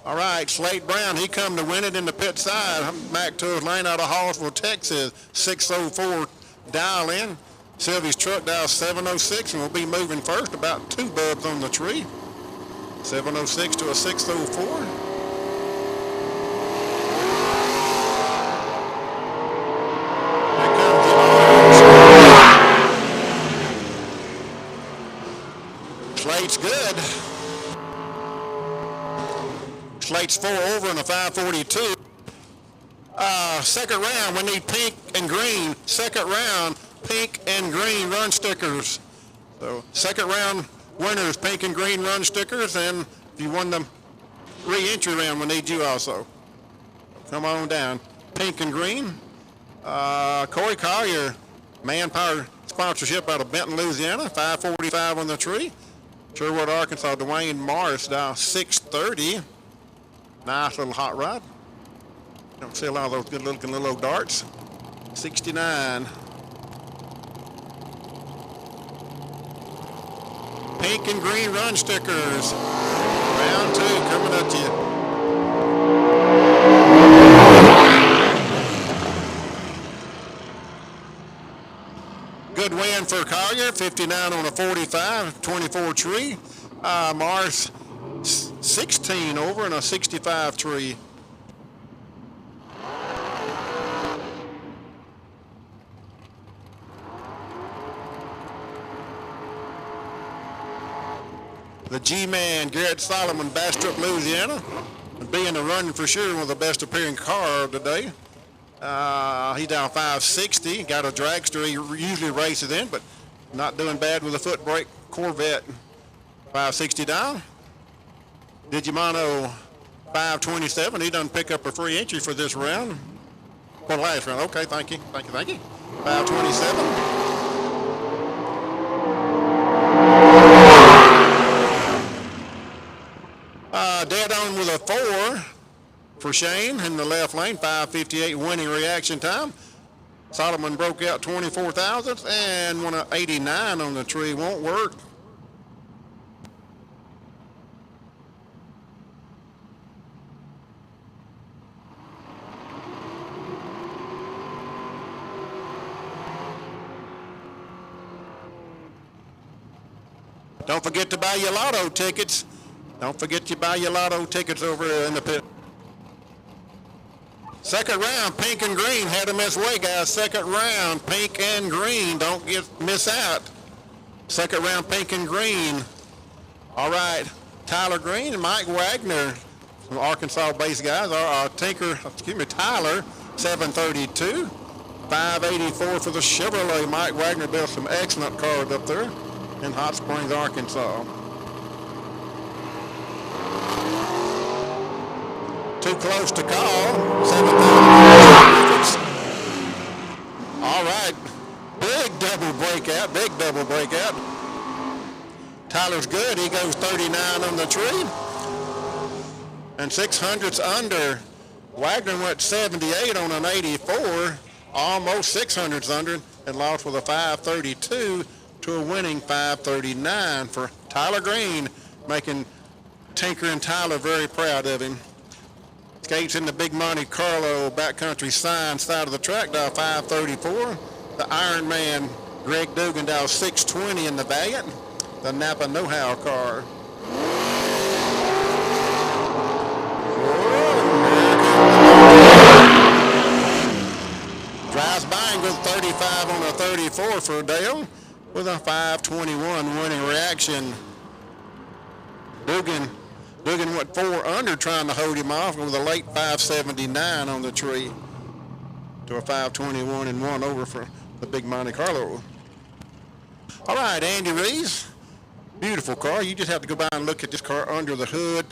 All right, Slate Brown, he come to win it in the pit side. Back to his lane out of Hallsville, Texas, 604 dial in. Sylvie's truck dial 706 and will be moving first, about 2 bubs on the tree. 706 to a 604. Slate's good. Slate's 4 over in a 542. Second round, we need pink and green. Second round, pink and green run stickers. So second round winners, pink and green run stickers, and if you won the re-entry round, we need you also. Come on down. Pink and green. Corey Collier, Manpower sponsorship out of Benton, Louisiana, 545 on the tree. Sherwood, Arkansas, Dwayne Morris, down 630. Nice little hot rod. Don't see a lot of those good looking little old darts. 69. Pink and green run stickers. Round 2 coming at you. Good win for Collier, 59 on a 45, 24 tree. Mars 16 over and a 65 tree. The G-Man, Garrett Solomon, Bastrop, Louisiana, being the running for sure one of the best appearing car today. He's down 560, got a dragster he usually races in, but not doing bad with a Footbrake Corvette. 560 down. Digimano 527, he doesn't pick up a free entry for this round. For the last round, okay, thank you. 527. Dead on with a 4 for Shane in the left lane, 5:58 winning reaction time. Solomon broke out 24 thousandths and won an 89 on the tree. Won't work. Don't forget to buy your lotto tickets. Don't forget you buy your lotto tickets over in the pit. Second round, pink and green. Had them this way, guys. Second round, pink and green. Don't miss out. Second round, pink and green. All right, Tyler Green and Mike Wagner, some Arkansas-based guys. Tyler, 732. 584 for the Chevrolet. Mike Wagner built some excellent cars up there in Hot Springs, Arkansas. Too close to call. 7,000. All right. Big double breakout. Tyler's good. He goes 39 on the tree. And 600's under. Wagner went 78 on an 84. Almost 600's under and lost with a 532 to a winning 539 for Tyler Green, making Tinker and Tyler very proud of him. Skates in the Big Monte Carlo backcountry sign side of the track, dial 534. The Iron Man, Greg Dugan, dial 620 in the Valiant. The Napa Know-How car. Drives by and goes 35 on a 34 for Dale with a 521 winning reaction. Dugan went 4 under trying to hold him off with a late 579 on the tree to a 521 and 1 over for the Big Monte Carlo. All right, Andy Rees, beautiful car. You just have to go by and look at this car under the hood,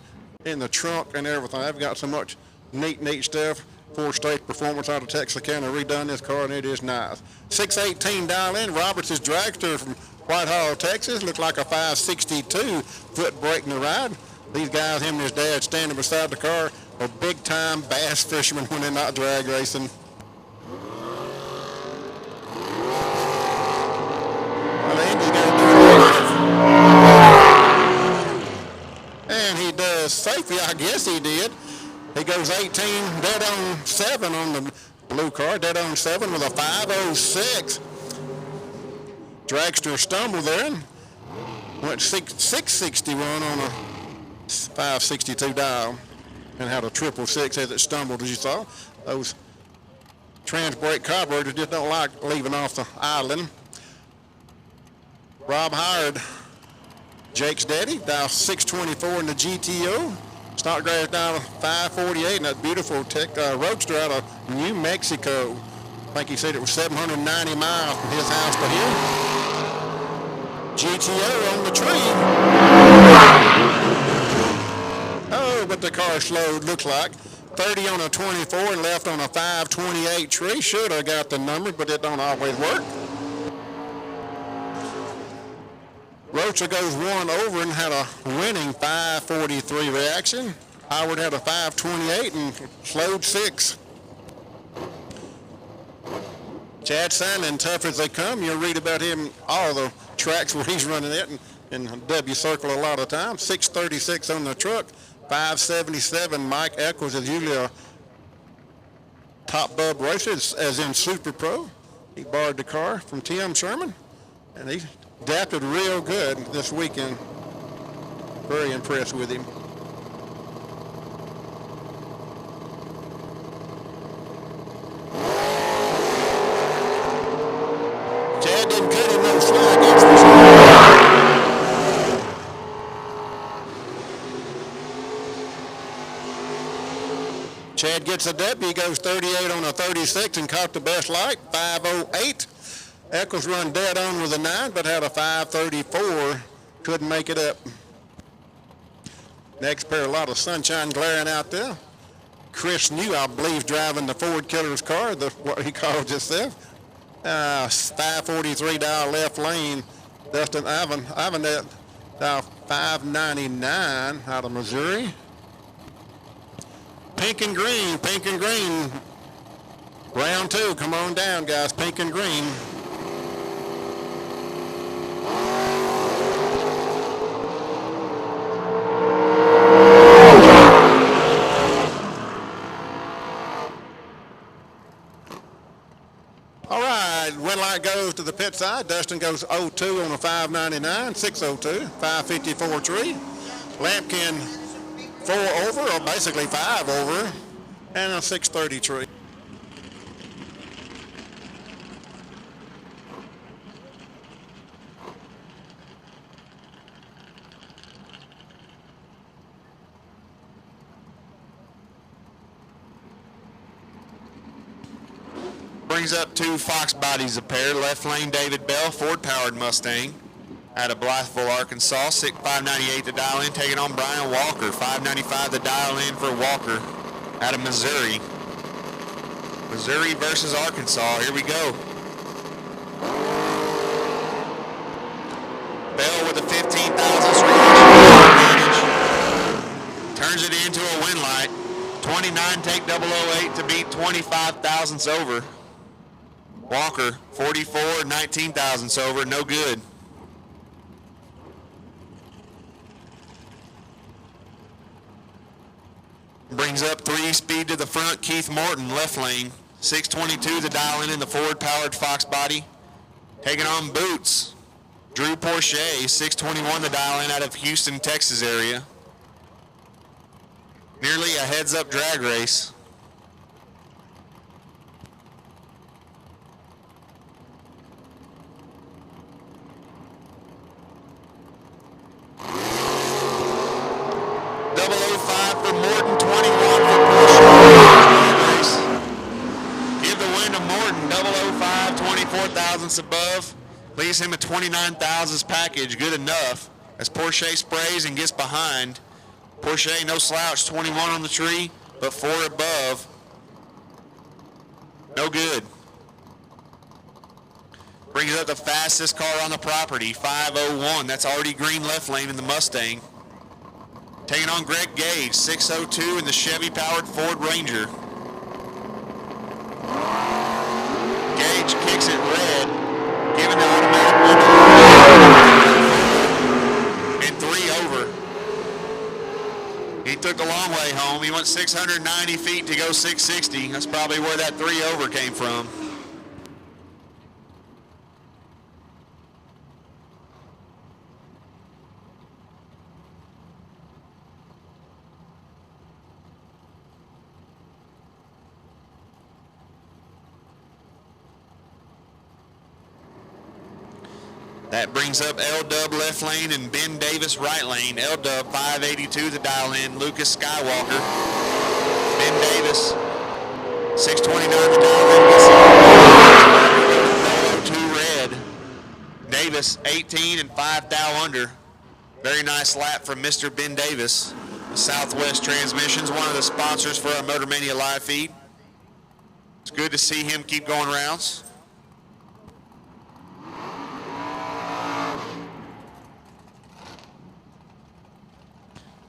in the trunk and everything. I've got so much neat stuff. 4-stage performance out of Texarkana redone this car, and it is nice. 618 dial in. Roberts' dragster from Whitehall, Texas. Looked like a 562 Footbrake in the ride. These guys, him and his dad, standing beside the car, are big-time bass fishermen when they're not drag racing. Well, Andy's got to do it. And he does safely, I guess he did. He goes 18, dead on 7 on the blue car, dead on 7 with a 506. Dragster stumbled there and went 661 on a 562 dial and had a 666 as it stumbled, as you saw. Those trans-brake carburetors just don't like leaving off the island. Rob Howard, Jake's daddy, dial 624 in the GTO. Snodgrass down to 548, and that beautiful roadster out of New Mexico. I think he said it was 790 miles from his house to here. GTO on the tree. Oh, but the car slowed, looks like. 30 on a 24 and left on a 528 tree. Should have got the numbers, but it don't always work. Rocha goes one over and had a winning 543 reaction. Howard had a 528 and slowed 6. Chad Sandlin, tough as they come. You'll read about him, all the tracks where he's running it, in W Circle a lot of times. 636 on the truck, 577. Mike Eccles is usually a top bub racer, as in Super Pro. He borrowed the car from Tim Sherman, and he adapted real good this weekend. Very impressed with him. Chad didn't cut him no slack. That's for sure. Chad gets a W, goes 38 on a 36 and caught the best light, 508. Eccles run dead on with a 9, but had a 534. Couldn't make it up. Next pair, a lot of sunshine glaring out there. Chris New, I believe, driving the Ford Killer's car, what he calls himself. 543 down left lane. Dustin Ivanette, 599 out of Missouri. Pink and green. Round 2, come on down, guys, pink and green. All right, when light goes to the pit side, Dustin goes 02 on a 599, 602, 554 tree. Lampkin 4 over, or basically 5 over, and a 630 tree. Brings up 2 Fox bodies a pair. Left lane, David Bell, Ford-powered Mustang out of Blytheville, Arkansas. 598 to dial in, taking on Brian Walker. 595 to dial in for Walker out of Missouri. Missouri versus Arkansas. Here we go. Bell with a 15,000 advantage. Turns it into a win light. 29 take 008 to beat 25 thousandths over. Walker, 44, 19 thousandths over, no good. Brings up 3 speed to the front, Keith Morton, left lane. 622 to dial in the Ford-powered Fox body. Taking on Boots, Drew Porsche, 621 to dial in out of Houston, Texas area. Nearly a heads-up drag race. For Morton, 21 for Porsche. Give the win to Morton, 005, 24 thousandths above. Leaves him a 29 thousandths package, good enough. As Porsche sprays and gets behind. Porsche, no slouch, 21 on the tree, but 4 above. No good. Brings up the fastest car on the property, 501. That's already green left lane in the Mustang. Taking on Greg Gage, 602 in the Chevy-powered Ford Ranger. Gage kicks it red, giving the automatic win. And 3 over. He took the long way home. He went 690 feet to go 660. That's probably where that 3 over came from. That brings up L-Dub left lane and Ben Davis right lane. L-Dub 582 the dial in. Lucas Skywalker. Ben Davis 629 the dial in. 2 red. Davis 18 and 5 thou under. Very nice lap from Mr. Ben Davis. Southwest Transmissions, one of the sponsors for our Motor Mania live feed. It's good to see him keep going rounds.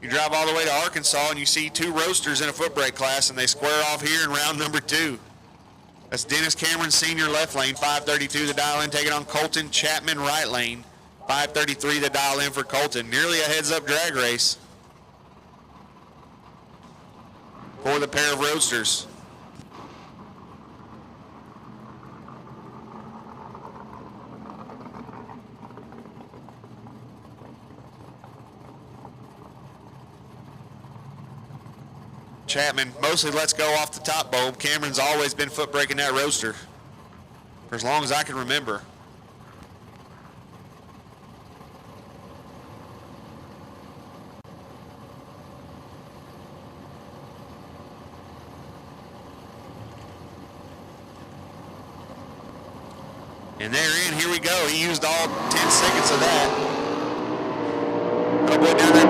You drive all the way to Arkansas and you see 2 roasters in a foot brake class, and they square off here in round number 2. That's Dennis Cameron Sr. left lane, 532 the dial in, taking on Colton Chapman right lane, 533 the dial in for Colton. Nearly a heads-up drag race for the pair of roadsters. Chapman mostly lets go off the top bulb. Cameron's always been foot braking that roadster for as long as I can remember. And they're in, here we go. He used all 10 seconds of that. Oh boy, down there.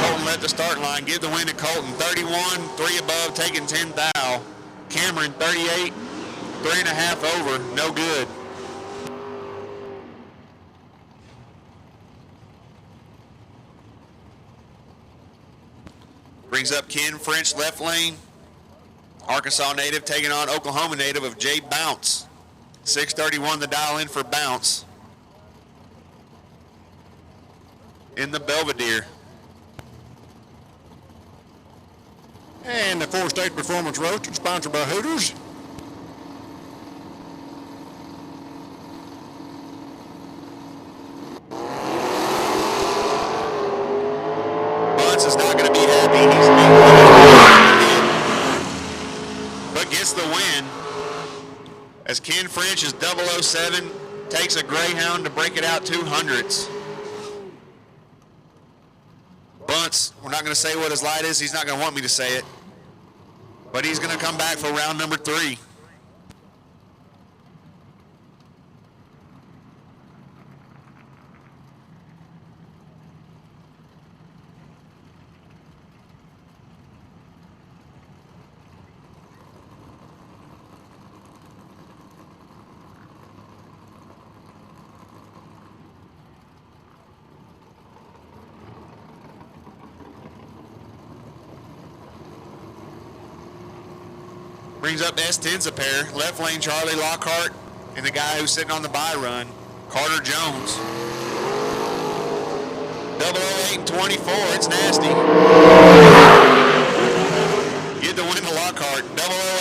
Colton led the start line. Give the win to Colton. 31, 3 above, taking 10 thou. Cameron, 38, 3.5 over, no good. Brings up Ken French left lane. Arkansas native taking on Oklahoma native of Jay Bounce. 631 the dial in for Bounce in the Belvedere. And the 4-state performance roaster sponsored by Hooters. Bunce is not going to be happy. But gets the win as Ken French's 007 takes a Greyhound to break it out 200s. Bunce, we're not going to say what his light is. He's not going to want me to say it. But he's going to come back for round number 3. Brings up S10's a pair. Left lane Charlie Lockhart and the guy who's sitting on the bye run, Carter Jones. 008 and 24, it's nasty. Get the win to Lockhart.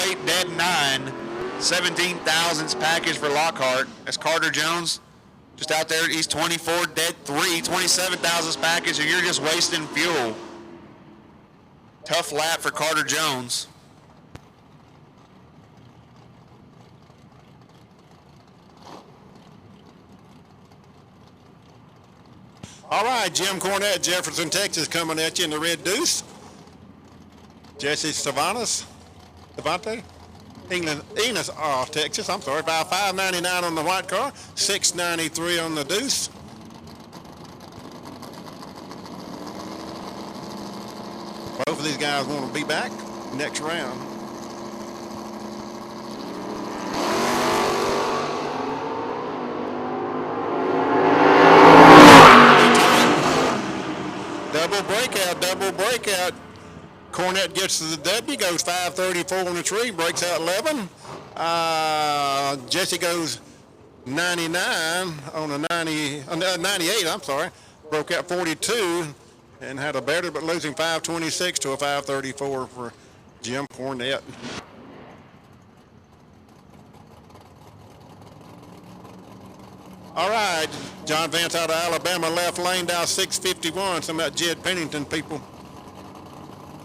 008 dead 9. 17 thousandths package for Lockhart. That's Carter Jones. Just out there, he's 24 dead 3. 27 thousandths package, and you're just wasting fuel. Tough lap for Carter Jones. All right, Jim Cornett, Jefferson, Texas, coming at you in the red deuce. Jesse Savante, Enos, Texas, I'm sorry, about $5.99 on the white car, $6.93 on the deuce. Both of these guys want to be back next round. Double breakout. Cornett gets to the W, goes 534 on the tree, breaks out 11. Jesse goes 99 on a 98, I'm sorry. Broke out 42 and had a better, but losing 526 to a 534 for Jim Cornett. All right, John Vance out of Alabama, left lane down 651. Some of that Jed Pennington people.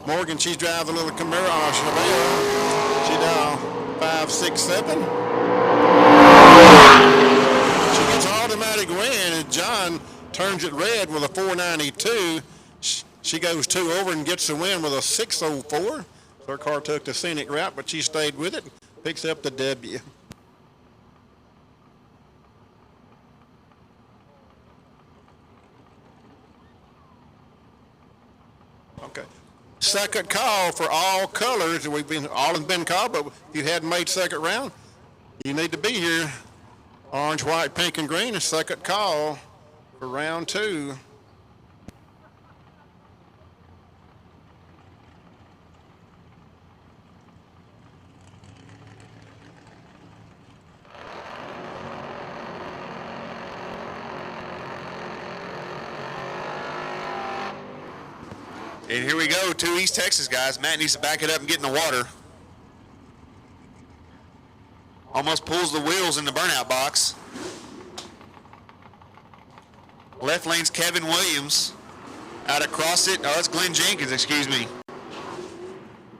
Morgan, she's driving a little Camaro. Chevelle. She down 567. She turns it red with a 492. She goes 2 over and gets the win with a 604. Her car took the scenic route, but she stayed with it, picks up the W. Okay. Second call for all colors. All have been called, but if you hadn't made second round, you need to be here. Orange, white, pink, and green is second call for round 2. And here we go, 2 East Texas guys. Matt needs to back it up and get in the water. Almost pulls the wheels in the burnout box. Left lane's Kevin Williams. Out across it, oh, that's Glenn Jenkins, excuse me.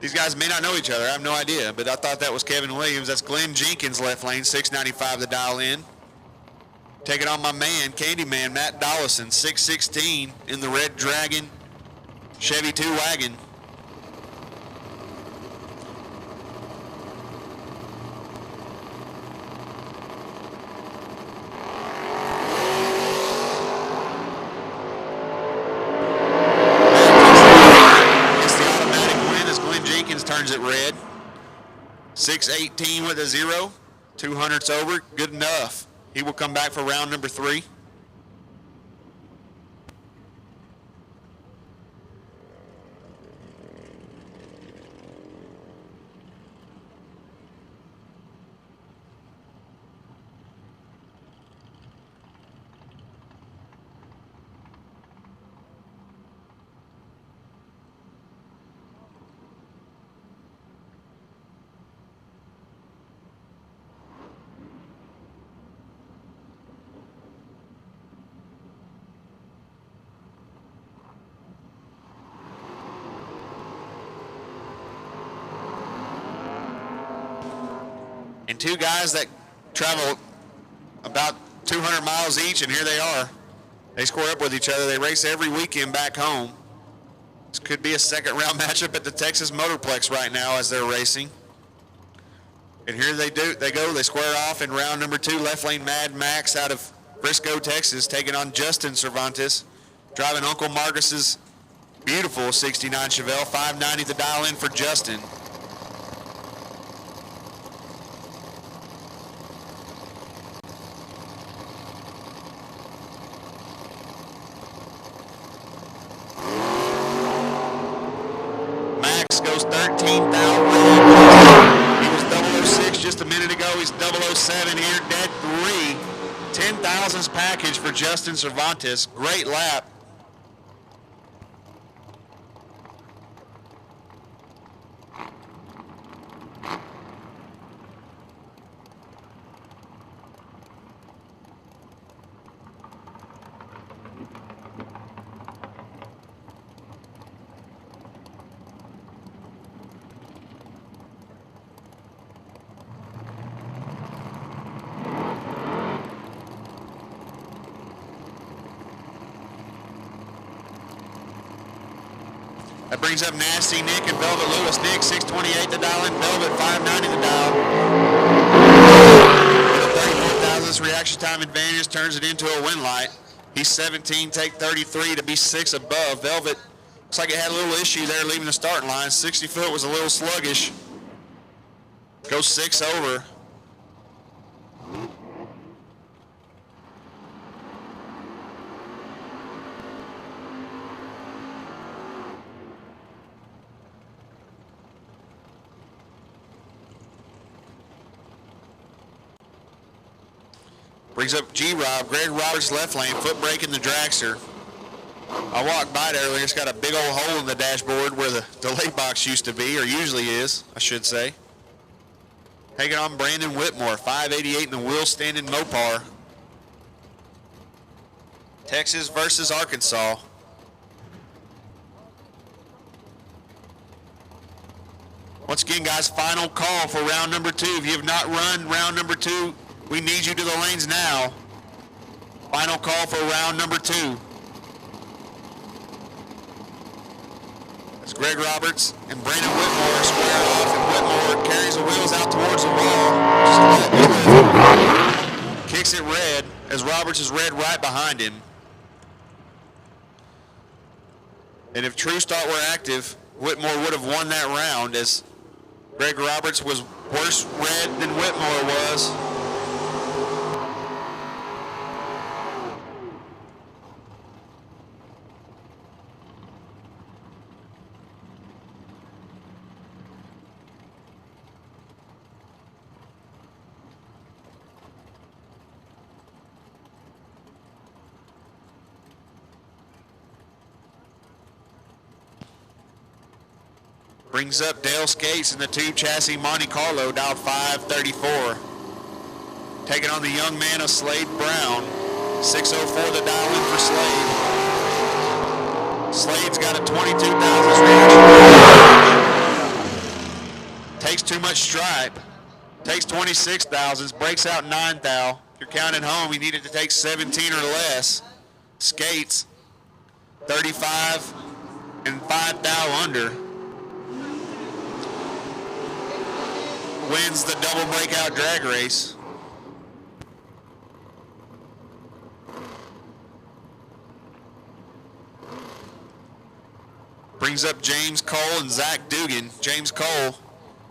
These guys may not know each other, I have no idea, but I thought that was Kevin Williams. That's Glenn Jenkins, left lane, 695 to dial in. Taking on my man, Candyman, Matt Dollison, 616 in the Red Dragon Chevy 2 wagon. It's the automatic win as Glenn Jenkins turns it red. 618 with a 0. 200's over, good enough. He will come back for round number 3. And 2 guys that travel about 200 miles each, and here they are. They score up with each other. They race every weekend back home. This could be a second round matchup at the Texas Motorplex right now as they're racing. And here they go. They square off in round number 2. Left lane Mad Max out of Frisco, Texas, taking on Justin Cervantes, driving Uncle Marcus's beautiful 69 Chevelle. 590 to dial in for Justin. Goes 13,000. He was 006 just a minute ago. He's 007 here, dead 3. 10,000s package for Justin Cervantes. Great lap. That brings up Nasty Nick and Velvet Lewis. Nick, 628 to dial in. Velvet, 590 to dial. With a 34,000 reaction time advantage turns it into a win light. He's 17, take 33 to be 6 above. Velvet looks like it had a little issue there leaving the starting line. 60 foot was a little sluggish. Goes 6 over. Brings up G-Rob, Greg Roberts left lane, Footbrake in the dragster. I walked by it earlier, it's got a big old hole in the dashboard where the delay box used to be, or usually is, I should say. Taking on Brandon Whitmore, 588 in the wheel standing Mopar. Texas versus Arkansas. Once again, guys, final call for round number 2. If you have not run round number 2, we need you to the lanes now. Final call for round number 2. As Greg Roberts and Brandon Whitmore square off, and Whitmore carries the wheels out towards the wall. Kicks it red as Roberts is red right behind him. And if True Start were active, Whitmore would have won that round, as Greg Roberts was worse red than Whitmore was. Brings up Dale Skates in the tube chassis Monte Carlo, dialed 534. Taking on the young man of Slade Brown. 604 the dial in for Slade. Slade's got a 22,000 reaction. Takes too much stripe. Takes 26,000s, breaks out 9 thou. If you're counting home, he needed to take 17 or less. Skates, 35 and 5 thou under. Wins the double breakout drag race. Brings up James Cole and Zach Dugan. James Cole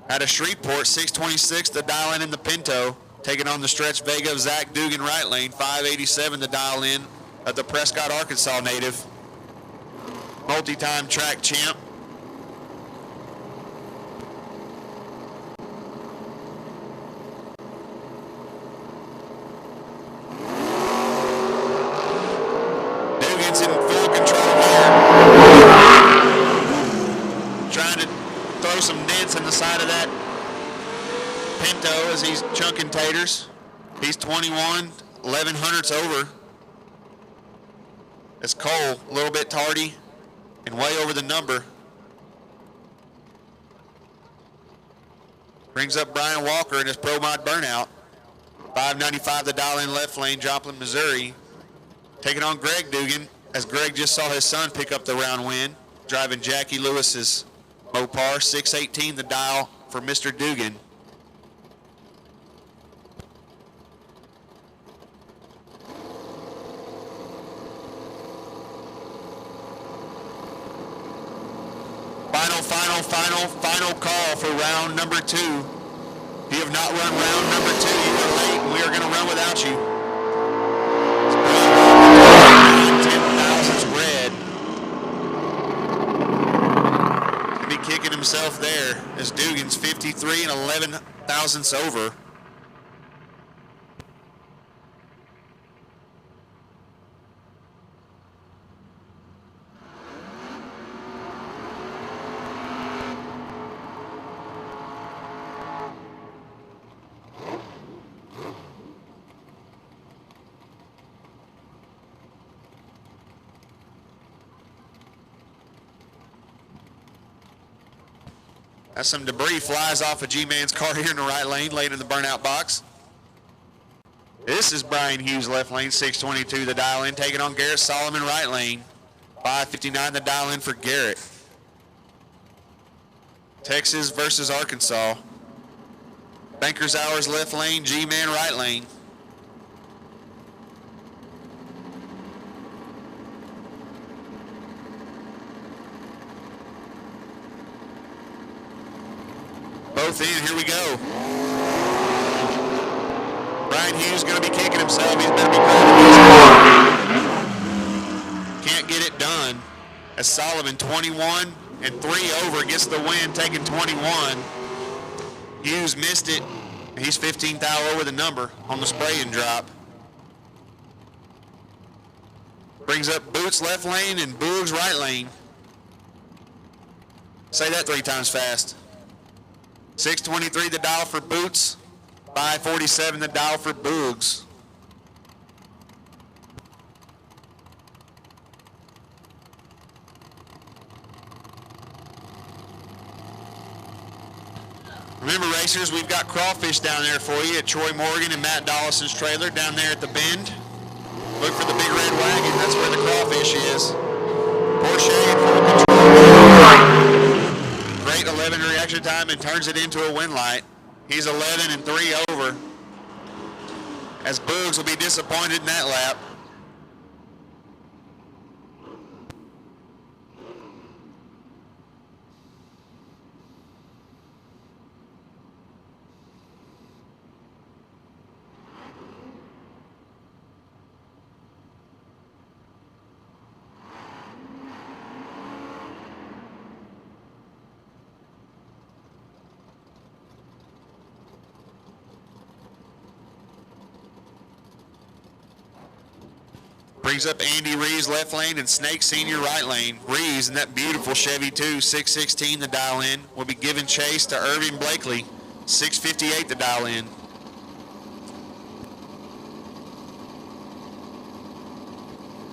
out of Shreveport, 626 the dial in the Pinto. Taking on the Stretch Vega of Zach Dugan right lane, 587 the dial in of the Prescott, Arkansas native. Multi-time track champ. Dugan's in full control here. Trying to throw some dents in the side of that Pinto as he's chunking taters. He's 21, 1100ths over. As Cole, a little bit tardy and way over the number. Brings up Brian Walker in his Pro Mod Burnout. 595 the dial in left lane, Joplin, Missouri. Taking on Greg Dugan, as Greg just saw his son pick up the round win. Driving Jackie Lewis's Mopar, 618 the dial for Mr. Dugan. Final call for round number 2. If you have not run round number 2, you are late, and we are going to run without you. 10,000's red. He'll be kicking himself there as Dugan's 53 and 11,000ths over. As some debris flies off of G-Man's car here in the right lane, laid in the burnout box. This is Brian Hughes, left lane, 622 the dial in, taking on Garrett Solomon, right lane. 559 the dial in for Garrett. Texas versus Arkansas. Bankers Hours left lane, G-Man right lane. Both in, here we go. Brian Hughes going to be kicking himself. He's better be grabbing his. Can't get it done. As Solomon, 21 and 3 over, gets the win, taking 21. Hughes missed it. He's 15 thou over the number on the spray and drop. Brings up Boots left lane and Boogs right lane. Say that 3 times fast. 623 the dial for Boots. 547 the dial for Boogs. Remember, racers, we've got crawfish down there for you at Troy Morgan and Matt Dollison's trailer down there at the bend. Look for the big red wagon. That's where the crawfish is. Porsche in full control. Great 11 reaction time and turns it into a win light. He's 11 and 3 over. As Boogs will be disappointed in that lap. Brings up Andy Reeves left lane and Snake Senior right lane. Reeves in that beautiful Chevy 2, 616 to dial in. Will be giving chase to Irving Blakely, 658 to dial in.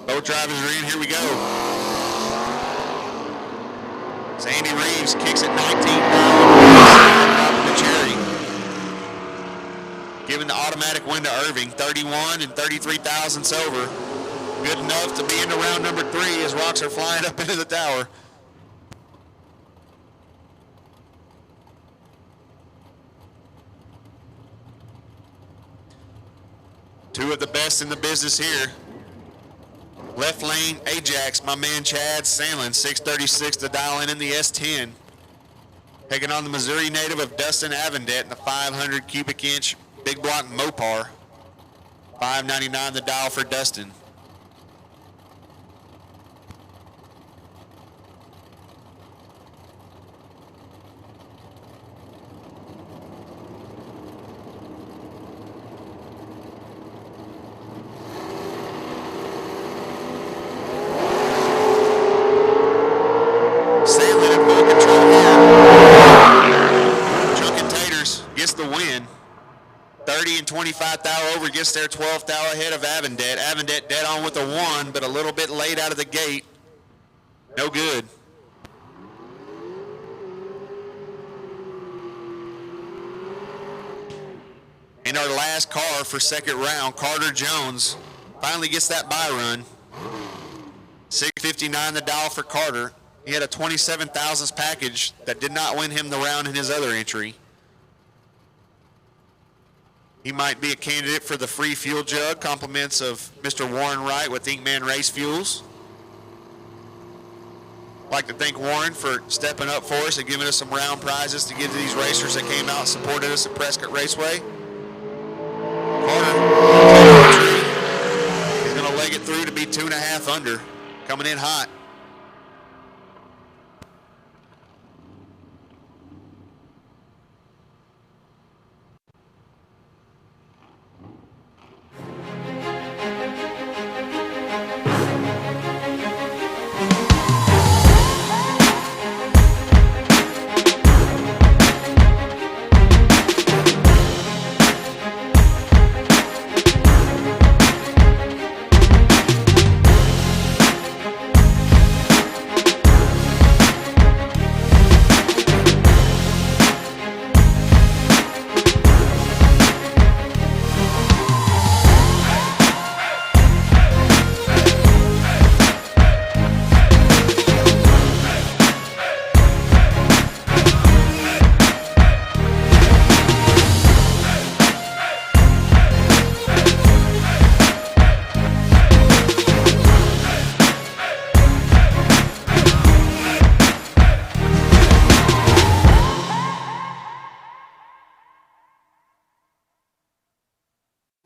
Both drivers are in, here we go. So Andy Reeves kicks it 19 down. The cherry. Giving the automatic win to Irving, 31 and 33 thousandths over. Good enough to be into round number 3 as rocks are flying up into the tower. Two of the best in the business here. Left lane, Ajax, my man Chad Sandlin, 636 to dial in the S10. Taking on the Missouri native of Dustin Avendet in the 500 cubic inch big block Mopar. 599 the dial for Dustin. The win. 30 and 25 thou over, gets their 12th thou ahead of Avendet. Avendet dead on with a 1, but a little bit late out of the gate. No good. And our last car for second round, Carter Jones, finally gets that bye run. 659 the dial for Carter. He had a 27 thousandths package that did not win him the round in his other entry. He might be a candidate for the free fuel jug. Compliments of Mr. Warren Wright with Inkman Race Fuels. I'd like to thank Warren for stepping up for us and giving us some round prizes to give to these racers that came out and supported us at Prescott Raceway. Carter, he's going to leg it through to be 2.5 under. Coming in hot.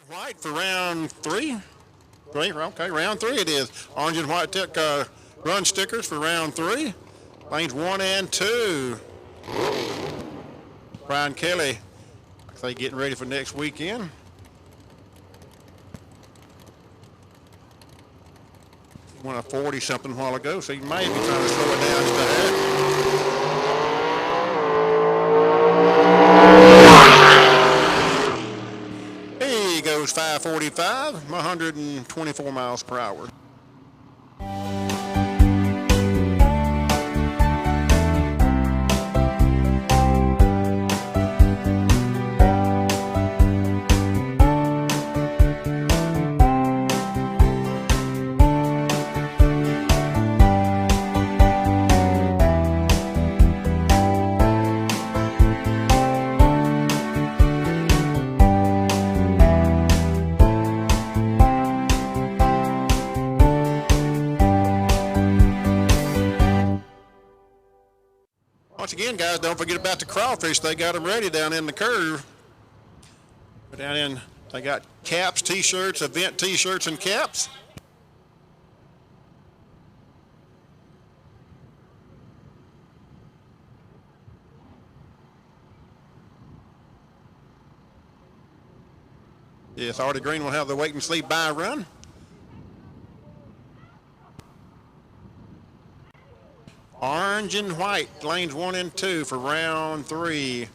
White for round 3. Okay, round 3 it is. Orange and white tech run stickers for round 3. Lanes 1 and 2. Brian Kelly, like they getting ready for next weekend. He won a 40 something a while ago, so he may be trying to slow it down just a hair. Goes 545, 124 miles per hour. again, guys, don't forget about the crawfish. They got them ready down in the curve. Down in, they got caps, T-shirts, event T-shirts and caps. Yes, Artie Green will have the wait and see buy run. Orange and white, lanes 1 and 2 for round 3.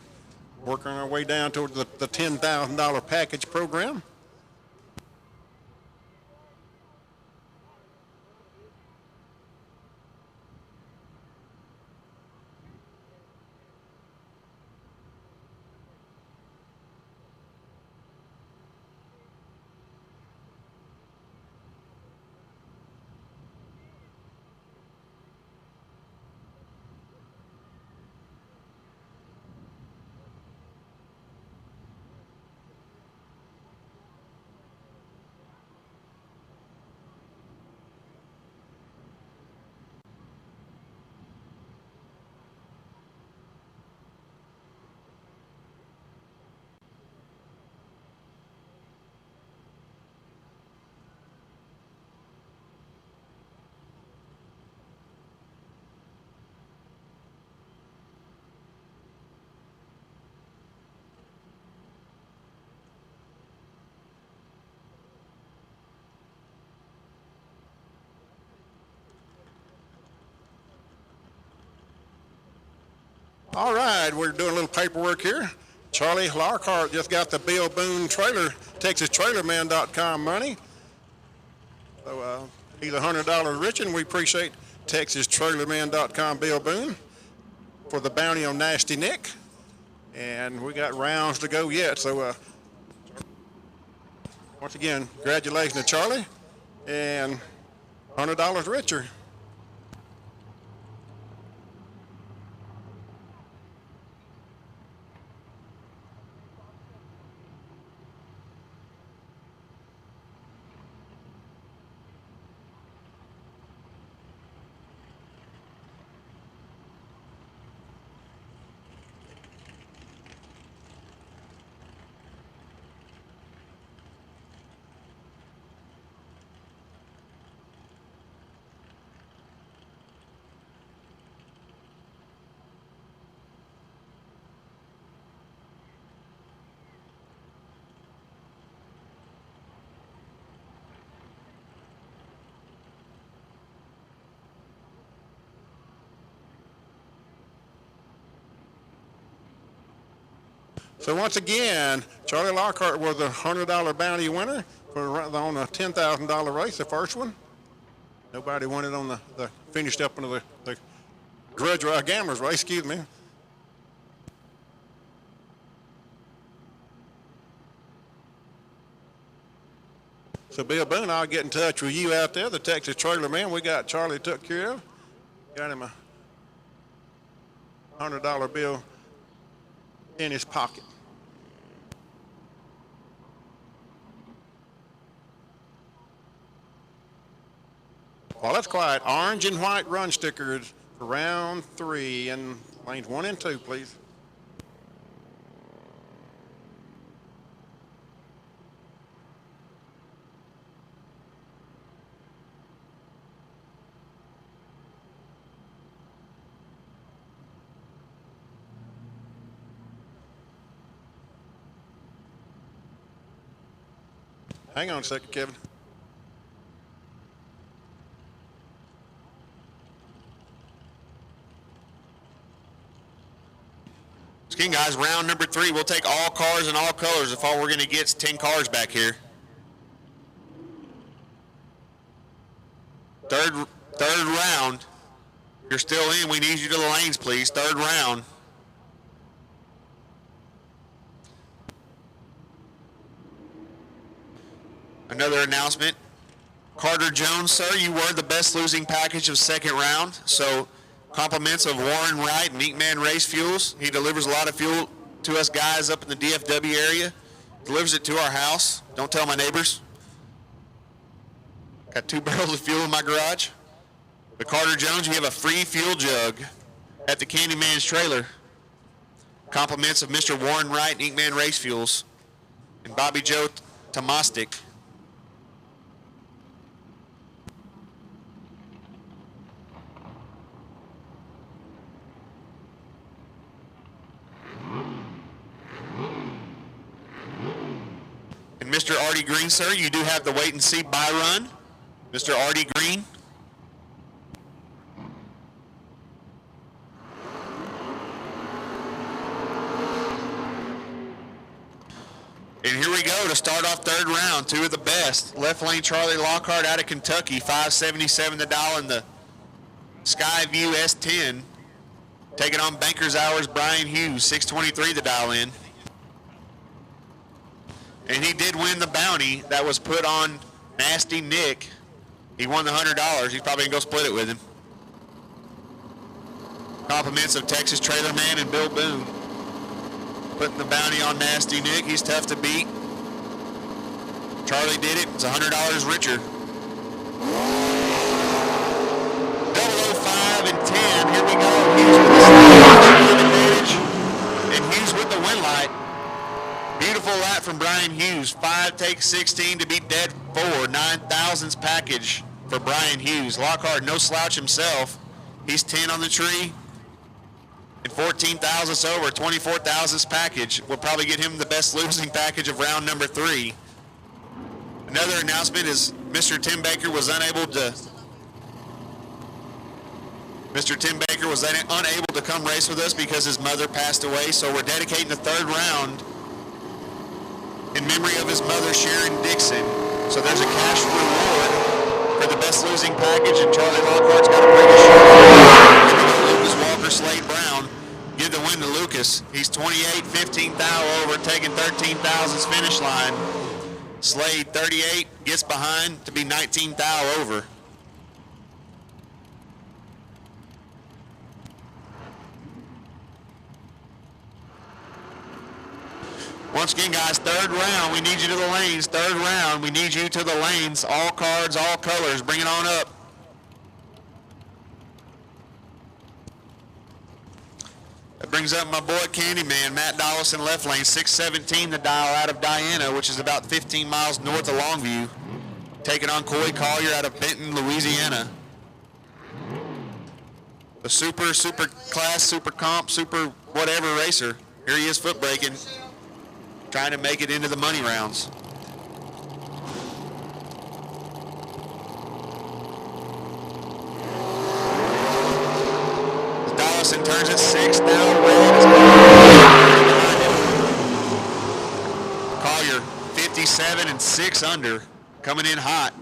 Working our way down toward the $10,000 package program. All right, we're doing a little paperwork here. Charlie Lockhart just got the Bill Boone trailer, TexasTrailerman.com money. So he's $100 rich, and we appreciate TexasTrailerman.com Bill Boone for the bounty on Nasty Nick. And we got rounds to go yet. So once again, congratulations to Charlie, and $100 richer. So once again, Charlie Lockhart was a $100 bounty winner on a $10,000 race, the first one. Nobody won it on the finished up into the grudge race gamblers race, excuse me. So Bill Boone, I'll get in touch with you out there, the Texas Trailer Man. We got Charlie took care of. Got him a $100 bill in his pocket. Well, that's quiet. Orange and white run stickers for round 3 and lanes 1 and 2, please. Hang on a second, Kevin. Again, guys, round number 3. We'll take all cars and all colors if all we're going to get is 10 cars back here. Third round. If you're still in, we need you to the lanes, please. Third round. Another announcement. Carter Jones, sir, you were the best losing package of second round. So compliments of Warren Wright and Neat Man Race Fuels. He delivers a lot of fuel to us guys up in the DFW area. Delivers it to our house. Don't tell my neighbors. Got 2 barrels of fuel in my garage. But Carter Jones, you have a free fuel jug at the Candyman's trailer. Compliments of Mr. Warren Wright, Inkman Race Fuels, and Bobby Joe Tomostik. And Mr. Artie Green, sir, you do have the wait and see buy run. Mr. Artie Green. And here we go to start off third round. Two of the best. Left lane Charlie Lockhart out of Kentucky, $5.77 the dial in the Skyview S10. Taking on Banker's Hours Brian Hughes, $6.23 the dial in. And he did win the bounty that was put on Nasty Nick. He won the $100. He's probably going to go split it with him. Compliments of Texas Trailer Man and Bill Boone. Putting the bounty on Nasty Nick. He's tough to beat. Charlie did it. It's $100 richer. 005 and 10. Here we go. Hughes with the and Hughes with the win light. Beautiful lap from Brian Hughes. 5 takes 16 to be dead 4. 9 thousandths package for Brian Hughes. Lockhart, no slouch himself. He's 10 on the tree. And 14 thousandths over, 24 thousandths package will probably get him the best losing package of round number 3. Another announcement is Mr. Tim Baker was unable to come race with us because his mother passed away, so we're dedicating the third round in memory of his mother, Sharon Dixon. So there's a cash reward for the best losing package, and Charlie Lockhart's got to bring a share. Lucas Walker, Slade Brown, give the win to Lucas. He's 28, 15 thou over, taking 13 thousandths finish line. Slade, 38, gets behind to be 19 thou over. Once again, guys, third round, we need you to the lanes. Third round, we need you to the lanes. All cards, all colors. Bring it on up. That brings up my boy Candyman, Matt Dollison, left lane, 617 the dial out of Diana, which is about 15 miles north of Longview. Taking on Coy Collier out of Benton, Louisiana. The super class, super comp, super whatever racer. Here he is foot braking, trying to make it into the money rounds. Dollison turns it 6 down. Collier 57 and 6 under, coming in hot.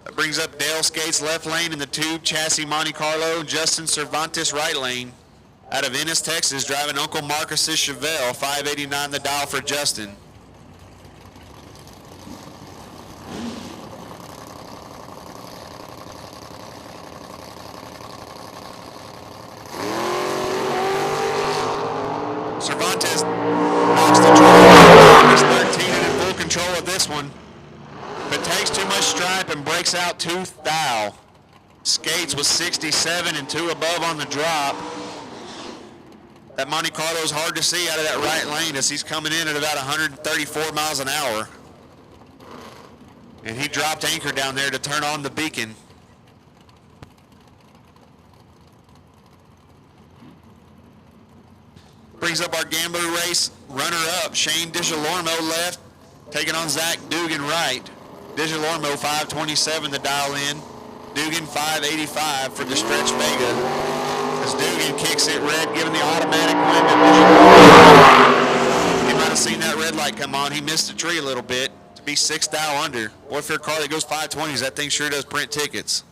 That brings up Dale Skates left lane in the tube chassis Monte Carlo. Justin Cervantes right lane out of Ennis, Texas, driving Uncle Marcus's Chevelle, $5.89 the dial for Justin. Cervantes knocks the trailer. He's 13 and in full control of this one, but takes too much stripe and breaks out 2 thou. Skates was 67 and 2 above on the drop. That Monte Carlo is hard to see out of that right lane as he's coming in at about 134 miles an hour. And he dropped anchor down there to turn on the beacon. Brings up our gambler race runner-up, Shane DiGiorno left, taking on Zach Dugan right. DiGiorno 527 the dial in. Dugan 585 for the Stretch Vega. As Dugan kicks it red, giving the automatic win to DiGiorno. He might have seen that red light come on. He missed the tree a little bit to be 6 thou under. Boy, if you're a car that goes 520s, that thing sure does print tickets.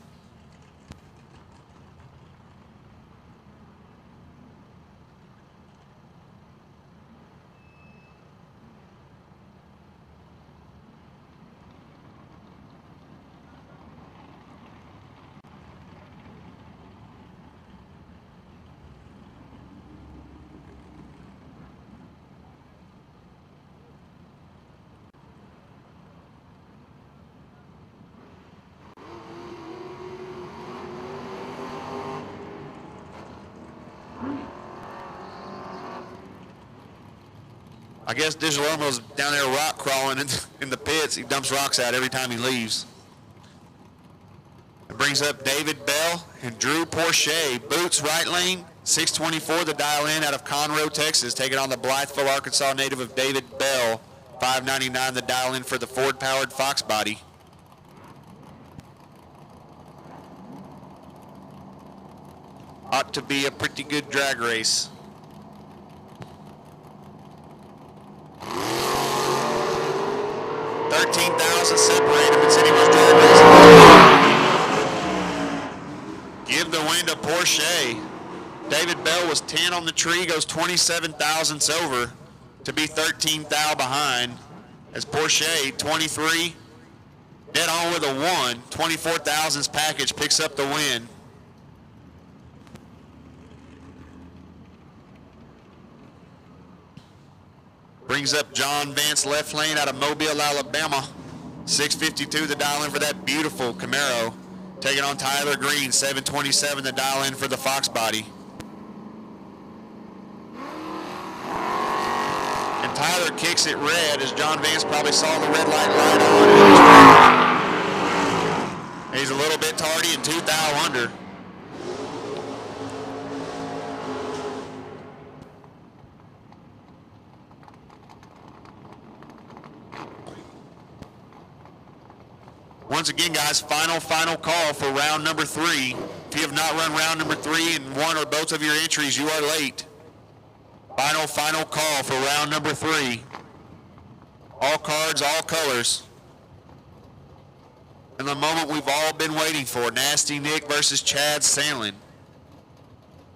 I guess DiGiorno's down there rock crawling in the pits. He dumps rocks out every time he leaves. It brings up David Bell and Drew Porche. Boots right lane, 624 the dial in out of Conroe, Texas, taking on the Blytheville, Arkansas native of David Bell. 599 the dial in for the Ford-powered Fox body. Ought to be a pretty good drag race. $13,000 separate him in City West drag racing. Give the win to Porsche. David Bell was 10 on the tree, goes 27 thousandths over to be 13 thou behind. As Porsche, 23, dead on with a 1, 24 thousandths package picks up the win. Brings up John Vance left lane out of Mobile, Alabama. 652 the dial in for that beautiful Camaro. Taking on Tyler Green, 727 the dial in for the Fox body. And Tyler kicks it red as John Vance probably saw the red light on. He's a little bit tardy and 2 thou under. Once again, guys, final call for round number 3. If you have not run round number 3 in one or both of your entries, you are late. Final call for round number 3. All cards, all colors. And the moment we've all been waiting for, Nasty Nick versus Chad Sandlin.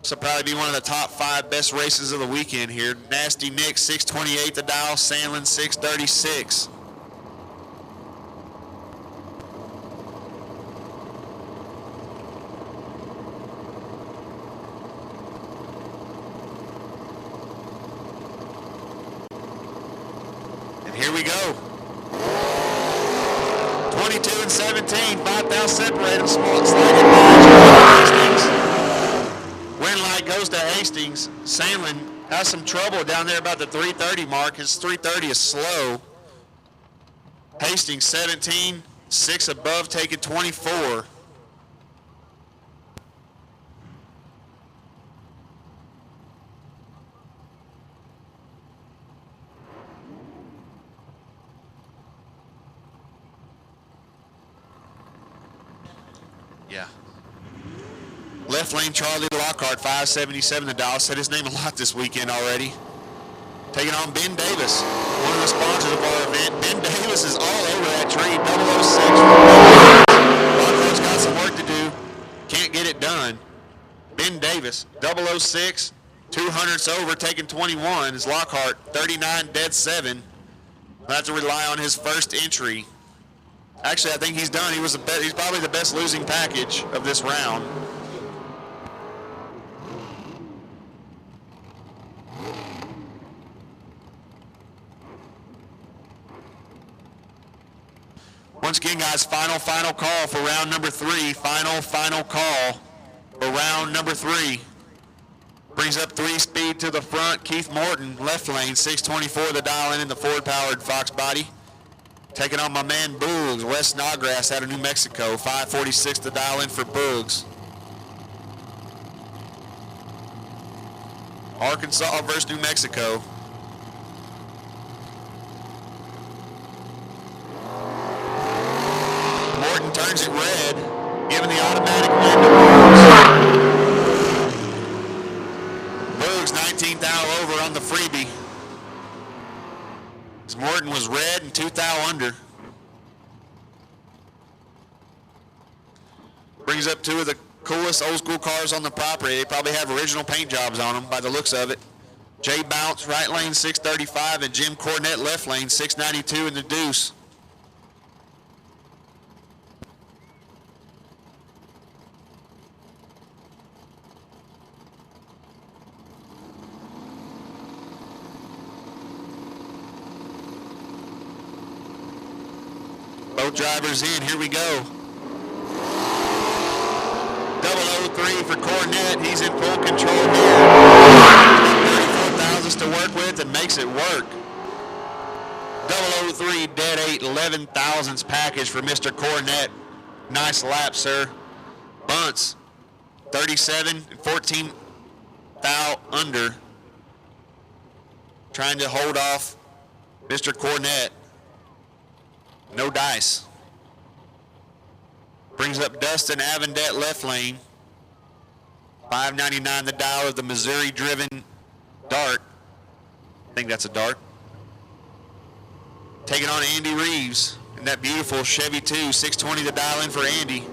This will probably be one of the top 5 best races of the weekend here. Nasty Nick, 628 the dial, Sandlin, 636. Here we go. 22 and 17, 5 thou separate them, small sliding Hastings. Win light goes to Hastings. Sandlin has some trouble down there about the 330 mark. His 330 is slow. Hastings 17, 6 above, taking 24. Yeah. Left lane Charlie Lockhart, 577 the dial. Said his name a lot this weekend already. Taking on Ben Davis, one of the sponsors of our event. Ben Davis is all over that tree. 006. Lockhart's got some work to do. Can't get it done. Ben Davis, 006, 200s over, taking 21 is Lockhart, 39 dead 7. We'll have to rely on his first entry. Actually, I think he's done. He's probably the best losing package of this round. Once again, guys, final call for round number 3. Final call for round number 3. Brings up 3-speed to the front. Keith Morton, left lane, 624 the dial in the Ford-powered Fox body. Taking on my man Boogs, Wes Snodgrass out of New Mexico, 546 the dial in for Boogs. Arkansas versus New Mexico. Morton turns it red, giving the automatic win to Boogs. Boogs 19 thou over on the freebie. Morton was red and 2 thou under. Brings up 2 of the coolest old school cars on the property. They probably have original paint jobs on them by the looks of it. Jay Bounce, right lane 635, and Jim Cornett, left lane 692 in the Deuce. Both drivers in, here we go. 003 for Cornett, he's in full control here. 34 thousandths to work with and makes it work. 003 dead 8 11 thousandths package for Mr. Cornett. Nice lap, sir. Bunts 37 and 14 thou under. Trying to hold off Mr. Cornett. No dice. Brings up Dustin Avendet left lane. $5.99 the dial of the Missouri-driven dart. I think that's a dart. Taking on Andy Reeves in that beautiful Chevy 2. $6.20 the dial in for Andy.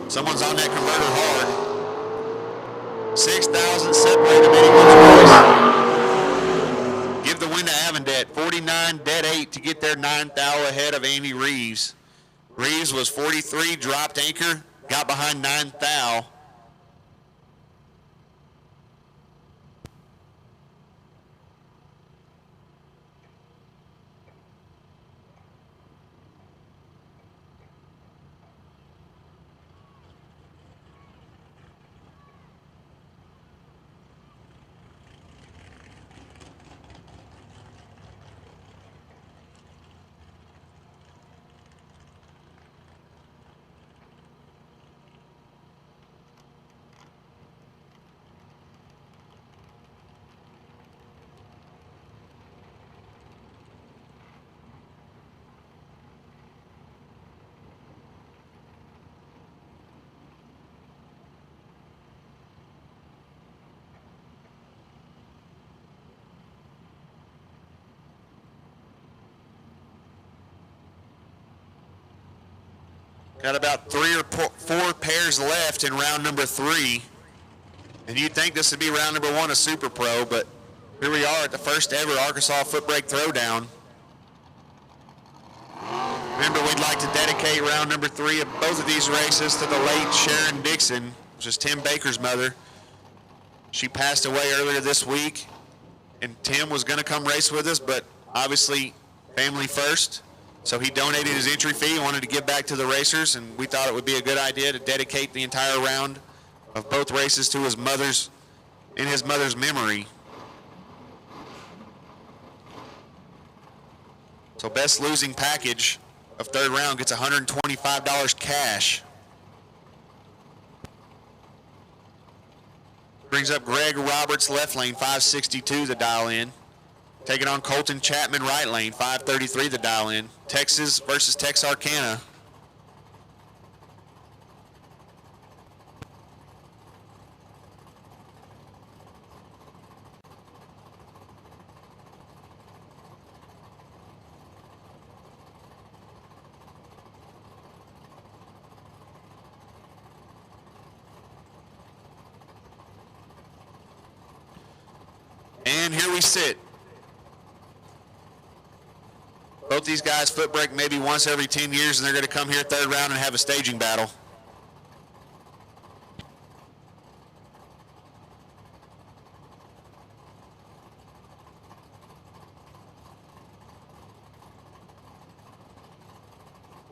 Someone's on that converter hard. 6,000 separated mini Give the win to Avendet. 49 dead 8 to get their 9th thou ahead of Andy Reeves. Reeves was 43, dropped anchor, got behind 9th thou. Got about 3 or 4 pairs left in round number 3. And you'd think this would be round number 1 of Super Pro, but here we are at the first ever Arkansas Footbrake Throwdown. Remember, we'd like to dedicate round number 3 of both of these races to the late Sharon Dixon, which is Tim Baker's mother. She passed away earlier this week, and Tim was going to come race with us, but obviously family first. So he donated his entry fee, wanted to give back to the racers, and we thought it would be a good idea to dedicate the entire round of both races to his mother's, in his mother's memory. So best losing package of third round gets $125 cash. Brings up Greg Roberts left lane, 562 the dial in. Taking on Colton Chapman right lane, 533 the dial in. Texas versus Texarkana. And here we sit. Both these guys footbrake maybe once every 10 years, and they're going to come here third round and have a staging battle.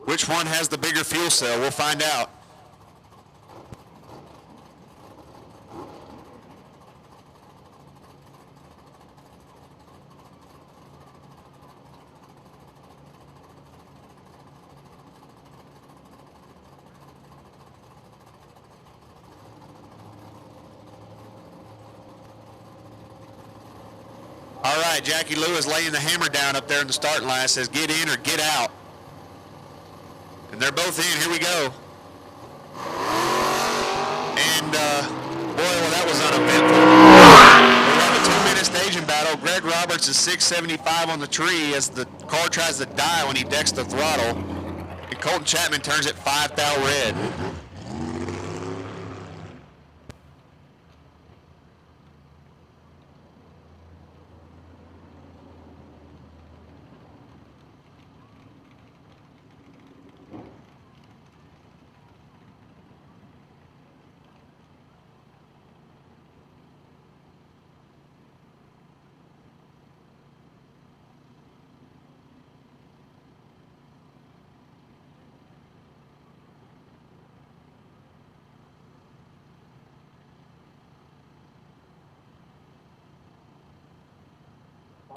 Which one has the bigger fuel cell? We'll find out. All right, Jackie Lewis laying the hammer down up there in the starting line, says get in or get out. And they're both in. Here we go. And, boy, well, that was uneventful. We have a 2-minute staging battle. Greg Roberts is 675 on the tree as the car tries to die when he decks the throttle. And Colton Chapman turns it 5 thou red.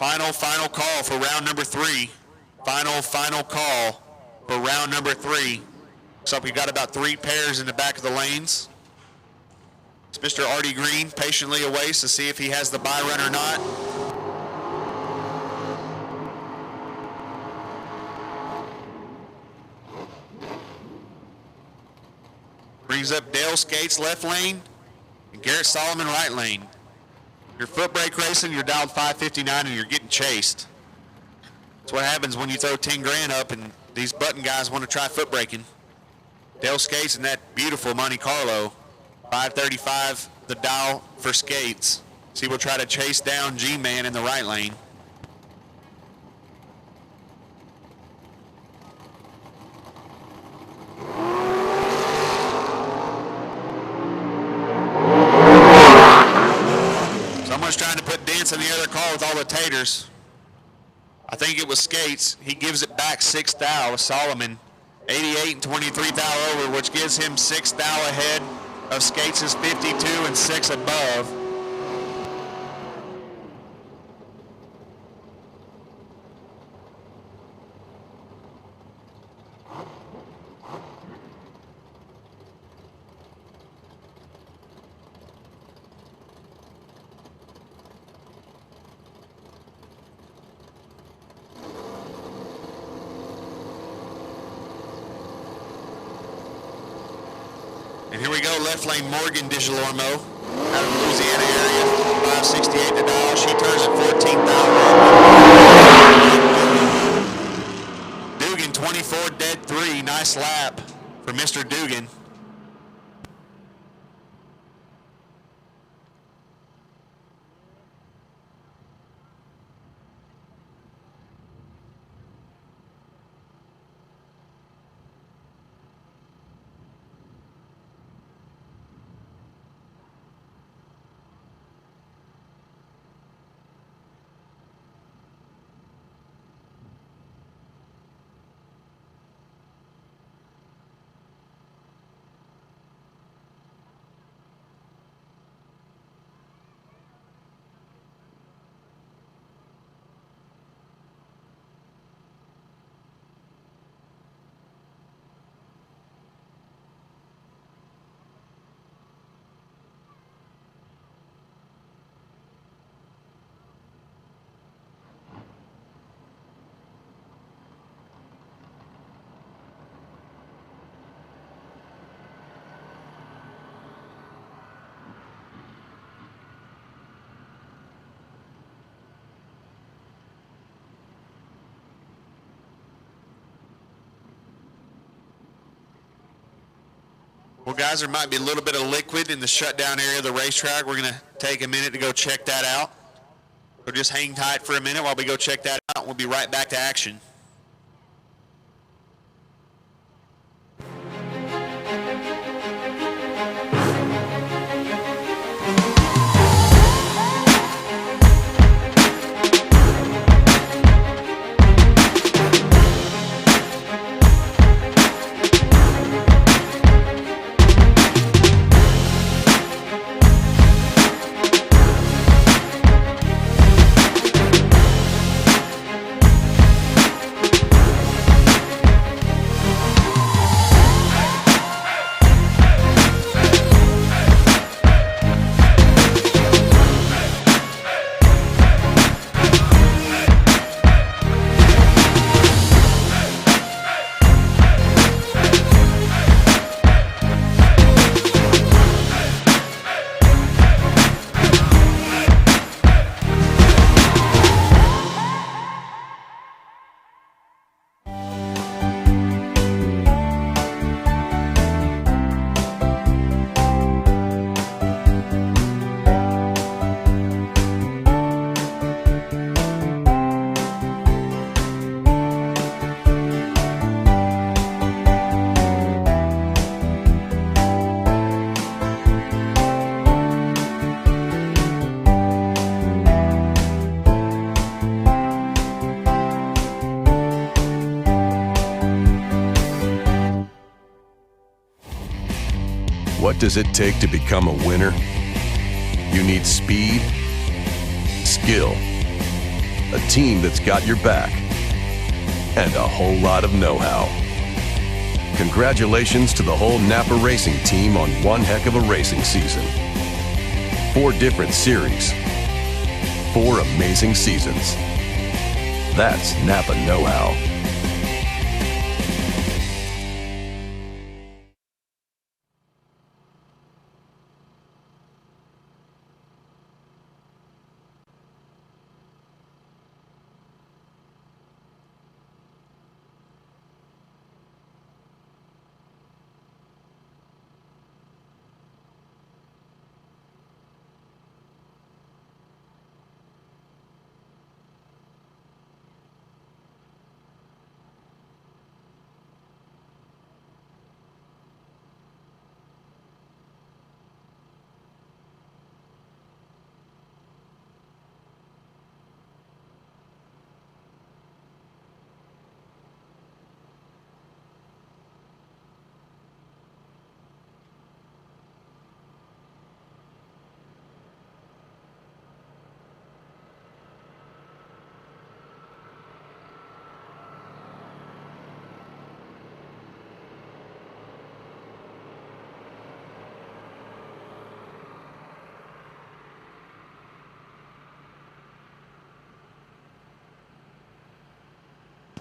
Final call for round number 3. Final call for round number 3. Looks like we've got about 3 pairs in the back of the lanes. It's Mr. Artie Green patiently awaits to see if he has the buy run or not. Brings up Dale Skates left lane and Garrett Solomon right lane. Your Footbrake racing, you're dialed 559 and you're getting chased. That's what happens when you throw 10 grand up and these button guys want to try foot braking. Dale Skates in that beautiful Monte Carlo. 535 the dial for Skates. So he will try to chase down G-Man in the right lane. Someone's trying to put dents in the other car with all the taters. I think it was Skates. He gives it back 6 thou with Solomon. 88 and 23 thou over, which gives him 6 thou ahead of Skates' 52 and 6 above. And here we go, left lane Morgan DeJalormo out of Louisiana area, 568 to dial. She turns at 14,000. Dugan 24 dead 3, nice lap for Mr. Dugan. Well, guys, there might be a little bit of liquid in the shutdown area of the racetrack. We're going to take a minute to go check that out. So just hang tight for a minute while we go check that out. We'll be right back to action. What does it take to become a winner? You need speed, skill, a team that's got your back, and a whole lot of know-how. Congratulations to the whole Napa Racing team on one heck of a racing season. 4 different series, 4 amazing seasons. That's Napa know-how.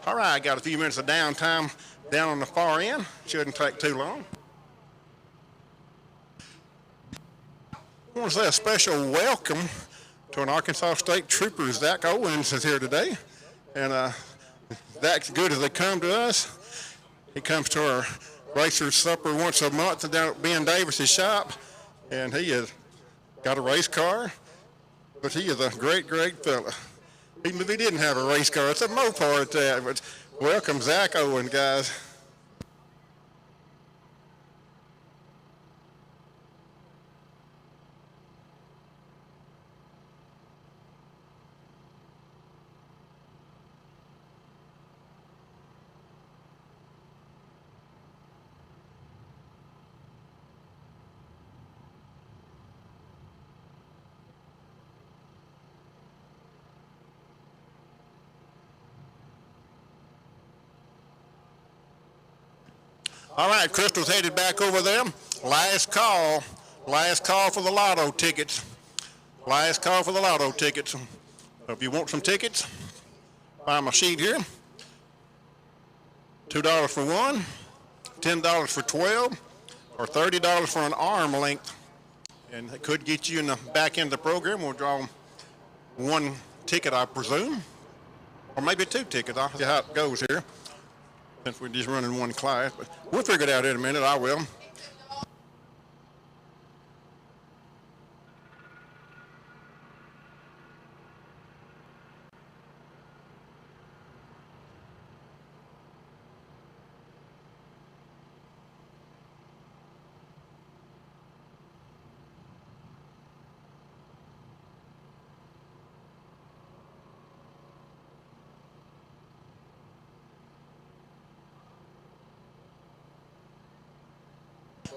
All right, got a few minutes of downtime down on the far end. Shouldn't take too long. I want to say a special welcome to an Arkansas State Trooper. Zach Owens is here today. And Zach's good as they come to us. He comes to our racer supper once a month down at Ben Davis's shop. And he has got a race car, but he is a great, great fella. Even if he didn't have a race car, it's a Mopar at that. But welcome, Zach Owen, guys. All right, Crystal's headed back over there. Last call for the lotto tickets. Last call for the lotto tickets. If you want some tickets, buy my sheet here. $2 for one, $10 for 12, or $30 for an arm length. And it could get you in the back end of the program. We'll draw 1 ticket, I presume, or maybe 2 tickets. I'll see how it goes here, since we're just running 1 class. But we'll figure it out in a minute. I will.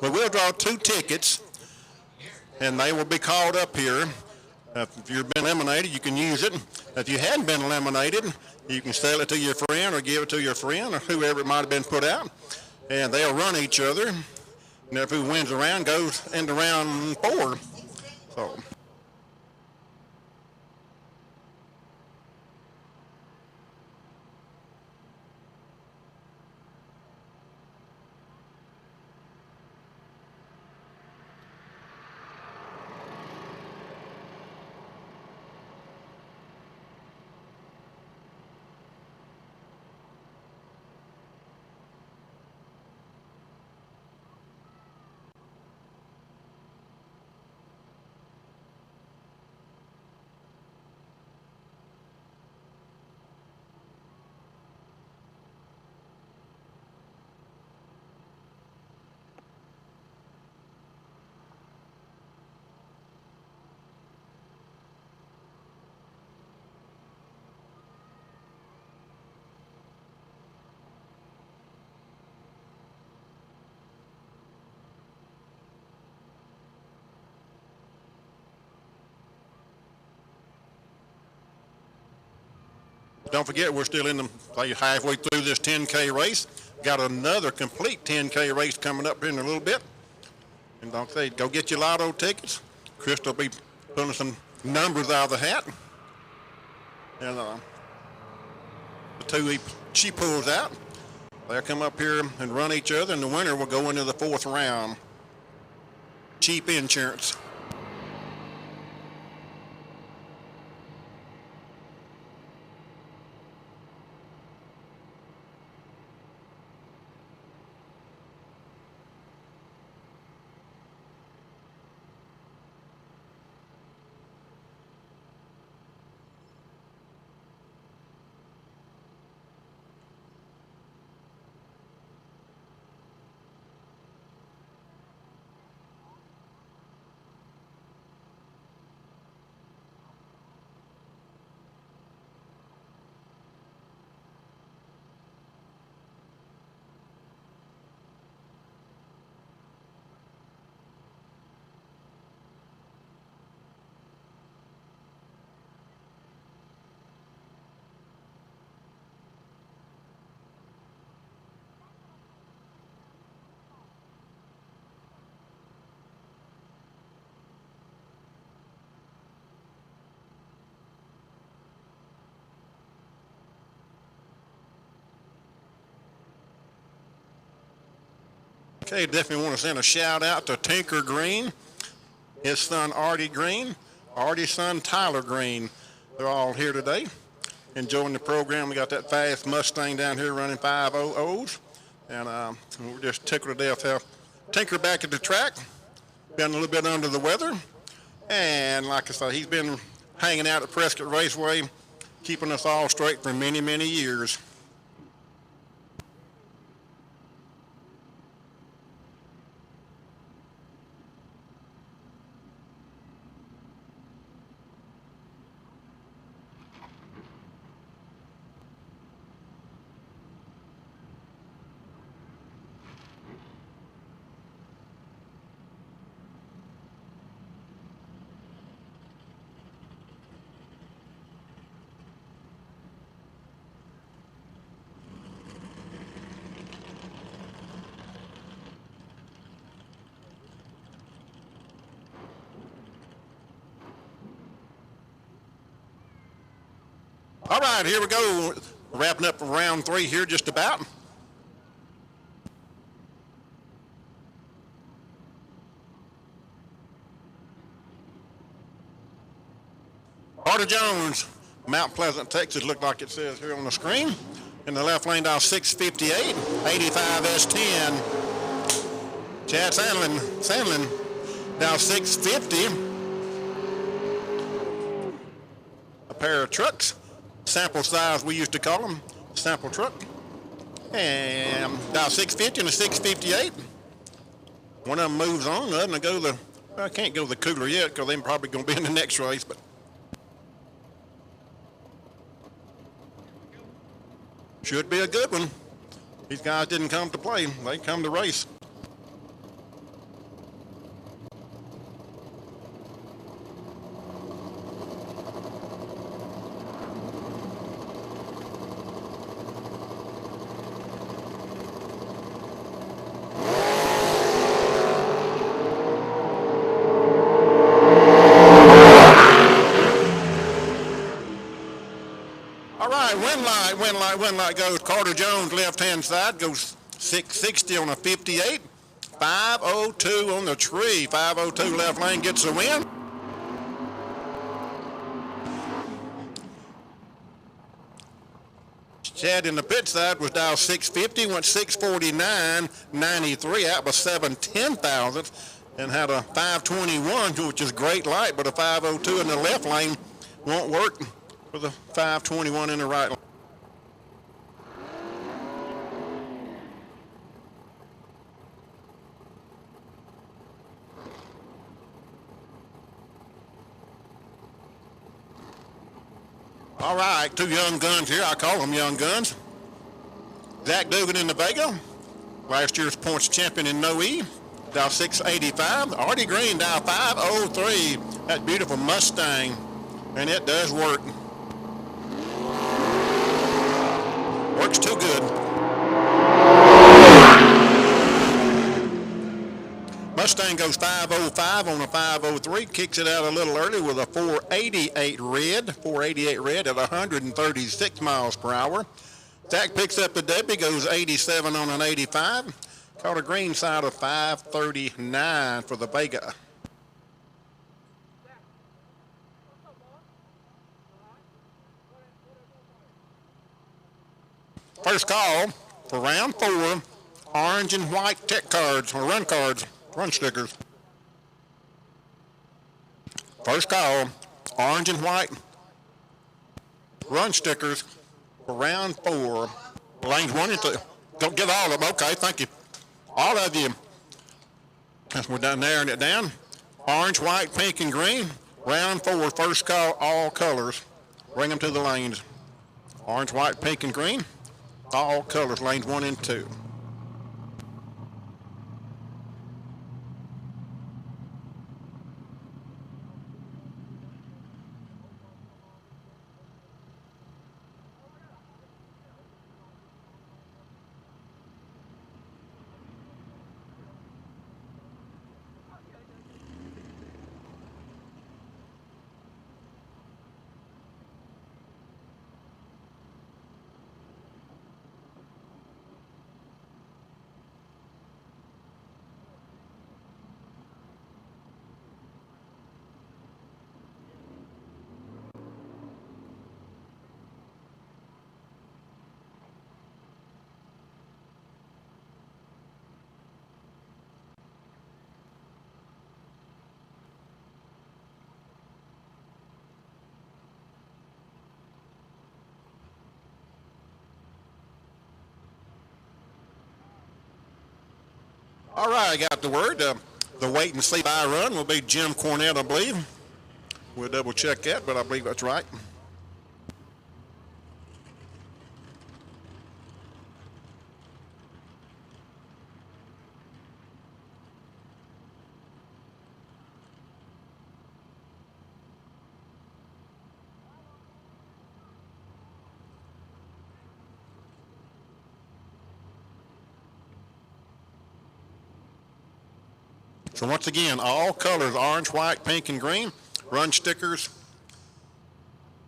We will draw 2 tickets, and they will be called up here. If you've been eliminated, you can use it. If you hadn't been eliminated, you can sell it to your friend or give it to your friend or whoever it might have been put out, and they'll run each other. And if who wins the round goes into round 4. So. Don't forget, we're still in the halfway through this 10K race. Got another complete 10K race coming up here in a little bit. And don't say, go get your lotto tickets. Crystal will be pulling some numbers out of the hat. And the two she pulls out, they'll come up here and run each other, and the winner will go into the 4th round. Cheap insurance. Okay, definitely want to send a shout out to Tinker Green, his son Artie Green, Artie's son Tyler Green. They're all here today enjoying the program. We got that fast Mustang down here running 5.00s, and we're just tickled to death to have Tinker back at the track. Been a little bit under the weather, and like I said, he's been hanging out at Prescott Raceway, keeping us all straight for many, many years. All right, here we go. Wrapping up round 3 here just about. Artie Jones, Mount Pleasant, Texas, looked like it says here on the screen. In the left lane, dial 658, 85 S10. Chad Sandlin, dial 650. A pair of trucks. Sample size, we used to call them, sample truck. And dial 650 and a 658. One of them moves on, the other go the, well, I can't go the cooler yet because they're probably going to be in the next race, but should be a good one. These guys didn't come to play, they come to race. Win light goes Carter Jones left-hand side, goes 660 on a 58, 502 on the tree, 502 left lane gets the win. Chad in the pit side was dial 650, went 649.93, out by 7/10 thousandths, and had a 521, which is great light, but a 502 in the left lane won't work for the 521 in the right lane. All right, 2 young guns here. I call them young guns. Zach Dugan in the Vega, last year's points champion in No E, dial 685. Artie Green, dial 503. That beautiful Mustang, and it does work. Works too good. Mustang goes 505 on a 503, kicks it out a little early with a 488 red at 136 miles per hour. Zach picks up the Debbie, goes 87 on an 85. Caught a green side of 539 for the Vega. First call for round 4, orange and white tech cards, or run stickers. First call, orange and white run stickers for round 4, lanes 1 and 2. Don't get all of them, okay, thank you. All of you. We're done narrowing it down. Orange, white, pink, and green. Round 4, first call, all colors. Bring them to the lanes. Orange, white, pink, and green. All colors, lanes 1 and 2. All right, I got the word. The wait and see by run will be Jim Cornett, I believe. We'll double check that, but I believe that's right. So once again, all colors, orange, white, pink, and green, run stickers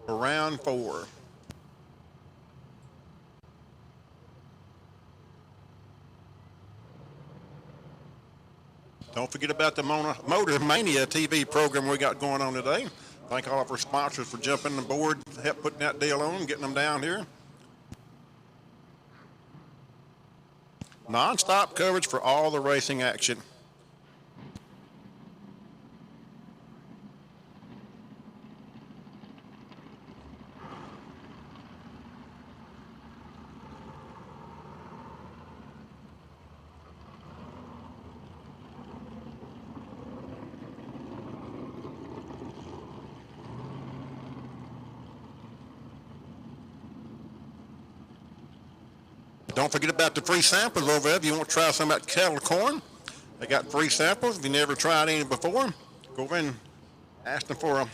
for round 4. Don't forget about the Motor Mania TV program we got going on today. Thank all of our sponsors for jumping on board, help putting that deal on, getting them down here. Non-stop coverage for all the racing action. Don't forget about the free samples over there. If you want to try some of that kettle corn, they got free samples. If you never tried any before, go over and ask them for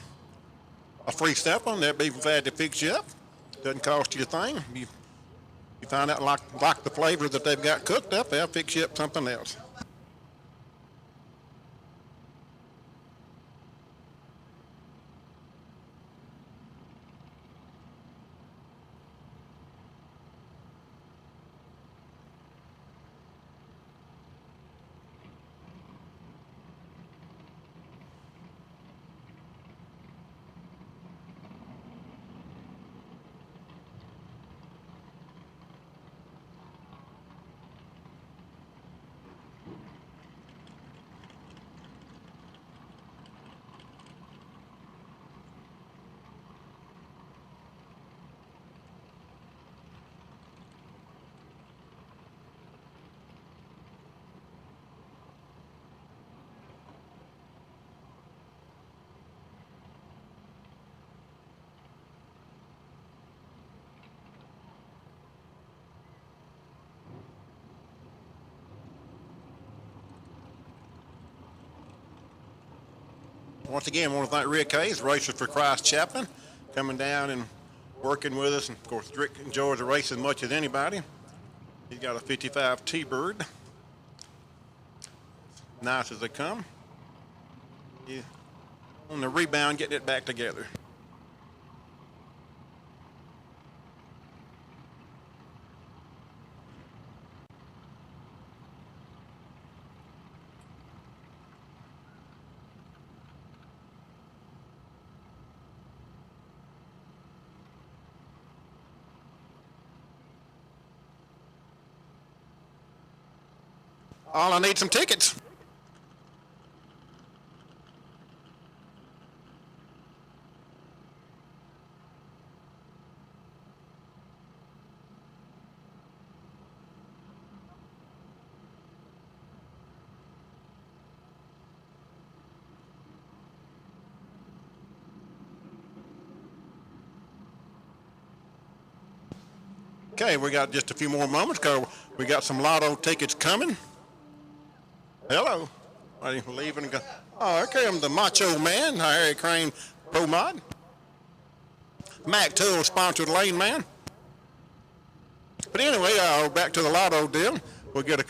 a free sample, and they'll be glad to fix you up. Doesn't cost you a thing. You find out like the flavor that they've got cooked up, they'll fix you up something else. Once again, I want to thank Rick Hayes, Racers for Christ Chaplain, coming down and working with us. And of course, Rick enjoys the race as much as anybody. He's got a 55 T-Bird. Nice as they come. He's on the rebound, getting it back together. All I need some tickets. Okay, we got just a few more moments because we got some lotto tickets coming. Hello. Are you leaving and go? Oh, okay, I'm the Macho Man, Harry Crane Pro Mod. Mac Tool sponsored Lane Man. But anyway, back to the lotto deal. We'll get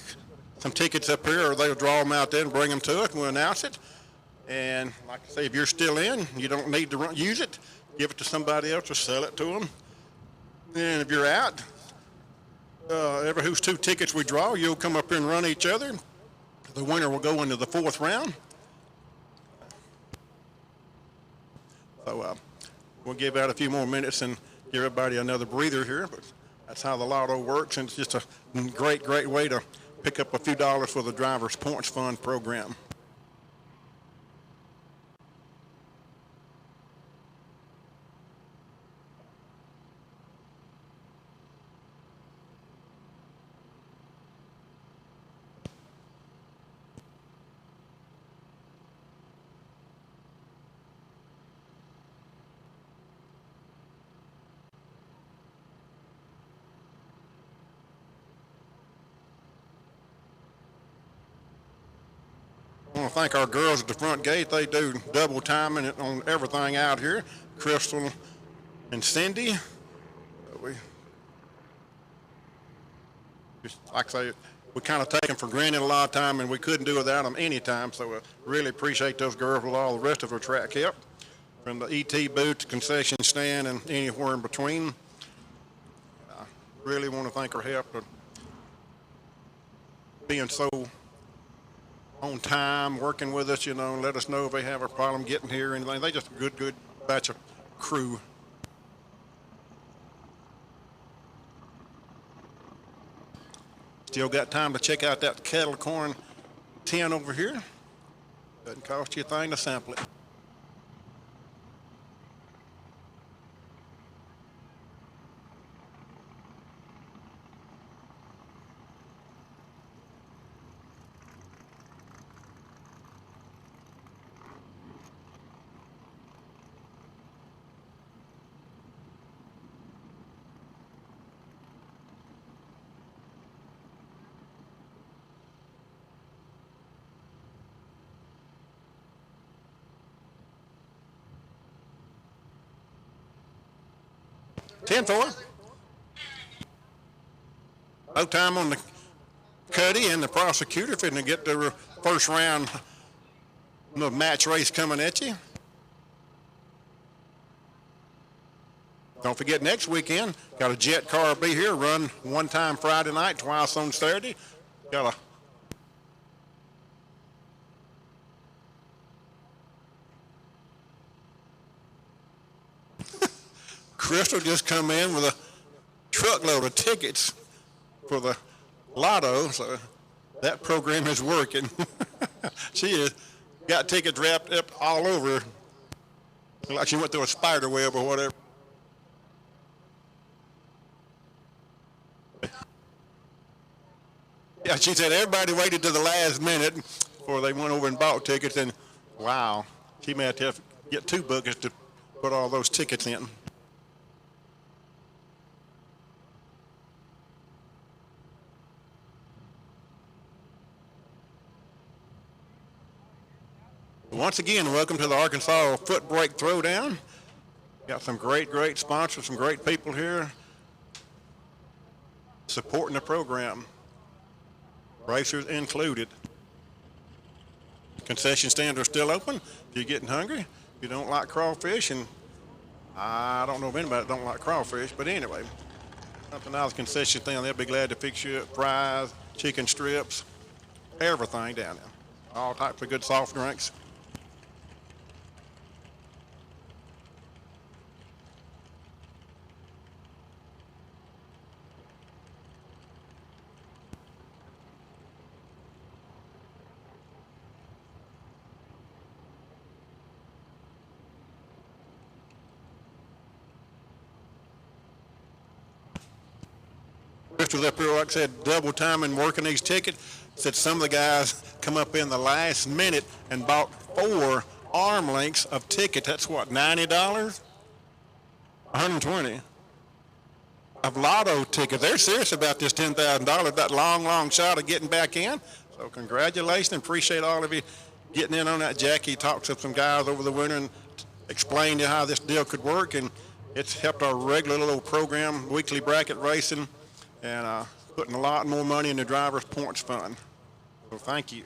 some tickets up here, or they'll draw them out there and bring them to us, and we'll announce it. And like I say, if you're still in, you don't need to use it. Give it to somebody else or sell it to them. And if you're out, every whose 2 tickets we draw, you'll come up here and run each other. The winner will go into the 4th round. So we'll give out a few more minutes and give everybody another breather here, but that's how the lotto works, and it's just a great, great way to pick up a few dollars for the Drivers Points Fund program. I want to thank our girls at the front gate. They do double timing on everything out here. Crystal and Cindy. We just, like I say, we kind of take them for granted a lot of time, and we couldn't do without them anytime. So I really appreciate those girls with all the rest of our track help, from the ET booth to concession stand and anywhere in between. I really want to thank our help for being so on time, working with us, let us know if they have a problem getting here or anything. They just a good batch of crew. Still got time to check out that kettle corn tin over here. Doesn't cost you a thing to sample it. Ten-four. No time on the Cuddy and the prosecutor finna get the first round of the match race coming at you. Don't forget next weekend, got a jet car be here, run one time Friday night, twice on Saturday. Got a Crystal just come in with a truckload of tickets for the lotto, so that program is working. She has got tickets wrapped up all over, like she went through a spider web or whatever. Yeah, she said everybody waited to the last minute before they went over and bought tickets, and wow, she may have to get 2 buckets to put all those tickets in. Once again, welcome to the Arkansas Footbrake Throwdown. Got some great sponsors, some great people here supporting the program, racers included. Concession stands are still open if you're getting hungry. If you don't like crawfish, and I don't know of anybody that don't like crawfish, but anyway, something out of the concession stand, they'll be glad to fix you up fries, chicken strips, everything down there. All types of good soft drinks. Chris was up here, like I said, double timing working these tickets. Said some of the guys come up in the last minute and bought 4 arm lengths of tickets. That's what, $90? 120 of lotto tickets. They're serious about this $10,000, that long shot of getting back in. So congratulations, appreciate all of you getting in on that. Jackie talked to some guys over the winter and explained how this deal could work, and it's helped our regular little program, weekly bracket racing, and putting a lot more money in the driver's points fund. So thank you.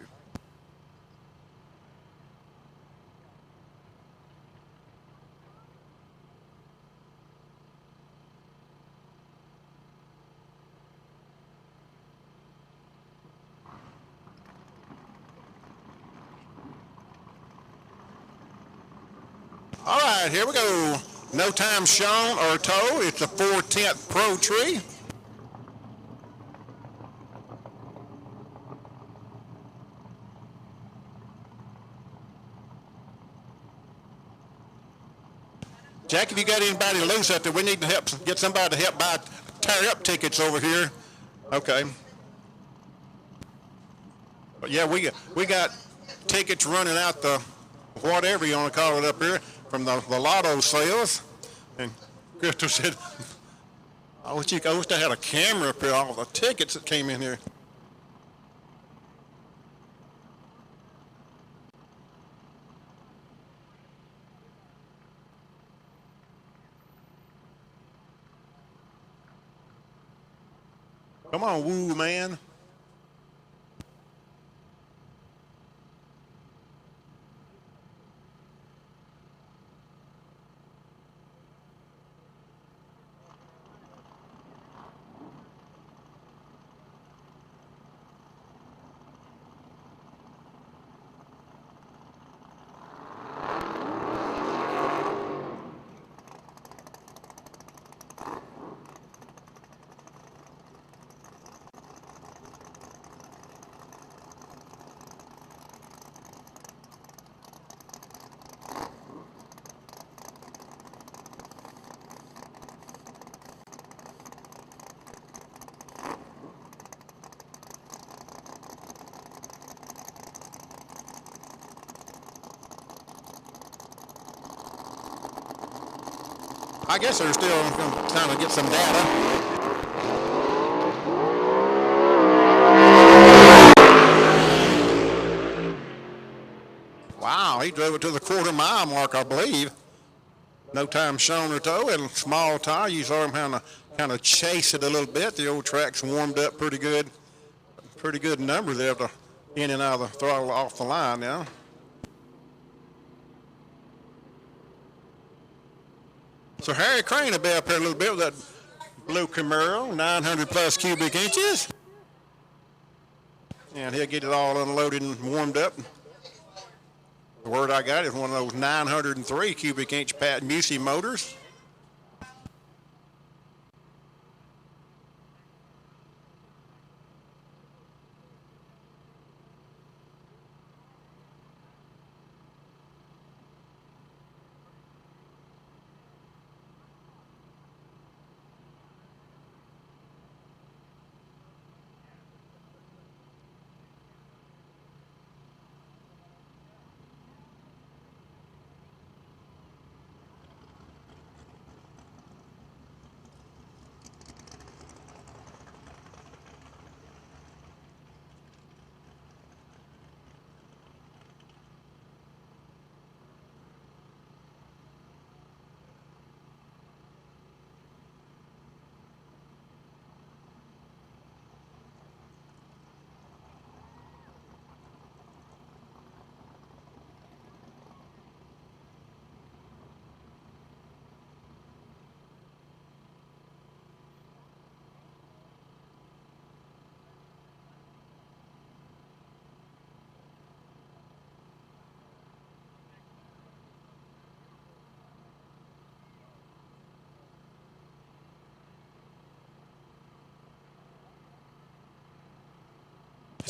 All right, here we go. No time shown or told. It's a 4/10 Pro Tree. Jack, if you got anybody loose out there, we need to get somebody to help buy tear up tickets over here. Okay. But yeah, we got tickets running out the whatever you want to call it up here from the lotto sales. And Crystal said, I wish I had a camera up here, all the tickets that came in here. Come on, woo, man. I guess they're still trying to get some data. Wow, he drove it to the quarter-mile mark, I believe. No time shown or told, and small tire. You saw him kind of chase it a little bit. The old track's warmed up pretty good. Pretty good number there to in and out of the throttle off the line now. So Harry Crane will be up here a little bit with that blue Camaro, 900 plus cubic inches. And he'll get it all unloaded and warmed up. The word I got is one of those 903 cubic inch Pat Musey motors.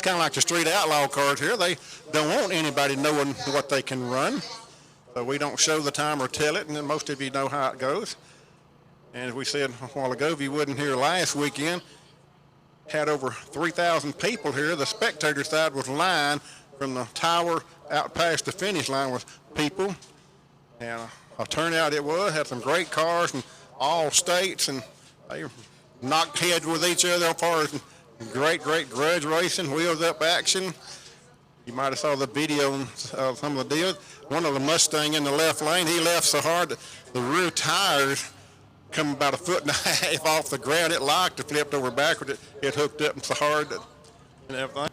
kind of like the street outlaw cars here. They don't want anybody knowing what they can run. So we don't show the time or tell it, and then most of you know how it goes. And as we said a while ago, if you wasn't here last weekend, had over 3,000 people here. The spectator side was lined from the tower out past the finish line with people. And a turnout it was. Had some great cars from all states, and they knocked heads with each other as far as great grudge racing, wheels up action. You might have saw the video of some of the deals. One of the Mustang in the left lane, he left so hard that the rear tires come about 1.5 feet off the ground. It locked, it flipped over backward, it hooked up so hard and everything.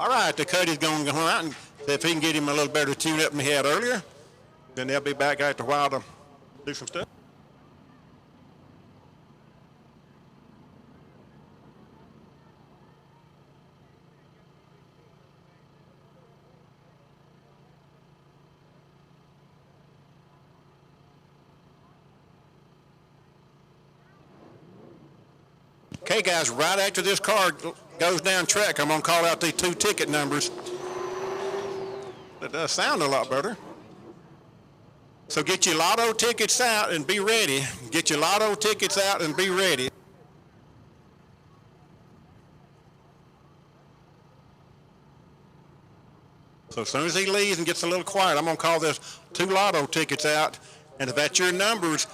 All right, the Cody's going to go out and see if he can get him a little better tune-up than he had earlier. Then they'll be back after a while to do some stuff. Okay, guys, right after this car goes down track, I'm going to call out these 2 ticket numbers. It does sound a lot better. So get your lotto tickets out and be ready. Get your lotto tickets out and be ready. So as soon as he leaves and gets a little quiet, I'm going to call this 2 lotto tickets out. And if that's your numbers,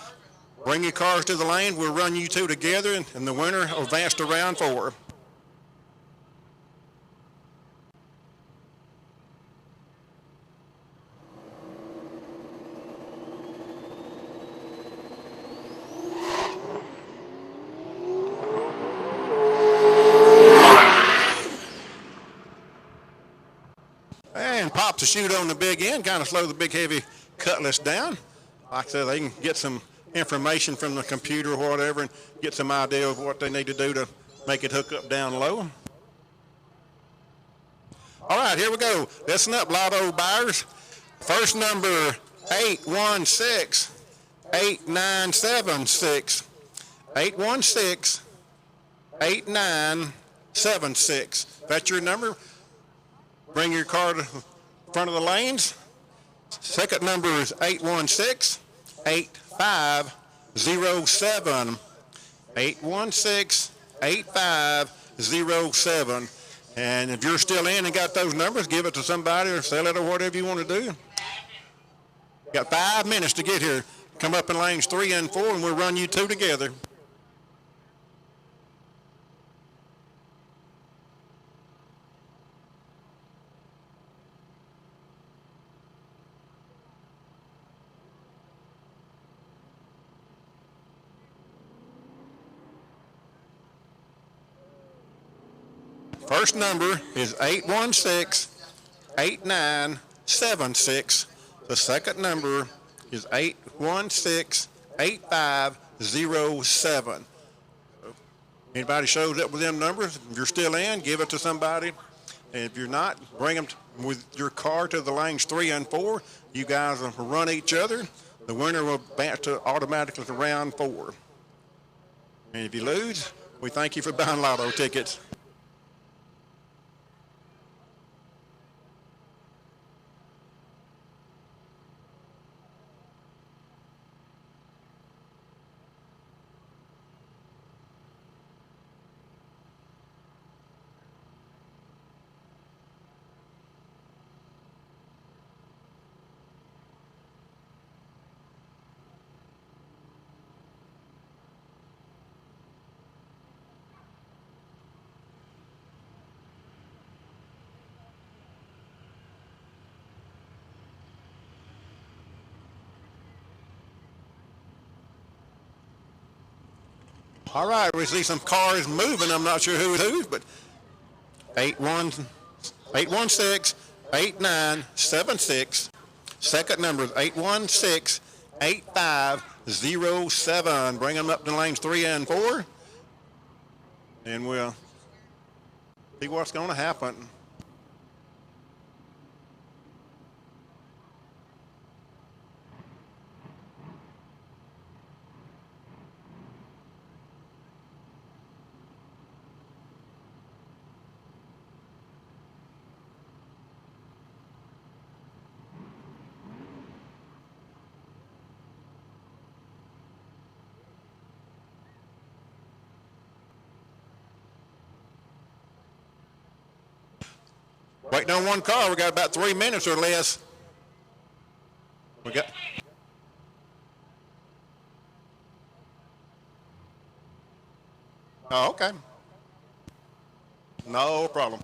bring your cars to the lane. We'll run you 2 together, and the winner will advance to round 4. And pops the chute on the big end, kind of slow the big heavy cutlass down. Like I said, they can get some information from the computer or whatever and get some idea of what they need to do to make it hook up down low. All right, here we go. Listen up, lotto buyers. First number, 816-8976. 816-8976. That's your number. Bring your car to the front of the lanes. Second number is 816-8507. 816-8507. And if you're still in and got those numbers, give it to somebody or sell it or whatever you want to do. Got 5 minutes to get here. Come up in lanes 3 and 4, and we'll run you 2 together. First number is 816-8976. The second number is 816-8507. Anybody shows up with them numbers, if you're still in, give it to somebody. And if you're not, bring them with your car to the lanes 3 and 4. You guys will run each other. The winner will advance to automatically to round 4. And if you lose, we thank you for buying lotto tickets. All right, we see some cars moving. I'm not sure who's, but 816-8976. Second number is 816-8507. Bring them up to lanes 3 and 4, and we'll see what's going to happen. Waiting on one car. We got about 3 minutes or less. We got. Oh, okay. No problem.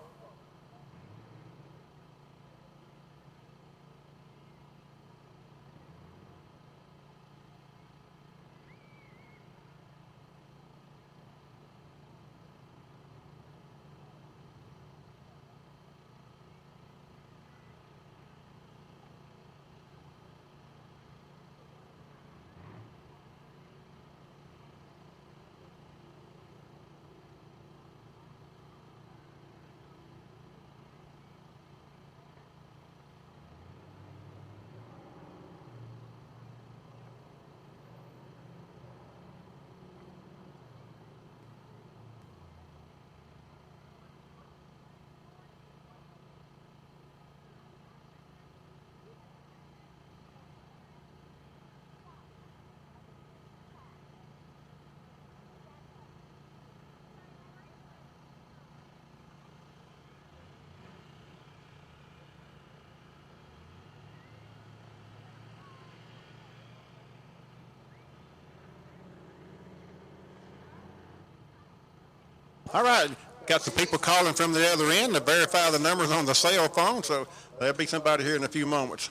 All right, got some people calling from the other end to verify the numbers on the cell phone, so there'll be somebody here in a few moments.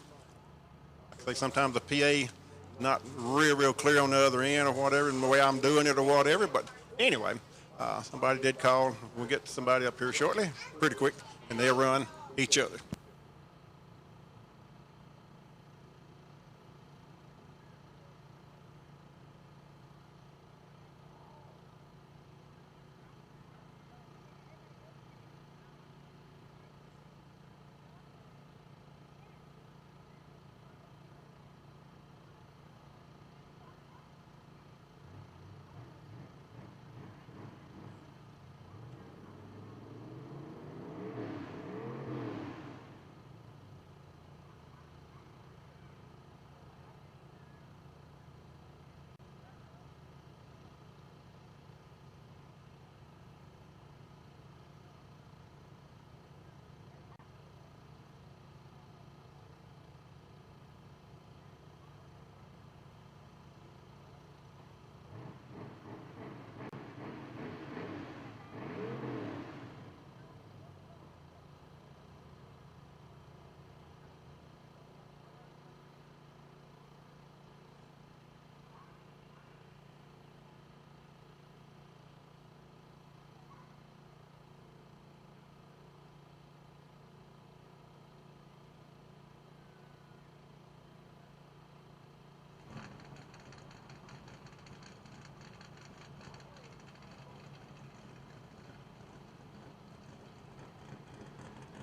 I say sometimes the PA not real clear on the other end or whatever, and the way I'm doing it or whatever, but anyway, somebody did call. We'll get somebody up here shortly, pretty quick, and they'll run each other.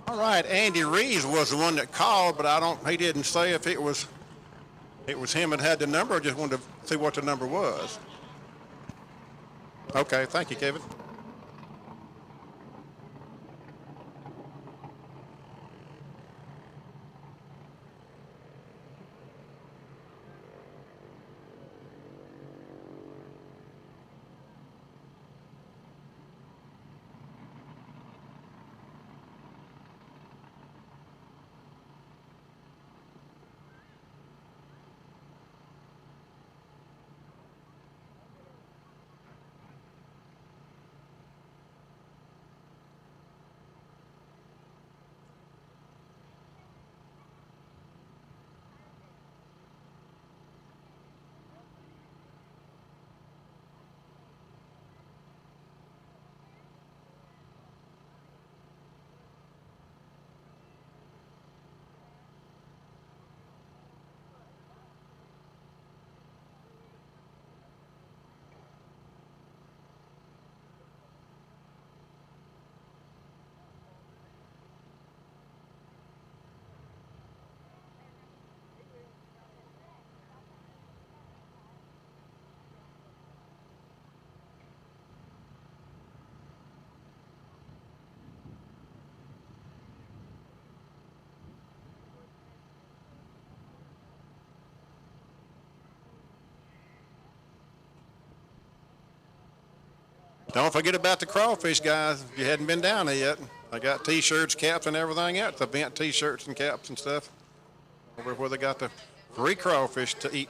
All right, Andy Reeves was the one that called, but he didn't say if it was him that had the number. I just wanted to see what the number was. Okay, thank you, Kevin. don't forget about the crawfish, guys. If you hadn't been down there yet, they got T-shirts, caps, and everything else. Event T-shirts and caps and stuff. Over where they got the free crawfish to eat.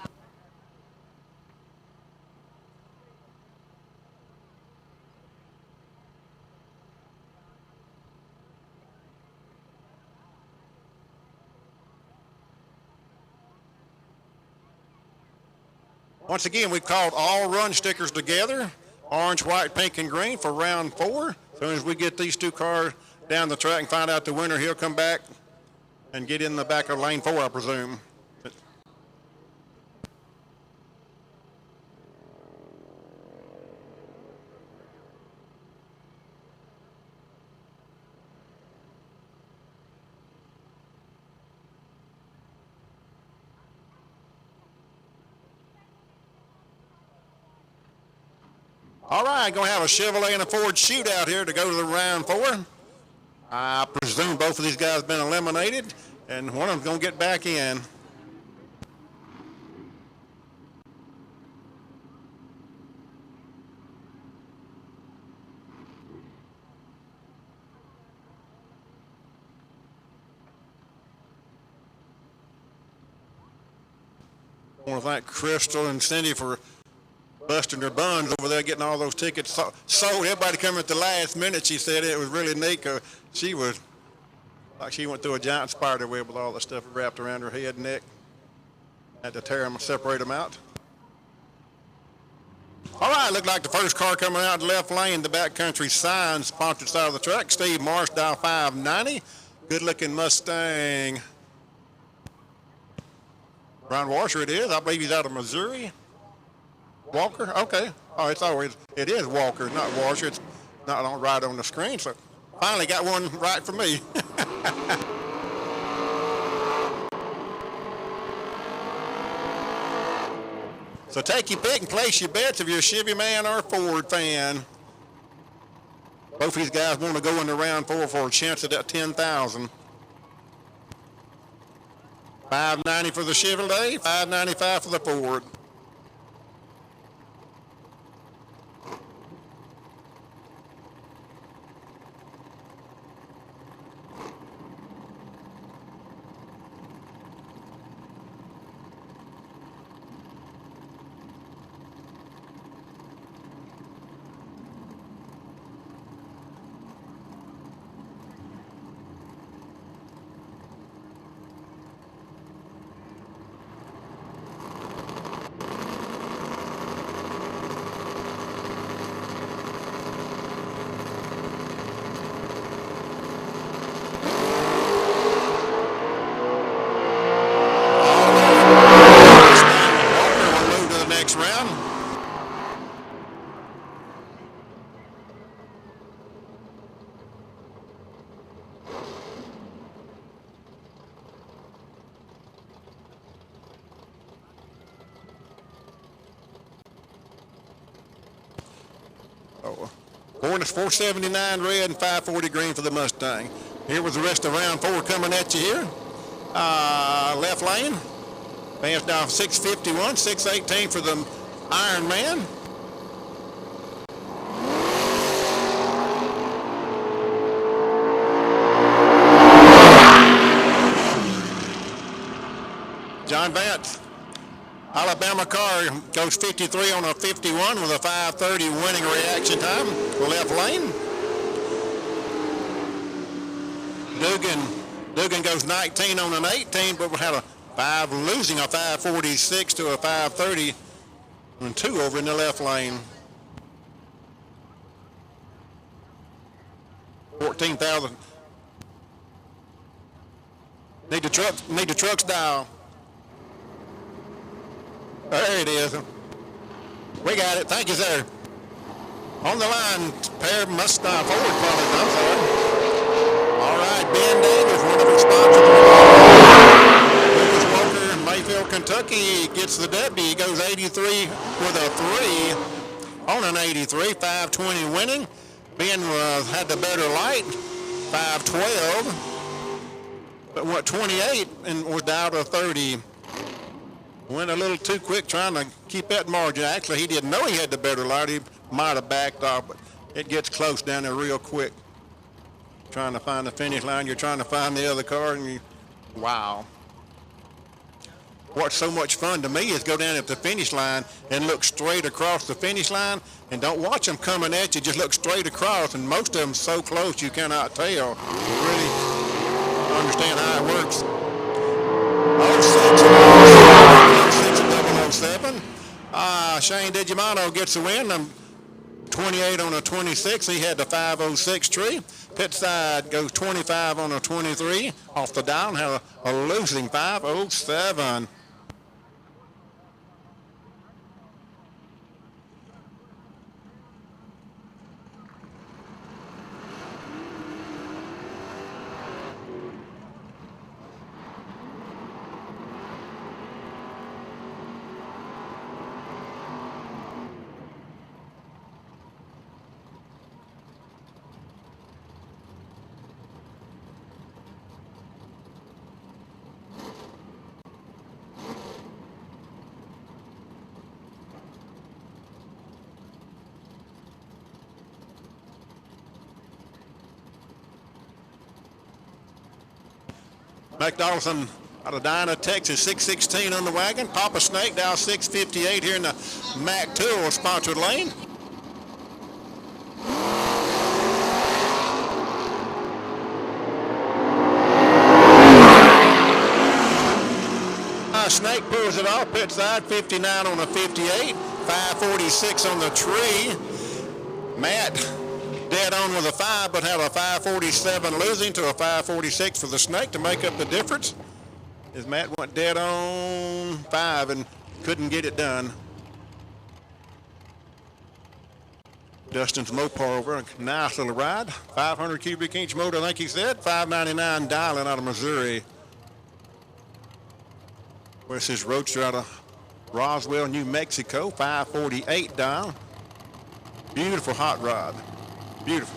Once again, we called all run stickers together, orange, white, pink, and green for round 4. As soon as we get these 2 cars down the track and find out the winner, he'll come back and get in the back of lane 4, I presume. All right, going to have a Chevrolet and a Ford shootout here to go to the round 4. I presume both of these guys have been eliminated, and one of them's going to get back in. I want to thank Crystal and Cindy for busting their buns over there, getting all those tickets sold. Everybody coming at the last minute. She said it was really neat. She was like she went through a giant spider web with all the stuff wrapped around her head and neck. Had to tear them, separate them out. All right, looked like the first car coming out the left lane, the backcountry sign, sponsored side of the track. Steve Marsh, dial 590. Good-looking Mustang. Brian Washer it is. I believe he's out of Missouri. Walker? Okay. Oh, it is Walker, not Washer. It's not right on the screen. So finally got one right for me. So take your pick and place your bets if you're a Chevy man or a Ford fan. Both of these guys want to go into round 4 for a chance at that $10,000. $590 for the Chevrolet, $595 for the Ford. Horn is 479 red and 540 green for the Mustang. Here was the rest of round 4 coming at you here. Left lane. Fans down 651, 618 for the Iron Man. John Vance. Alabama car goes 53 on a 51 with a 530 winning reaction time. The left lane. Dugan goes 19 on an 18, but we had losing a 546 to a 530 and 2 over in the left lane. 14,000. Need the trucks dial. There it is. We got it. Thank you, sir. On the line, pair Mustang Ford product. I'm sorry. All right, Ben Davis, one of our sponsors. Lucas Walker in Mayfield, Kentucky gets the W. He goes 83 with a 3 on an 83, 520 winning. Ben had the better light, 512, but 28 and was down to 30. Went a little too quick trying to keep that margin. Actually, he didn't know he had the better light. He might have backed off, but it gets close down there real quick. Trying to find the finish line, you're trying to find the other car, and you, wow. What's so much fun to me is go down at the finish line and look straight across the finish line, and don't watch them coming at you, just look straight across, and most of them so close you cannot tell. Really understand how it works. 007. Shane DiGiamano gets the win. I'm 28 on a 26. He had the 506 tree. Pit side goes 25 on a 23. Off the down, had a losing 507. Mike Dawson out of Dinah, Texas, 616 on the wagon. Papa Snake down 658 here in the Mac Tool sponsored lane. Snake pulls it off, pit side, 59 on the 58, 546 on the tree. Matt dead on with a 5, but had a 547 losing to a 546 for the Snake to make up the difference. As Matt went dead on 5 and couldn't get it done. Dustin's Mopar over, a nice little ride. 500 cubic inch motor, I think he said. 599 dialing out of Missouri. Where's his Roadster out of Roswell, New Mexico, 548 dial. Beautiful hot rod. Beautiful.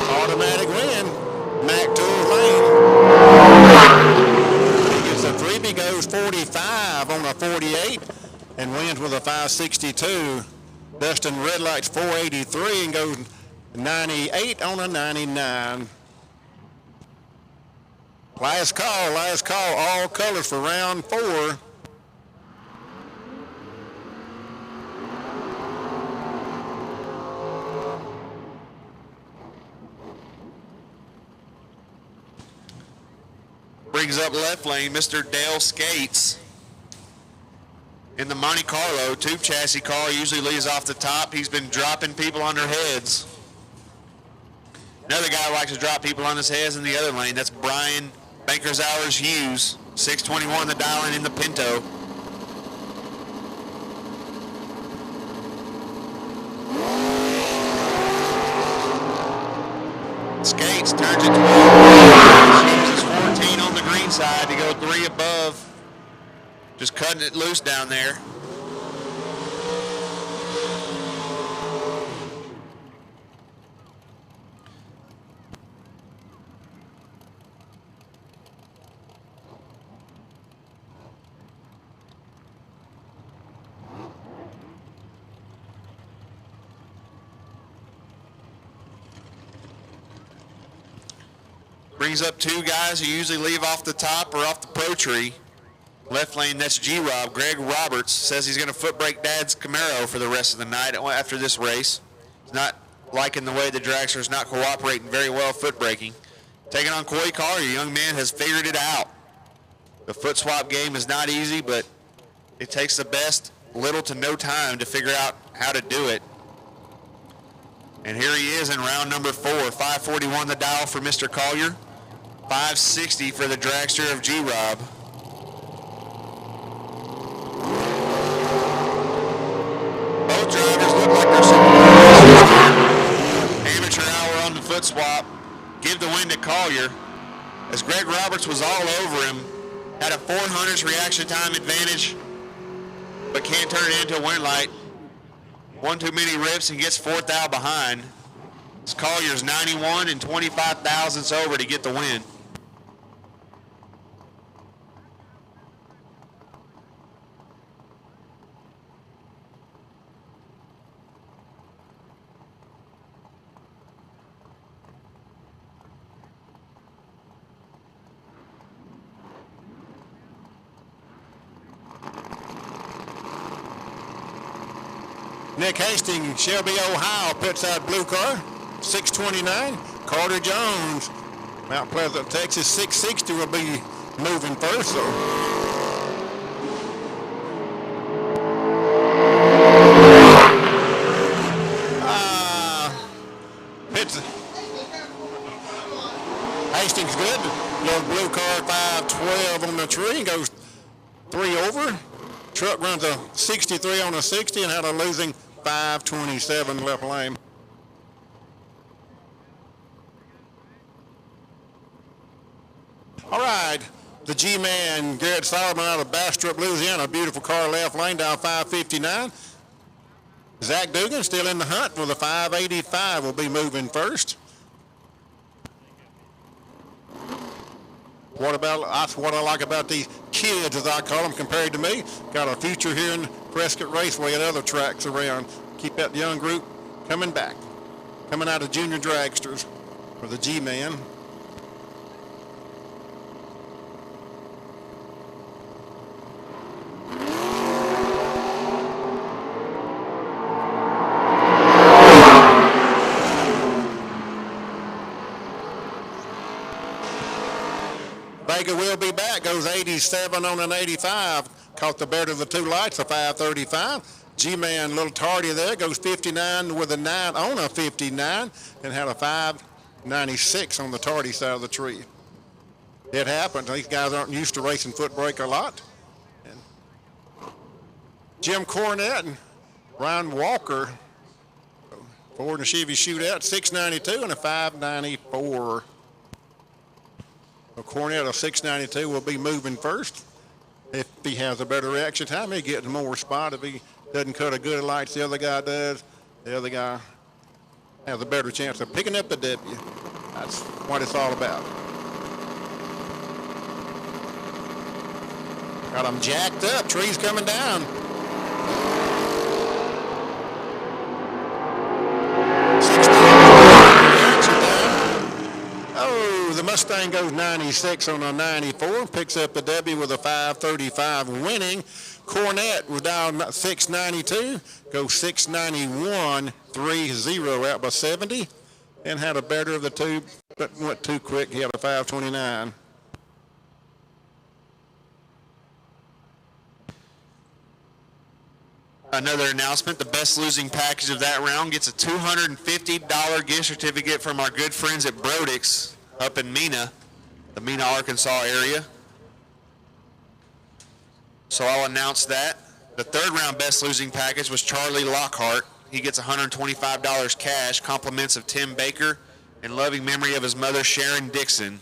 Automatic win. Mac Tool Lane. He gets a freebie, goes 45 on a 48 and wins with a 562. Dustin Red Lights 483 and goes 98 on a 99. Last call, all colors for round 4. Brings up left lane, Mr. Dale Skates. In the Monte Carlo tube chassis car, usually leaves off the top. He's been dropping people on their heads. Another guy who likes to drop people on his heads in the other lane, that's Brian Banker's Hours Hughes, 621 the dialing in the Pinto. Skates turns it 12. Hughes is 14 on the green side to go 3 above. Just cutting it loose down there. Brings up 2 guys who usually leave off the top or off the pro tree. Left lane, that's G-Rob. Greg Roberts says he's going to foot brake Dad's Camaro for the rest of the night after this race. He's not liking the way the dragster's not cooperating very well foot braking. Taking on Coy Collier, young man has figured it out. The foot swap game is not easy, but it takes the best little to no time to figure out how to do it. And here he is in round number 4. 541 the dial for Mr. Collier. 560 for the dragster of G-Rob. Both drivers look like they're amateur hour on the foot swap. Give the win to Collier. As Greg Roberts was all over him, had a 400th reaction time advantage, but can't turn it into a win light. One too many rips and gets 4th out behind. This Collier's 91 and 25 thousandths over to get the win. Nick Hastings, Shelby, Ohio, pits out blue car, 629. Carter Jones, Mount Pleasant, Texas, 660 will be moving first. So. Pits. Hastings good. Little blue car, 512 on the tree, goes 3 over. Truck runs a 63 on a 60 and had a losing 527 left lane. All right, the G-Man, Garrett Solomon out of Bastrop, Louisiana. Beautiful car left lane down 559. Zach Dugan still in the hunt for the 585 will be moving first. That's what I like about these kids, as I call them, compared to me. Got a future here in Prescott Raceway and other tracks around. Keep that young group coming back. Coming out of junior dragsters for the G-Man. Vega will be back, goes 87 on an 85. Caught the better of the two lights, a 535. G-Man, a little tardy there, goes 59 with a 9 on a 59 and had a 596 on the tardy side of the tree. It happens. These guys aren't used to racing Footbrake a lot. And Jim Cornett and Ryan Walker, Ford and Chevy shootout, 692 and a 594. Cornett of 692 will be moving first. If he has a better reaction time, he gets more spot. If he doesn't cut a good lights, the other guy does. The other guy has a better chance of picking up the W. That's what it's all about. Got them jacked up. Trees coming down. The Mustang goes 96 on a 94, picks up the W with a 535 winning. Cornett was down 692, goes 691, 3-0 out by 70, and had a better of the two, but went too quick. He had a 529. Another announcement, the best losing package of that round gets a $250 gift certificate from our good friends at Brodix up in Mena, the Mena, Arkansas area. So I'll announce that. The third round best losing package was Charlie Lockhart. He gets $125 cash, compliments of Tim Baker, in loving memory of his mother, Sharon Dixon.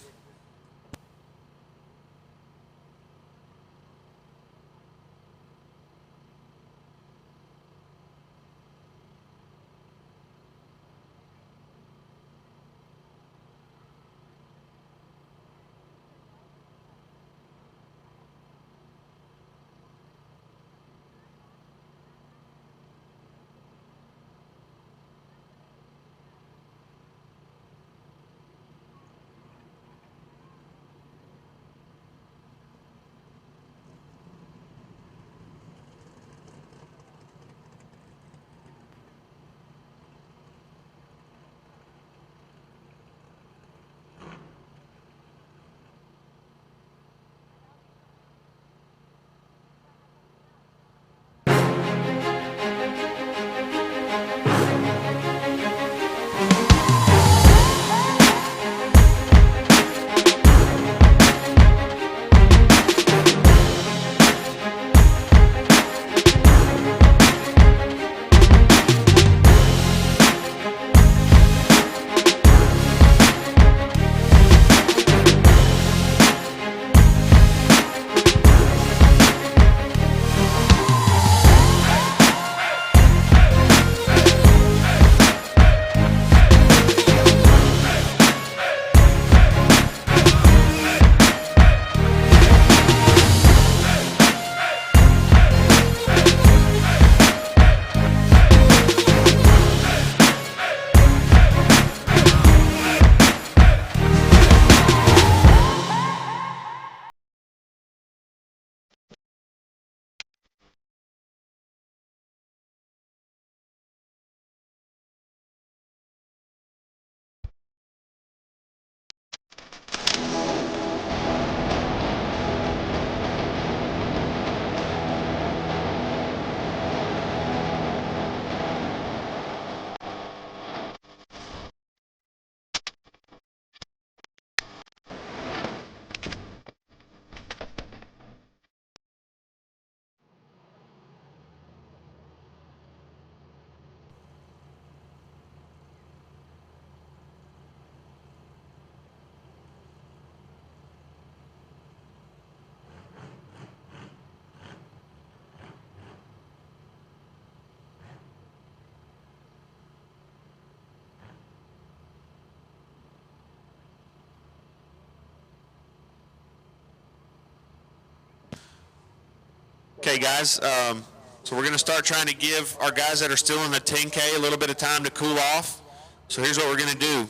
Okay, guys, so we're going to start trying to give our guys that are still in the 10K a little bit of time to cool off. So here's what we're going to do.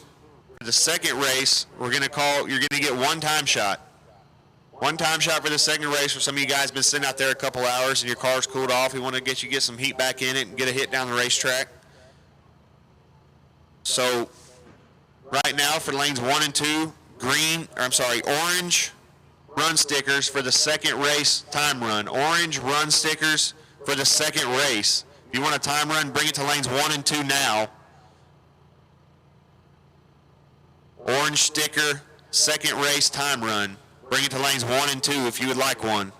For the second race, you're going to get one time shot. One time shot for the second race. For some of you guys been sitting out there a couple hours and your car's cooled off. We want to get some heat back in it and get a hit down the racetrack. So right now for lanes 1 and 2, orange run stickers for the second race time run. Orange run stickers for the second race. If you want a time run, bring it to lanes 1 and 2 now. Orange sticker, second race time run. Bring it to lanes 1 and 2 if you would like one.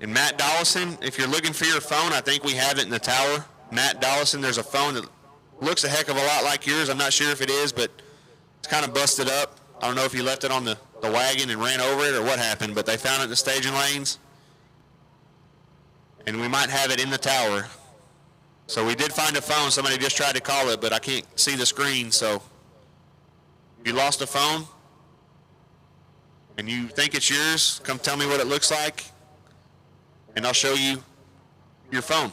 And Matt Dollison, if you're looking for your phone, I think we have it in the tower. Matt Dollison, there's a phone that looks a heck of a lot like yours. I'm not sure if it is, but it's kind of busted up. I don't know if you left it on the wagon and ran over it or what happened, but they found it in the staging lanes. And we might have it in the tower. So we did find a phone. Somebody just tried to call it, but I can't see the screen. So if you lost a phone and you think it's yours, come tell me what it looks like, and I'll show you your phone.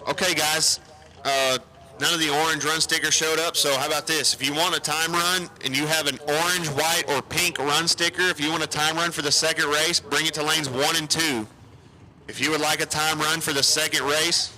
Okay, guys, none of the orange run stickers showed up, so how about this? If you want a time run and you have an orange, white, or pink run sticker, if you want a time run for the second race, bring it to lanes 1 and 2. If you would like a time run for the second race,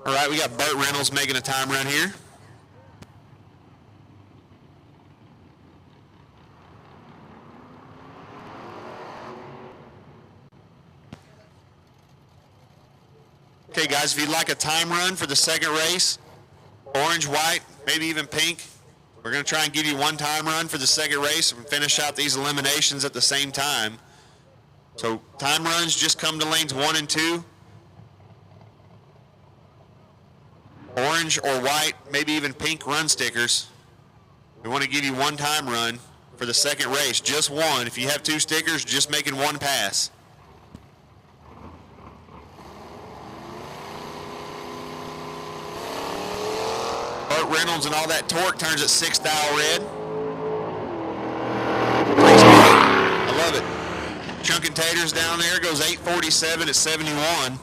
all right, we got Burt Reynolds making a time run here. Okay, guys, if you'd like a time run for the second race, orange, white, maybe even pink, we're We're going to try and give you one time run for the second race and finish out these eliminations at the same time. So time runs just come to lanes 1 and 2. Orange or white, maybe even pink run stickers. We want to give you one time run for the second race, just one. If you have 2 stickers, just making one pass. Burt Reynolds and all that torque turns at 6 dial red. I love it. Chunk and Taters down there goes 847 at 71.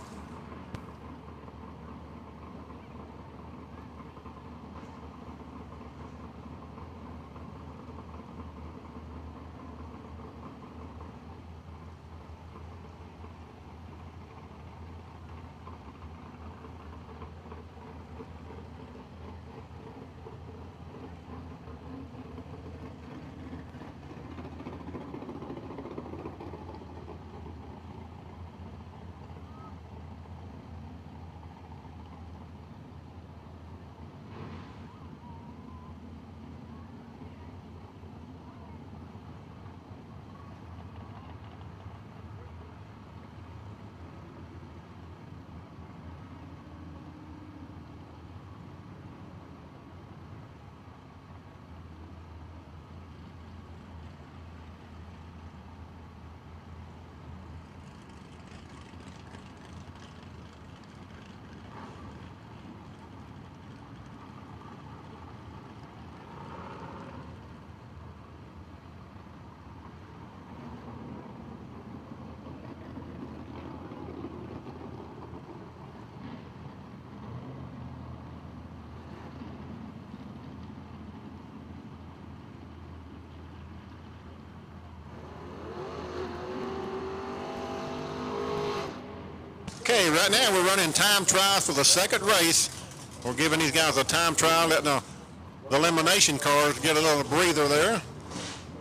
Okay, right now we're running time trials for the second race. We're giving these guys a time trial, letting the elimination cars get a little breather there.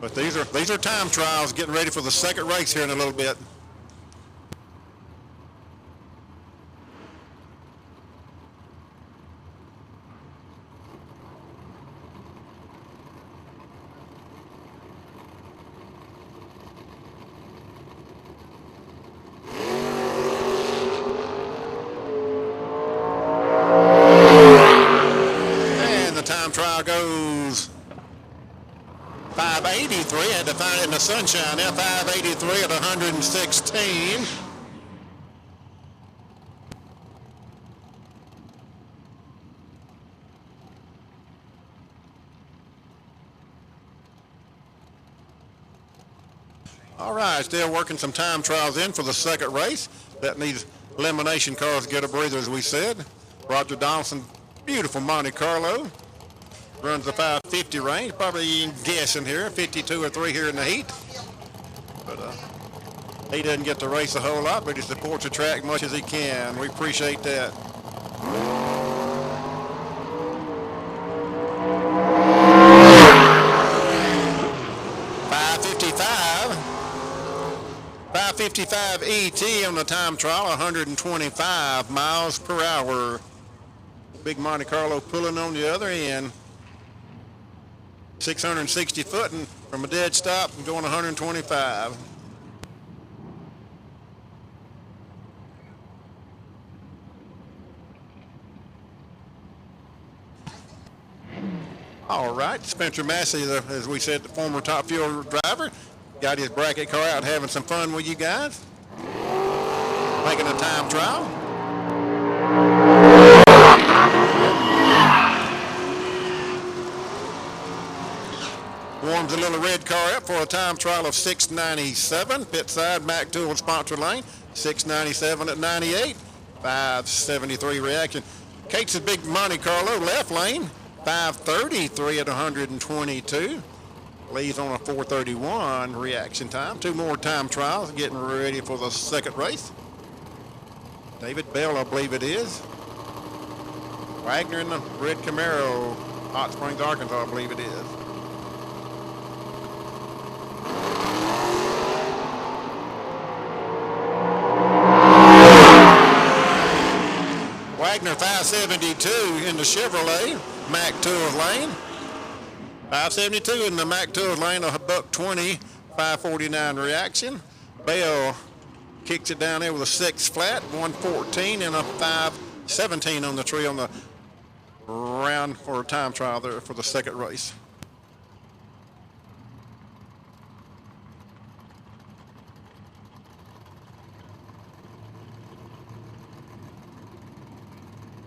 But these are time trials, getting ready for the second race here in a little bit. Trial goes 583. Had to find it in the sunshine now. 583 at 116. All right, still working some time trials in for the second race. That needs elimination cars to get a breather, as we said. Roger Donaldson, beautiful Monte Carlo. Runs the 550 range, probably guessing here, 52 or 3 here in the heat. But he doesn't get to race a whole lot, but he supports the track much as he can. We appreciate that. .555 ET on the time trial, 125 miles per hour. Big Monte Carlo pulling on the other end. 660 foot and from a dead stop and going 125. All right, Spencer Massey, as we said, the former top fuel driver, got his bracket car out having some fun with you guys, making a time trial. Warms a little red car up for a time trial of 697. Pit side, Mac Tool sponsor lane, 697 at 98. 573 reaction. Kate's big Monte Carlo left lane, 533 at 122. Leaves on a 431 reaction time. 2 more time trials getting ready for the second race. David Bell, I believe it is. Wagner in the red Camaro, Hot Springs, Arkansas, I believe it is. Wagner 572 in the Chevrolet, Mac Tools lane. 572 in the Mac 2 lane, a buck 20, 549 reaction. Bell kicks it down there with a 6 flat, 114 and a 517 on the tree on the round for a time trial there for the second race.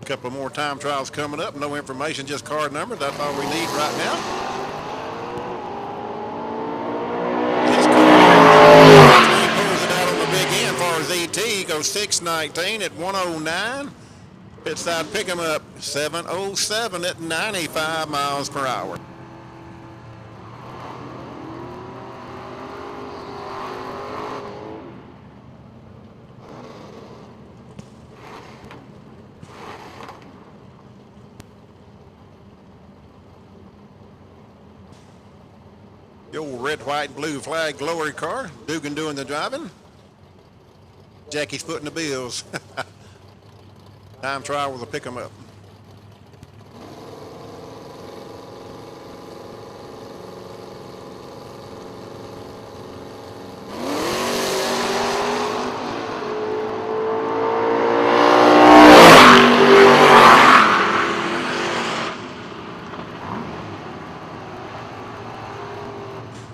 A couple more time trials coming up. No information, just card numbers. That's all we need right now. Pulls it out on the big end for his ET. Goes 619 at 109. Pit side pick him up 707 at 95 miles per hour. The old red, white, and blue flag glory car. Dugan doing the driving. Jackie's footing the bills. Time trial with a pick 'em up.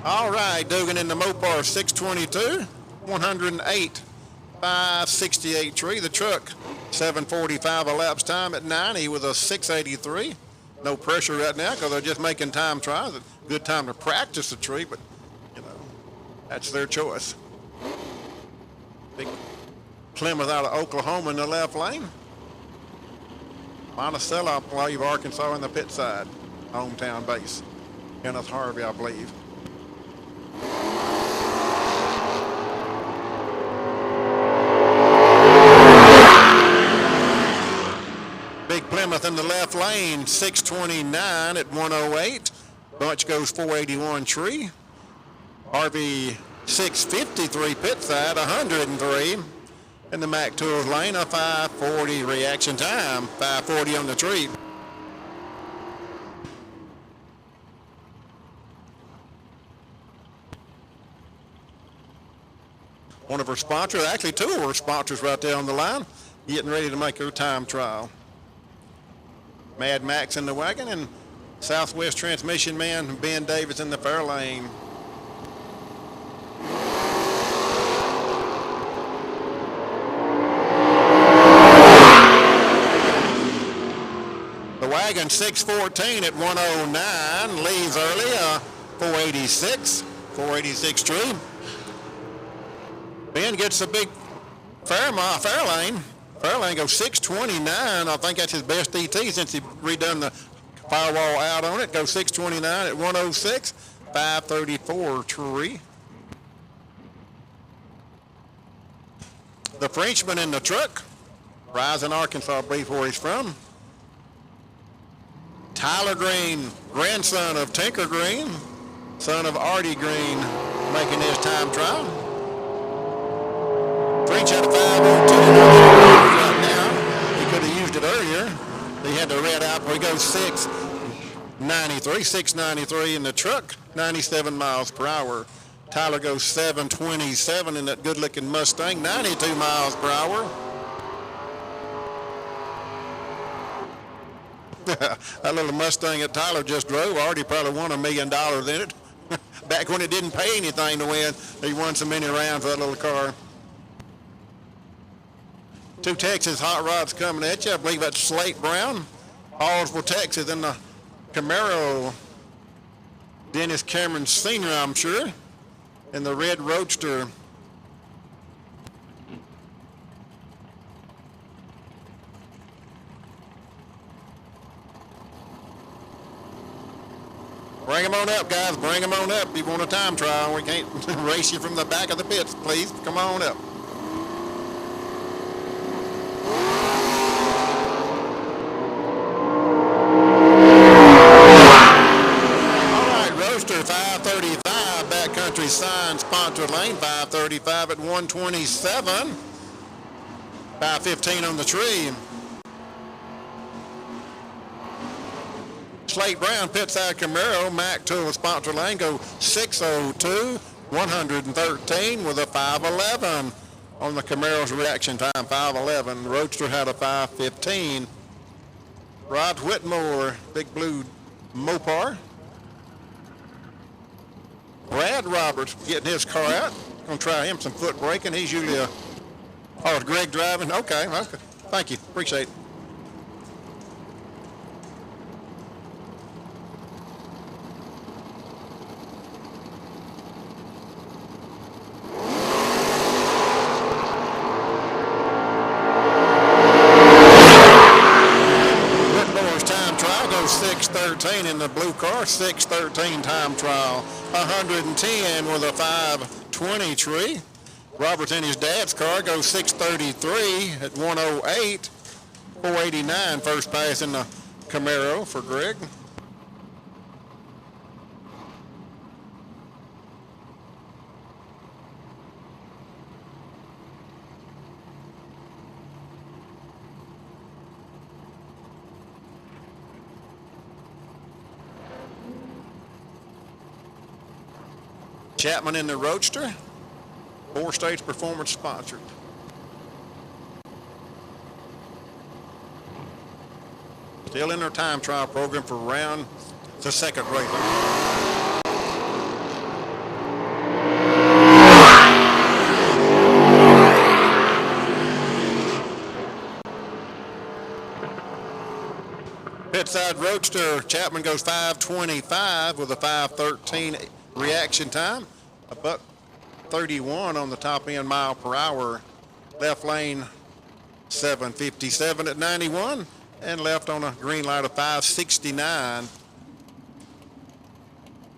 All right, Dugan in the Mopar 622, 108, 568 tree. The truck 745 elapsed time at 90 with a 683. No pressure right now because they're just making time trials. Good time to practice the tree, but you know, that's their choice. Big Plymouth out of Oklahoma in the left lane. Monticello, I believe, Arkansas in the pit side, hometown base. Kenneth Harvey, I believe. Big Plymouth in the left lane, 629 at 108. Bunch goes 481 tree. Harvey 653 pit side, 103. In the Mac Tools lane, a 540 reaction time, 540 on the tree. One of our sponsors, actually two of our sponsors right there on the line, getting ready to make their time trial. Mad Max in the wagon and Southwest Transmission man Ben Davis in the fair lane. The wagon 614 at 109, leaves early, 486 tree. Ben gets a big fair lane. Fairlane goes 629. I think that's his best ET since he redone the firewall out on it. Goes 629 at 106, 534 tree. The Frenchman in the truck, Rising, Arkansas, I believe where he's from. Tyler Green, grandson of Tinker Green, son of Artie Green, making his time trial. French had a 502 right now. He could have used it earlier. He had the red out where he goes 693 in the truck, 97 miles per hour. Tyler goes 727 in that good-looking Mustang, 92 miles per hour. That little Mustang that Tyler just drove, already probably won $1 million in it. Back when it didn't pay anything to win, he won so many rounds for that little car. Two Texas hot rods coming at you. I believe that's Slate Brown, Hallsville, Texas, and the Camaro, Dennis Cameron Sr., I'm sure, and the red Roadster. Bring them on up, guys. Bring them on up. If you want a time trial, we can't race you from the back of the pits, please. Come on up. Roadster 535, Backcountry Sign, sponsored lane, 535 at 127. 515 on the tree. Slate Brown, pit side Camaro, Mac Tool sponsor lane, go 6:02, 113 with a 5:11 on the Camaro's reaction time, 5:11. Roadster had a 5:15. Rod Whitmore, Big Blue Mopar. Brad Roberts getting his car out. Gonna try him some foot braking. He's usually is Greg driving? Okay. Thank you. Appreciate it. Whitmore's time trial goes 6:13 in the blue car. 6:13 time trial. 110 with a 5:20 tree. Roberts in his dad's car goes 6:33 at 1:08. 4:89 first pass in the Camaro for Greg. Chapman in the Roadster. 4 States Performance sponsored. Still in their time trial program for the second race. Pit side Roadster, Chapman goes 5:25 with a 5:13 reaction time. A buck 31 on the top end mile per hour. Left lane 7:57 at 91 and left on a green light of 5:69.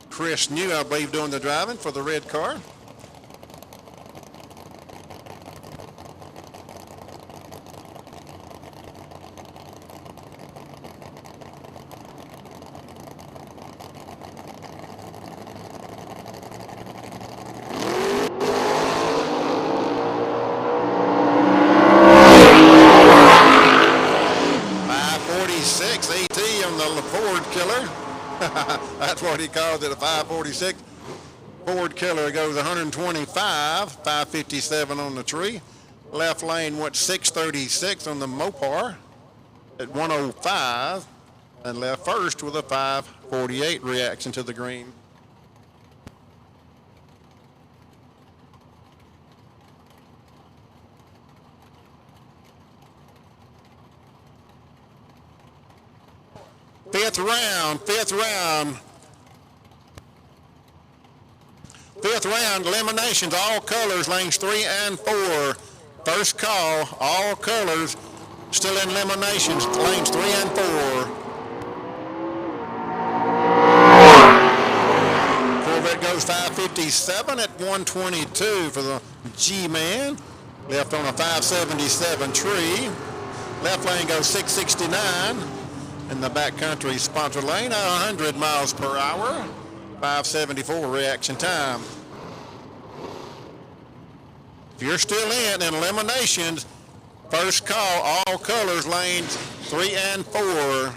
Chris New, I believe, doing the driving for the red car. That's what he calls it, a 546. Ford Killer goes 125, 557 on the tree. Left lane went 636 on the Mopar at 105 and left first with a 548 reaction to the green. Fifth round, eliminations, all colors, lanes 3 and 4. First call, all colors, still in eliminations, lanes 3 and 4. Corvette goes 557 at 122 for the G-Man. Left on a 577 tree. Left lane goes 669. In the backcountry sponsor lane, 100 miles per hour, 574 reaction time. If you're still in eliminations, first call, all colors, lanes 3 and 4.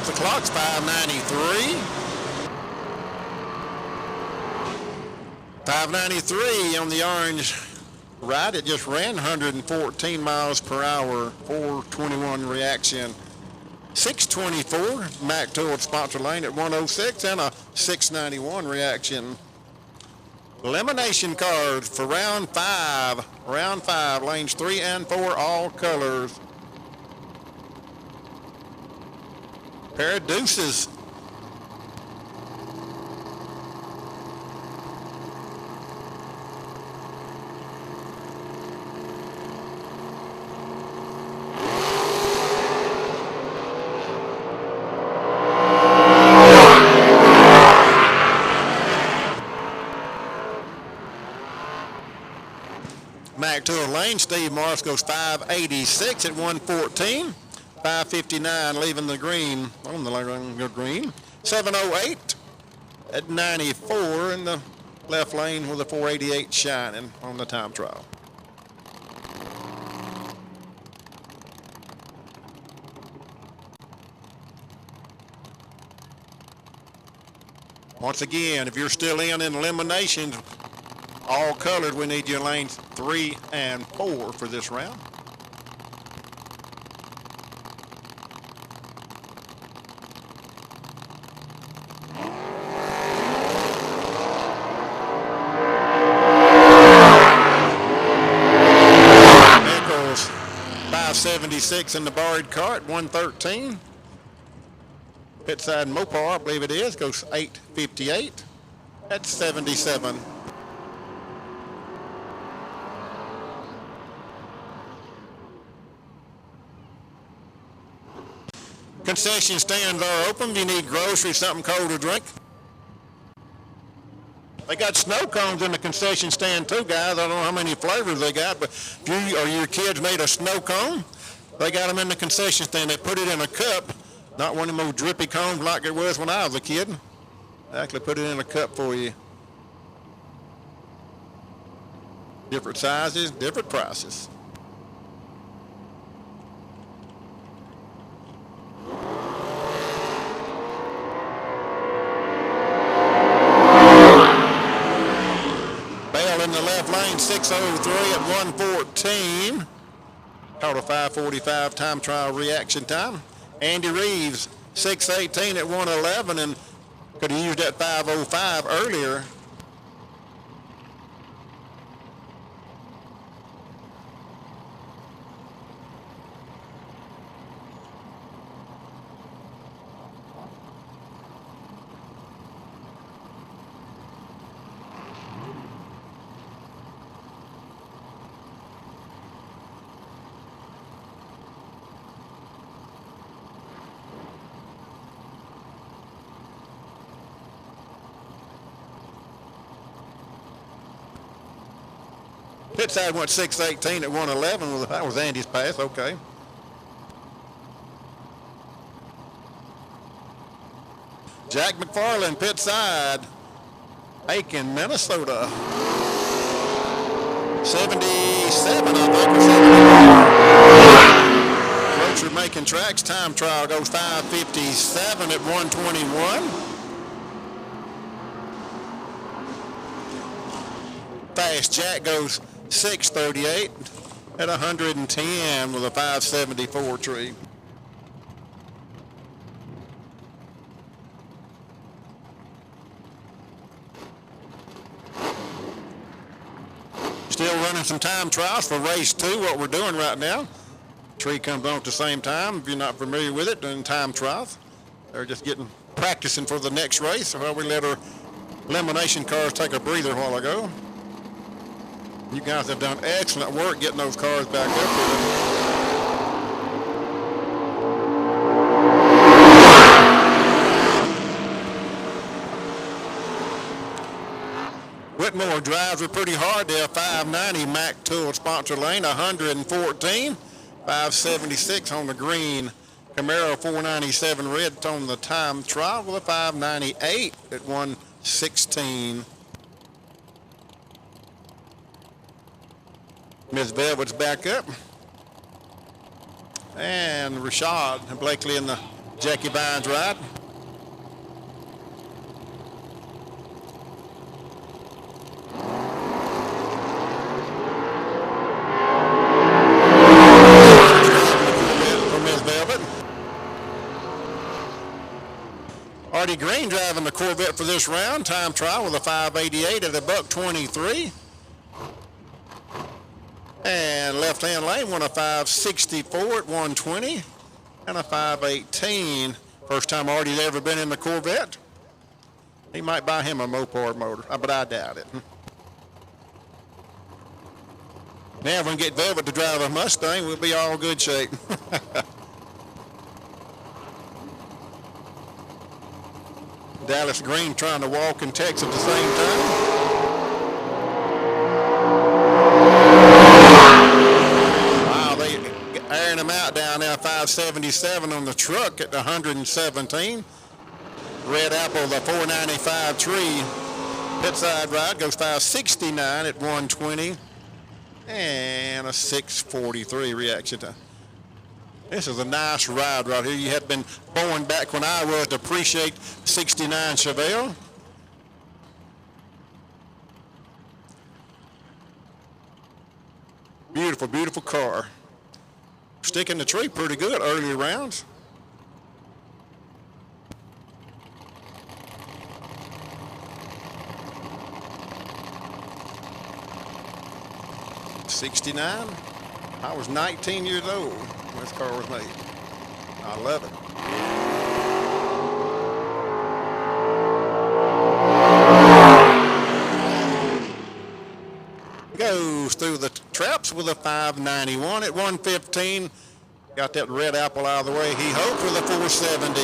The clock's 5:93. 5:93 on the orange right. It just ran 114 miles per hour, 421 reaction. 624 Mac Tool sponsor lane at 106 and a 691 reaction. Elimination cards for round 5. Round 5, lanes 3 and 4, all colors. Pair of deuces. Mac Tool lane lane, Steve Morris goes 586 at 114. 559 leaving the green, on the green. 708 at 94 in the left lane with a 488 shining on the time trial. Once again, if you're still in eliminations, all colored, we need your lanes 3 and 4 for this round. Nichols 576 in the borrowed cart, 113. Pit side Mopar, I believe it is, goes 858. That's 77. Concession stands are open. If you need groceries, something cold to drink. They got snow cones in the concession stand too, guys. I don't know how many flavors they got, but if you or your kids need a snow cone, they got them in the concession stand. They put it in a cup, not one of them old drippy cones like it was when I was a kid. They actually put it in a cup for you. Different sizes, different prices. In the left lane, 603 at 114. Caught a 5:45 time trial reaction time. Andy Reeves, 618 at 111, and could have used that 5:05 earlier. Pit side went 618 at 111. That was Andy's pass. Okay. Jack McFarland, pit side. Aiken, Minnesota. 77, I think. Roach are making tracks. Time trial goes 5:57 at 121. Fast Jack goes 6:38 at 110 with a 574 tree. Still running some time trials for race 2, what we're doing right now. Tree comes on at the same time. If you're not familiar with it, doing time trials. They're just practicing for the next race. Well, we let our elimination cars take a breather a while ago. You guys have done excellent work getting those cars back up here. Whitmore drives are pretty hard. They're 590 Mac Tool sponsor lane, 114, 576 on the green. Camaro 497 red on the time trial with a 598 at 116. Ms. Velvet's back up. And Rashad and Blakely in the Jackie Vines ride. For Ms. Velvet. Artie Green driving the Corvette for this round. Time trial with a 588 at a $123. And left-hand lane won a 564 at 120 and a 518. First time Artie's ever been in the Corvette. He might buy him a Mopar motor, but I doubt it. Now if we can get Velvet to drive a Mustang, we'll be all good shape. Dallas Green trying to walk and text at the same time. 577 on the truck at 117. Red Apple, the 495 tree. Pit side ride goes 569 at 120. And a 643 reaction time. This is a nice ride right here. You had been born back when I was to appreciate 69 Chevelle. Beautiful, beautiful car. Sticking the tree pretty good early rounds. '69. I was 19 years old when this car was made. I love it. Goes through the traps with a 591 at 115. Got that Red Apple out of the way. He hoped for the 470.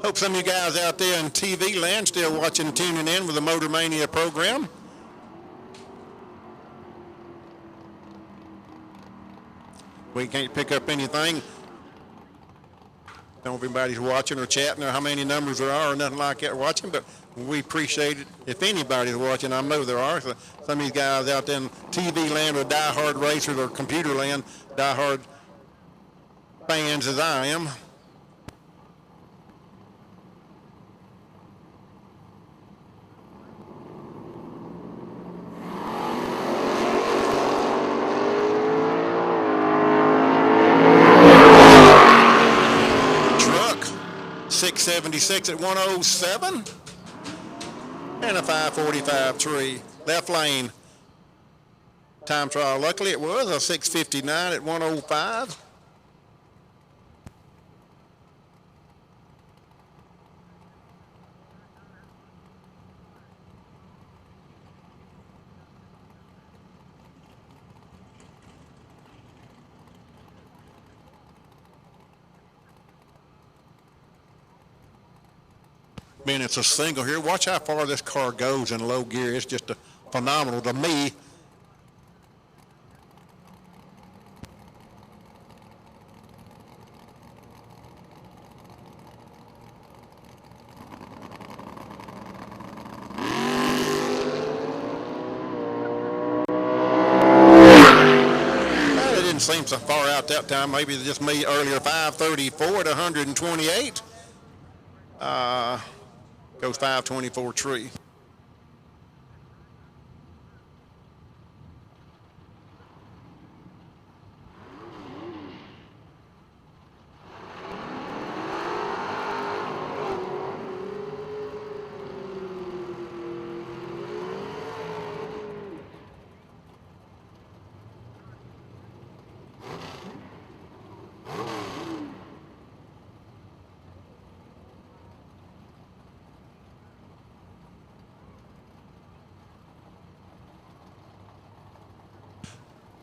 Hope some of you guys out there in TV land still watching, tuning in with the Motor Mania program. We can't pick up anything. Don't know if anybody's watching or chatting or how many numbers there are or nothing like that watching, but we appreciate it. If anybody's watching, I know there are. So some of these guys out there in TV land or diehard racers or computer land, diehard fans as I am. Truck, 676 at 107. And a 545 tree. Left lane. Time trial, luckily it was a 659 at 105. Man, it's a single here. Watch how far this car goes in low gear. It's just phenomenal to me. Well, it didn't seem so far out that time. Maybe just me earlier. 534 to 128. Goes 524 tree.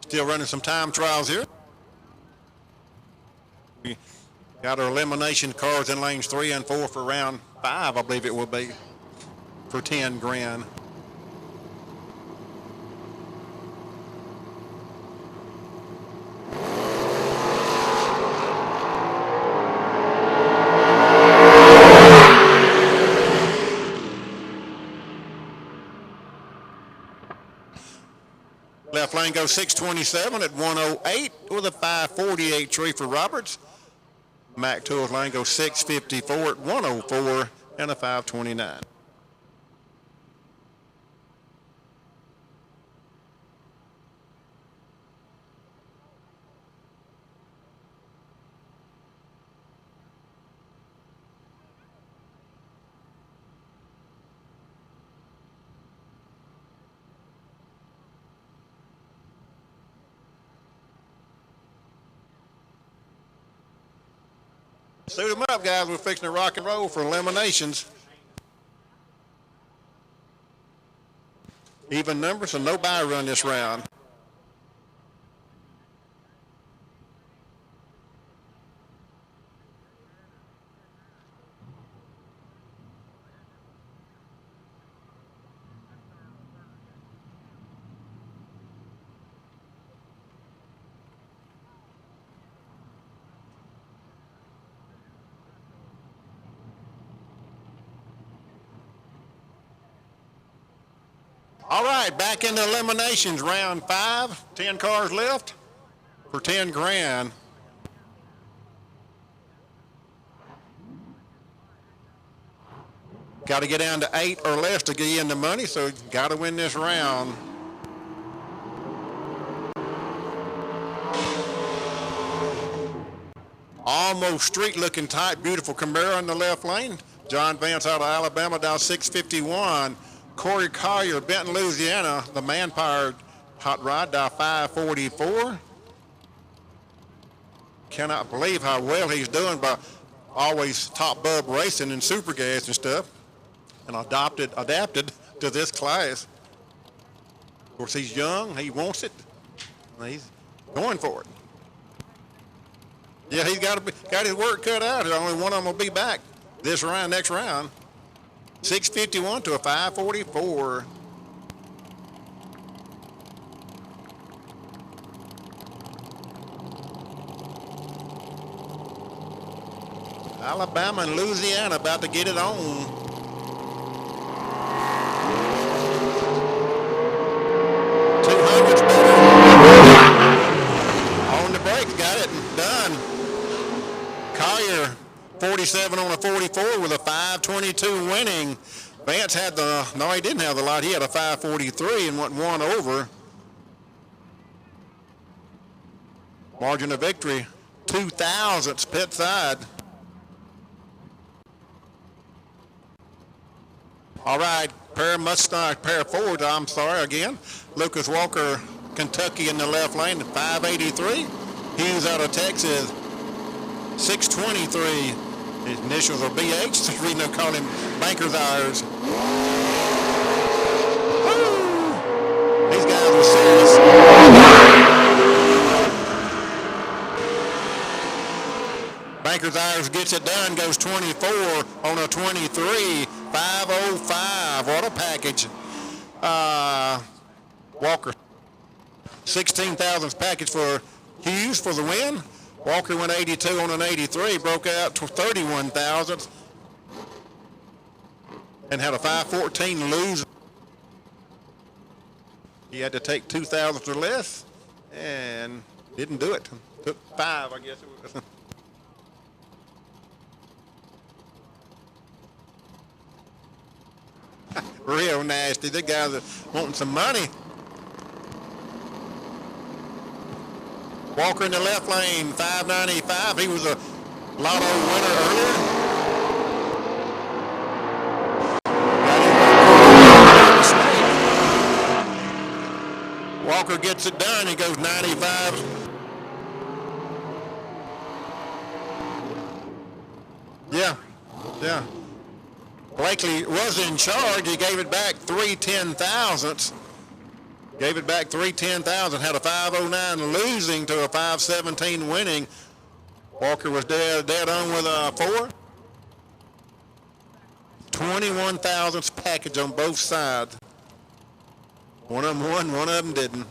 Still running some time trials here. We got our elimination cars in lanes 3 and 4 for round 5, I believe it will be, for 10 grand. Left lane goes 627 at 108 with a 548 tree for Roberts. Mac Tools lane goes 654 at 104 and a 529. Suit them up, guys. We're fixing to rock and roll for eliminations. Even numbers and no buy run this round. All right, back into eliminations, round 5. 10 cars left for 10 grand. Got to get down to 8 or less to get in the money, so got to win this round. Almost street-looking type, beautiful Camaro in the left lane. John Vance out of Alabama down 651. Corey Collier, Benton, Louisiana, the man-powered hot rod down 544. Cannot believe how well he's doing by always top bub racing and super gas and stuff, and adapted to this class. Of course, he's young, he wants it, and he's going for it. Yeah, he's got his work cut out. Only one of them will be back this round, next round. 651 to a 544. Alabama and Louisiana about to get it on. On the brakes, got it done. Collier, 47 on a 44 with a 522 winning. Vance had no, he didn't have the light. He had a 543 and went one over. Margin of victory, 2 thousandths pit side. All right, pair of Fords, I'm sorry again. Lucas Walker, Kentucky in the left lane, 583. Hughes out of Texas, 623. His initials are BH. Reading them call him Banker's Hours. Woo! These guys were serious. Banker's Hours gets it done, goes 24 on a 23. 505. What a package. Walker. 16 thousandths package for Hughes for the win. Walker went 82 on an 83, broke out to 31 thousandths, and had a 514 lose. He had to take 2 thousandths or less, and didn't do it. Took 5, I guess it was. Real nasty. The guys that wanting some money. Walker in the left lane, 595. He was a lotto winner earlier. Walker gets it done. He goes 95. Yeah. Blakely was in charge. He gave it back 3 10,000ths. Gave it back 3 10,000. Had a 509 losing to a 517 winning. Walker was dead on with a 4. 21 thousandths package on both sides. One of them won, one of them didn't.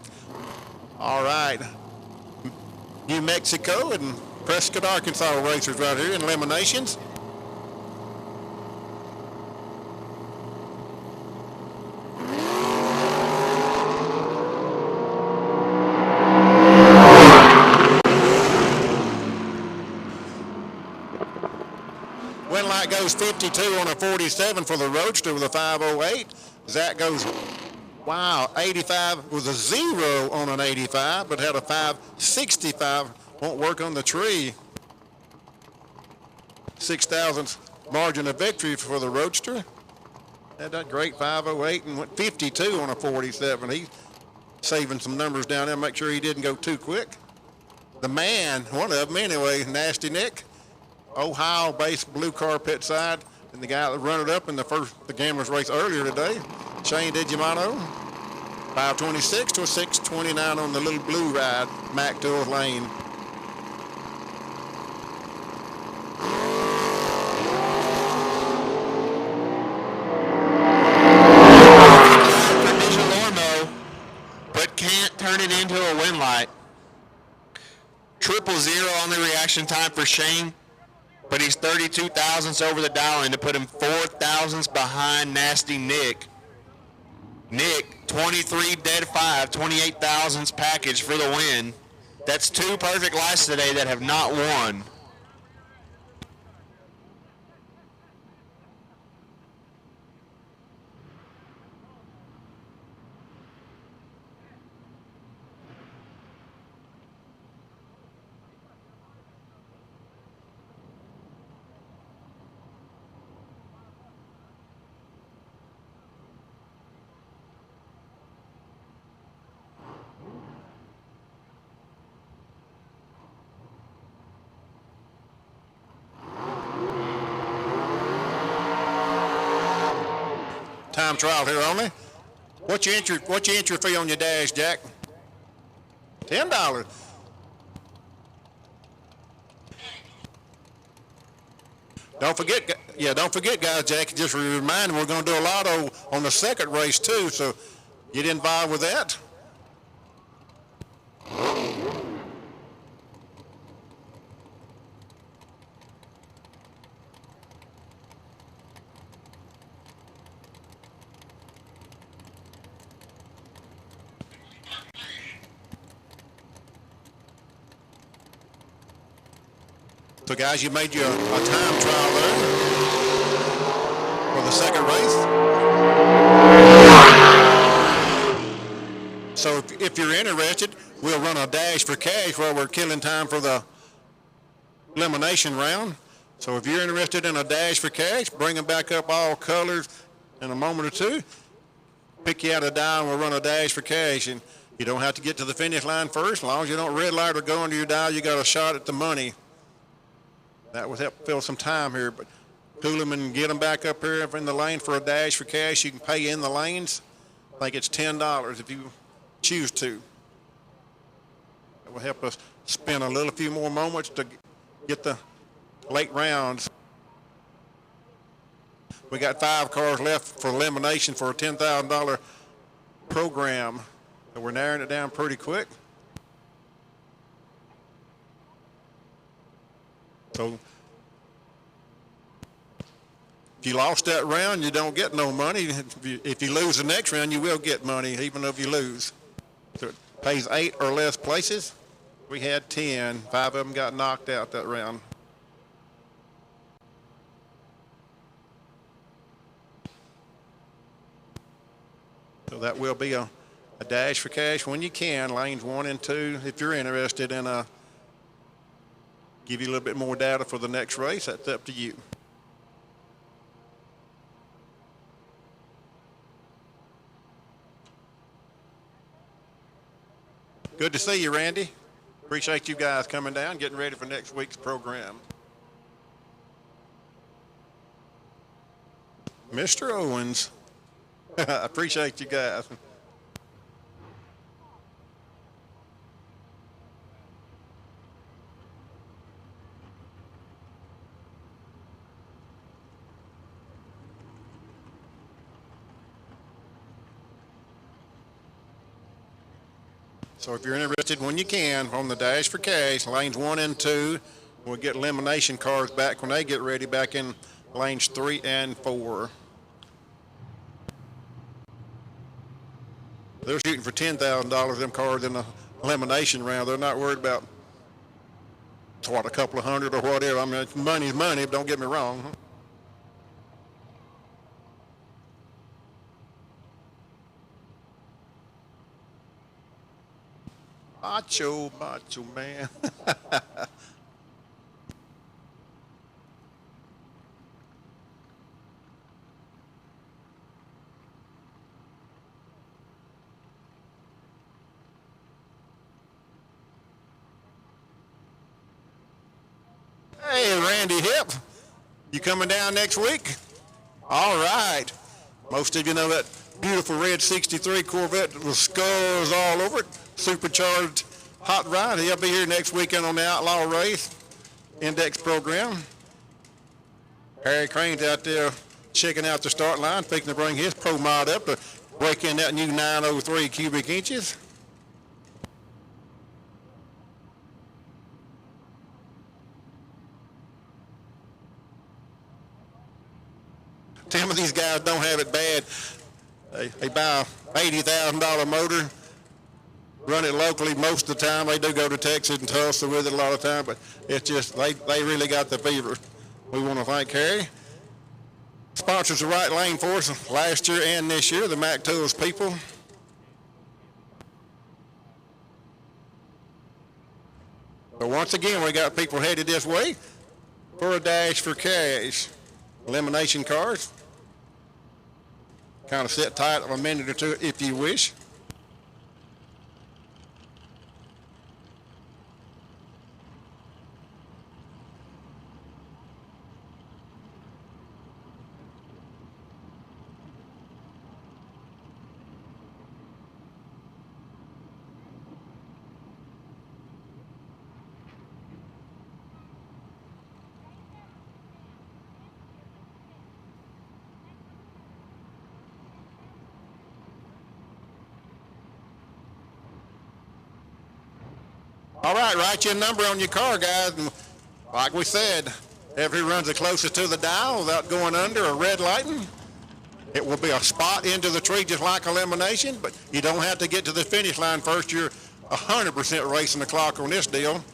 All right. New Mexico and Prescott, Arkansas racers right here in eliminations. Goes 52 on a 47 for the Roadster with a 508. Zach goes, wow, 85 was a 0 on an 85, but had a 565. Won't work on the tree. 6 thousandths margin of victory for the Roadster. Had that great 508 and went 52 on a 47. He's saving some numbers down there, make sure he didn't go too quick. The man, one of them anyway, Nasty Nick. Ohio-based blue car pit side, and the guy that run it up in the Gamblers race earlier today, Shane DiGiamano, 526 to a 629 on the little blue ride, Mac Tools Lane. But can't turn it into a win light. 000 on the reaction time for Shane. But he's 32 thousandths over the dial, and to put him 4 thousandths behind Nasty Nick. Nick 23 dead 5, 28 thousandths package for the win. That's 2 perfect lights today that have not won. Time trial here only. What's your entry fee on your dash, Jack? $10. Don't forget, guys, Jack, just a reminder, we're going to do a lotto on the second race, too, so get involved with that. So, guys, you made your a time trial there for the second race. So, if you're interested, we'll run a dash for cash while we're killing time for the elimination round. So, if you're interested in a dash for cash, bring them back up all colors in a moment or two. Pick you out a die and we'll run a dash for cash. And you don't have to get to the finish line first. As long as you don't red light or go under your die, you got a shot at the money. That would help fill some time here, but cool them and get them back up here in the lane for a dash for cash. You can pay in the lanes. I think it's $10 if you choose to. That will help us spend a few more moments to get the late rounds. We got 5 cars left for elimination for a $10,000 program. So we're narrowing it down pretty quick. So if you lost that round, you don't get no money. If you lose the next round, you will get money, even if you lose. So it pays 8 or less places. We had 10. 5 of them got knocked out that round. So that will be a dash for cash when you can, lanes 1 and 2. If you're interested in give you a little bit more data for the next race, that's up to you. Good to see you, Randy. Appreciate you guys coming down, getting ready for next week's program. Mr. Owens, I appreciate you guys. So if you're interested when you can on the dash for cash, lanes 1 and 2, we'll get elimination cars back when they get ready back in lanes 3 and 4. They're shooting for $10,000 them cars in the elimination round. They're not worried about a couple of hundred or whatever. I mean, money's money, but don't get me wrong. Macho man. Hey, Randy Hip, you coming down next week? All right. Most of you know that beautiful red 63 Corvette with skulls all over it. Supercharged hot rod. He'll be here next weekend on the Outlaw Race Index program. Harry Crane's out there checking out the start line, fixing to bring his pro mod up to break in that new 903 cubic inches. Some of these guys don't have it bad. They buy $80,000 motor. Run it locally most of the time. They do go to Texas and Tulsa with it a lot of time, but it's just, they really got the fever. We want to thank Harry. Sponsors the right lane for us last year and this year, the Mac Tools people. But once again, we got people headed this way for a dash for cash. Elimination cars. Kind of sit tight a minute or two if you wish. All right, write your number on your car, guys. And like we said, whoever runs the closest to the dial without going under or red lighting, it will be a spot into the tree just like elimination, but you don't have to get to the finish line first. You're 100% racing the clock on this deal.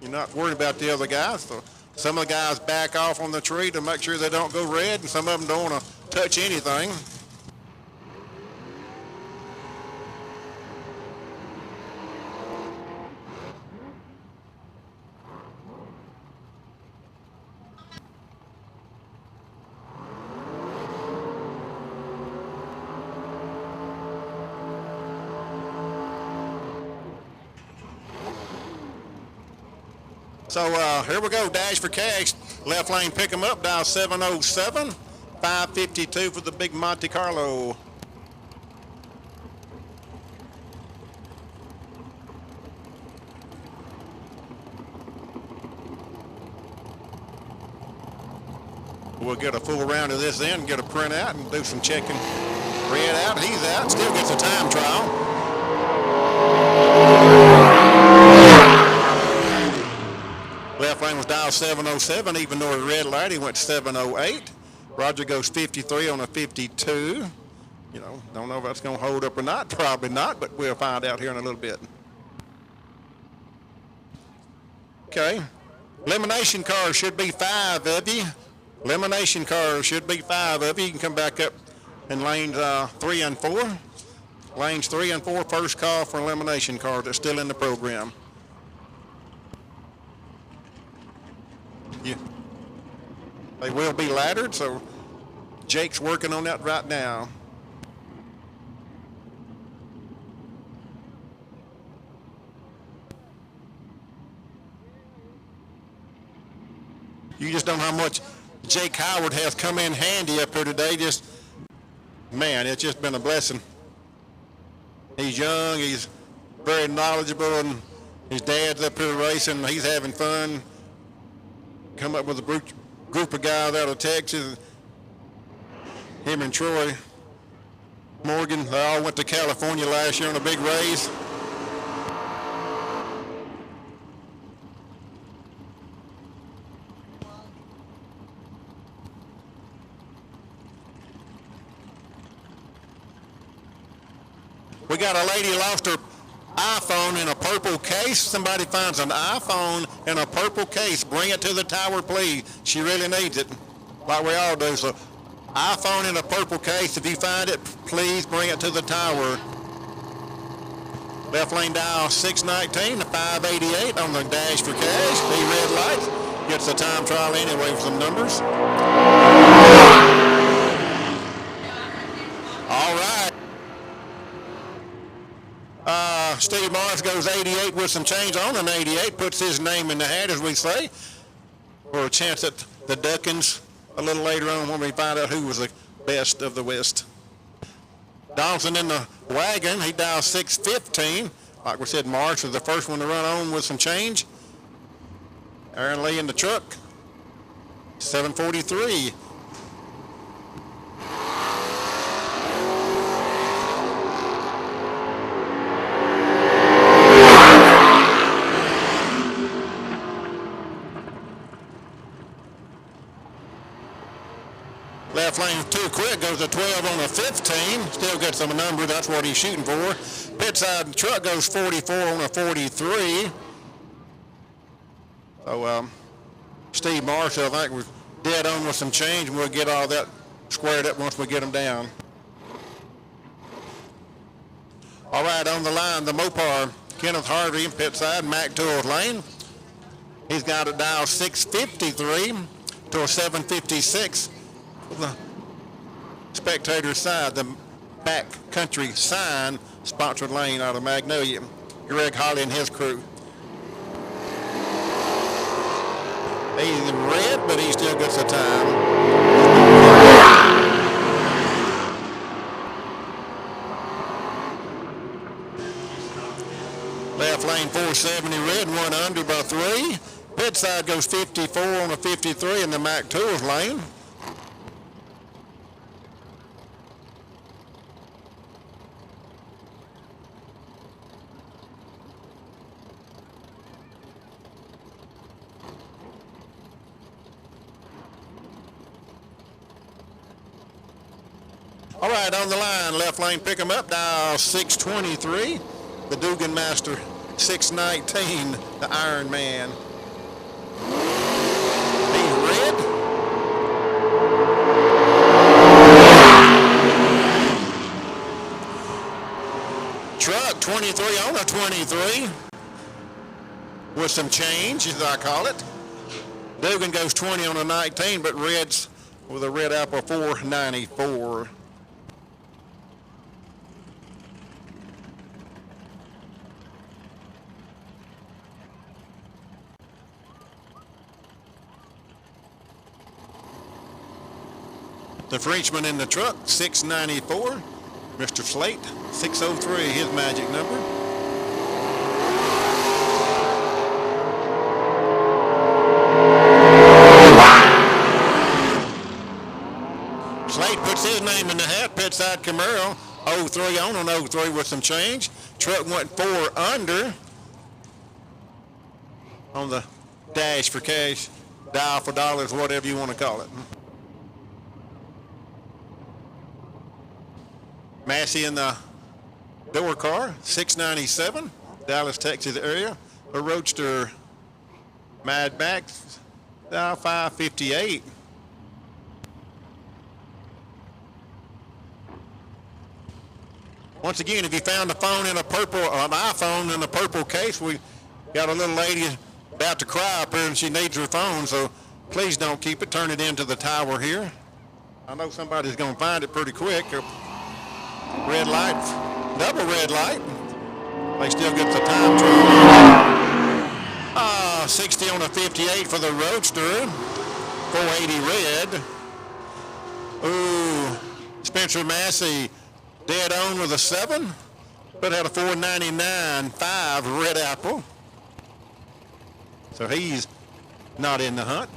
You're not worried about the other guys. So some of the guys back off on the tree to make sure they don't go red, and some of them don't want to touch anything. So here we go, dash for cash. Left lane, pick them up, dial 707, 552 for the big Monte Carlo. We'll get a full round of this in, get a print out, and do some checking. Red out, he's out, still gets a time trial. Left lane was dialed 707, even though the red light, he went 708. Roger goes 53 on a 52. You know, don't know if that's going to hold up or not. Probably not, but we'll find out here in a little bit. Okay. Elimination cars should be 5 of you. Elimination cars should be 5 of you. You can come back up in lanes 3 and 4. Lanes 3 and 4, first call for elimination cars that's still in the program. Yeah. They will be laddered, so Jake's working on that right now. You just don't know how much Jake Howard has come in handy up here today. Just, man, it's just been a blessing. He's young, he's very knowledgeable, and his dad's up here racing. He's having fun. Come up with a group of guys out of Texas. Him and Troy Morgan, they all went to California last year on a big race. We got a lady lost her iPhone in a purple case. Somebody finds an iPhone in a purple case. Bring it to the tower, please. She really needs it, like we all do. So iPhone in a purple case. If you find it, please bring it to the tower. Left lane dial 619 to 588 on the dash for cash. The red lights. Gets the time trial anyway for some numbers. All right. Steve Morris goes 88 with some change on an 88, puts his name in the hat, as we say, for a chance at the Duckins a little later on when we find out who was the best of the West. Donaldson in the wagon, he dialed 615. Like we said, Morris was the first one to run on with some change. Aaron Lee in the truck, 743. Left lane too quick, goes to 12 on a 15. Still gets some number, that's what he's shooting for. Pit side truck goes 44 on a 43. So Steve Marshall, I think we're dead on with some change, and we'll get all that squared up once we get them down. All right, on the line, the Mopar, Kenneth Harvey, pit side, Mac Tools lane. He's got a dial 653 to a 756. The spectator side, the back country sign, sponsored lane out of Magnolia. Greg Holly and his crew. He's in red, but he still gets the time. Left lane 470 red, one under by 3. Pit side goes 54 on a 53 in the Mac Tools lane. All right, on the line, left lane, pick him up, dial 623, the Dugan Master, 619, the Iron Man. He's red. Truck, 23 on a 23, with some change, as I call it. Dugan goes 20 on a 19, but Red's with a red apple 494. The Frenchman in the truck, 694. Mr. Slate, 603, his magic number. Slate puts his name in the hat. Pit side Camaro, 03 on an 03 with some change. Truck went 4 under on the dash for cash, dial for dollars, whatever you want to call it. Massey in the door car, 697, Dallas, Texas area. A Roadster Mad Max, 558. Once again, if you found a phone in a purple, an iPhone in a purple case, we got a little lady about to cry up here and she needs her phone, so please don't keep it. Turn it into the tower here. I know somebody's going to find it pretty quick. Red light, double red light. They still get the time trial. 60 on a 58 for the Roadster. 480 red. Ooh, Spencer Massey dead on with a 7, but had a 499 5 red apple. So he's not in the hunt.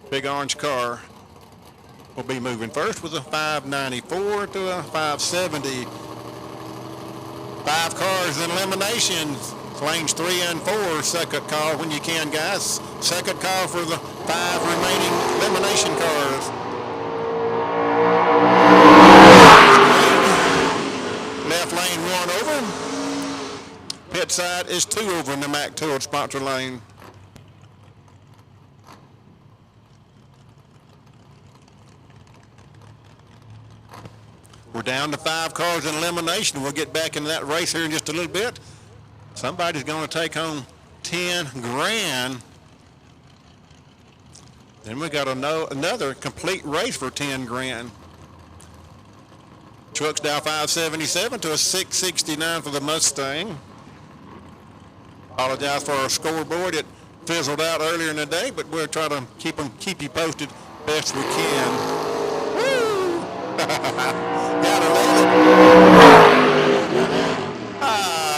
Big orange car will be moving first with a 594 to a 570. 5 cars in elimination. Lanes 3 and 4. Second call when you can, guys. Second call for the 5 remaining elimination cars. Left lane 1 over. Pit side is 2 over in the Mac Tools sponsor lane. We're down to 5 cars in elimination. We'll get back into that race here in just a little bit. Somebody's going to take home 10 grand. Then we got another complete race for 10 grand. Truck's down 577 to a 669 for the Mustang. Apologize for our scoreboard. It fizzled out earlier in the day, but we'll try to keep you posted best we can. Woo! Gotta love it.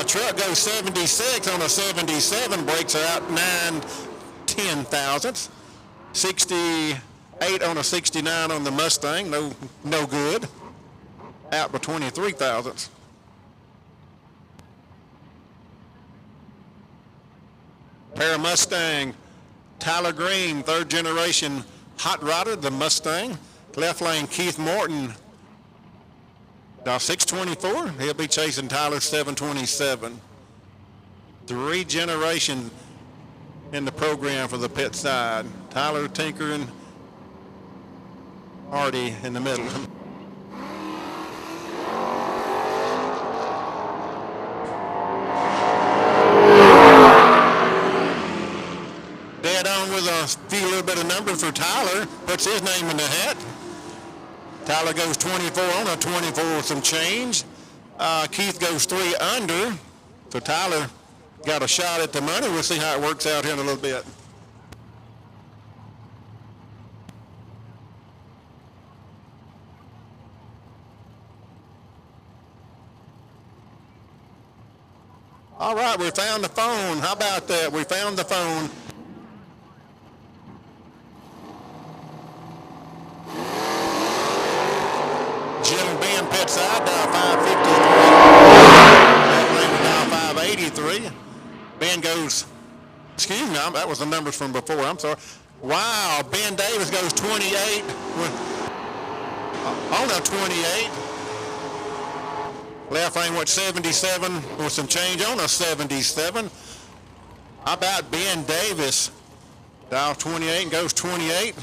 Truck goes 76 on a 77. Brakes are out 9/10 thousandths. 68 on a 69 on the Mustang. No good. Out by 23 thousandths. Pair of Mustang Tyler Green, third generation hot rodder, the Mustang. Left lane, Keith Morton, now 624. He'll be chasing Tyler 727. 3 generations in the program for the pit side. Tyler, Tinker, and Hardy in the middle. Dead on with a few little bit of numbers for Tyler. Puts his name in the hat. Tyler goes 24 on a 24 with some change. Keith goes 3 under. So Tyler got a shot at the money. We'll see how it works out here in a little bit. All right, we found the phone. How about that? We found the phone. Jim and Ben pit side, down 553. Down 583. Ben goes, excuse me, that was the numbers from before, I'm sorry. Wow, Ben Davis goes 28 on a 28. Left lane went 77 with some change on a 77. How about Ben Davis? Dial 28 and goes 28.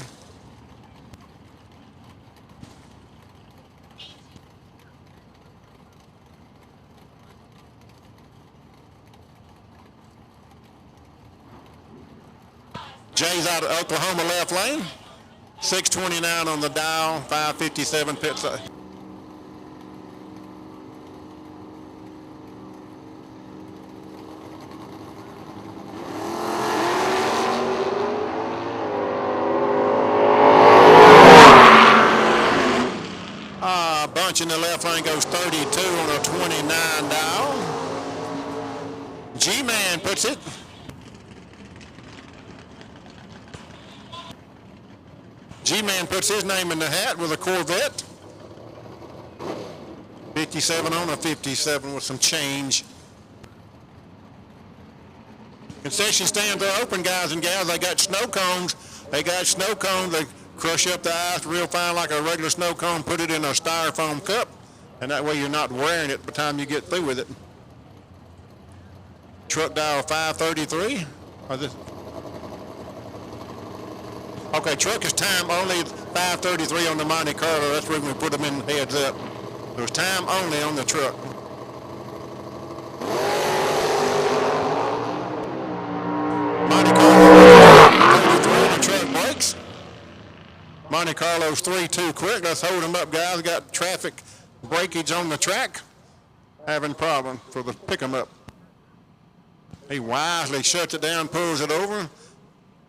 Jay's out of Oklahoma left lane. 629 on the dial, 557 pit side. Bunch in the left lane goes 32 on a 29 dial. G-Man puts it. G-Man puts his name in the hat with a Corvette. 57 on a 57 with some change. Concession stands are open, guys and gals. They got snow cones. They crush up the ice real fine like a regular snow cone, put it in a styrofoam cup, and that way you're not wearing it by the time you get through with it. Truck dial 533. Okay, truck is time only 533 on the Monte Carlo. That's where we put them in heads up. There's time only on the truck. Monte Carlo 33 on the truck brakes. Monte Carlo's 3 too quick. Let's hold them up, guys. Got traffic breakage on the track. Having problem for the pick them up. He wisely shuts it down, pulls it over.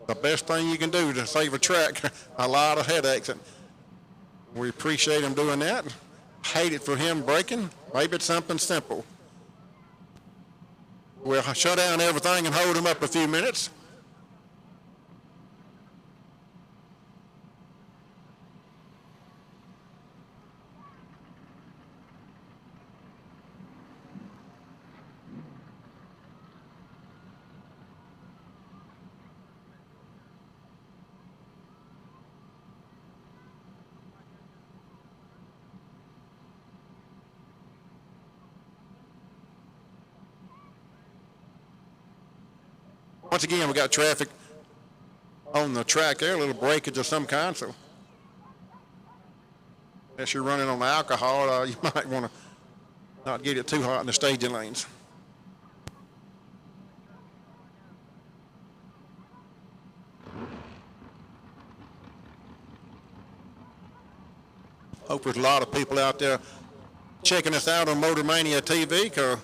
The best thing you can do to save a track. A lot of headaches. We appreciate him doing that. Hate it for him breaking. Maybe it's something simple. We'll shut down everything and hold him up a few minutes. Once again, we got traffic on the track there, a little breakage of some kind, so unless you're running on alcohol, you might want to not get it too hot in the staging lanes. Hope there's a lot of people out there checking us out on Motor Mania TV, because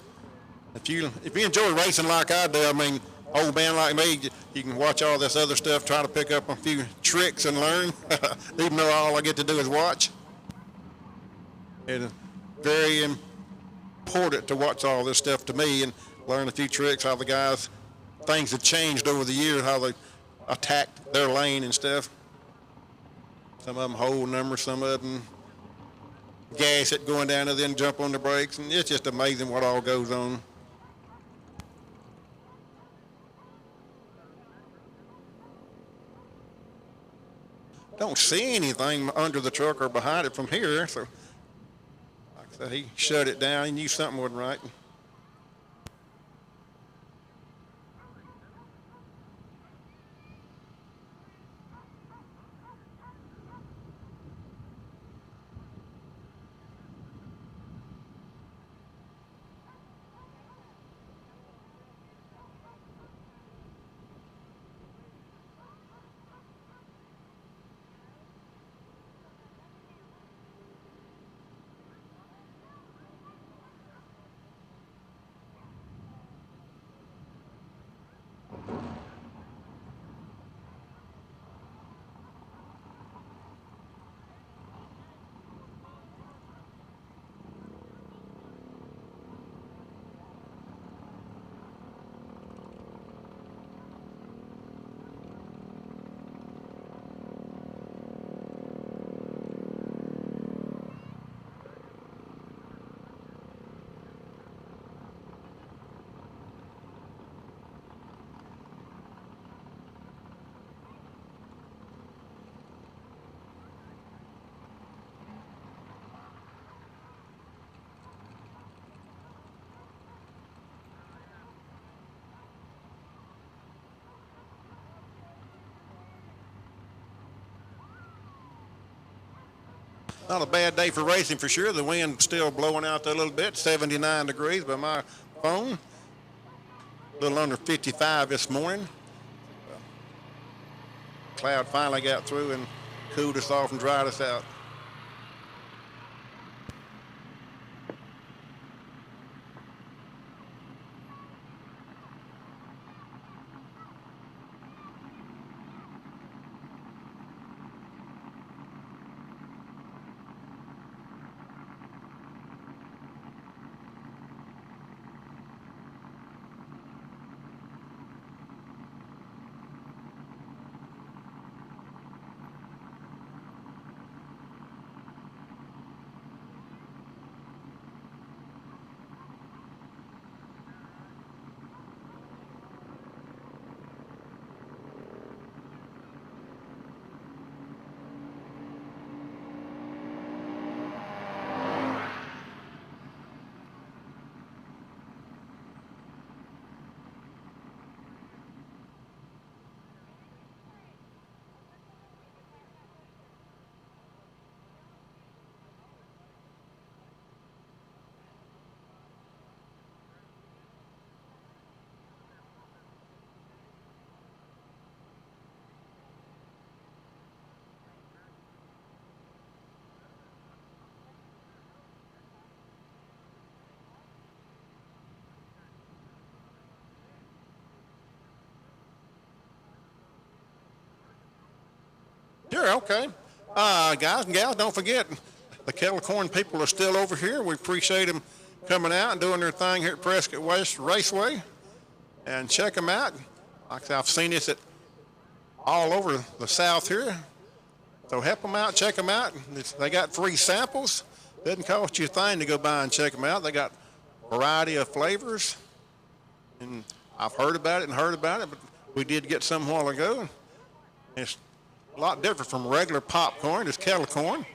if you enjoy racing like I do, I mean, old man like me, you can watch all this other stuff, try to pick up a few tricks and learn, even though all I get to do is watch. It's very important to watch all this stuff to me and learn a few tricks, how the guys, things have changed over the years, how they attacked their lane and stuff. Some of them hold numbers, some of them gas it going down and then jump on the brakes, and it's just amazing what all goes on. don't see anything under the truck or behind it from here. So, like I said, he shut it down. He knew something wasn't right. Not a bad day for racing for sure. The wind's still blowing out there a little bit, 79 degrees by my phone. A little under 55 this morning. Cloud finally got through and cooled us off and dried us out. Sure, okay. Guys and gals, don't forget, the Kettle Corn people are still over here. We appreciate them coming out and doing their thing here at Prescott West Raceway. And check them out. Like I said, I've seen this at all over the South here. So help them out, check them out. They got free samples. Doesn't cost you a thing to go by and check them out. They got a variety of flavors. And I've heard about it, but we did get some a while ago. It's a lot different from regular popcorn. It's kettle corn.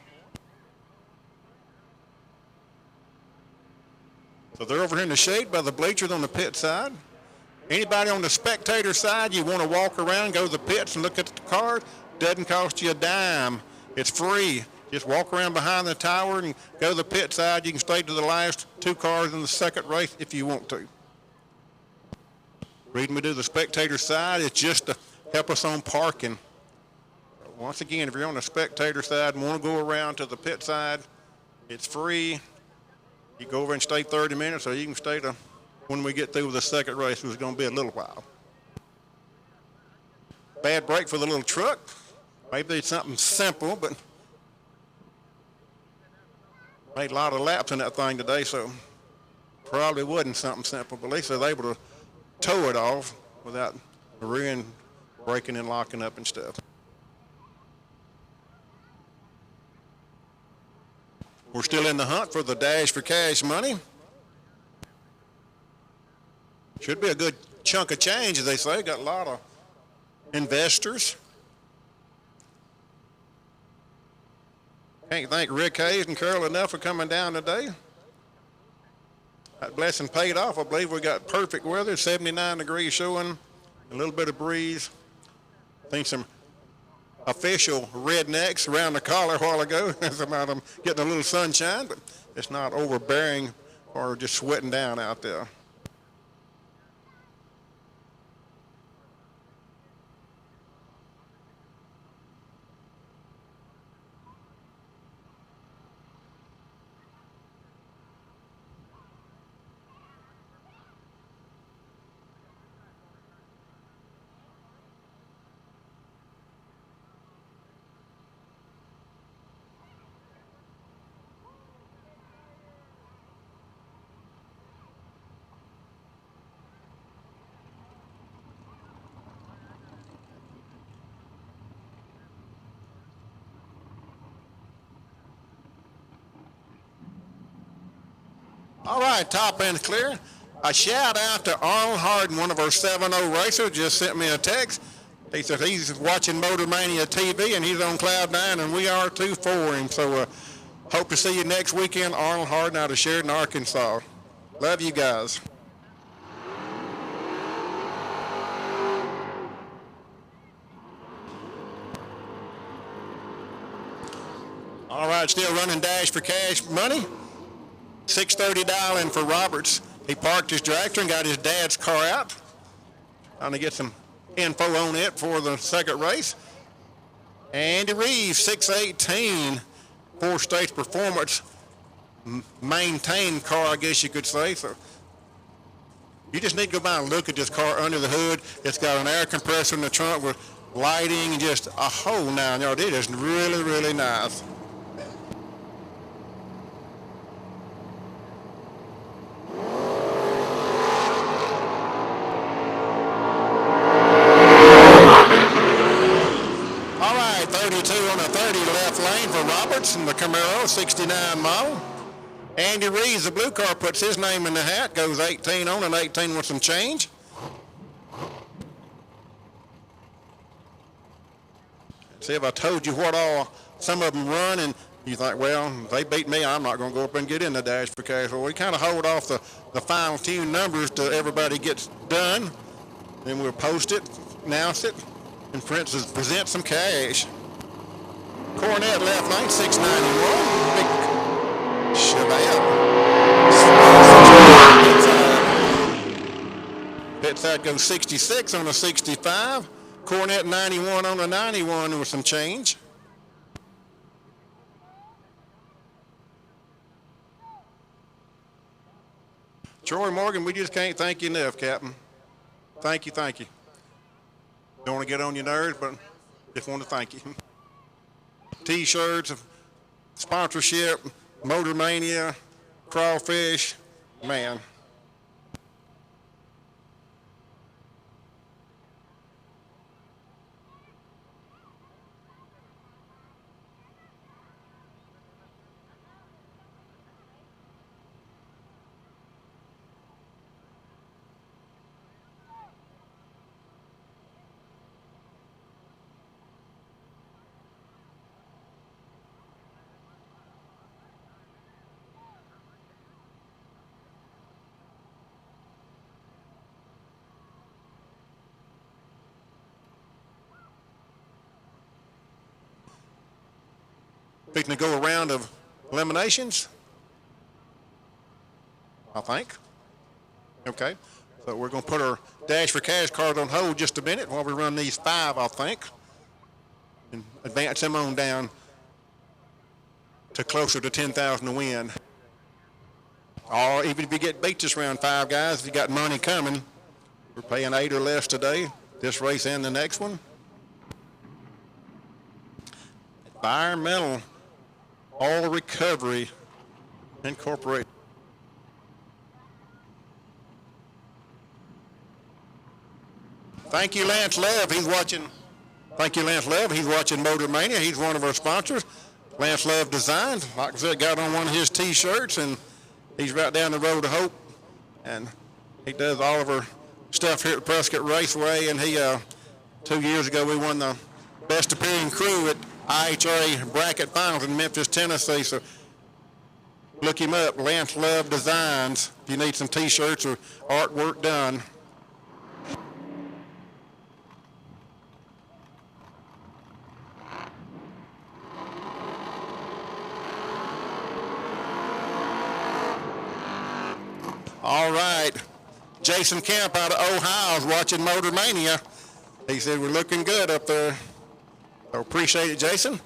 So they're over here in the shade by the bleachers on the pit side. Anybody on the spectator side, you want to walk around, go to the pits and look at the cars, doesn't cost you a dime. It's free. Just walk around behind the tower and go to the pit side. You can stay to the last two cars in the second race if you want to. The reason we do the spectator side is just to help us on parking. Once again, if you're on the spectator side and want to go around to the pit side, it's free. You go over and stay 30 minutes, or you can stay to when we get through with the second race, which is going to be a little while. Bad break for the little truck. Maybe it's something simple, but made a lot of laps in that thing today, so probably wasn't something simple, but at least they're able to tow it off without the rear end breaking and locking up and stuff. We're still in the hunt for the Dash for Cash money. Should be a good chunk of change, as they say. Got a lot of investors. Can't thank Rick Hayes and Curl enough for coming down today. That blessing paid off. I believe we got perfect weather, 79 degrees showing, a little bit of breeze. I think some official rednecks around the collar a while ago. Some of them getting a little sunshine, but it's not overbearing or just sweating down out there. All right, top end clear. A shout out to Arnold Harden, one of our 7-0 racers, just sent me a text. He said he's watching Motor Mania TV and he's on Cloud 9, and we are too for him. So hope to see you next weekend, Arnold Harden out of Sheridan, Arkansas. Love you guys. All right, still running Dash for Cash money. 6:30 dial in for Roberts. He parked his tractor and got his dad's car out. Trying to get some info on it for the second race. Andy Reeves, 618, 4 States Performance, maintained car, I guess you could say. So you just need to go by and look at this car under the hood. It's got an air compressor in the trunk with lighting and just a whole 9 yard. It is really, really nice. In the Camaro, 69 model. Andy Reeves, the blue car, puts his name in the hat, goes 18 on and 18 with some change. See, if I told you what all some of them run and you think, well, if they beat me, I'm not going to go up and get in the Dash for Cash. Well, we kind of hold off the final few numbers till everybody gets done. Then we'll post it, announce it, and for instance, present some cash. Cornet left lane, 691. Big Chevelle. Pit side goes 66 on a 65. Cornet 91 on a 91 with some change. Troy Morgan, we just can't thank you enough, Captain. Thank you, thank you. Don't want to get on your nerves, but just want to thank you. T-shirts, sponsorship, Motor Mania, Crawfish, man. Fixing to go a round of eliminations, I think. Okay, so we're going to put our Dash for Cash cards on hold just a minute while we run these 5, I think, and advance them on down to closer to 10,000 to win. Or even if you get beat this round 5, guys, if you got money coming, we're paying 8 or less today, this race and the next one. Environmental Oil Recovery Incorporated. Thank you, Lance Love. He's watching. Thank you, Lance Love. He's watching Motor Mania. He's one of our sponsors. Lance Love Designs. Like I said, got on one of his T-shirts, and he's right down the road to Hope. And he does all of our stuff here at Prescott Raceway. And he, 2 years ago, we won the Best Appearing Crew at IHRA bracket finals in Memphis, Tennessee. So look him up, Lance Love Designs, if you need some t-shirts or artwork done. All right, Jason Camp out of Ohio is watching Motor Mania. He said we're looking good up there. So appreciate it, Jason.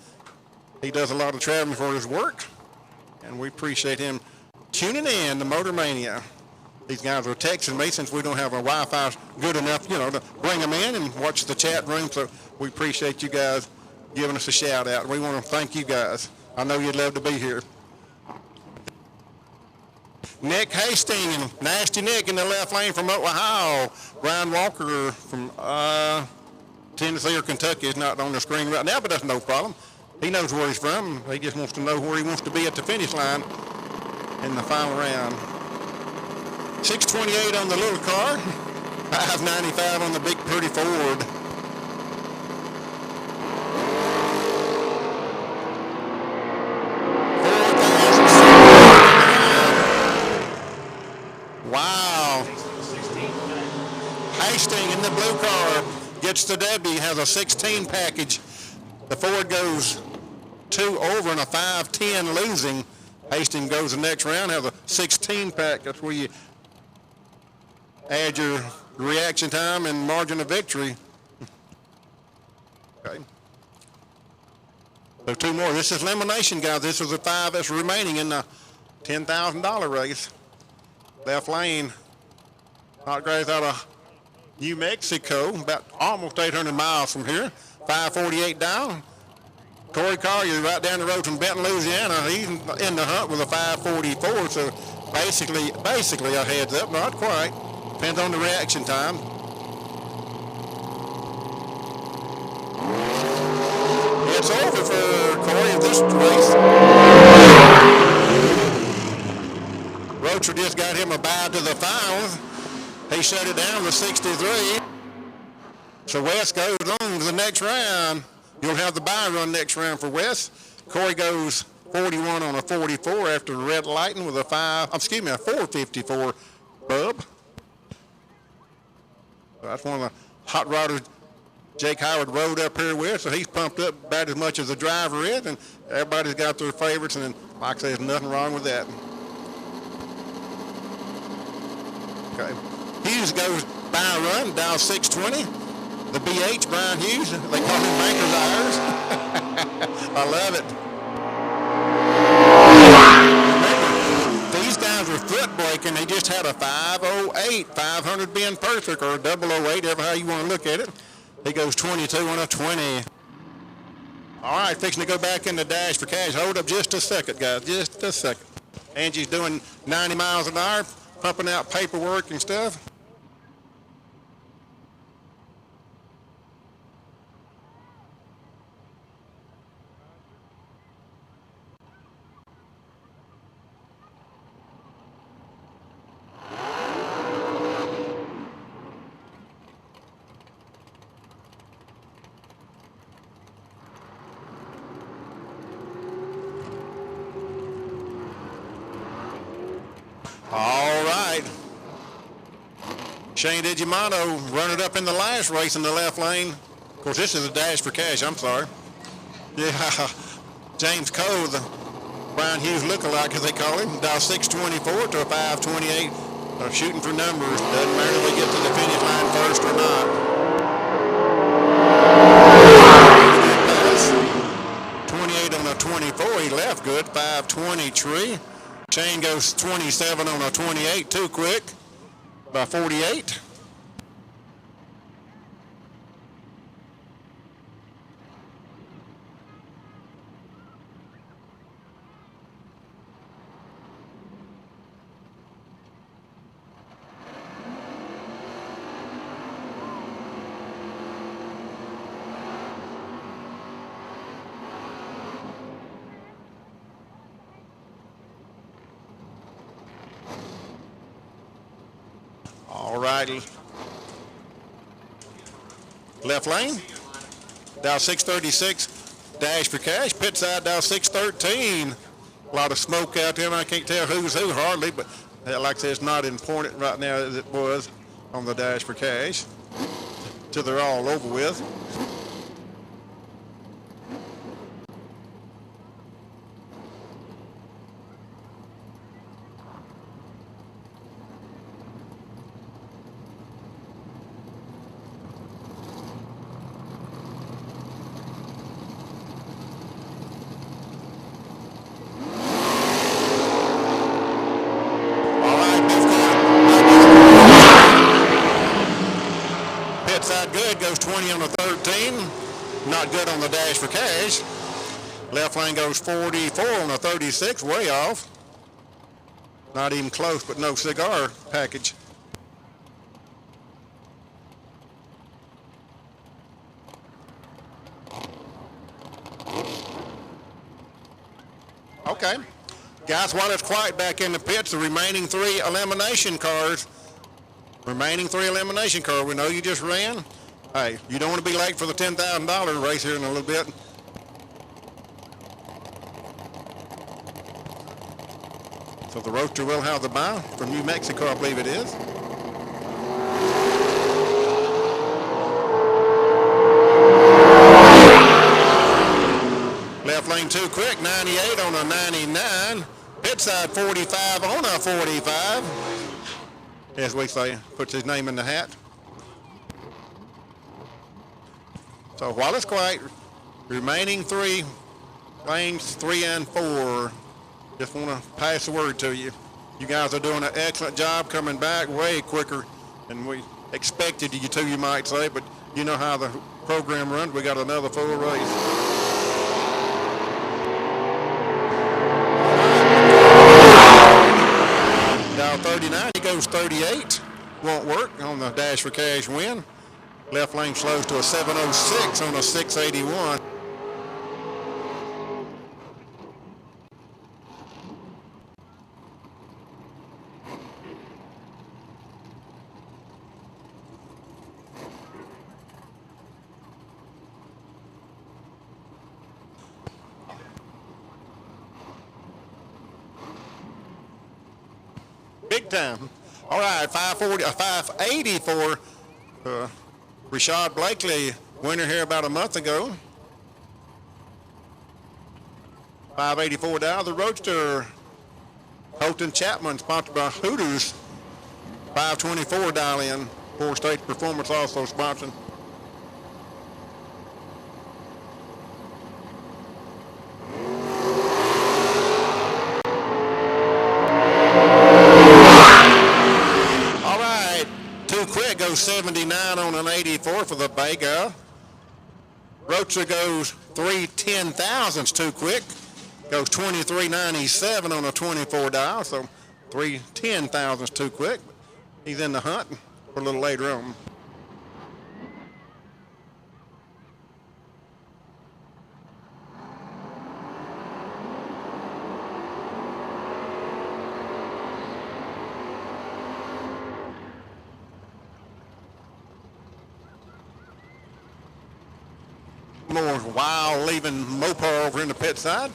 He does a lot of traveling for his work, and we appreciate him tuning in to Motor Mania. These guys are texting me since we don't have our Wi-Fi good enough, to bring them in and watch the chat room. So we appreciate you guys giving us a shout out. We want to thank you guys. I know you'd love to be here. Nick Hastings, Nasty Nick in the left lane from Ohio. Brian Walker from Tennessee or Kentucky is not on the screen right now, but that's no problem. He knows where he's from. He just wants to know where he wants to be at the finish line in the final round. 628 on the little car, 595 on the big pretty Ford. Wow. Hastings in the blue car gets the W, has a 16 package. The Ford goes 2 over and a 5-10 losing. Hastings goes the next round, has a 16 pack. That's where you add your reaction time and margin of victory. Okay. So 2 more. This is elimination, guys. This is the 5 that's remaining in the $10,000 race. Left lane, hot grays out of New Mexico, about almost 800 miles from here. 548 down. Corey Collier right down the road from Benton, Louisiana. He's in the hunt with a 544, so basically a heads up, not quite. Depends on the reaction time. It's over for Corey in this race. Rocher just got him a bye to the finals. He shut it down with 63. So Wes goes on to the next round. You'll have the bye run next round for Wes. Corey goes 41 on a 44 after the red lighting with a 454 bub. That's one of the hot rodders Jake Howard rode up here with, so he's pumped up about as much as the driver is, and everybody's got their favorites, and like I say, there's nothing wrong with that. Okay. Hughes goes by run, down 620. The BH, Brian Hughes, they call him Banker's Irons. I love it. Remember, these guys were Footbrake, and they just had a 508, 500 being perfect, or a 008, ever how you want to look at it. He goes 22 on a 20. All right, fixing to go back in the dash for cash. Hold up just a second, guys, just a second. Angie's doing 90 miles an hour, pumping out paperwork and stuff. All right. Shane Digimano running up in the last race in the left lane. Of course, this is a dash for cash, I'm sorry. Yeah, James Cole, the Brian Hughes lookalike, as they call him, dial 624 to a 528. Shooting for numbers. Doesn't matter if they get to the finish line first or not. 28 on a 24, he left good, 523. Shane goes 27 on a 28, too quick, by 48. All righty. Left lane. Dow 636. Dash for Cash, pit side down 613. A lot of smoke out there, and I can't tell who's who hardly, but like I said, it's not important right now as it was on the Dash for Cash till they're all over with. Side good, goes 20 on the 13. Not good on the Dash for Cash. Left lane goes 44 on the 36, way off. Not even close, but no cigar package. Okay. Guys, while it's quiet back in the pits, the remaining three elimination cars. Remaining three elimination cars. We know you just ran. Hey, you don't want to be late for the $10,000 race here in a little bit. So the Roadster will have the bye from New Mexico, I believe it is. Left lane too quick, 98 on a 99. Pit side 45 on a 45. As we say, puts his name in the hat. So while it's quiet, remaining three lanes, 3 and 4. Just want to pass the word to you. You guys are doing an excellent job coming back way quicker than we expected you to, you might say, but you know how the program runs. We got another full race. Dow 39, he goes 38. Won't work on the Dash for Cash win. Left lane slows to a 706 on a 681. Big time. All right, 580 for Rashad Blakely, winner here about a month ago. 584 down the Roadster. Holton Chapman, sponsored by Hooters. 524 dial in. Four State Performance also sponsored. Goes 79 on an 84 for the Bay Girl. Roadster goes 3/10,000ths too quick. Goes 23.97 on a 24 dial, so 3/10,000ths too quick. He's in the hunt for a little later on. More Wild leaving Mopar over in the pit side.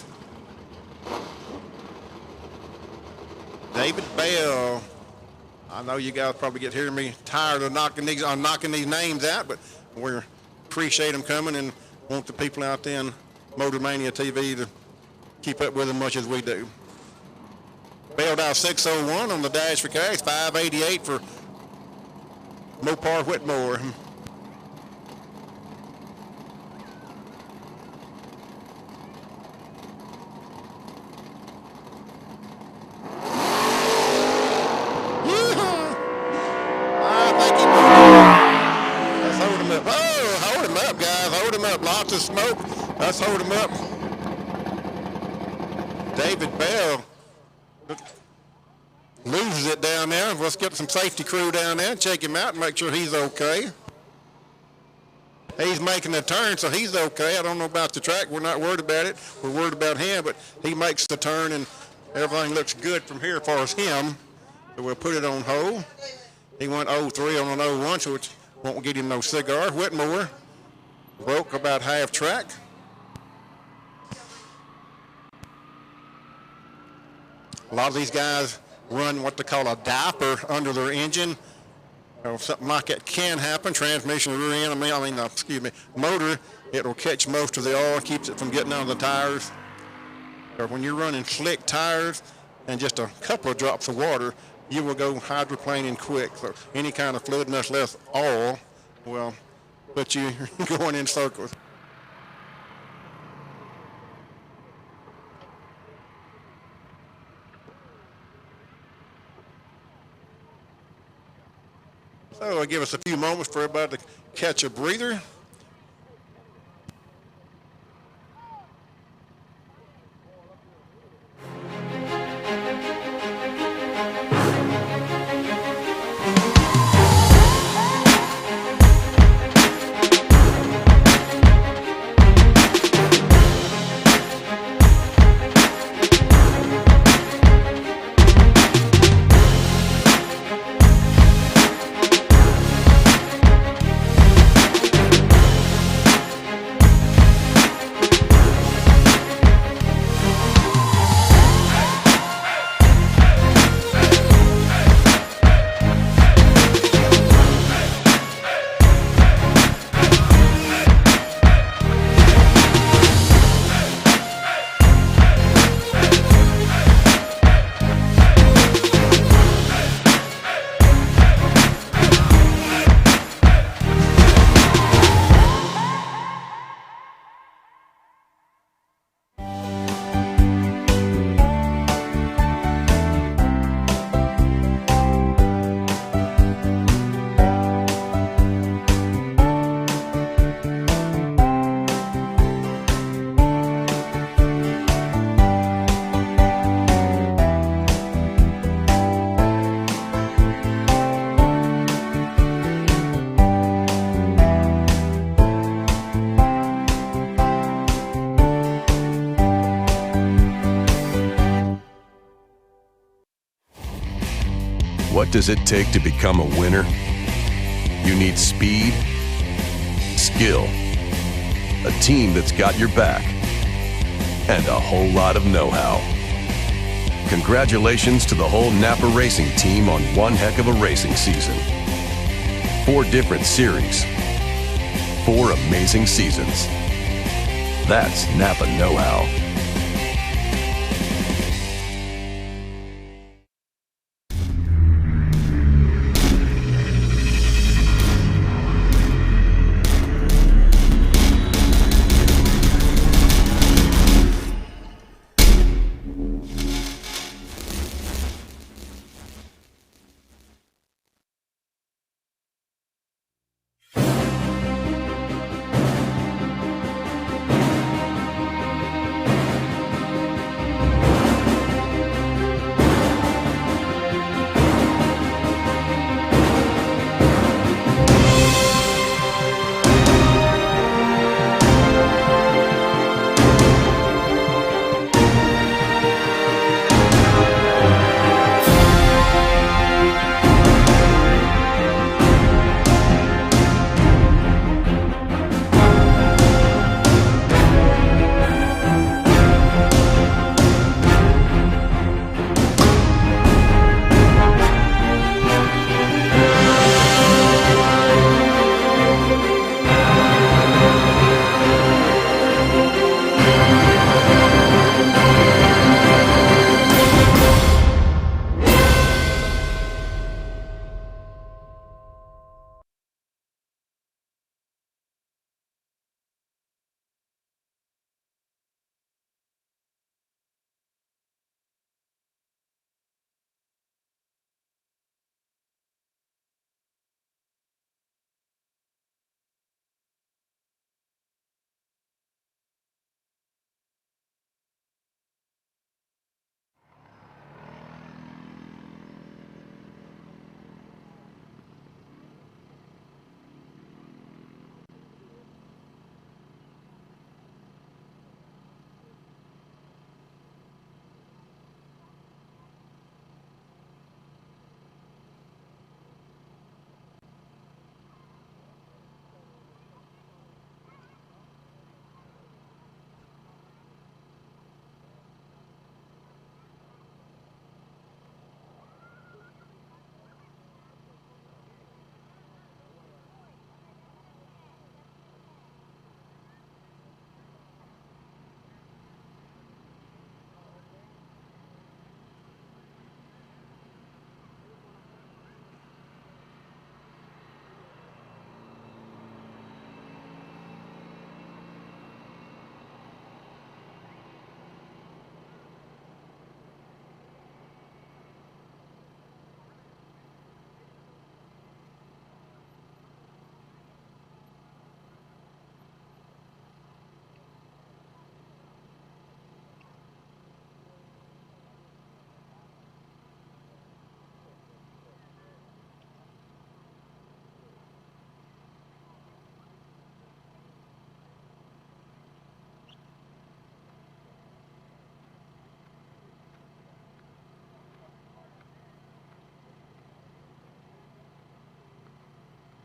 David Bell. I know you guys probably get hearing me tired of knocking these names out, but we appreciate them coming and want the people out there in Motor Mania TV to keep up with them much as we do. Bell dial 601 on the Dash for Cash, 588 for Mopar Whitmore. Lots of smoke. Let's hold him up. David Bell loses it down there. Let's get some safety crew down there and check him out and make sure he's okay. He's making a turn, so he's okay. I don't know about the track. We're not worried about it. We're worried about him, but he makes the turn, and everything looks good from here as far as him. So we'll put it on hold. He went 0-3 on an 0-1, so it won't get him no cigar. Whitmore broke about half track. A lot of these guys run what they call a diaper under their engine. Something like that can happen. Transmission, rear end, motor, it will catch most of the oil, keeps it from getting out of the tires. Or when you're running slick tires and just a couple of drops of water, you will go hydroplaning quick. So any kind of fluid, much less oil, will put you going in circles. So it'll give us a few moments for everybody to catch a breather. What does it take to become a winner? You need speed, skill, a team that's got your back, and a whole lot of know-how. Congratulations to the whole Napa Racing team on one heck of a racing season. 4 different series, 4 amazing seasons. That's Napa know-how.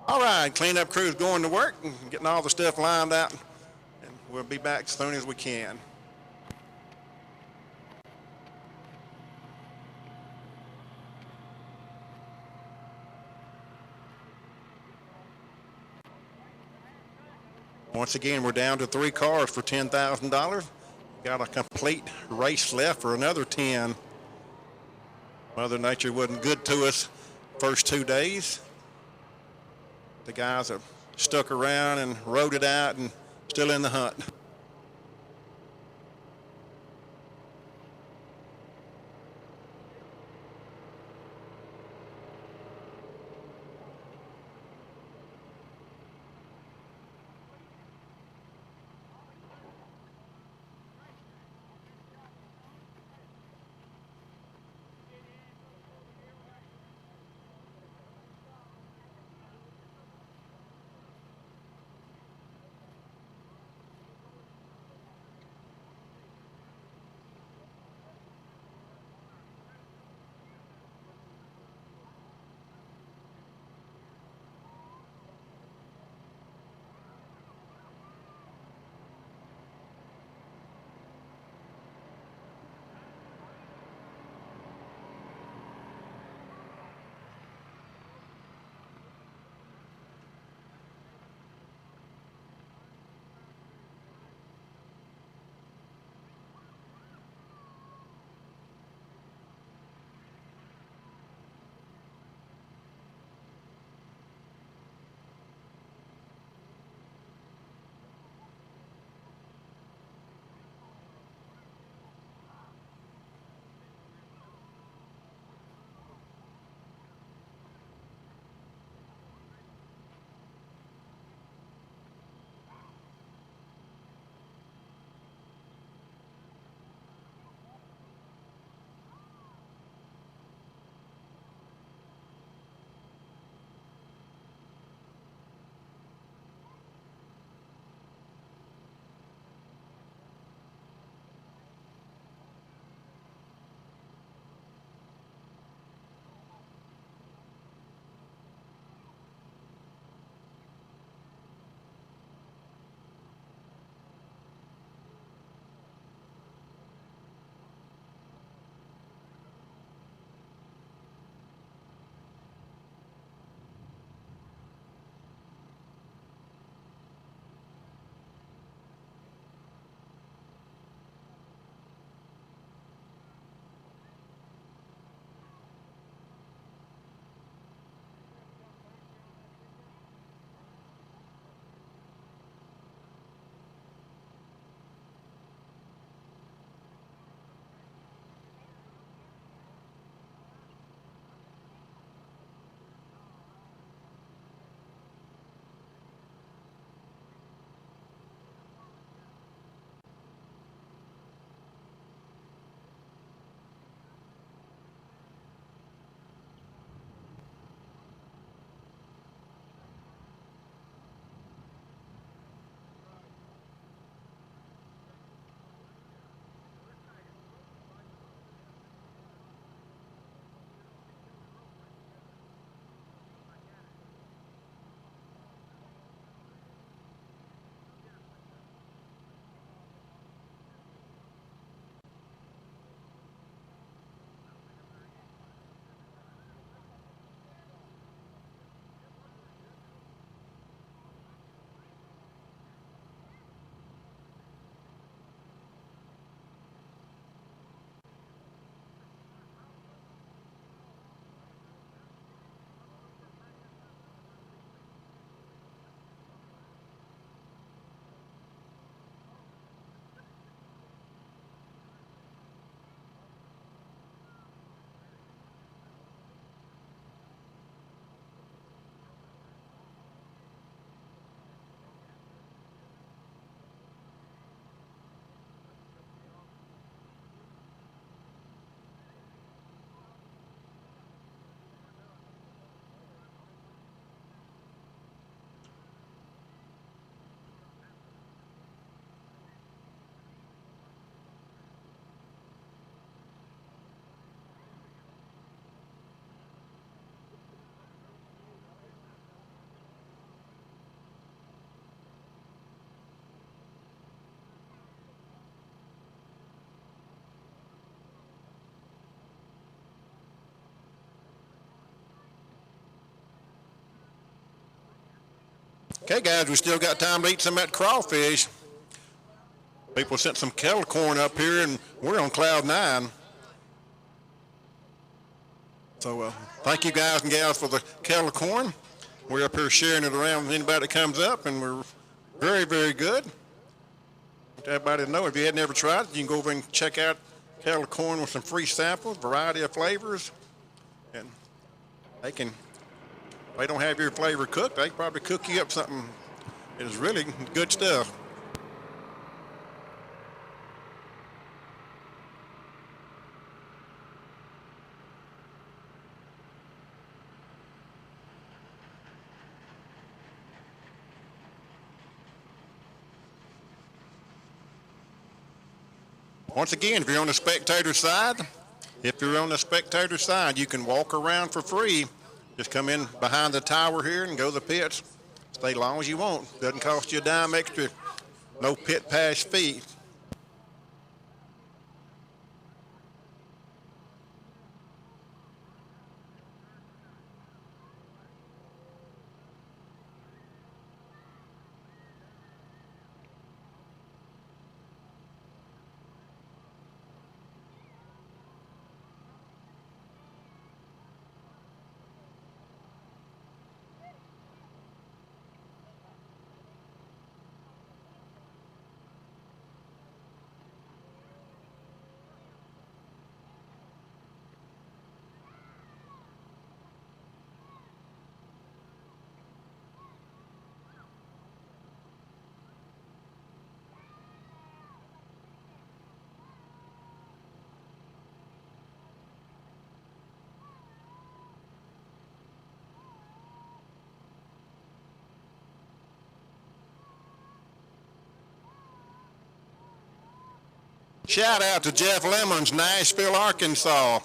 All right, cleanup crew's going to work and getting all the stuff lined out, and we'll be back as soon as we can. Once again, we're down to 3 cars for $10,000. Got a complete race left for another 10. Mother Nature wasn't good to us first 2 days. The guys have stuck around and rode it out and still in the hunt. Okay, guys, we still got time to eat some of that crawfish. People sent some kettle corn up here, and we're on cloud 9. So thank you guys and gals for the kettle corn. We're up here sharing it around with anybody that comes up, and we're very, very good. Want everybody to know, if you had never tried it, you can go over and check out kettle corn with some free samples, variety of flavors. And they can, if they don't have your flavor cooked, they can probably cook you up something that is really good stuff. Once again, if you're on the spectator side, you can walk around for free. Just come in behind the tower here and go to the pits. Stay long as you want. Doesn't cost you a dime extra. No pit pass fee. Shout out to Jeff Lemons, Nashville, Arkansas.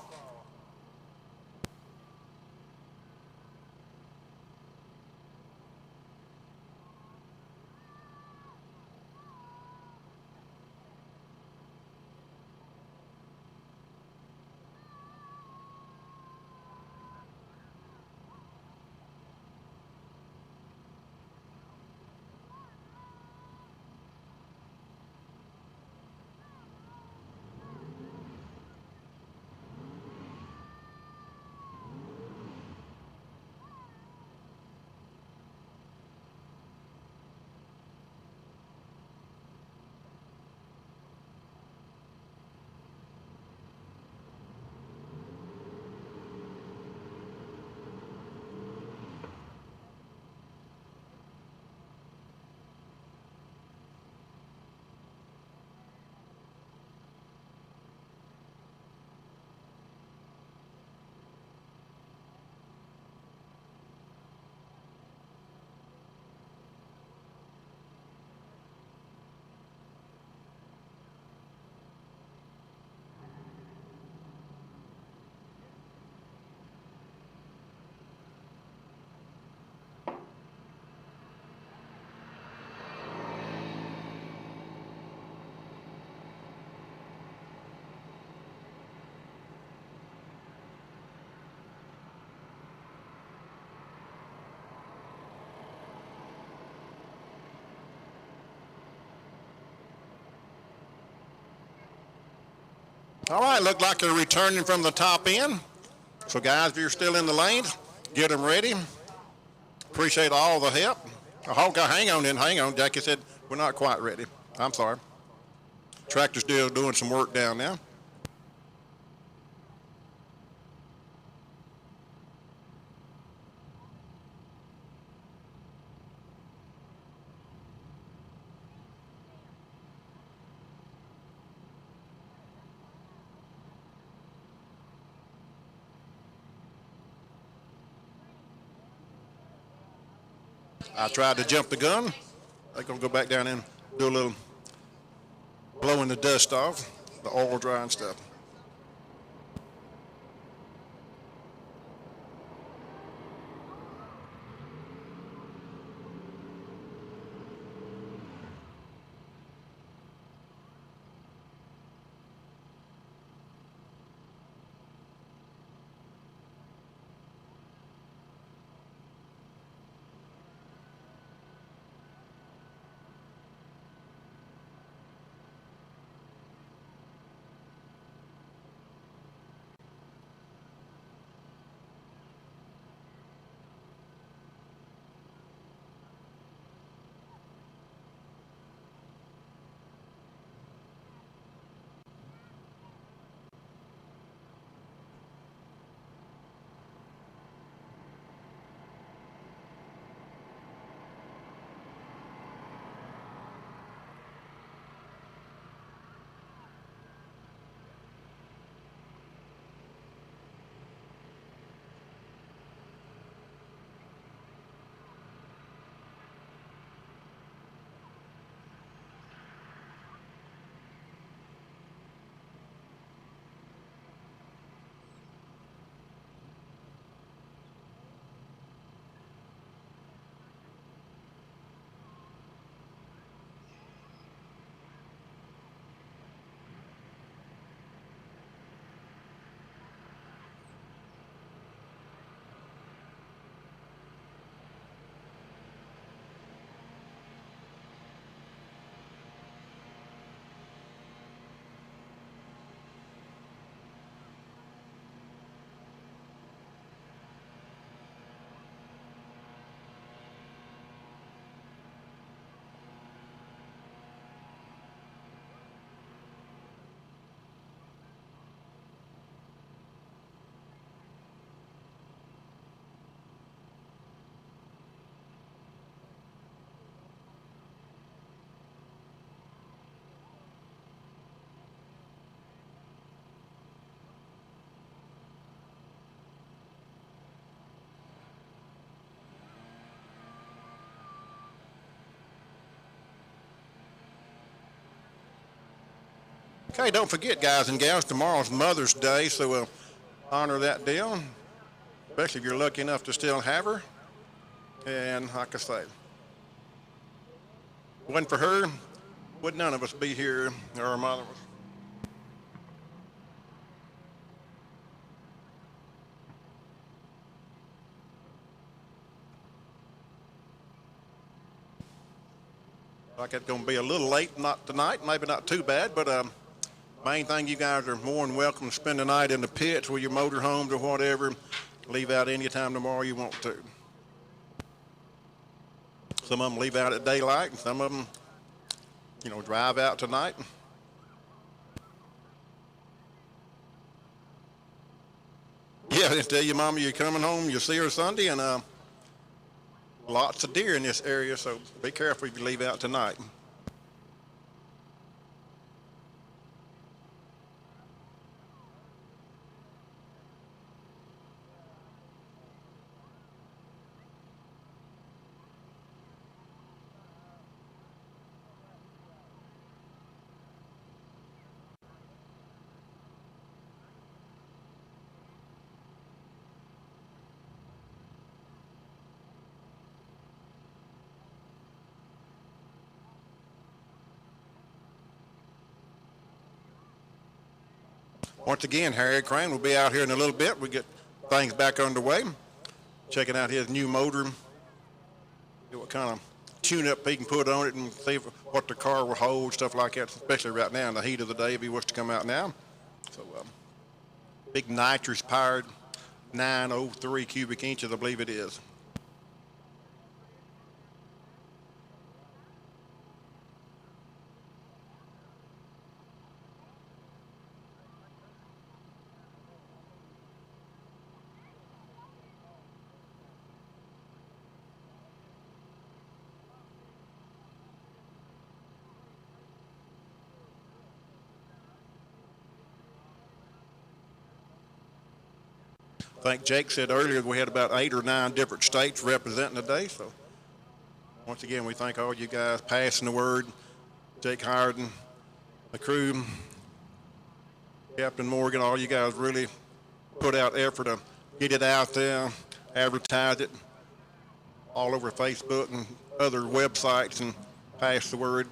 All right, look like they're returning from the top end. So guys, if you're still in the lanes, get them ready. Appreciate all the help. Oh, hang on. Jackie said we're not quite ready. I'm sorry. Tractor's still doing some work down there. I tried to jump the gun. They're going to go back down and do a little blowing the dust off, the oil dry and stuff. Okay, don't forget, guys and gals, tomorrow's Mother's Day, so we'll honor that deal, especially if you're lucky enough to still have her. And like I say, if it wasn't for her, would none of us be here, or our mother was. Like it's going to be a little late, not tonight, maybe not too bad, but main thing, you guys are more than welcome to spend the night in the pits with your motorhomes or whatever. Leave out any time tomorrow you want to. Some of them leave out at daylight, and some of them, drive out tonight. Yeah, just tell your mama you're coming home, you'll see her Sunday, and lots of deer in this area, so be careful if you leave out tonight. Once again, Harry Crane will be out here in a little bit. We get things back underway. Checking out his new motor, see what kind of tune-up he can put on it, and see what the car will hold, stuff like that, especially right now in the heat of the day if he was to come out now. So big nitrous-powered 903 cubic inches, I believe it is. I think Jake said earlier we had about 8 or 9 different states representing today. So once again, we thank all you guys passing the word. Jake Howard, the crew, Captain Morgan, all you guys really put out effort to get it out there, advertise it all over Facebook and other websites, and pass the word.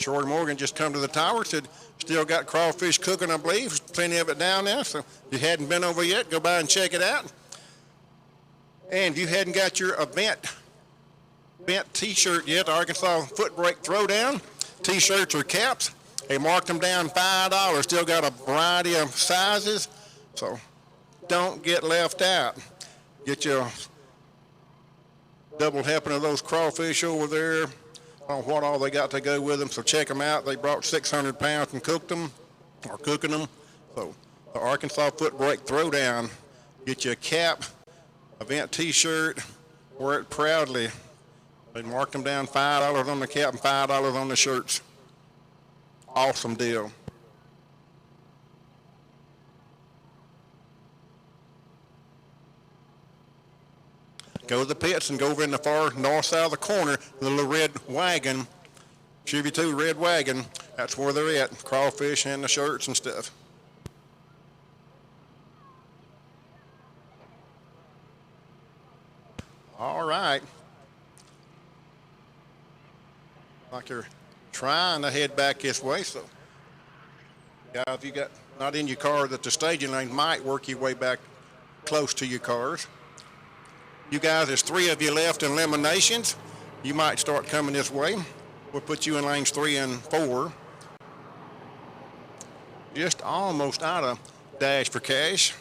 Troy Morgan just come to the tower, said still got crawfish cooking, I believe. There's plenty of it down there, so if you hadn't been over yet, go by and check it out. And if you hadn't got your event t-shirt yet, the Arkansas Footbrake Throwdown, t-shirts or caps, they marked them down $5. Still got a variety of sizes, so don't get left out. Get your double helping of those crawfish over there. I don't know what all they got to go with them, so check them out. They brought 600 pounds and cooked them, or cooking them. So the Arkansas Footbrake Throwdown, get you a cap, event t-shirt, wear it proudly. They marked them down $5 on the cap and $5 on the shirts. Awesome deal. Go to the pits and go over in the far north side of the corner, the little red wagon, Chevy 2 red wagon. That's where they're at, crawfish and the shirts and stuff. All right. Like you're trying to head back this way, so yeah, if you got not in your car, that the staging lane might work your way back close to your cars. You guys, there's 3 of you left in eliminations. You might start coming this way. We'll put you in lanes 3 and 4. Just almost out of dash for cash.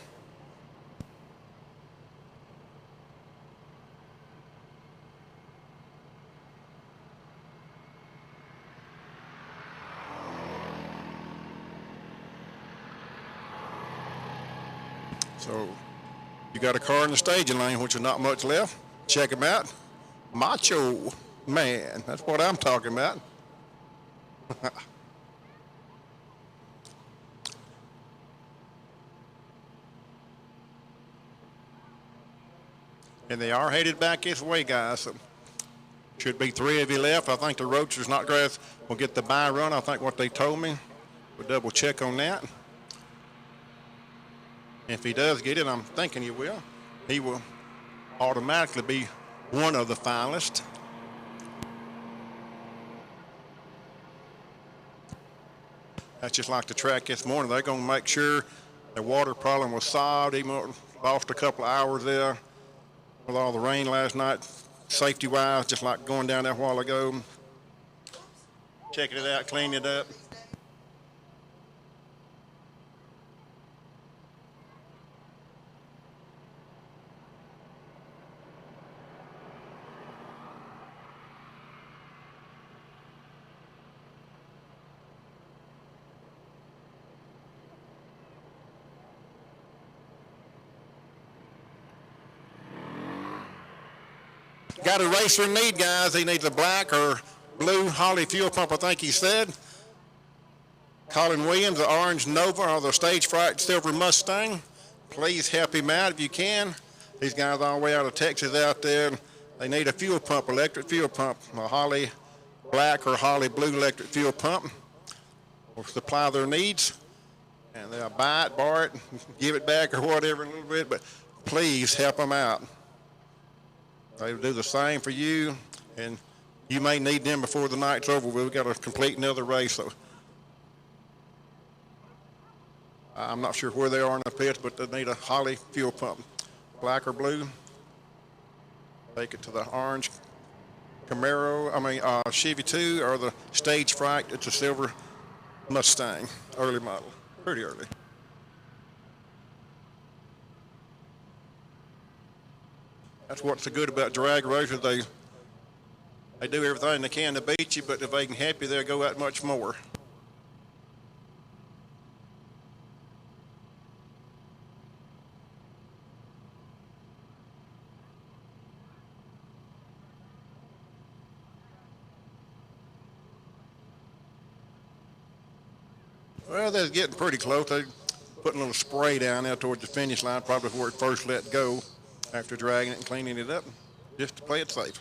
So you got a car in the staging lane, which is not much left. Check them out. Macho Man, that's what I'm talking about. And they are headed back this way, guys. So should be 3 of you left. I think the Roachers not grass will get the bye run. I think what they told me. We'll double check on that. If he does get it, I'm thinking he will automatically be one of the finalists. That's just like the track this morning. They're going to make sure the water problem was solved, even though it lost a couple of hours there with all the rain last night, safety-wise, just like going down there a while ago. Checking it out, cleaning it up. Got a racer in need, guys. He needs a black or blue Holly fuel pump, I think he said. Colin Williams, the orange Nova or the Stage Fright Silver Mustang. Please help him out if you can. These guys all the way out of Texas out there. They need a fuel pump, electric fuel pump, a Holly black or Holly blue electric fuel pump. Will supply their needs. And they'll buy it, borrow it, give it back or whatever in a little bit, but please help them out. They'll do the same for you, and you may need them before the night's over. We've got to complete another race, so I'm not sure where they are in the pits, but they need a Holly fuel pump, black or blue. Take it to the orange Camaro, Chevy 2 or the Stage Fright. It's a silver Mustang, early model, pretty early. That's what's so good about drag racers. They do everything they can to beat you, but if they can help you, they'll go out much more. Well, they're getting pretty close. They're putting a little spray down there towards the finish line, probably where it first let go, after dragging it and cleaning it up, just to play it safe.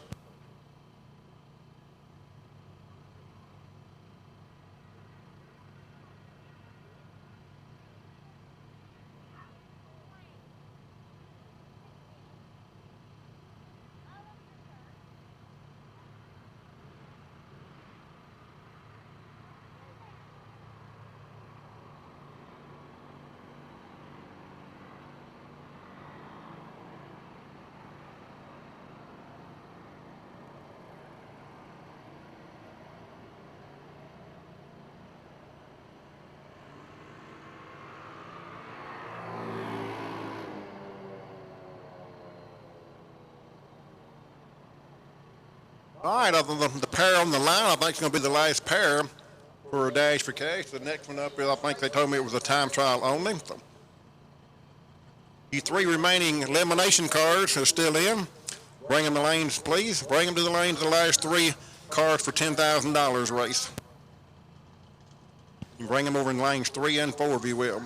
All right, other than the pair on the line, I think it's going to be the last pair for a Dash for Cash. The next one up is, I think they told me it was a time trial only. So, you 3 remaining elimination cars are still in. Bring them to the lanes, please. Bring them to the lanes, the last 3 cars for $10,000 race. You bring them over in lanes 3 and 4 if you will.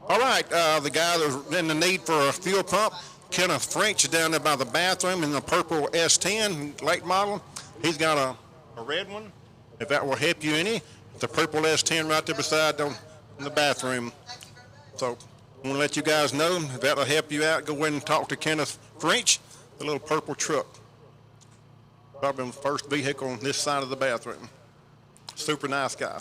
All right, the guy that's in the need for a fuel pump, Kenneth French, is down there by the bathroom in the purple S10 late model. He's got a red one, if that will help you any. It's a purple S10 right there beside them in the bathroom. So I want to let you guys know if that'll help you out. Go in and talk to Kenneth French, the little purple truck. Probably the first vehicle on this side of the bathroom. Super nice guy.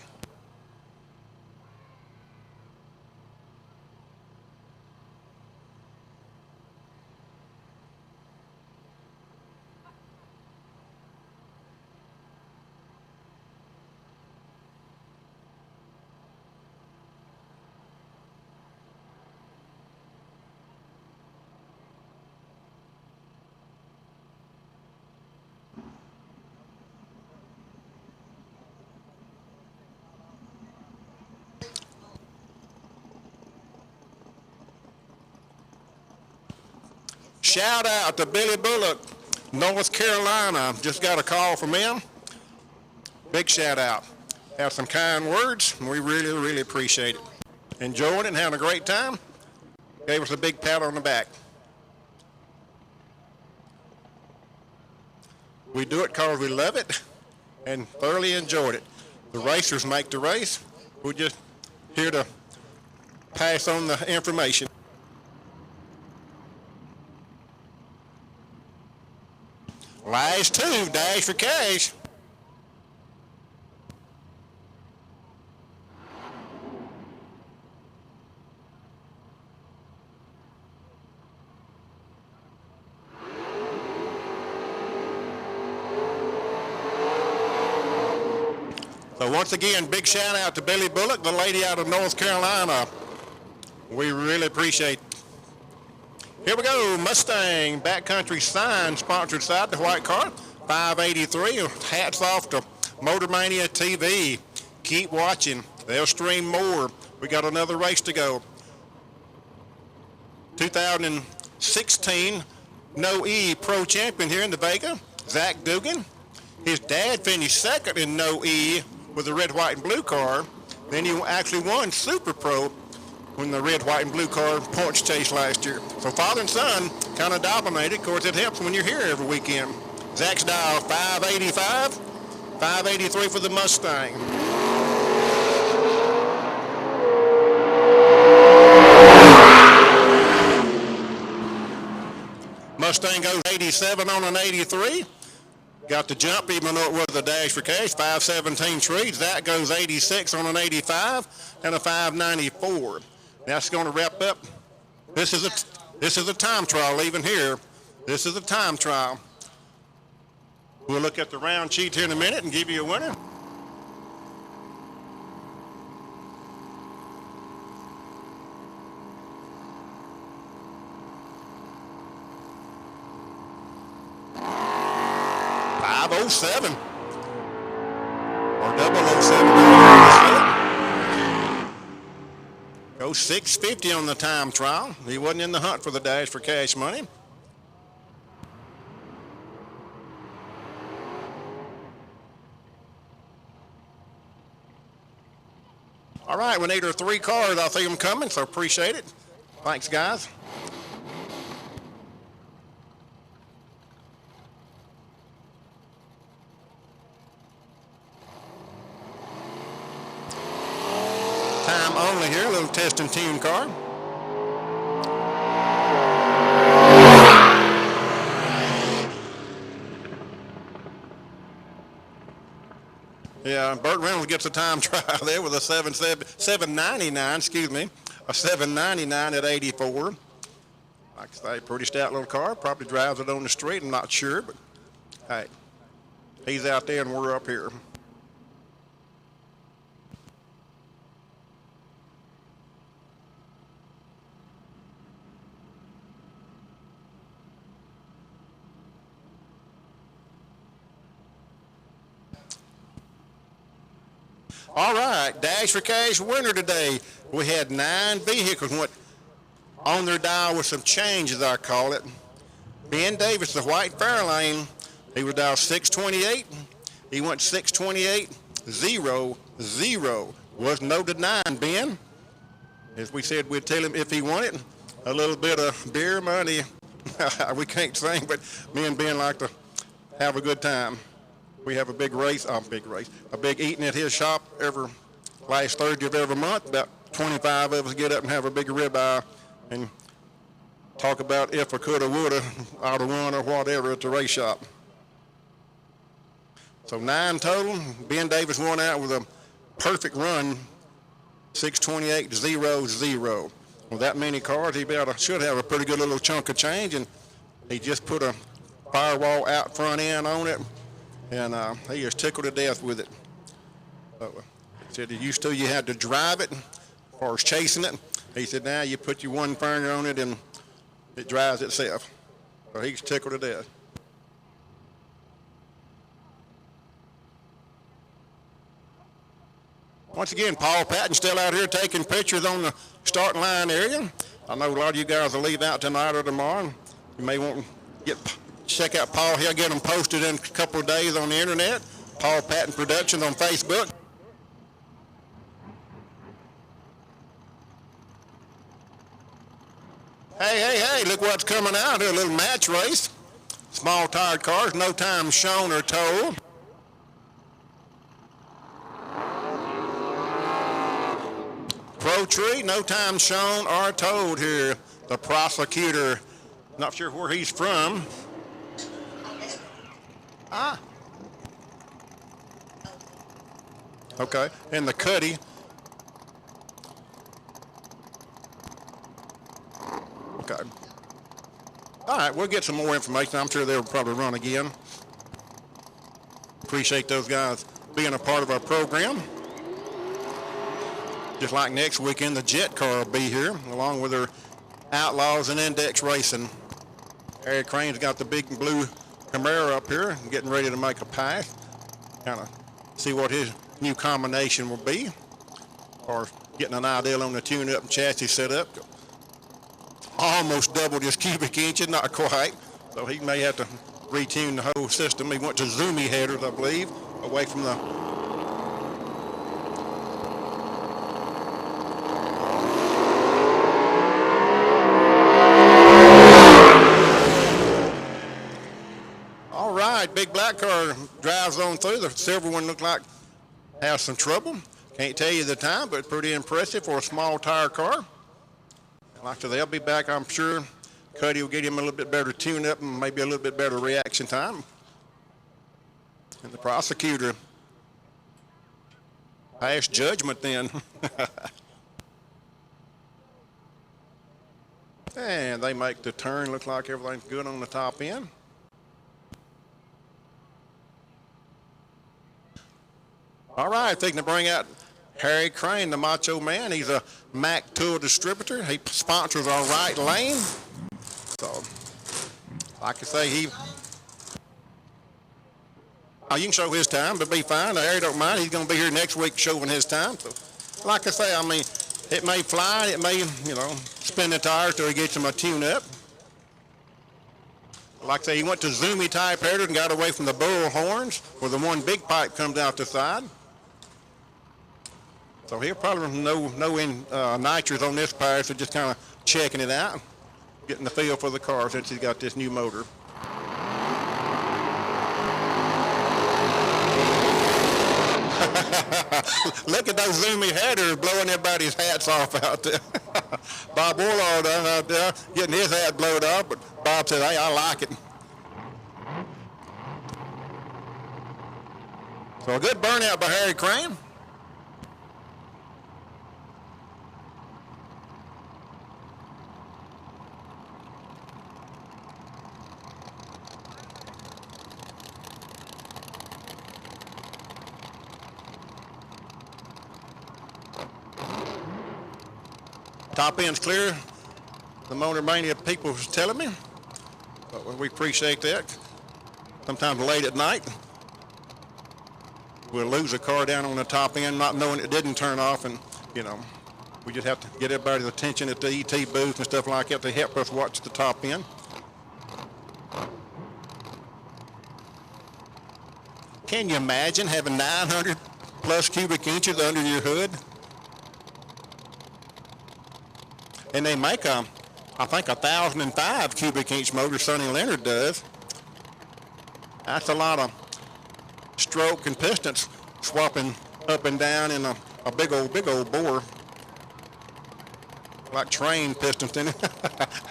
Shout out to Billy Bullock, North Carolina. Just got a call from him. Big shout out. Have some kind words, and we really, really appreciate it. Enjoying it and having a great time. Gave us a big pat on the back. We do it because we love it and thoroughly enjoyed it. The racers make the race. We're just here to pass on the information. Last 2, Dash for Cash. So once again, big shout out to Billy Bullock, the lady out of North Carolina. We really appreciate it. Here we go, Mustang Backcountry Sign, sponsored side, the white car, 583. Hats off to Motor Mania TV. Keep watching. They'll stream more. We got another race to go. 2016 No E Pro Champion here in the Vega, Zach Dugan. His dad finished second in No E with the red, white, and blue car. Then he actually won Super Pro when the red, white, and blue car points chase last year. So father and son kind of dominated. Of course, it helps when you're here every weekend. Zach's dial 585, 583 for the Mustang. Mustang goes 87 on an 83. Got the jump even though it was a Dash for Cash, 517 trees. That goes 86 on an 85 and a 594. That's going to wrap up. This is a time trial even here. This is a time trial. We'll look at the round sheet here in a minute and give you a winner. .507 or 007. Go 650 on the time trial. He wasn't in the hunt for the Dash for Cash money. right, we need our 3 cars. I see them coming, so appreciate it. Thanks, guys. Time only here, a little test and tune car. Yeah, Burt Reynolds gets a time trial there with a 799, excuse me, a 799 at 84. Like I say, pretty stout little car. Probably drives it on the street. I'm not sure, but hey, he's out there and we're up here. All right, Dash for Cash winner today. We had 9 vehicles went on their dial with some change, as I call it. Ben Davis, the white Fairlane, he was dialed 628. He went 628-0-0. Was no denying, Ben. As we said, we'd tell him if he wanted a little bit of beer money. We can't sing, but me and Ben like to have a good time. We have a big eating at his shop every last Thursday of every month. About 25 of us get up and have a big ribeye and talk about if I coulda, woulda, oughta won or whatever at the race shop. So 9 total. Ben Davis won out with a perfect run, 628-0-0. With that many cars, he should have a pretty good little chunk of change, and he just put a firewall out front end on it. And he is tickled to death with it. So, he said he used to, you had to drive it as far as chasing it. He said now you put your one finger on it and it drives itself. So he's tickled to death. Once again, Paul Patton still out here taking pictures on the starting line area. I know a lot of you guys will leave out tonight or tomorrow. You may want to check out Paul. He'll get them posted in a couple of days on the internet. Paul Patton Productions on Facebook. Hey, look what's coming out here, a little match race. Small tired cars, no time shown or told. Pro Tree, no time shown or told here. The prosecutor, not sure where he's from. Okay, and the Cuddy. Okay. All right, we'll get some more information. I'm sure they'll probably run again. Appreciate those guys being a part of our program. Just like next weekend, the Jet Car will be here, along with their Outlaws and Index Racing. Harry Crane's got the big blue Camaro up here, getting ready to make a pass. Kind of see what his new combination will be, or getting an idea on the tune-up and chassis setup. Almost doubled his cubic inches, not quite, so he may have to retune the whole system. He went to zoomy headers, I believe, away from the big black car drives on through. The silver one looked like has some trouble. Can't tell you the time, but pretty impressive for a small tire car. Like I said, they'll be back, I'm sure. Cuddy will get him a little bit better tune-up and maybe a little bit better reaction time. And the prosecutor passed judgment then. And they make the turn. Look like everything's good on the top end. All right, thinking to bring out Harry Crane, the Macho Man. He's a Mac Tool distributor. He sponsors our right lane. So, like I say, you can show his time, but be fine. Harry don't mind. He's going to be here next week showing his time. So, like I say, I mean, it may fly. It may, spin the tires till he gets him a tune-up. Like I say, he went to zoomy type header and got away from the bull horns where the one big pipe comes out the side. So he'll probably no nitrous on this power, so just kind of checking it out, getting the feel for the car since he's got this new motor. Look at those zoomy headers blowing everybody's hats off out there. Bob Warlord out there getting his hat blowed off, but Bob said, hey, I like it. So a good burnout by Harry Crane. Top end's clear. The Motor Mania people was telling me. But we appreciate that. Sometimes late at night, we'll lose a car down on the top end, not knowing it didn't turn off, and you know, we just have to get everybody's attention at the ET booth and stuff like that to help us watch the top end. Can you imagine having 900 plus cubic inches under your hood? And they make I think 1,005 cubic inch motor Sonny Leonard does. That's a lot of stroke and pistons swapping up and down in a big old bore. Like train pistons in it,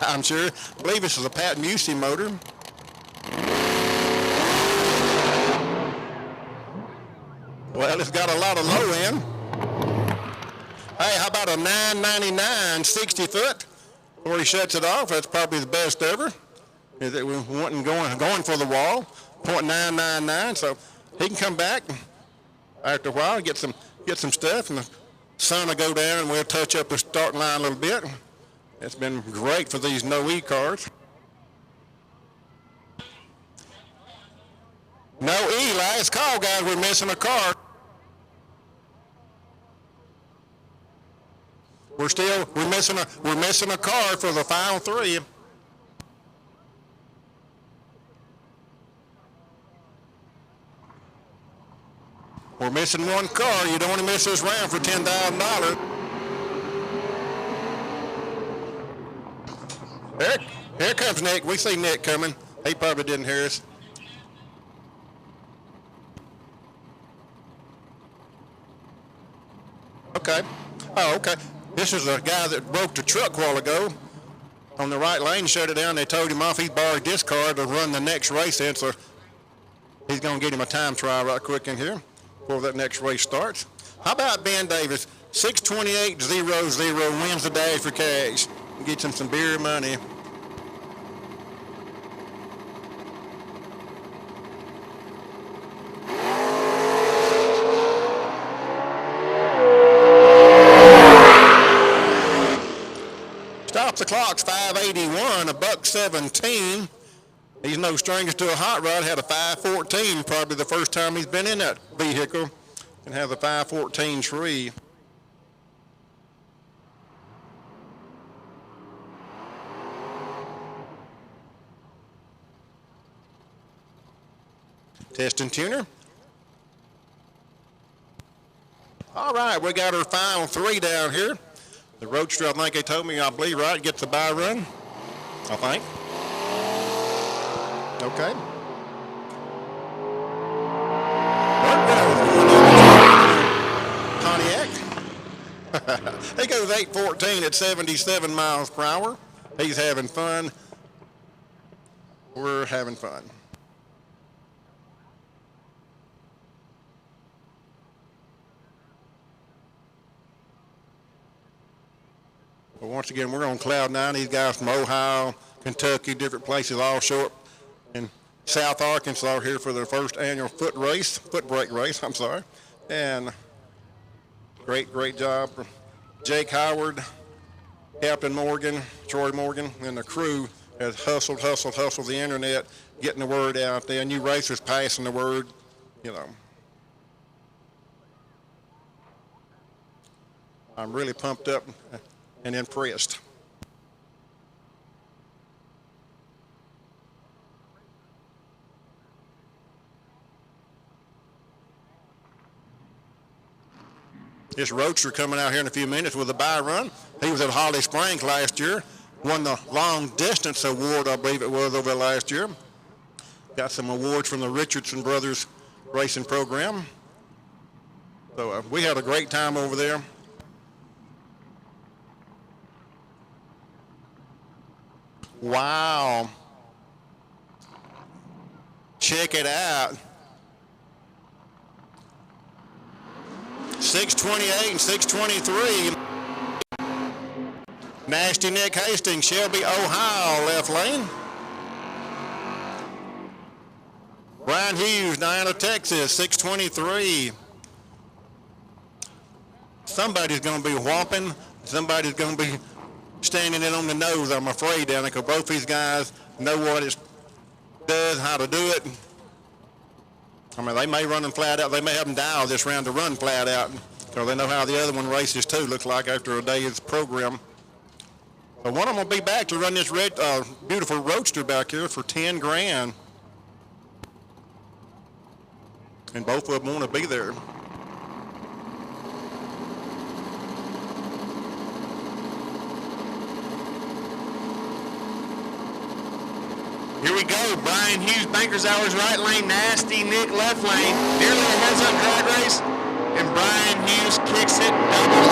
I'm sure. I believe this is a Pat Musey motor. Well, it's got a lot of low end. Hey, how about a 999 60 foot? Before he shuts it off, that's probably the best ever. Is that we wasn't going for the wall, .999. So he can come back after a while and get some stuff, and the sun will go down, and we'll touch up the starting line a little bit. It's been great for these no-E cars. No-E, last call, guys. We're missing a car. We're missing a car for the final three. We're missing one car. You don't want to miss this round for $10,000. Here comes Nick. We see Nick coming. He probably didn't hear us. Okay. Oh, okay. This is a guy that broke the truck a while ago. On the right lane, shut it down. They told him off. He borrowed this car to run the next race in, so he's going to get him a time trial right quick in here before that next race starts. How about Ben Davis? 628.00 wins the dash for cash. Gets him some beer money. Stops the clock's 581, $1.17. He's no stranger to a hot rod. Had a 514, probably the first time he's been in that vehicle, and has a 514 tree. Testing tuner. All right, we got our final three down here. The Roadster, I think they told me, I believe, right, gets a bye run, I think. Okay. Pontiac. He goes 814 at 77 miles per hour. He's having fun. We're having fun. But once again, we're on cloud nine. These guys from Ohio, Kentucky, different places all show up in South Arkansas here for their first annual Footbrake race, I'm sorry. And great job from Jake Howard, Captain Morgan, Troy Morgan, and the crew has hustled the internet, getting the word out there. New racers passing the word, you know. I'm really pumped up and impressed. This roadster coming out here in a few minutes with a bye run. He was at Holly Springs last year. Won the long distance award, I believe it was, over last year. Got some awards from the Richardson Brothers racing program. So we had a great time over there. Wow. Check it out. 628 and 623. Nasty Nick Hastings, Shelby, Ohio, left lane. Brian Hughes, Diana, Texas, 623. Somebody's going to be whopping. Somebody's going to be standing it on the nose, I'm afraid, down there, because both these guys know what it does, how to do it. I mean, they may run them flat out. They may have them dial this round to run flat out, because they know how the other one races, too, looks like, after a day's program. But one of them will be back to run this red, beautiful roadster back here for 10 grand. And both of them want to be there. Here we go. Brian Hughes, Banker's Hours right lane. Nasty Nick left lane. Nearly a heads-up drag race. And Brian Hughes kicks it double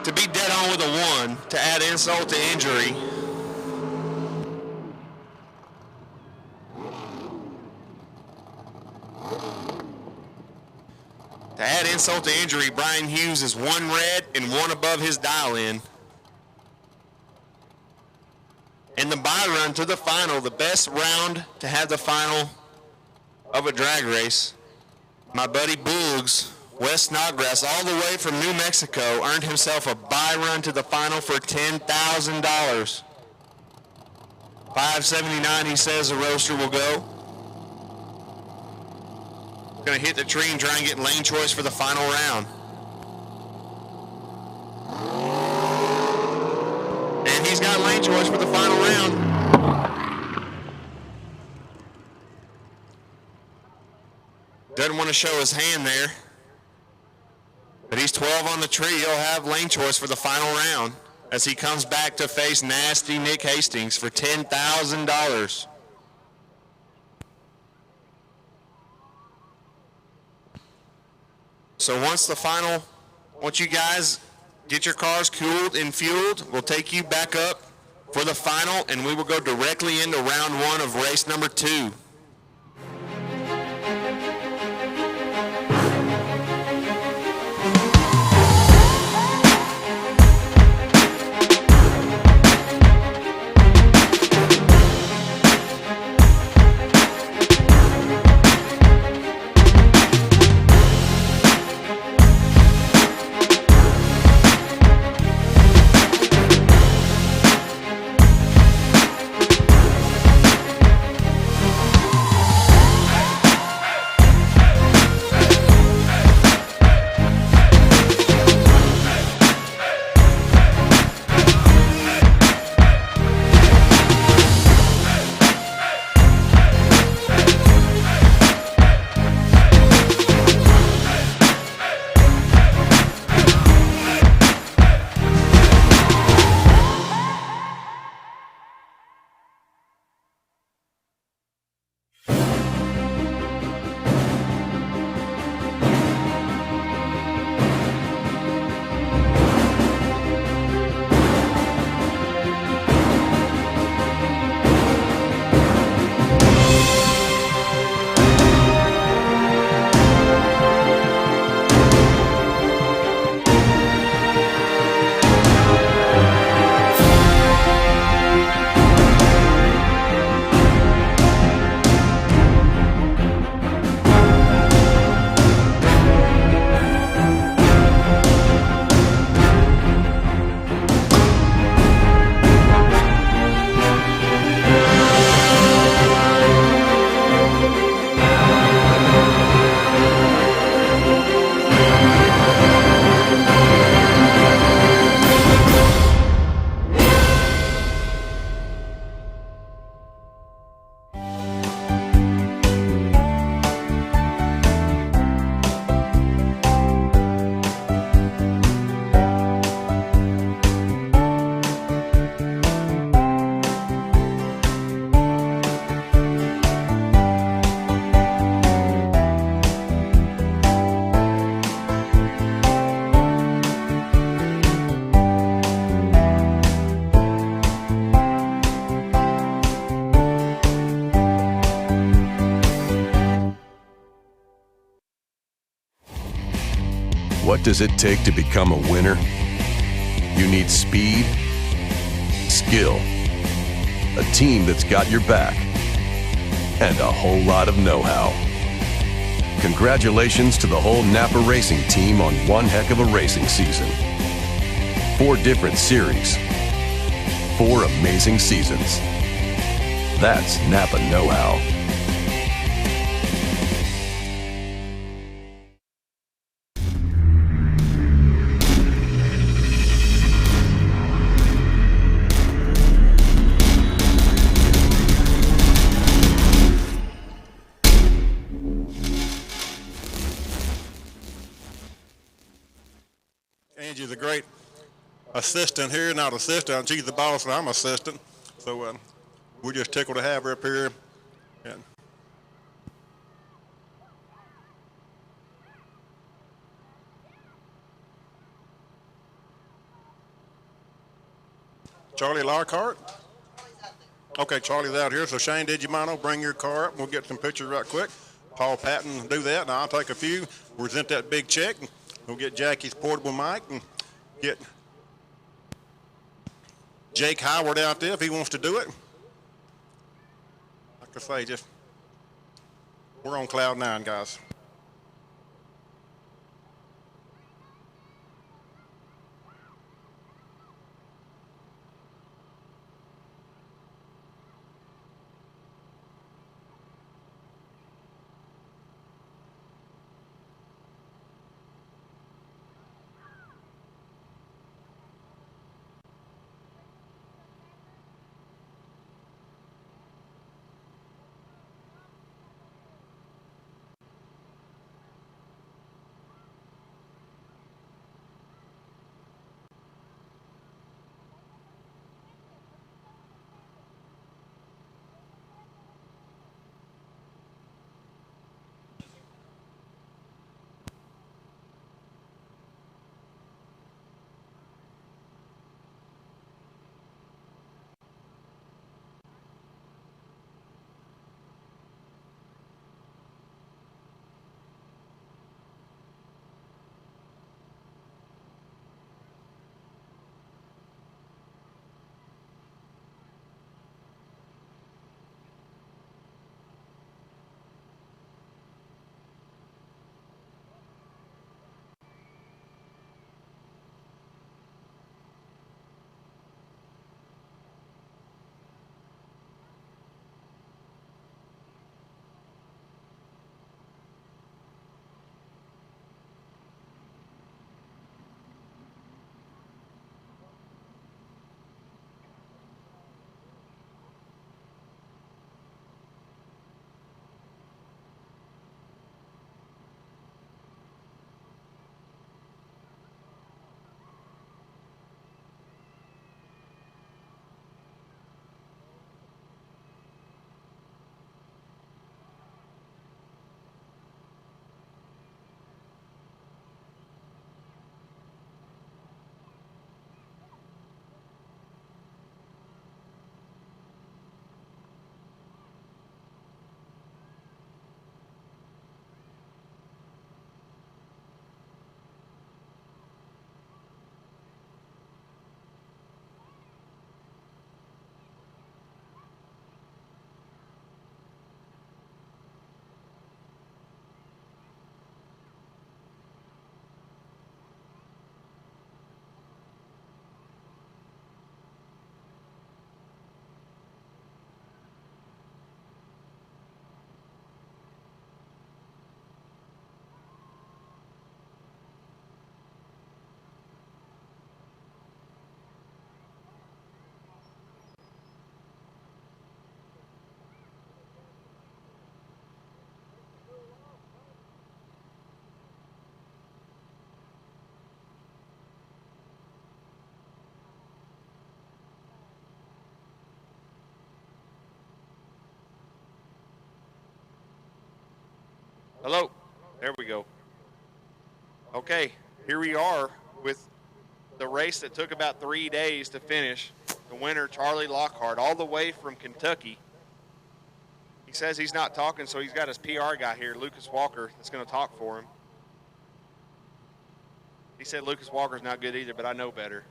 to be dead on with a 1 to add insult to injury. To add insult to injury, Brian Hughes is 1 red and 1 above his dial-in. And the bye run to the final, the best round to have the final of a drag race. My buddy Boogs, Wes Snodgrass, all the way from New Mexico, earned himself a bye run to the final for $10,000. $579, he says the roaster will go. Gonna hit the tree and try and get lane choice for the final round. And he's got lane choice for the final round. Doesn't want to show his hand there. But he's 12 on the tree. He'll have lane choice for the final round as he comes back to face Nasty Nick Hastings for $10,000. So once you guys get your cars cooled and fueled, we'll take you back up for the final, and we will go directly into round 1 of race number 2. What does it take to become a winner? You need speed, skill, a team that's got your back, and a whole lot of know-how. Congratulations to the whole Napa Racing team on one heck of a racing season. 4 different series, 4 amazing seasons. That's Napa know-how. Angie's a great assistant here, not assistant. She's the boss and I'm assistant. So we're just tickled to have her up here. And Charlie Lockhart. Okay, Charlie's out here. So Shane, did you mind? I'll bring your car up. We'll get some pictures right quick. Paul Patton will do that, and I'll take a few. Present that big check. We'll get Jackie's portable mic and get Jake Howard out there if he wants to do it. Like I say, just we're on cloud 9, guys. Hello. There we go. Okay, here we are with the race that took about 3 days to finish. The winner, Charlie Lockhart, all the way from Kentucky. He says he's not talking, so he's got his PR guy here, Lucas Walker, that's going to talk for him. He said Lucas Walker's not good either, but I know better.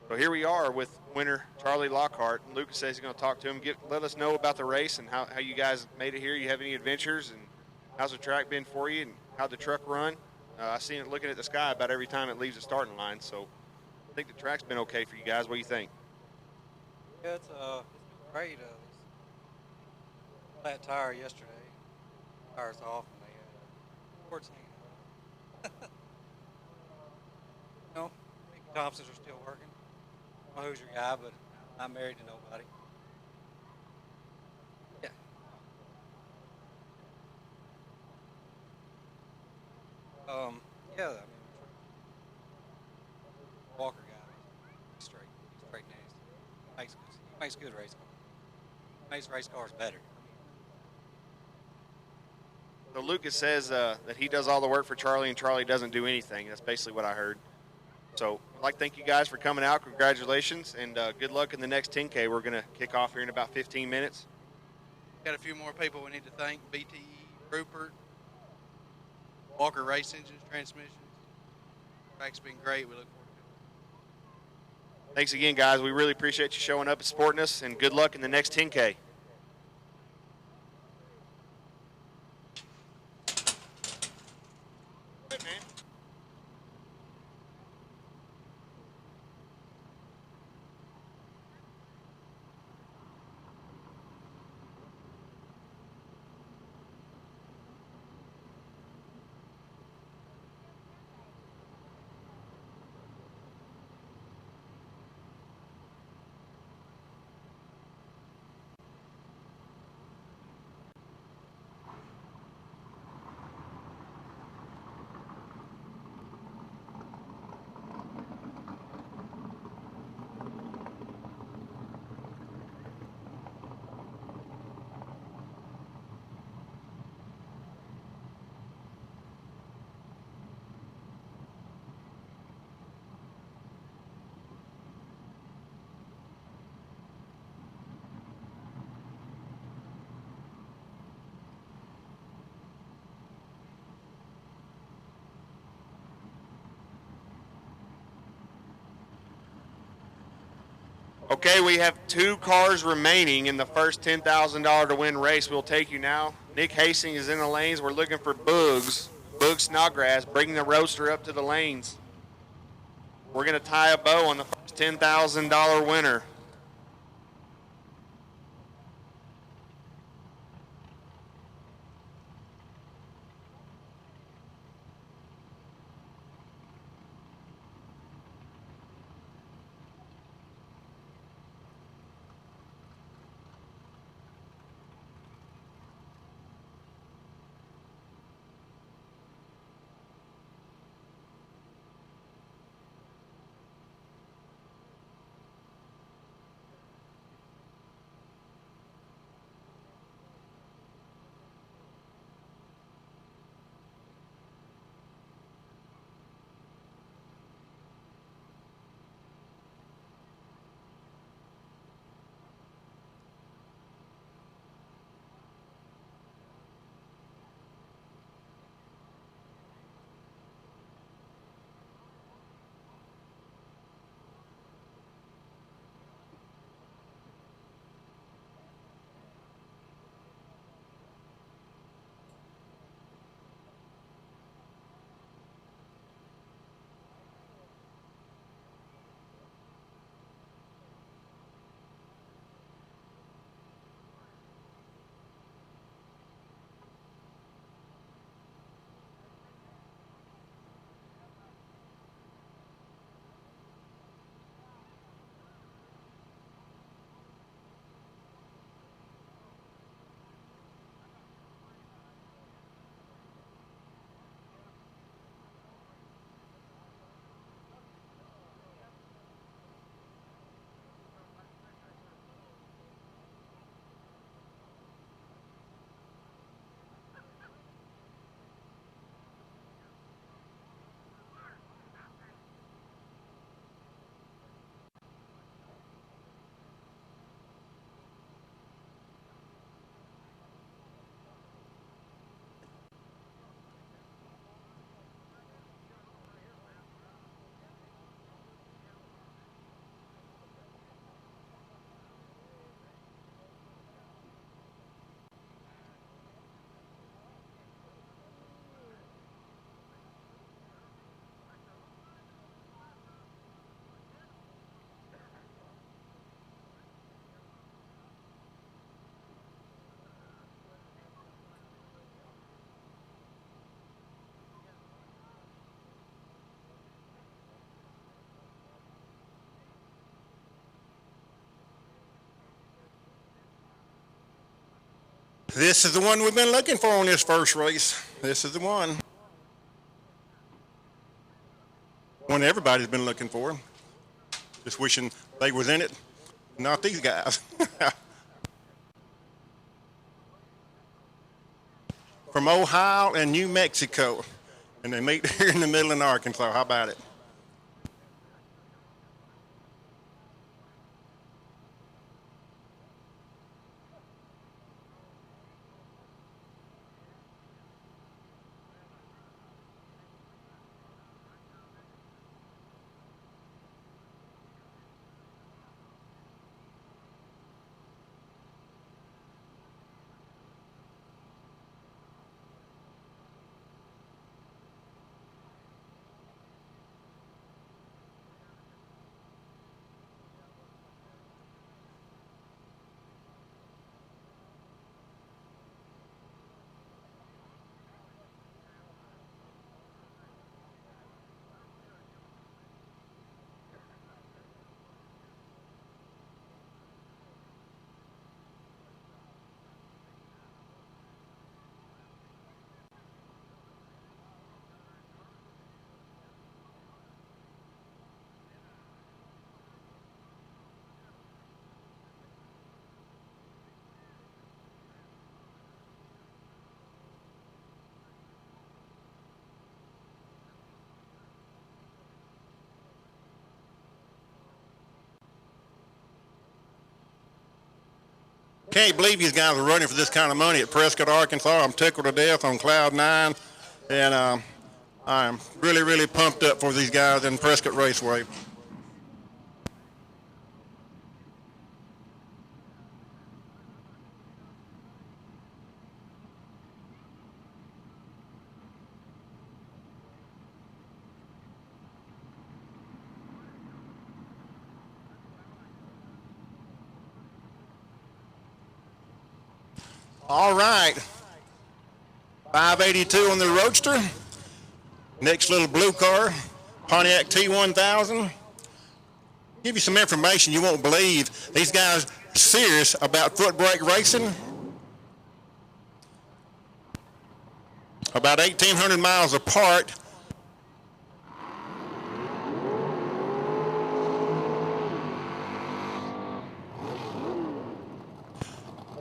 So here we are with winner Charlie Lockhart. And Lucas says he's going to talk to him, let us know about the race and how you guys made it here. You have any adventures, and how's the track been for you, and how'd the truck run? I've seen it looking at the sky about every time it leaves the starting line, so I think the track's been okay for you guys. What do you think? Yeah, it's been great. Flat tire yesterday. Tires off, and they had cords hanging out. You know, Mickey Thompsons are still working. I don't know who's your guy, but I'm married to nobody. Yeah. Yeah, I mean, Walker guy, he's straight nasty. He makes good race cars. Makes race cars better. So Lucas says that he does all the work for Charlie, and Charlie doesn't do anything. That's basically what I heard. So I'd like to thank you guys for coming out. Congratulations, and good luck in the next 10K. We're going to kick off here in about 15 minutes. Got a few more people we need to thank. BTE, Rupert, Walker Race Engines, Transmissions. Track's been great. We look forward to it. Thanks again, guys. We really appreciate you showing up and supporting us, and good luck in the next 10K. Good, man. Okay, we have 2 cars remaining in the first $10,000 to win race. We'll take you now. Nick Hastings is in the lanes. We're looking for Boog Snodgrass, bringing the roadster up to the lanes. We're going to tie a bow on the first $10,000 winner. This is the one we've been looking for on this first race. This is the one. One everybody's been looking for. Just wishing they was in it, not these guys. From Ohio and New Mexico. And they meet here in the middle in Arkansas. How about it? Can't believe these guys are running for this kind of money at Prescott, Arkansas. I'm tickled to death on cloud nine, and I'm really, really pumped up for these guys in Prescott Raceway. All right, 582 on the Roadster. Next little blue car, Pontiac T1000. Give you some information you won't believe. These guys are serious about Footbrake racing. About 1,800 miles apart.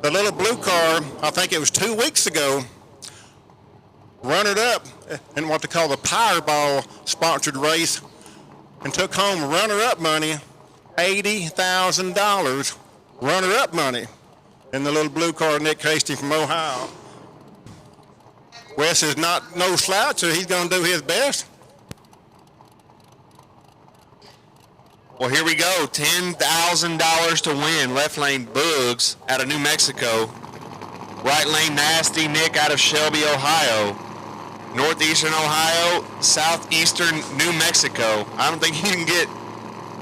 The little blue car, I think it was 2 weeks ago, runner-up in what they call the Powerball sponsored race and took home runner-up money, $80,000 runner-up money in the little blue car, Nick Hasty from Ohio. Wes is not no slouch, so he's going to do his best. Well, here we go. $10,000 to win. Left lane Boogs out of New Mexico. Right lane Nasty Nick out of Shelby, Ohio. Northeastern Ohio, southeastern New Mexico. I don't think you can get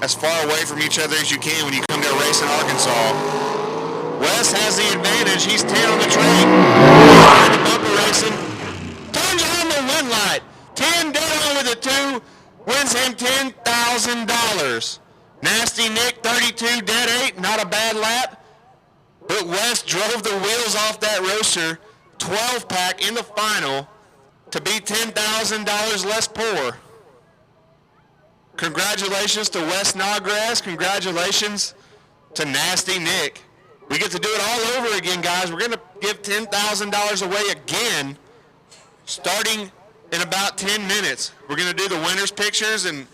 as far away from each other as you can when you come to a race in Arkansas. Wes has the advantage. He's 10 on the track. Napa Racing. Turns on the one light. 10 dead on with a 2. Wins him $10,000. Nasty Nick, 32, dead 8, not a bad lap. But Wes drove the wheels off that roaster, 12-pack in the final, to be $10,000 less poor. Congratulations to Wes Snodgrass. Congratulations to Nasty Nick. We get to do it all over again, guys. We're going to give $10,000 away again, starting in about 10 minutes. We're going to do the winners' pictures and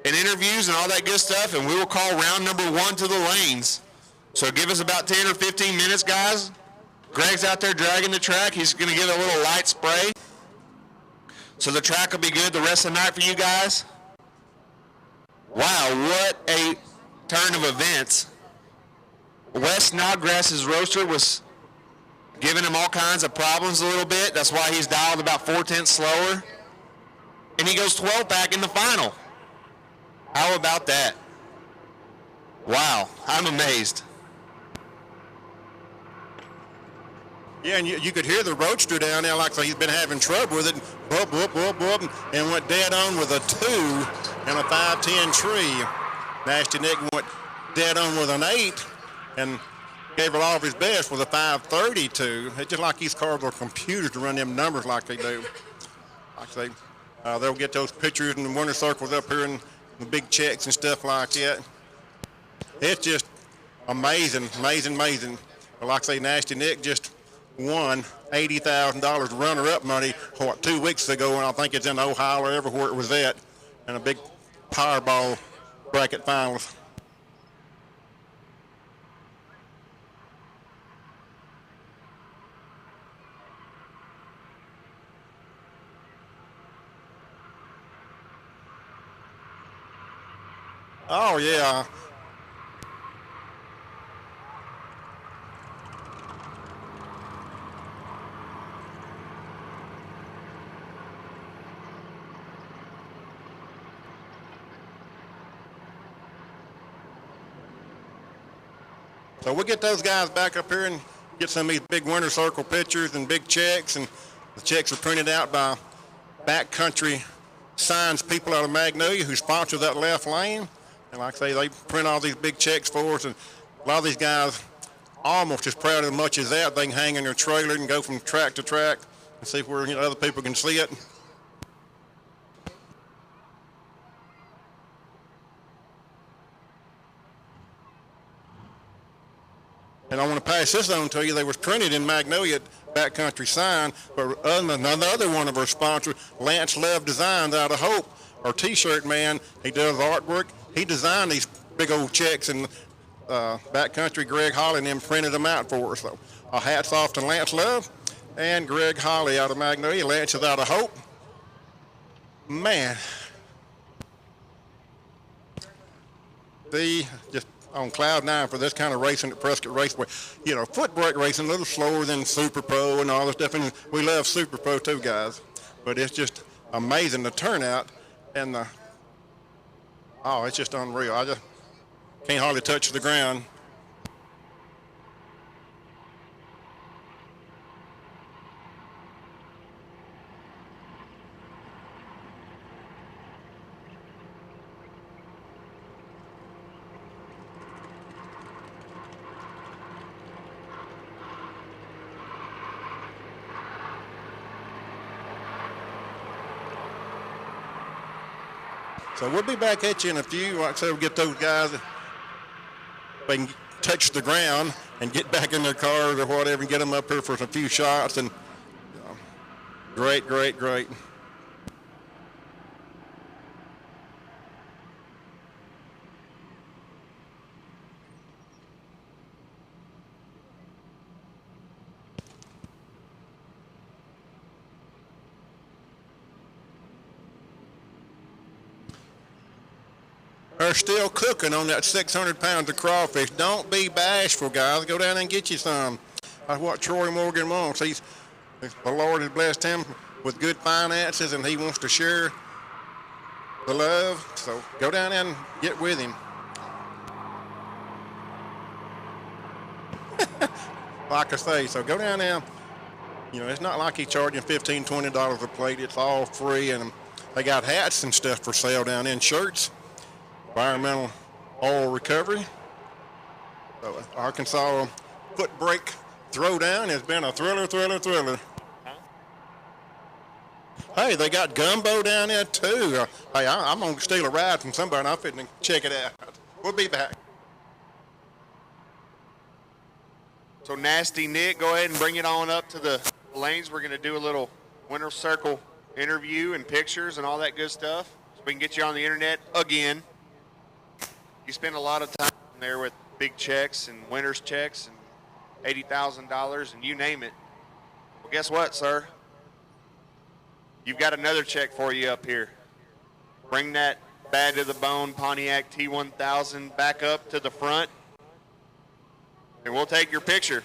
interviews and all that good stuff, and we will call round number 1 to the lanes. So give us about 10 or 15 minutes, guys. Greg's out there dragging the track. He's going to give it a little light spray. So the track will be good the rest of the night for you guys. Wow, what a turn of events. Wes Snodgrass's roaster was giving him all kinds of problems a little bit. That's why he's dialed about 4/10 slower. And he goes 12-pack in the final. How about that? Wow, I'm amazed. Yeah, and you could hear the roadster down there like he's been having trouble with it. Whoop, whoop, whoop, whoop, and went dead on with a 2 and a 5-10 tree. Nasty Nick went dead on with an 8 and gave it all of his best with a 532. It's just like these cars are computers to run them numbers like they do. Like I say, they'll get those pictures and the winner circles up here and the big checks and stuff like that. It's just amazing, amazing, amazing. But like I say, Nasty Nick just won $80,000 runner-up money, 2 weeks ago, and I think it's in Ohio or everywhere it was at, in a big Powerball bracket finals. Oh, yeah. So we'll get those guys back up here and get some of these big winner circle pictures and big checks, and the checks are printed out by Backcountry Signs people out of Magnolia who sponsor that left lane. And like I say, they print all these big checks for us, and a lot of these guys almost as proud as much as that. They can hang in their trailer and go from track to track and see where other people can see it. And I want to pass this on to you. They was printed in Magnolia at Backcountry Sign, but another one of our sponsors, Lance Love Designs out of Hope, our T-shirt man. He does artwork. He designed these big old checks, and Backcountry Greg Holly and them printed them out for us. So hats off to Lance Love and Greg Holly out of Magnolia. Lance is out of Hope. Man, just on cloud nine for this kind of racing at Prescott Raceway. Footbrake racing a little slower than Super Pro and all this stuff, and we love Super Pro too, guys. But it's just amazing the turnout, and it's just unreal. I just can't hardly touch the ground. So we'll be back at you in a few. Like I said, we'll get those guys, they can touch the ground and get back in their cars or whatever and get them up here for a few shots. And great, great, great. Are still cooking on that 600 pounds of crawfish. Don't be bashful, guys. Go down and get you some. That's what Troy Morgan wants. The Lord has blessed him with good finances, and he wants to share the love. So go down and get with him. Like I say, so go down there. It's not like he's charging $15, $20 a plate. It's all free, and they got hats and stuff for sale down there, and shirts. Environmental oil recovery. So Arkansas Footbrake Throwdown has been a thriller. Hey, they got gumbo down there too. Hey, I'm going to steal a ride from somebody and I'm fitting to check it out. We'll be back. So Nasty Nick, go ahead and bring it on up to the lanes. We're going to do a little winner circle interview and pictures and all that good stuff, so we can get you on the internet again. You spend a lot of time there with big checks and winners checks and $80,000 and you name it. Well, guess what, sir? You've got another check for you up here. Bring that bad to the bone Pontiac T1000 back up to the front, and we'll take your picture.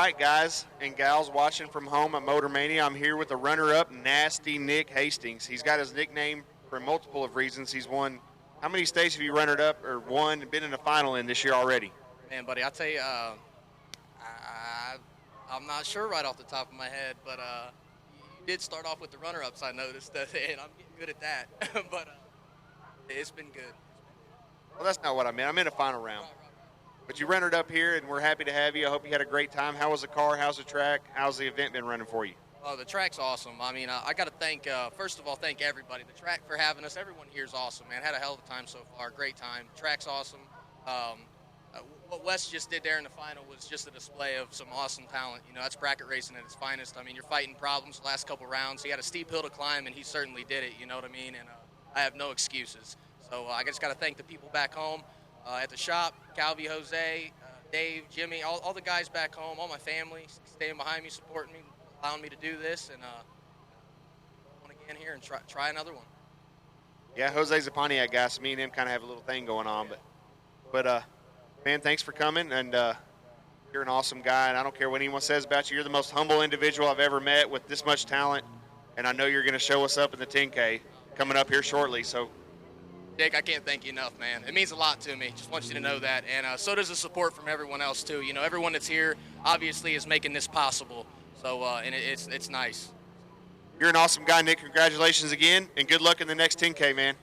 right, guys and gals watching from home at Motor Mania, I'm here with the runner-up, Nasty Nick Hastings. He's got his nickname for multiple of reasons. He's won. How many states have you runnered up or won and been in the final in this year already? Man, buddy, I'll tell you, I'm not sure right off the top of my head, but you did start off with the runner-ups, I noticed, and I'm getting good at that. But it's been good. Well, that's not what I meant. I'm in a final round. But you rendered up here, and we're happy to have you. I hope you had a great time. How was the car? How's the track? How's the event been running for you? Oh, the track's awesome. I mean, I got to thank, first of all, thank everybody. The track for having us. Everyone here is awesome, man. Had a hell of a time so far. Great time. Track's awesome. What Wes just did there in the final was just a display of some awesome talent. You know, that's bracket racing at its finest. I mean, you're fighting problems the last couple rounds. He had a steep hill to climb, and he certainly did it. You know what I mean? And I have no excuses. So I just got to thank the people back home at the shop, Calvi, Jose, Dave, Jimmy, all the guys back home, all my family staying behind me, supporting me, allowing me to do this, and I want to get in here and try another one. Yeah, Jose's a Pontiac guy, so me and him kind of have a little thing going on. But man, thanks for coming, and you're an awesome guy, and I don't care what anyone says about you. You're the most humble individual I've ever met with this much talent, and I know you're going to show us up in the 10K coming up here shortly. So, Dick, I can't thank you enough, man. It means a lot to me. Just want you to know that. And so does the support from everyone else, too. You know, everyone that's here obviously is making this possible. So, and it's nice. You're an awesome guy, Nick. Congratulations again, and good luck in the next 10K, man.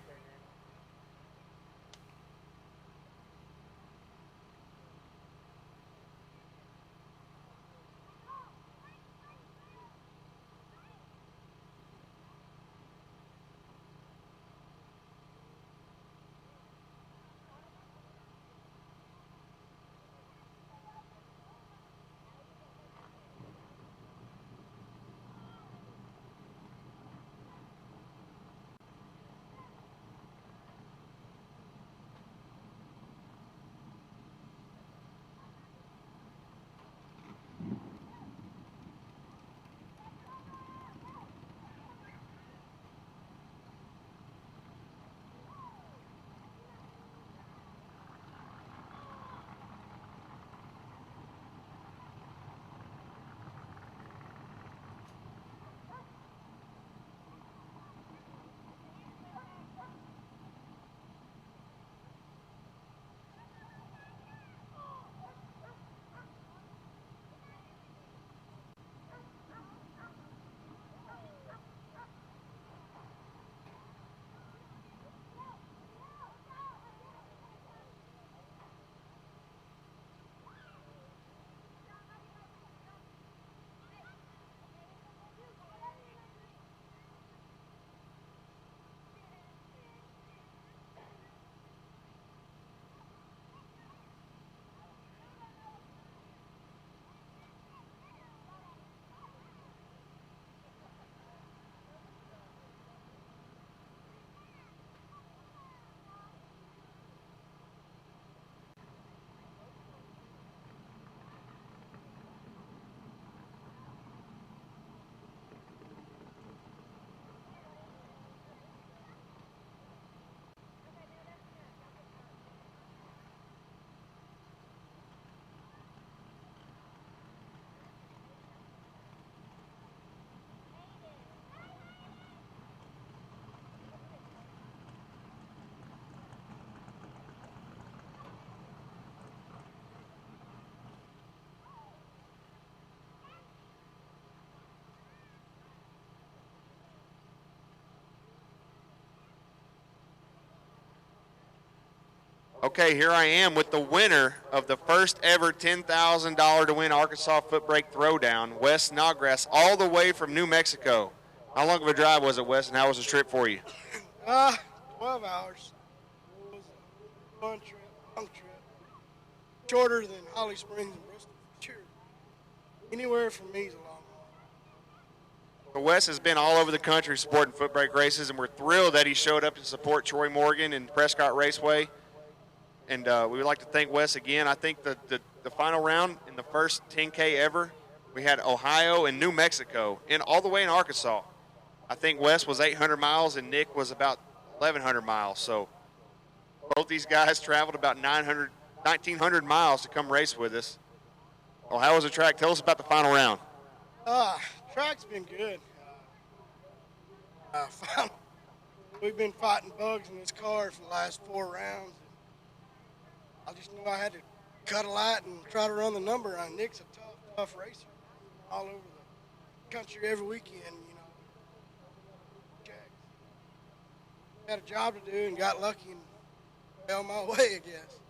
Okay, here I am with the winner of the first ever $10,000 to win Arkansas Footbrake Throwdown, Wes Snodgrass, all the way from New Mexico. How long of a drive was it, Wes, and how was the trip for you? 12 hours. It was a fun trip, long trip. Shorter than Holly Springs and Bristol, for sure. Anywhere from me is a long haul. So Wes has been all over the country supporting footbrake races, and we're thrilled that he showed up to support Troy Morgan and Prescott Raceway. And we would like to thank Wes again. I think the final round in the first 10K ever, we had Ohio and New Mexico, and all the way in Arkansas. I think Wes was 800 miles and Nick was about 1,100 miles. So both these guys traveled about 1,900 miles to come race with us. Well, how was the track? Tell us about the final round. Track's been good. We've been fighting bugs in this car for the last 4 rounds. I just knew I had to cut a light and try to run the number on. Nick's a tough racer. All over the country every weekend, you know. Had a job to do and got lucky and fell my way, I guess.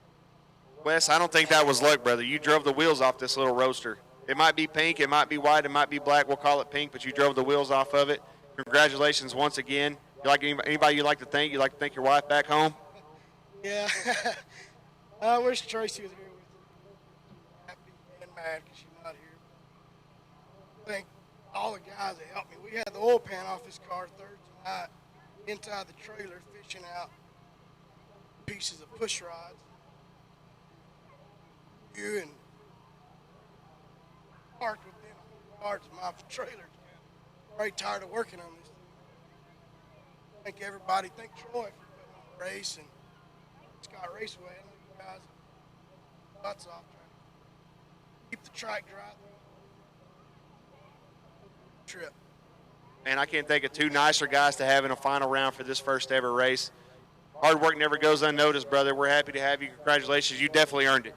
Wes, I don't think that was luck, brother. You drove the wheels off this little roadster. It might be pink, it might be white, it might be black. We'll call it pink, but you drove the wheels off of it. Congratulations once again. You like anybody you'd like to thank? You'd like to thank your wife back home? Yeah. I wish Tracy was here with me. Happy and mad because she's not here. Thank all the guys that helped me. We had the oil pan off this car Thursday night inside the trailer fishing out pieces of push rods. You and parked with them parts of my trailer. Very tired of working on this. Thank everybody. Thank Troy for putting on the race and Scott Raceway. I know you guys butts off trying to keep the track dry. Trip. Man, I can't think of 2 nicer guys to have in a final round for this first ever race. Hard work never goes unnoticed, brother. We're happy to have you. Congratulations. You definitely earned it.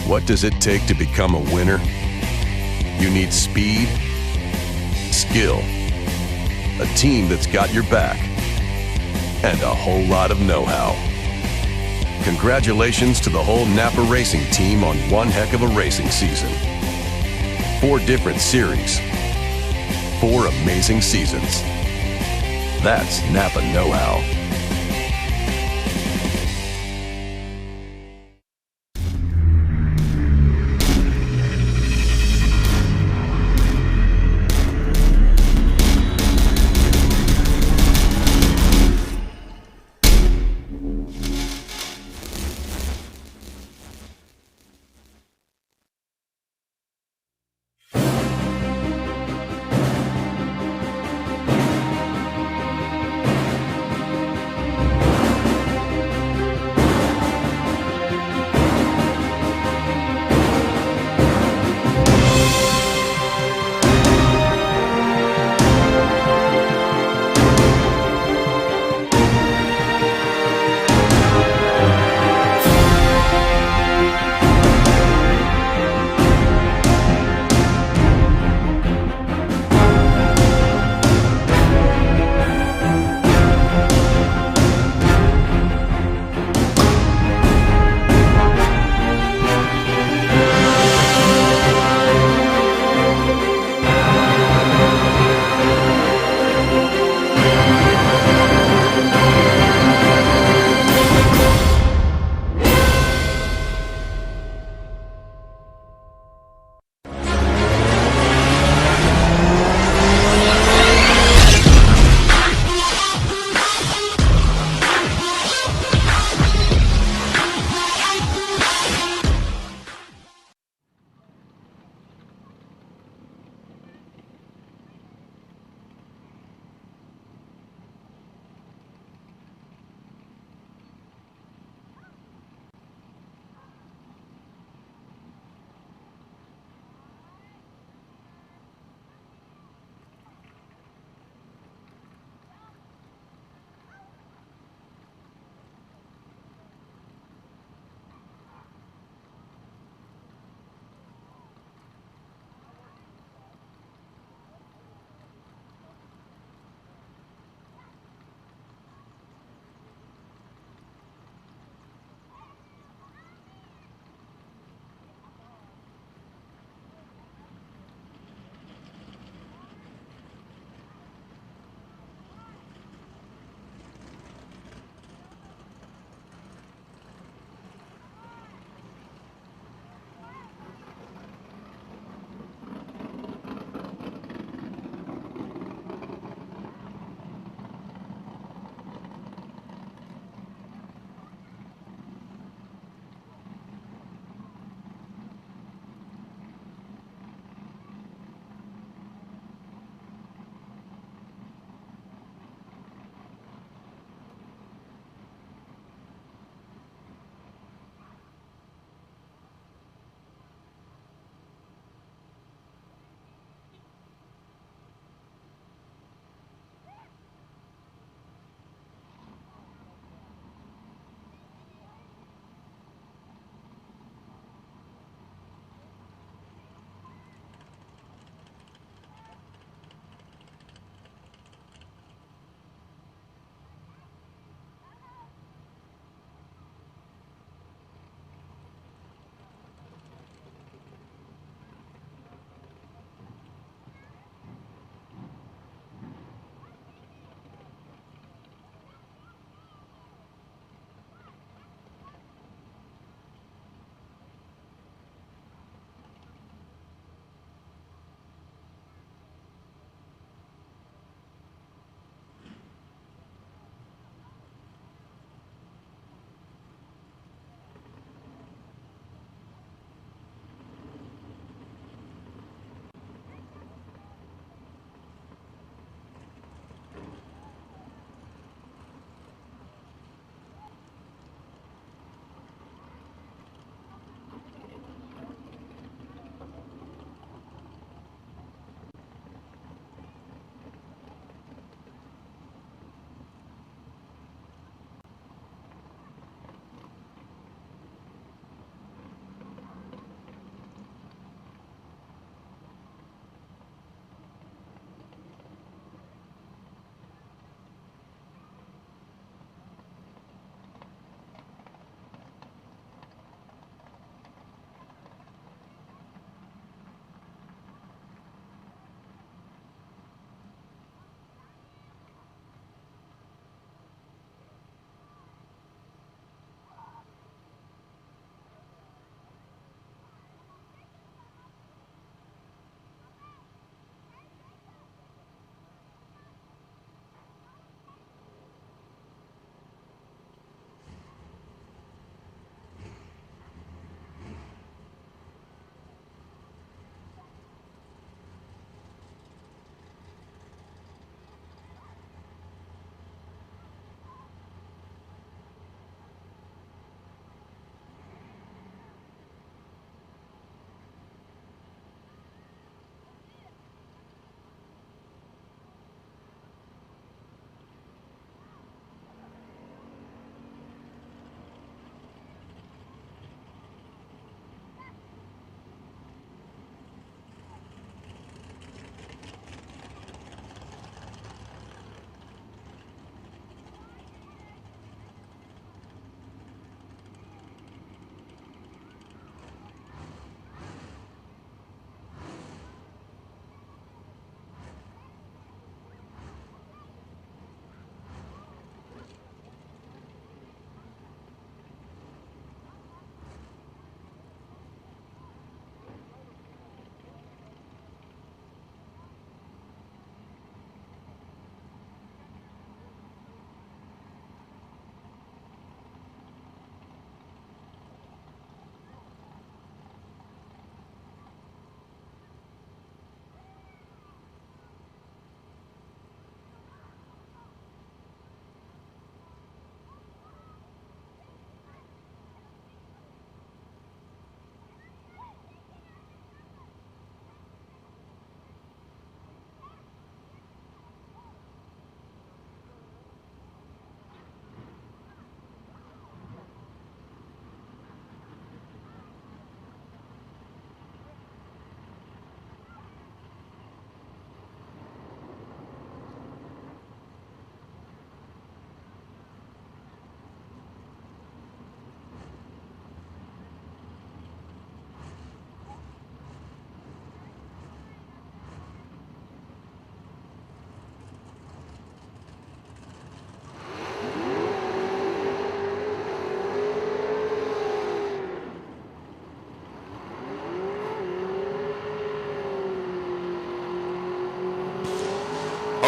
What does it take to become a winner? You need speed, skill, a team that's got your back, and a whole lot of know-how. Congratulations to the whole Napa Racing team on one heck of a racing season. 4 different series, 4 amazing seasons. That's Napa know-how.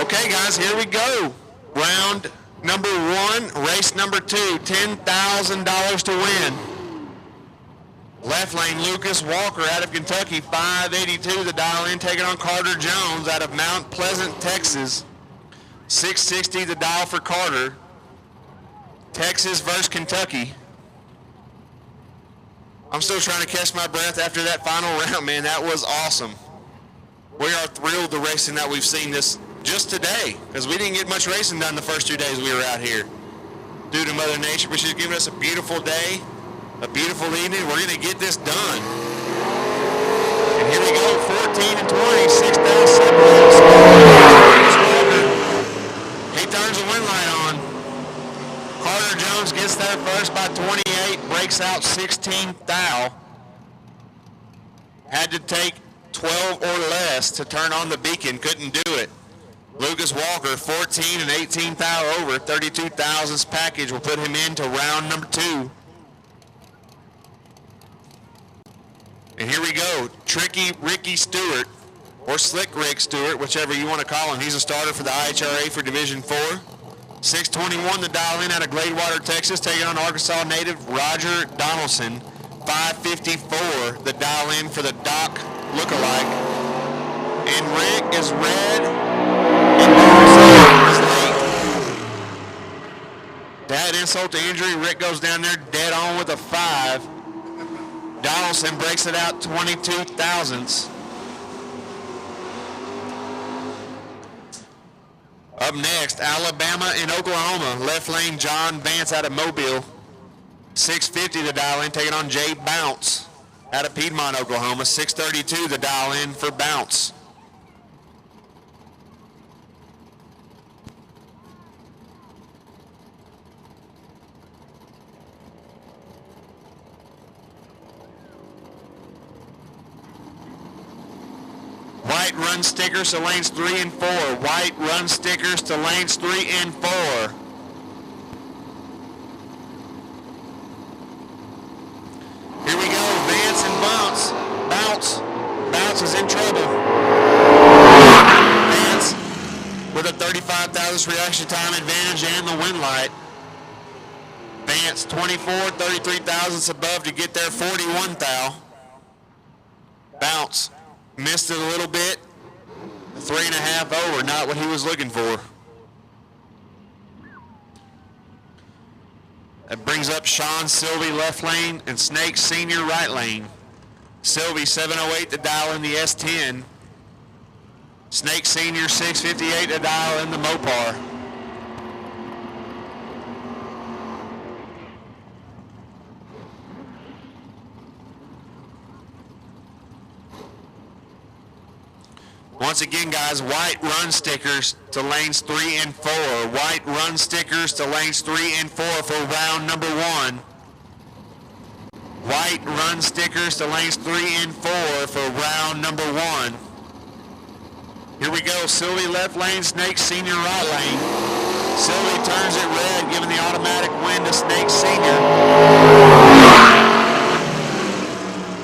Okay, guys, here we go. Round number 1, race number 2, $10,000 to win. Left lane, Lucas Walker out of Kentucky, 582 the dial in, taking on Carter Jones out of Mount Pleasant, Texas. 660 the dial for Carter. Texas versus Kentucky. I'm still trying to catch my breath after that final round, man. That was awesome. We are thrilled the racing that we've seen this just today, because we didn't get much racing done the first 2 days we were out here due to Mother Nature, but she's given us a beautiful day, a beautiful evening. We're going to get this done. And here we go, 14 and 20, 6 down, 7 He turns the wind light on. Carter Jones gets there first by 28, breaks out 16th thou. Had to take 12 or less to turn on the beacon, couldn't do it. Lucas Walker, 14 and 18 thou over, 32 thousandths package will put him into round number 2. And here we go, Tricky Ricky Stewart, or Slick Rick Stewart, whichever you want to call him. He's a starter for the IHRA for Division 4. 621 the dial in out of Gladewater, Texas, taking on Arkansas native Roger Donaldson. 554 the dial in for the Doc lookalike. And Rick is red. And is late. To add insult to injury, Rick goes down there dead on with a 5. Donaldson breaks it out 22 thousandths. Up next, Alabama and Oklahoma. Left lane, John Vance out of Mobile. 650 the dial in, taking on Jay Bounce out of Piedmont, Oklahoma. 632 the dial in for Bounce. White run stickers to lanes 3 and 4. White run stickers to lanes 3 and 4. Here we go, Vance and Bounce. Bounce is in trouble. Vance with a 35 thousandths reaction time advantage and the wind light. Vance 24, 33 thousandths above to get there, 41 thou. Bounce missed it a little bit. 3.5 over, not what he was looking for. That brings up Sean Sylvie left lane and Snake Senior right lane. Sylvie 708 to dial in the S10. Snake Senior 658 to dial in the Mopar. Once again, guys, white run stickers to lanes 3 and 4. White run stickers to lanes 3 and 4 for round number 1. White run stickers to lanes 3 and 4 for round number 1. Here we go, Sylvie left lane, Snake Senior right lane. Sylvie turns it red, giving the automatic win to Snake Senior.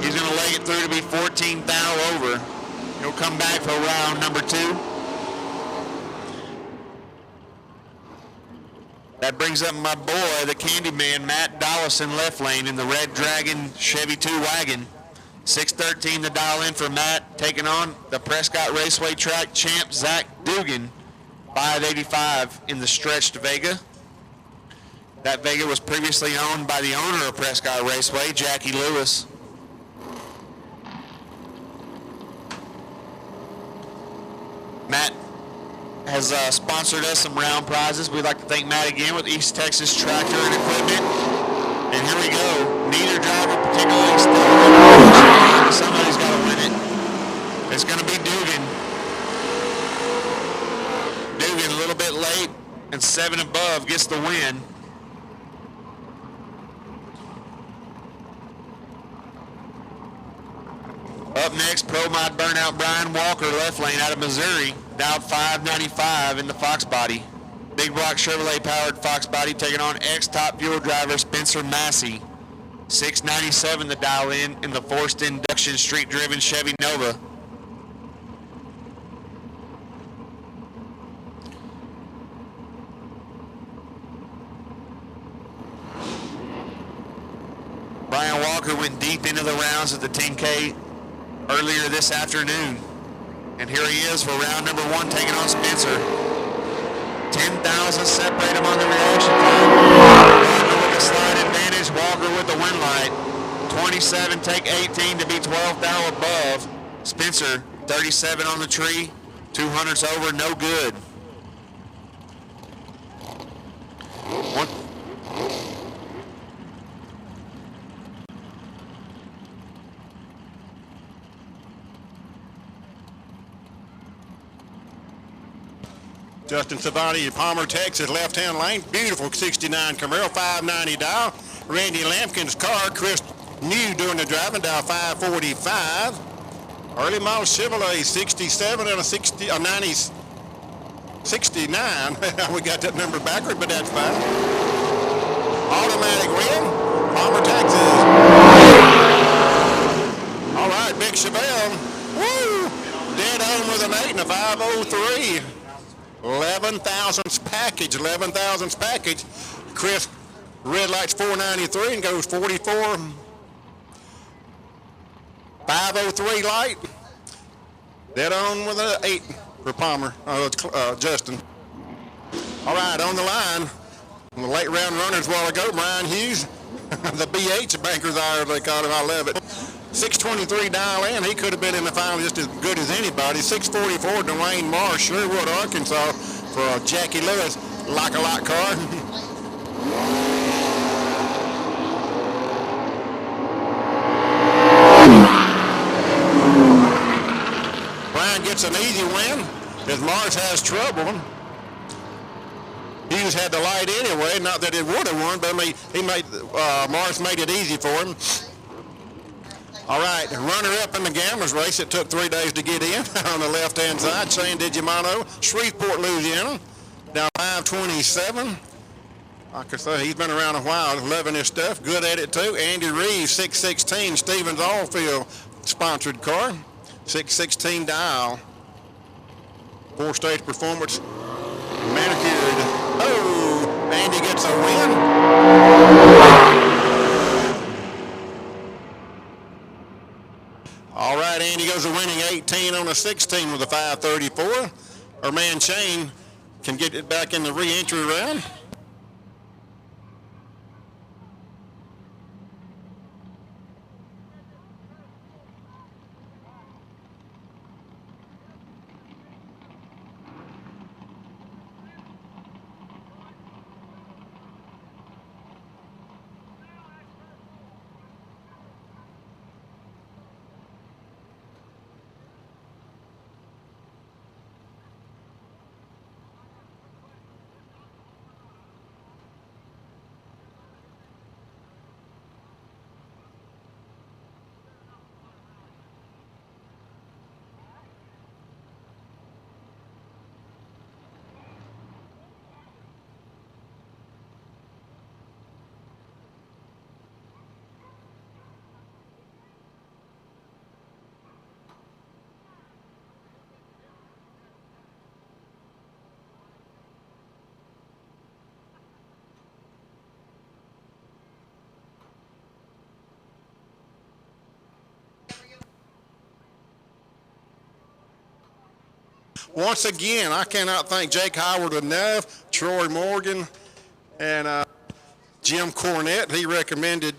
He's going to leg it through to be 14 thou over. He'll come back for round number 2. That brings up my boy, the Candyman, Matt Dollison, left lane in the Red Dragon Chevy 2 wagon. 613 the dial in for Matt, taking on the Prescott Raceway track champ Zach Dugan. 585 in the stretched Vega. That Vega was previously owned by the owner of Prescott Raceway, Jackie Lewis. Matt has sponsored us some round prizes. We'd like to thank Matt again with East Texas Tractor and Equipment. And here we go. Neither driver particularly still. Somebody's got to win it. It's going to be Dugan. Dugan a little bit late, and 7 above gets the win. Up next, Pro Mod Burnout Brian Walker, left lane out of Missouri, dialed 595 in the Fox Body. Big Block Chevrolet powered Fox Body taking on ex-Top Fuel driver Spencer Massey. 697 the dial in the forced induction street driven Chevy Nova. the rounds at the 10K earlier this afternoon. And here he is for round number 1, taking on Spencer. 10,000 separate him on the reaction time. Walker with a slight advantage. Walker with the win light. 27, take 18 to be 12th thou above. Spencer, 37 on the tree. 200's over, no good. Justin Savani, Palmer, Texas, left-hand lane. Beautiful 69 Camaro, 590 dial. Randy Lampkin's car, Chris New doing the driving, dial 545. Early model Chevrolet, 67 and a 69. We got that number backward, but that's fine. Automatic win. Palmer, Texas. All right, Big Chevelle. Woo! Dead on with an 8 and a 503. 11,000s package, 11,000s package. Chris red lights 493 and goes 44. 503 light. Dead on with an 8 for Palmer, Justin. All right, on the line, the late round runners a while ago, Brian Hughes, the BH bankers are, they call him, I love it. 623 dial in, he could have been in the final just as good as anybody. 644 Dwayne Marsh, Sherwood, Arkansas, for Jackie Lewis, like-a-lot car. Brian gets an easy win, as Marsh has trouble. Hughes had the light anyway, not that it would have won, but Marsh made it easy for him. All right, runner-up in the Gamblers race. It took 3 days to get in on the left-hand side. Shane DiGiamano, Shreveport, Louisiana, down 527. Like I say, he's been around a while, loving his stuff, good at it too. Andy Reeves, 616, Stevens Allfield sponsored car, 616 dial. 4-stage performance, manicured. Oh, Andy gets a win. All right, Andy goes to winning 18 on a 16 with a 534. Our man Shane can get it back in the re-entry round. Once again, I cannot thank Jake Howard enough, Troy Morgan, and Jim Cornett. He recommended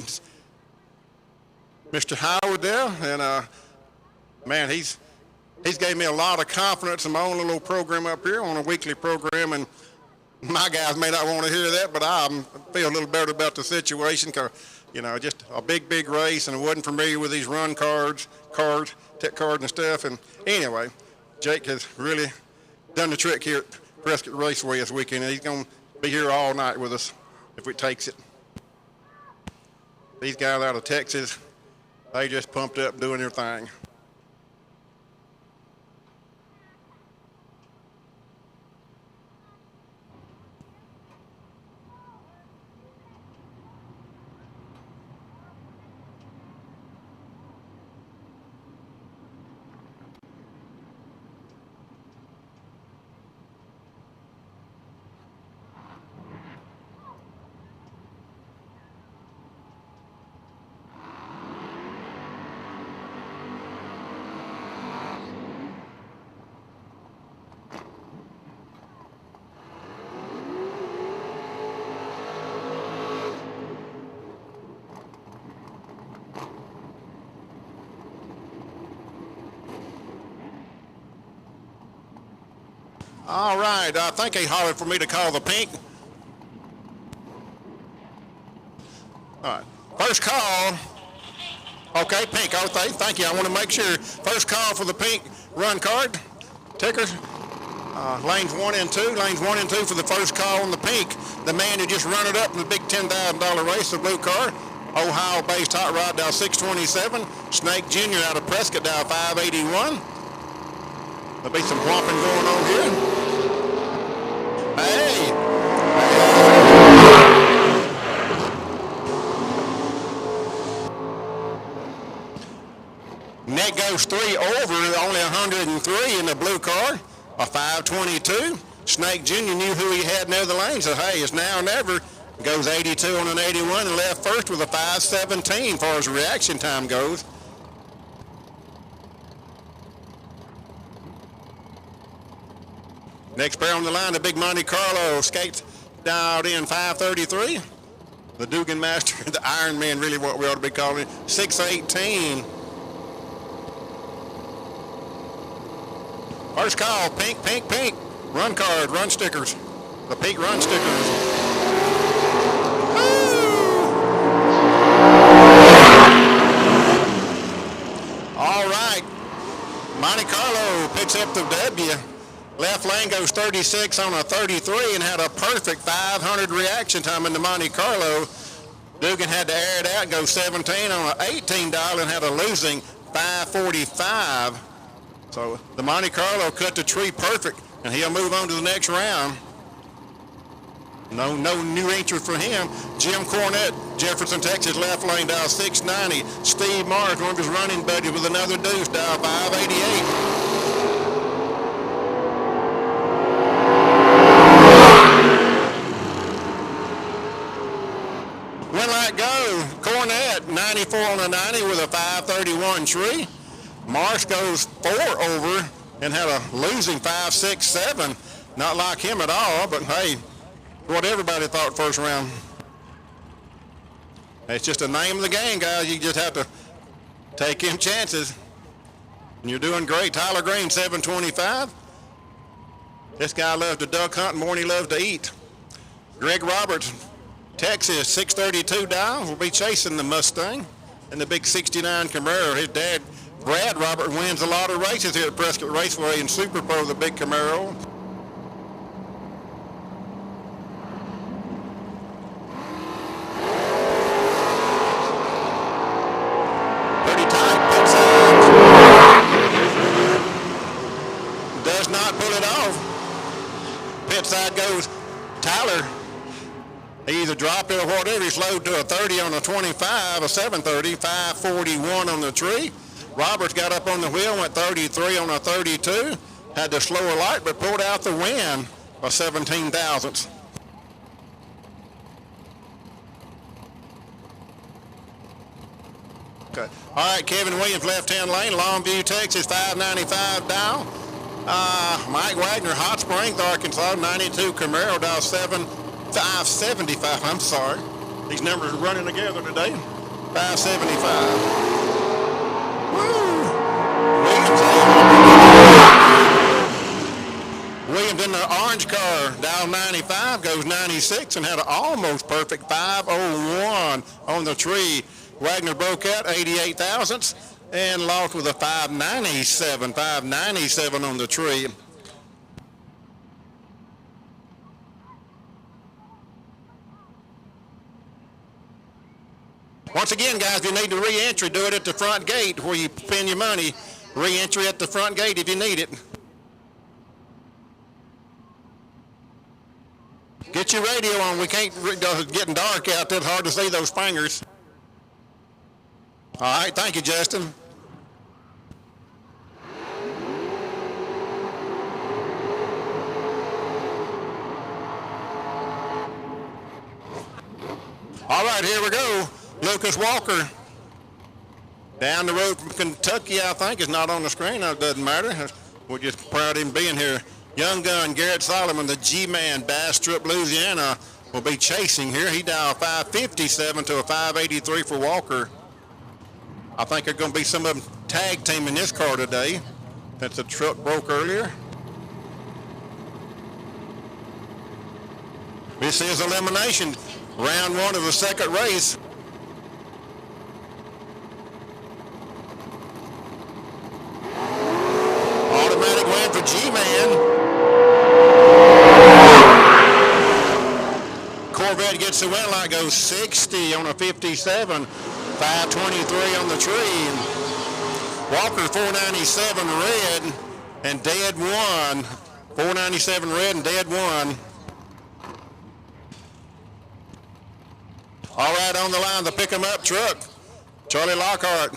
Mr. Howard there, and man, he's gave me a lot of confidence in my own little program up here on a weekly program, and my guys may not want to hear that, but I feel a little better about the situation because, you know, just a big race, and I wasn't familiar with these run cards, tech cards and stuff, and anyway, Jake has really done the trick here at Prescott Raceway this weekend, and he's going to be here all night with us if it takes it. These guys out of Texas, they just pumped up doing their thing. All right, I think he hollered for me to call the pink. All right, first call. Okay, pink, okay, thank you. I want to make sure. First call for the pink run card. Tickers. Lanes 1 and 2. Lanes 1 and 2 for the first call on the pink. The man who just run it up in the big $10,000 race, the blue car. Ohio-based hot rod down 627. Snake Jr. out of Prescott down 581. There'll be some whopping going on here. Hey! Net goes 3 over, only 103 in the blue car, a 522. Snake Jr. knew who he had in the other lane, so hey, it's now or never. Goes 82 on an 81 and left first with a 517 as far as reaction time goes. Next pair on the line, the big Monte Carlo skates dialed in 533. The Dugan Master, the Iron Man, really what we ought to be calling it, 618. First call, pink, pink, pink. Run card, run stickers. The pink run stickers. All right. Monte Carlo picks up the W. Left lane goes 36 on a 33 and had a perfect 500 reaction time in the Monte Carlo. Dugan had to air it out and go 17 on an $18 and had a losing 545. So the Monte Carlo cut the tree perfect, and he'll move on to the next round. No new entry for him. Jim Cornett, Jefferson, Texas, left lane, dial 690. Steve Mars, one of his running buddies, with another deuce, dial 588. Win like go. Cornett, 94 on a 90 with a 531 tree. Marsh goes 4 over and had a losing 567. Not like him at all, but hey, what everybody thought first round. It's just the name of the game, guys. You just have to take them chances. And you're doing great. Tyler Green, 725. This guy loves to duck hunt more than he loves to eat. Greg Roberts, Texas, 632 dial. Will be chasing the Mustang and the big 69 Camaro. His dad, Brad Robert, wins a lot of races here at Prescott Raceway in Super Pro, the big Camaro. Pretty tight, pit sides. Does not pull it off. Pit side goes Tyler. He either dropped it or whatever. He slowed to a 30 on a 25, a 730, 541 on the tree. Roberts got up on the wheel, went 33 on a 32. Had the slower light, but pulled out the win by 17 thousandths. Okay. All right, Kevin Williams, left-hand lane, Longview, Texas, 595 dial. Mike Wagner, Hot Springs, Arkansas, 92 Camaro, dial 575, I'm sorry. These numbers are running together today. 575. Williams in the orange car, dial 95, goes 96 and had an almost perfect 501 on the tree. Wagner broke out 88 thousandths and lost with a 597 on the tree. Once again, guys, if you need to re-entry, do it at the front gate where you spend your money. Re-entry at the front gate if you need it. Get your radio on. We can't, it's getting dark out there. It's hard to see those fingers. All right, thank you, Justin. All right, here we go. Lucas Walker, down the road from Kentucky, I think. It's not on the screen. It doesn't matter. We're just proud of him being here. Young gun Garrett Solomon, the G-Man, Bastrop, Louisiana, will be chasing here. He dialed 557 to a 583 for Walker. I think there's going to be some of them tag team in this car today. That's the truck broke earlier. This is elimination, round one of the second race. Automatic win for G-Man. Corvette gets the win light, goes 60 on a 57, 523 on the tree. Walker 497 red and dead one. 497 red and dead one. All right, on the line, the pick 'em up truck. Charlie Lockhart,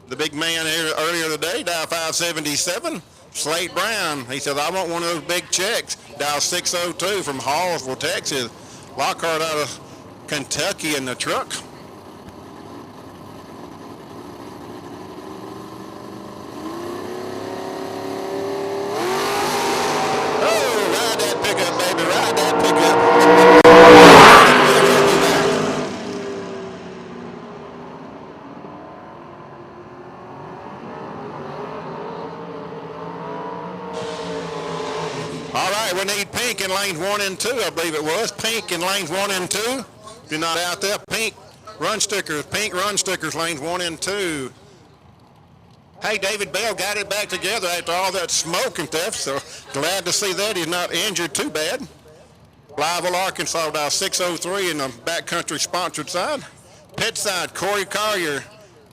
the big man here earlier today, dial 577. Slate Brown, he said, I want one of those big checks. Dial 602 from Hallsville, Texas. Lockhart out of Kentucky in the truck. Oh, ride that pickup, baby, ride that pickup. All right, we need pink in lanes 1 and 2, I believe it was. Pink in lanes 1 and 2. If you're not out there, pink run stickers, lanes 1 and 2. Hey, David Bell got it back together after all that smoke and stuff, so glad to see that he's not injured too bad. Blytheville, Arkansas, dial 603 in the backcountry sponsored side. Pit side, Corey Collier.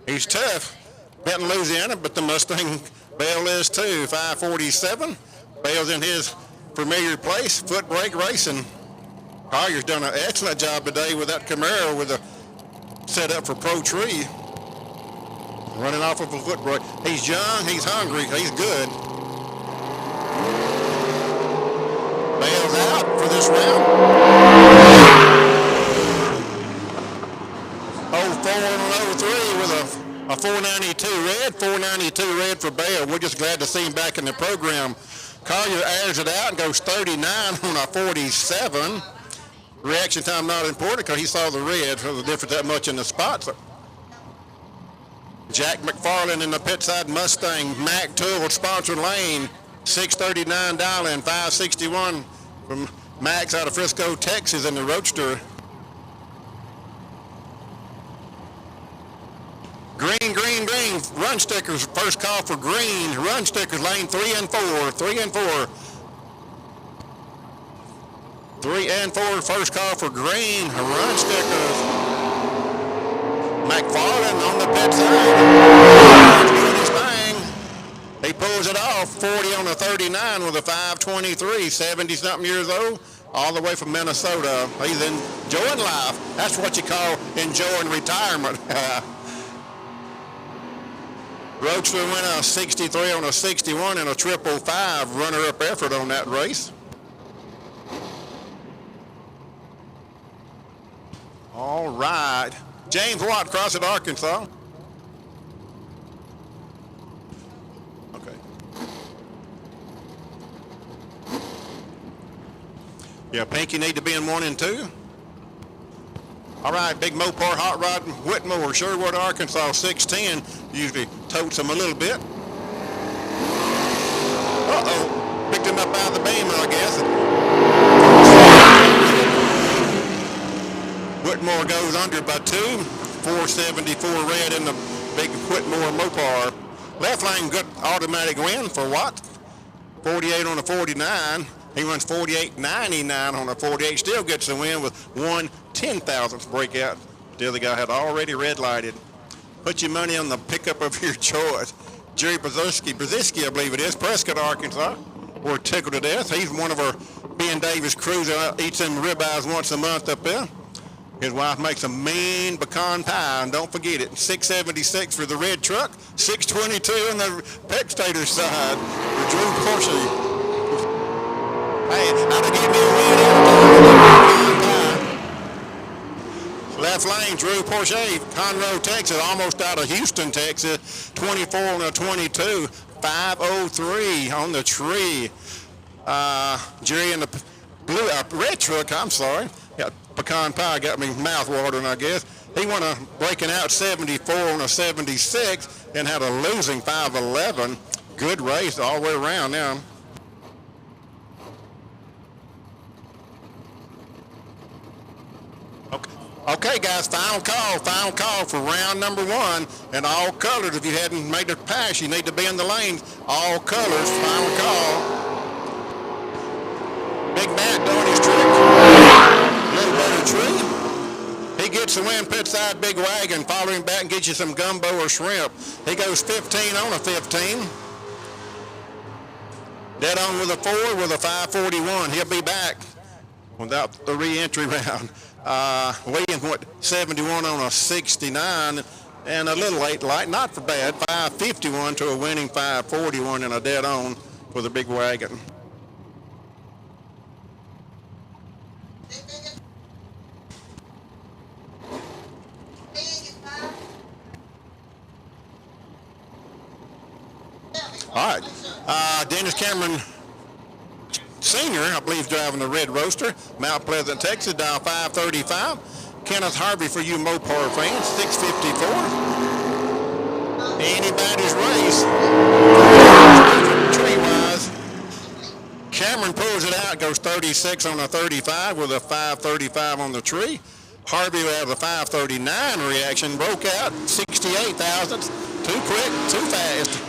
He's tough. Benton, Louisiana, but the Mustang Bell is too. 547. Bell's in his familiar place, Footbrake Racing. Collier's done an excellent job today with that Camaro with the setup for Pro Tree. Running off of a Footbrake. He's young, he's hungry, he's good. Bell's out for this round. 04 and 03 with a 492 red, 492 red for Bell. We're just glad to see him back in the program. Collier airs it out and goes 39 on a 47. Reaction time not important because he saw the red, so the difference that much in the spots. Jack McFarland in the pit side Mustang, Mac Tool sponsored lane, 639 dialing, 561 from Max out of Frisco, Texas in the Roadster. Green, green, green, run stickers, first call for green, run stickers, lane 3 and 4, 3 and 4. 3 and 4, first call for green, run stickers. McFarland on the pit side. He pulls it off, 40 on the 39 with a 523, 70-something years old, all the way from Minnesota. He's enjoying life. That's what you call enjoying retirement. Roadster went a 63 on a 61 and a 555 runner-up effort on that race. All right. James Watt, Crossett, Arkansas. Okay. Yeah, Pink, you need to be in 1 and 2. All right, Big Mopar Hot Rod Whitmore, Sherwood, Arkansas, 610. Usually totes them a little bit. Uh-oh, picked him up out of the beam, I guess. Whitmore goes under by 2. 474 red in the Big Whitmore Mopar. Left lane, good automatic win for Watt. 48 on a 49. He runs 48.99 on a 48. Still gets the win with 1/10,000th breakout. Still the guy had already red lighted. Put your money on the pickup of your choice. Jerry Brzezinski, I believe it is, Prescott, Arkansas. We're tickled to death. He's one of our Ben Davis crews that eats them ribeyes once a month up there. His wife makes a mean pecan pie, and don't forget it. 676 for the red truck, 622 on the Pextator side for Drew Porsche. Hey, I'd have given me a win every time. Left lane, Drew Porsche, Conroe, Texas, almost out of Houston, Texas. 24 on a 22, 503 on the tree. Jerry in the red truck, I'm sorry. Got pecan pie, got me mouth watering, I guess. He won a breaking out 74 on a 76 and had a losing 511. Good race all the way around now. Okay, guys, final call for round number 1. And all colors, if you hadn't made a pass, you need to be in the lanes. All colors, final call. Big Matt doing his trick. Little better tree. He gets the win, pit side, big wagon. Follow him back and get you some gumbo or shrimp. He goes 15 on a 15. Dead on with a 4 with a 541. He'll be back without the re-entry round. Williams went 71 on a 69 and a little late light, not for bad, 551 to a winning 541 and a dead on for the big wagon. All right, Dennis Cameron Senior, I believe, driving the red Roadster, Mount Pleasant, Texas, dial 535. Kenneth Harvey for you Mopar fans, 654. Anybody's race. Tree-wise, Cameron pulls it out, goes 36 on a 35 with a 535 on the tree. Harvey had a 539 reaction, broke out 68 thousandths. Too quick, too fast.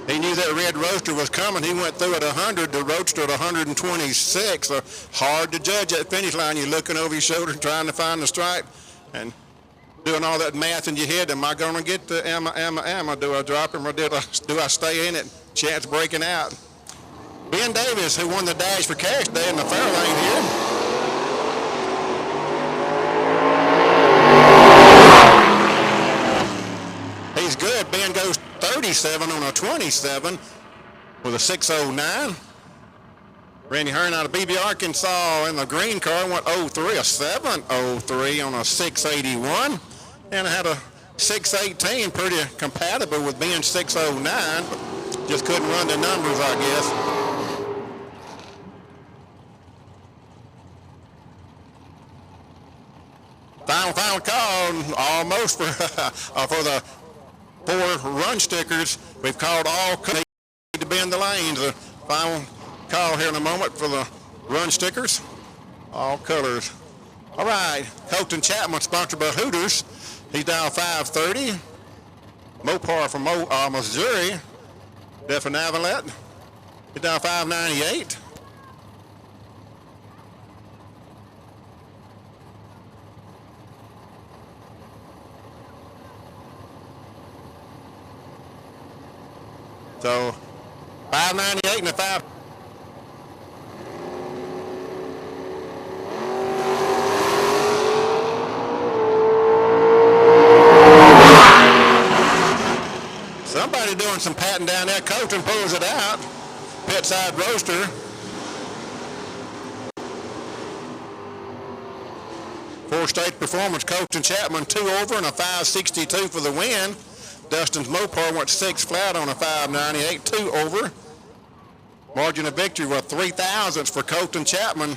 He knew that red Roadster was coming. He went through at 100, the Roadster at 126. So hard to judge that finish line. You're looking over your shoulder trying to find the stripe and doing all that math in your head. Am I going to get the am? Do I drop him or do I stay in it? Chance breaking out. Ben Davis, who won the Dash for Cash Day in the fair lane here. He's good. Ben goes 37 on a 27 with a 609. Randy Hearn out of BB Arkansas in the green car went 03, a 703 on a 681. And I had a 618, pretty compatible with being 609, but just couldn't run the numbers, I guess. Final call, almost for the 4 run stickers. We've called all colors to be in the lanes. The final call here in a moment for the run stickers, all colors. All right, Colton Chapman, sponsored by Hooters. He's down 530. Mopar from Missouri. Defin Avalet. He's down 598. So 598 and a 5. Somebody doing some patting down there. Colton pulls it out. Pit side Roadster. Four-stage performance. Colton Chapman 2 over and a 562 for the win. Dustin's Mopar went 6 flat on a 598, 2 over. Margin of victory was 3 thousandths for Colton Chapman.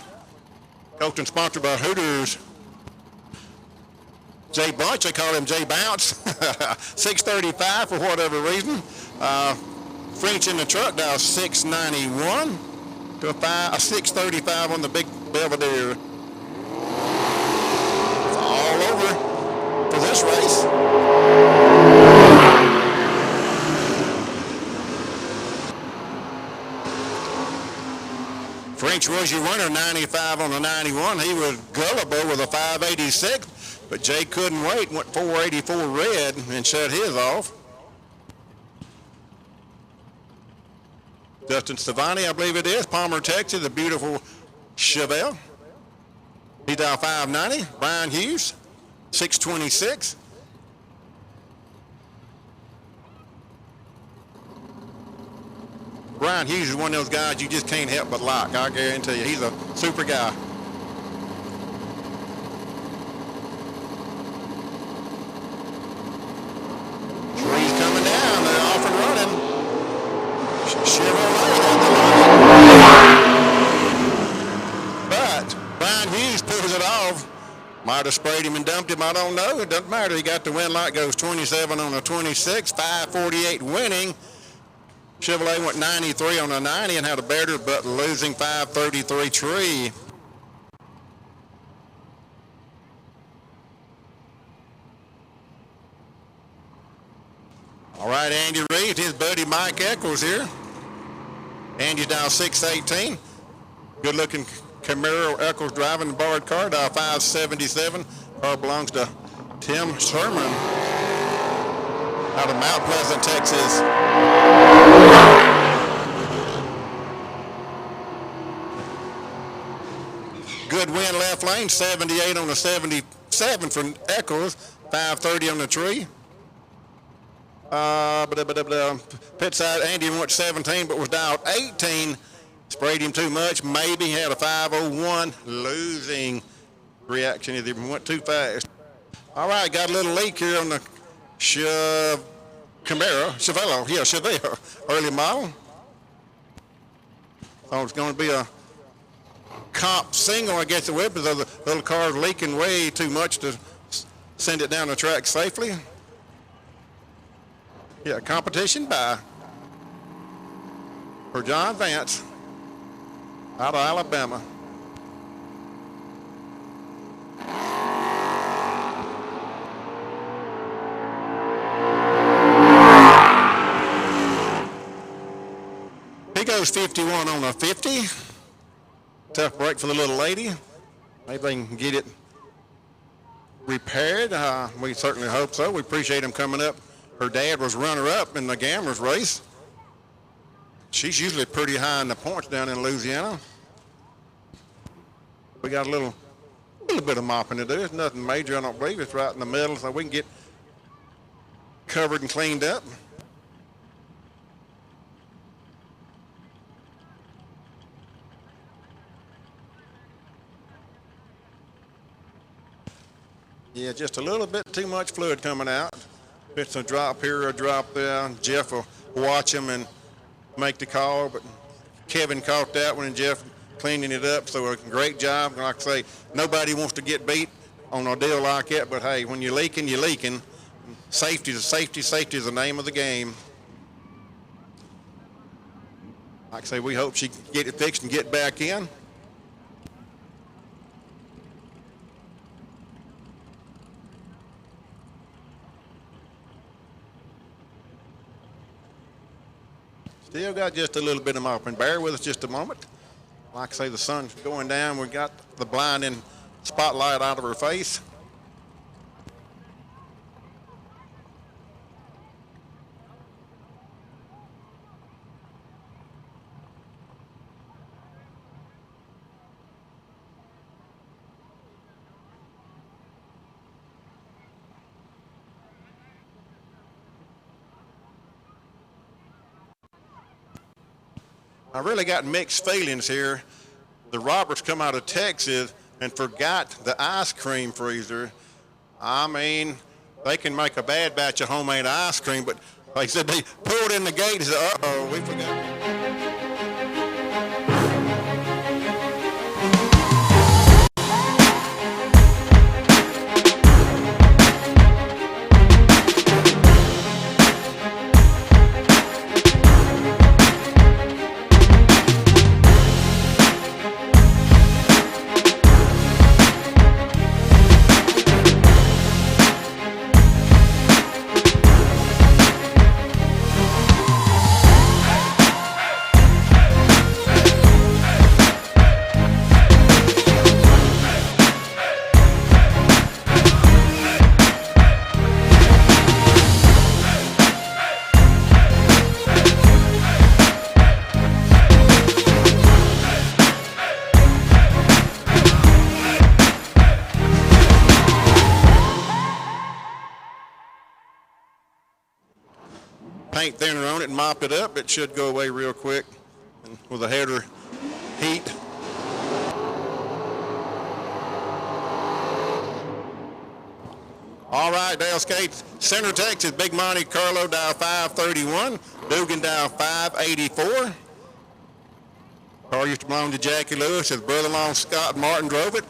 Colton sponsored by Hooters. Jay Bunch, they call him Jay Bounce. 635 for whatever reason. French in the truck dial 691 to a 635 on the big Belvedere. It's all over for this race. French was your winner, 95 on the 91. He was gullible with a 586, but Jay couldn't wait, went 484 red and shut his off. Dustin Stevani, I believe it is, Palmer, Texas, the beautiful Chevelle. He's down 590. Brian Hughes, 626. Brian Hughes is one of those guys you just can't help but like. I guarantee you, he's a super guy. Trees coming down, they're off and running. Chevrolet at the line. But Brian Hughes pulls it off. Might have sprayed him and dumped him, I don't know. It doesn't matter. He got the win light, goes 27 on a 26, 548 winning. Chevrolet went 93 on a 90 and had a better but losing 533 tree. All right, Andy Reed, his buddy Mike Eccles here. Andy's dial 618. Good-looking Camaro Eccles driving the borrowed car, dial 577. Car belongs to Tim Sherman out of Mount Pleasant, Texas. Good wind left lane, 78 on the 77 from Eccles, 530 on the tree. Pit side, Andy went 17, but was dialed 18. Sprayed him too much. Maybe had a 501 losing reaction. He went too fast. All right, got a little leak here on the Chevelle, early model. Thought it's going to be a comp single, I guess it would, because the little car's leaking way too much to send it down the track safely. Yeah, competition by for John Vance out of Alabama. He goes 51 on a 50. Tough break for the little lady. Maybe they can get it repaired. We certainly hope so. We appreciate him coming up. Her dad was runner-up in the Gamblers race. She's usually pretty high in the points down in Louisiana. We got a little bit of mopping to do. It's nothing major, I don't believe. It's right in the middle, so we can get covered and cleaned up. Yeah, just a little bit too much fluid coming out. If it's a drop here or a drop there, Jeff will watch him and make the call, but Kevin caught that one and Jeff cleaning it up, so a great job. Like I say, nobody wants to get beat on a deal like that, but hey, when you're leaking, you're leaking. Safety is the name of the game. Like I say, we hope she can get it fixed and get back in. Still got just a little bit of mopping. Bear with us just a moment. Like I say, the sun's going down. We got the blinding spotlight out of her face. I really got mixed feelings here. The Roberts come out of Texas and forgot the ice cream freezer. I mean, they can make a bad batch of homemade ice cream, but like I said, they pulled in the gate and said, uh-oh, we forgot. Paint thinner on it and mop it up. It should go away real quick and with a header heat. All right, Dale Skates, Center Texas, Big Monte Carlo dial 531, Dugan dial 584. Car used to belong to Jackie Lewis. His brother-in-law Scott Martin drove it,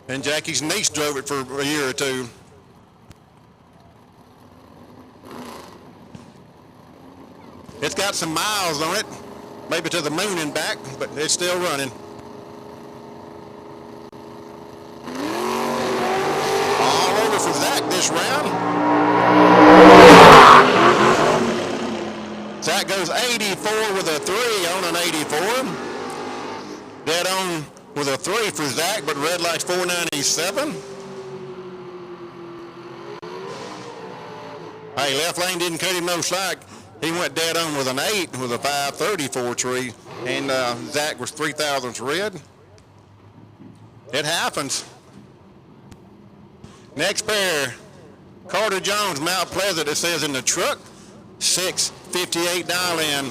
and Jackie's niece drove it for a year or two. It's got some miles on it, maybe to the moon and back, but it's still running. All over for Zach this round. 84 with a 3 on an 84. Dead on with a 3 for Zach, but red light's 497. Hey, left lane didn't cut him no slack. He went dead on with an 8 with a 534 tree, and Zach was 3 thousandths red. It happens. Next pair, Carter Jones, Mount Pleasant, it says in the truck, 658 dial-in.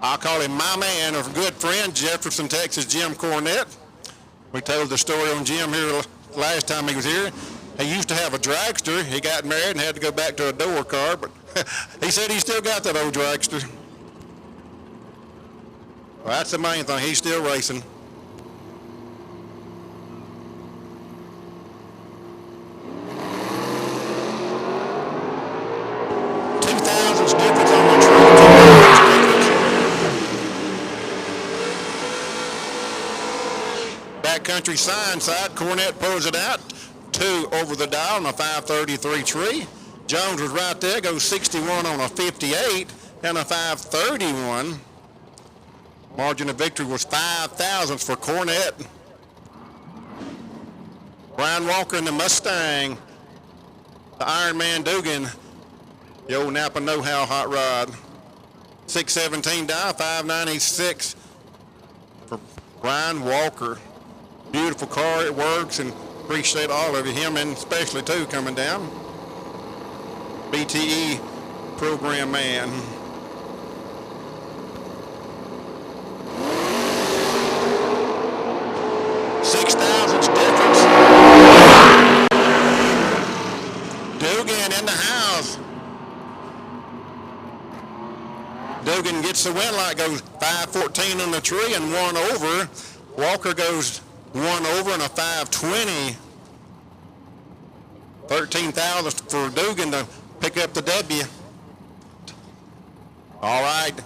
I'll call him my man, a good friend, Jefferson, Texas, Jim Cornett. We told the story on Jim here last time he was here. He used to have a dragster. He got married and had to go back to a door car, but he said he still got that old dragster. Well, that's the main thing. He's still racing. Difference on the track. Backcountry sign side, Cornett pulls it out. 2 over the dial on a 533 tree. Jones was right there, goes 61 on a 58 and a 531. Margin of victory was 5 thousandths for Cornett. Brian Walker in the Mustang. The Iron Man Dugan. The old Napa know-how hot rod. 617 dial, 596 for Brian Walker. Beautiful car, it works, and appreciate all of you, him and especially too coming down. BTE program man. $6,000 difference. Dugan in the house. Dugan gets the win light, goes 514 on the tree and 1 over. Walker goes 1 over and a 520. 13,000 for Dugan to pick up the W. All right,